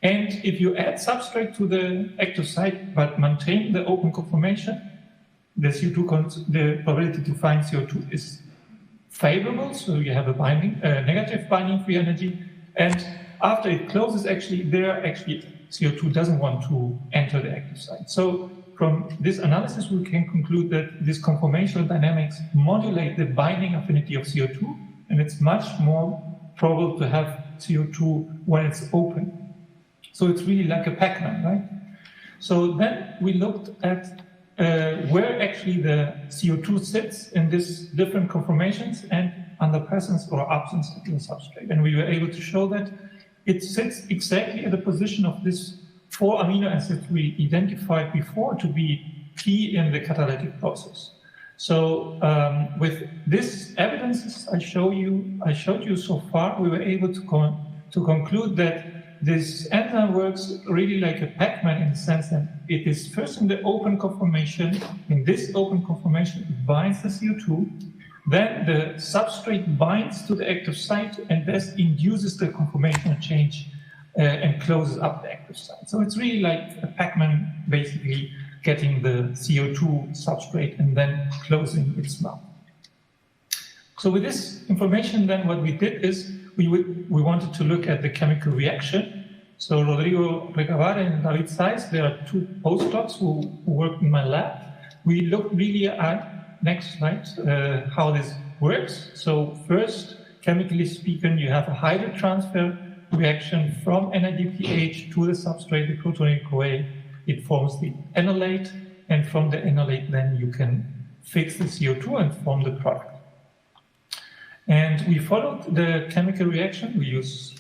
And if you add substrate to the active site but maintain the open conformation, the probability to find CO2 is favorable, so you have a negative binding free energy. And after it closes, CO2 doesn't want to enter the active site. So from this analysis, we can conclude that this conformational dynamics modulate the binding affinity of CO2, and it's much more probable to have CO2 when it's open. So it's really like a Pac-Man, right? So then we looked at where actually the CO2 sits in these different conformations and under presence or absence of the substrate. And we were able to show that it sits exactly at the position of these 4 amino acids we identified before to be key in the catalytic process. So with this evidence I showed you so far, we were able to conclude that this enzyme works really like a Pac-Man in the sense that it is first in the open conformation. In this open conformation, it binds the CO2. Then the substrate binds to the active site and thus induces the conformational change and closes up the active site. So it's really like a Pac-Man basically getting the CO2 substrate and then closing its mouth. So with this information, then what we did is we wanted to look at the chemical reaction. So Rodrigo Recabar and David Saiz, there are 2 postdocs who worked in my lab. We looked really at, next slide, how this works. So first, chemically speaking, you have a hydrogen transfer reaction from NADPH to the substrate, the protonic-CoA. It forms the enolate, and from the enolate, then you can fix the CO2 and form the product. And we followed the chemical reaction. We use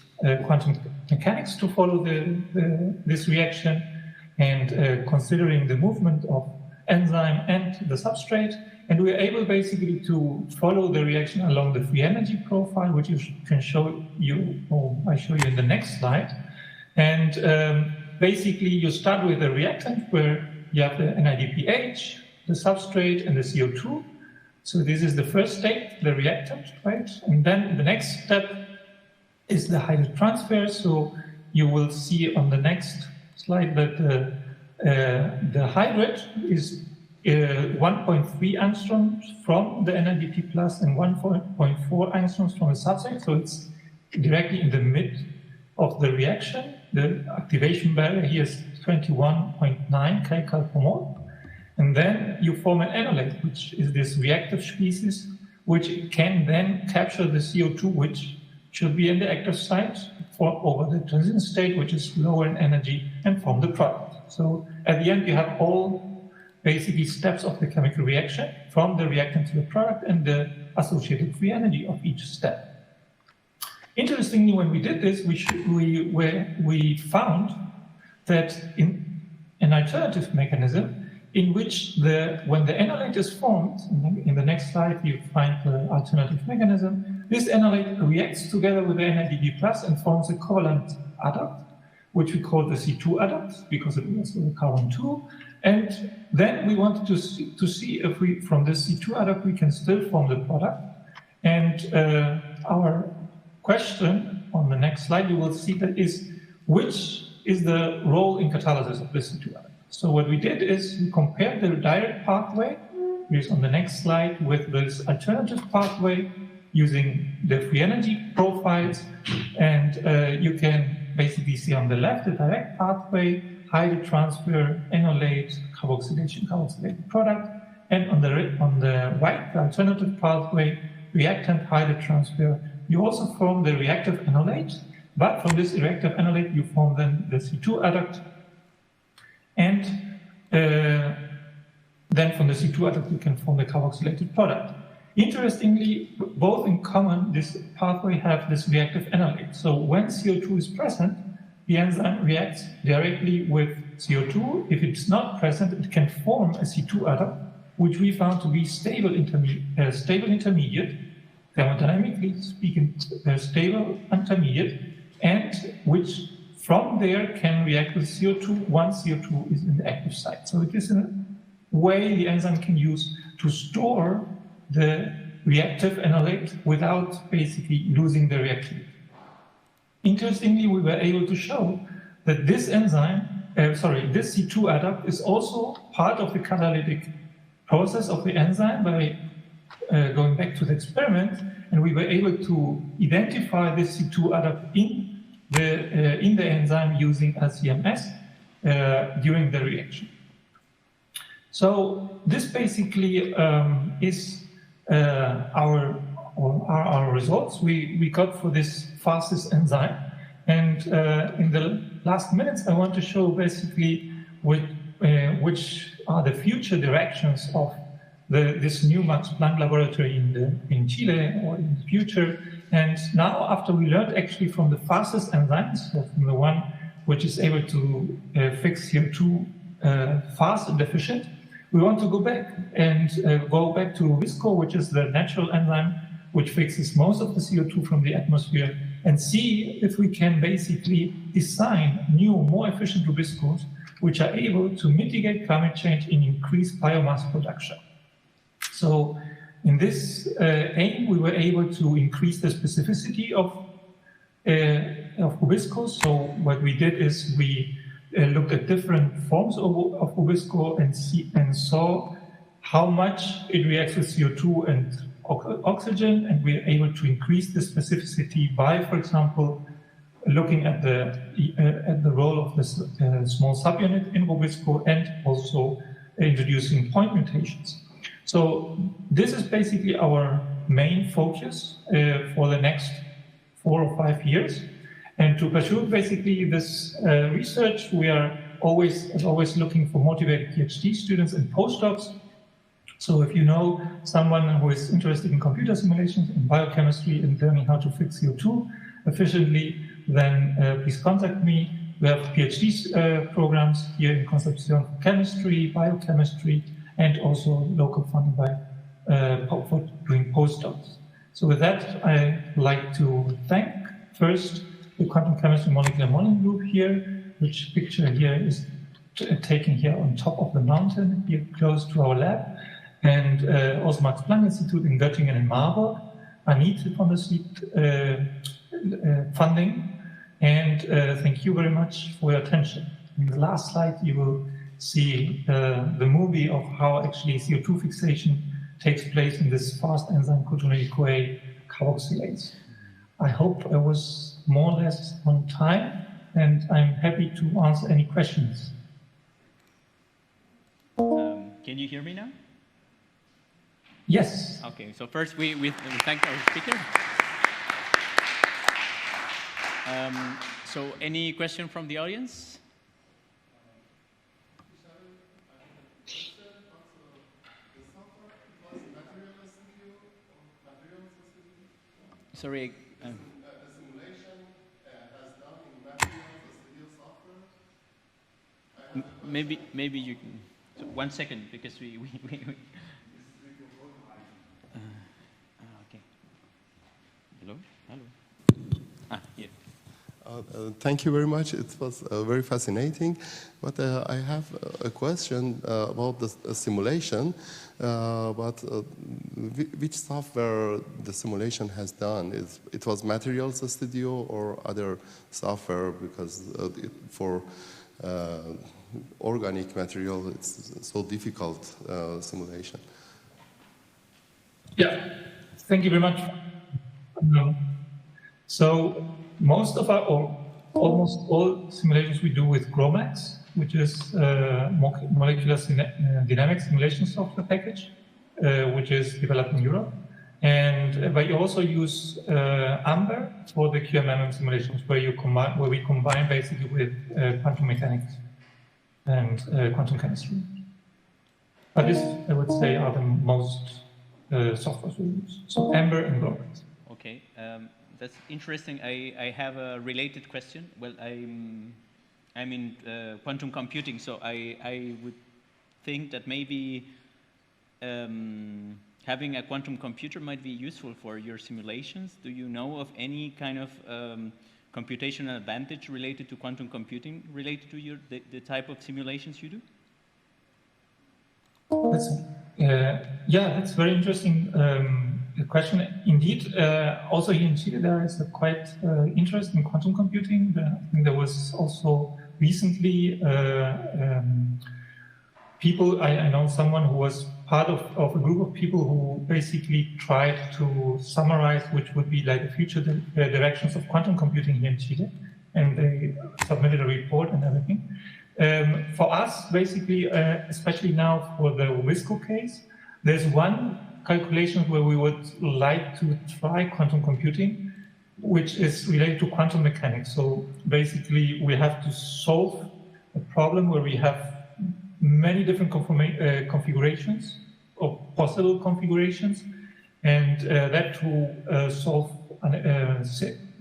quantum mechanics to follow this reaction, and considering the movement of enzyme and the substrate. And we are able basically to follow the reaction along the free energy profile, which I show you in the next slide. And basically, you start with a reactant where you have the NADPH, the substrate, and the CO2. So this is the first state, the reactant, right? And then the next step is the hydrogen transfer. So you will see on the next slide that the hydride is 1.3 angstroms from the NADP plus and 1.4 angstroms from the substrate. So it's directly in the mid of the reaction. The activation barrier here is 21.9 kcal per mole. And then you form an enolate, which is this reactive species, which can then capture the CO2, which should be in the active site, over the transition state, which is lower in energy, and form the product. So at the end, you have all basically steps of the chemical reaction, from the reactant to the product, and the associated free energy of each step. Interestingly, when we did this, we found that in an alternative mechanism, in which when the enolate is formed, in the next slide you find the alternative mechanism, this enolate reacts together with the NADP plus and forms a covalent adduct, which we call the C2 adduct, because it reacts with the carbon 2. And then we wanted to see if from the C2 adduct, we can still form the product. And our question on the next slide, you will see that is, which is the role in catalysis of the C2 adduct? So what we did is we compared the direct pathway, which is on the next slide, with this alternative pathway using the free energy profiles. And you can basically see on the left the direct pathway, hydro transfer, enolate, carboxylation, carboxylated product. And on the right, the alternative pathway, reactant hydro transfer. You also form the reactive enolate, but from this reactive enolate, you form then the C2 adduct. And then from the C2 adduct, you can form the carboxylated product. Interestingly, both in common, this pathway have this reactive enolate. So when CO2 is present, the enzyme reacts directly with CO2. If it's not present, it can form a C2 adduct, which we found to be stable intermediate, thermodynamically speaking, stable intermediate, and which from there can react with CO2 once CO2 is in the active site. So it is a way the enzyme can use to store the reactive enolate without basically losing the reactivity. Interestingly, we were able to show that this enzyme, this C2 adduct is also part of the catalytic process of the enzyme by going back to the experiment, and we were able to identify this C2 adduct in the enzyme using LCMS during the reaction. So this basically is our results we got for this fastest enzyme. And in the last minutes, I want to show basically which are the future directions of this new Max Planck laboratory in Chile or in the future. And now, after we learned actually from the fastest enzymes, so from the one which is able to fix CO2 fast and efficient, we want to go back to Visco, which is the natural enzyme which fixes most of the CO2 from the atmosphere, and see if we can basically design new, more efficient Rubiscos which are able to mitigate climate change and increase biomass production. So in this aim, we were able to increase the specificity of Rubiscos. So what we did is we looked at different forms of Rubisco and saw how much it reacts with CO2 and oxygen, and we were able to increase the specificity by, for example, looking at the role of this small subunit in Rubisco and also introducing point mutations. So this is basically our main focus for the next 4 or 5 years. And to pursue basically this research, we are always looking for motivated PhD students and postdocs. So if you know someone who is interested in computer simulations and biochemistry and learning how to fix CO2 efficiently, then please contact me. We have PhD programs here in Concepcion for chemistry, biochemistry, and also local funding for doing postdocs. So with that, I'd like to thank first the Quantum Chemistry Molecular Modeling Group here, which picture here is taken here on top of the mountain, here close to our lab, and also Max Planck Institute in Göttingen and Marburg, Anita von der Sweet funding, and thank you very much for your attention. In the last slide, you will see the movie of how actually CO2 fixation takes place in this fast enzyme cotonou-CoA carboxylase. I hope I was more or less on time, and I'm happy to answer any questions. Can you hear me now? Yes. Okay, so first we thank our speaker. So any question from the audience? Sorry. The simulation has done in materials the studio software. Maybe you can. So 1 second, because we okay. Hello. Here. Thank you very much. It was very fascinating. But I have a question about the simulation. Which software the simulation has done? It was Materials Studio or other software? Because for organic material, it's so difficult simulation. Yeah, thank you very much. So most of our, or almost all simulations we do with GROMAX, which is molecular dynamics simulation software package, which is developed in Europe. And but you also use AMBER for the QMMM simulations, where we combine basically with quantum mechanics and quantum chemistry. But this, I would say, are the most software we use. So AMBER and GROMAX. Okay, that's interesting. I have a related question. Well, I'm in quantum computing, so I would think that maybe having a quantum computer might be useful for your simulations. Do you know of any kind of computational advantage related to quantum computing, related to the type of simulations you do? That's very interesting question. Indeed, also here in Chile, there is a quite interest in quantum computing. I think there was also recently people, I know someone who was part of a group of people who basically tried to summarize which would be like the future directions of quantum computing here in Chile, and they submitted a report and everything. For us, basically, especially now for the WISCO case, there's one calculation where we would like to try quantum computing, which is related to quantum mechanics. So basically, we have to solve a problem where we have many different configurations or possible configurations, and that to solve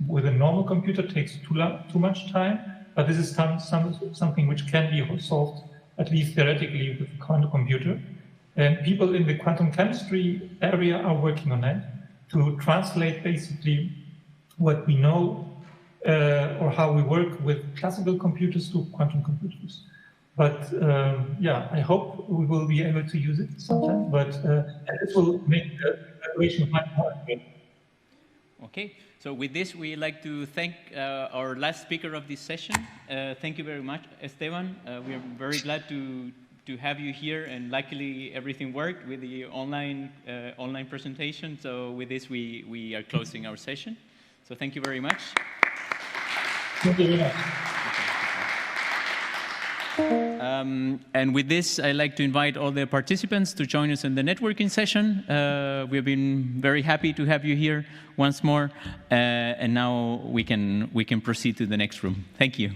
with a normal computer takes too much time. But this is something which can be solved, at least theoretically, with a quantum computer. And people in the quantum chemistry area are working on that to translate basically what we know or how we work with classical computers to quantum computers. But I hope we will be able to use it sometime, but this will make the evaluation much more accurate. Okay, so with this, we like to thank our last speaker of this session. Thank you very much, Esteban. We are very glad to have you here, and luckily everything worked with the online presentation. So with this, we are closing our session. So thank you very much. Thank you very much. And with this, I'd like to invite all the participants to join us in the networking session. We've been very happy to have you here once more, and now we can proceed to the next room. Thank you.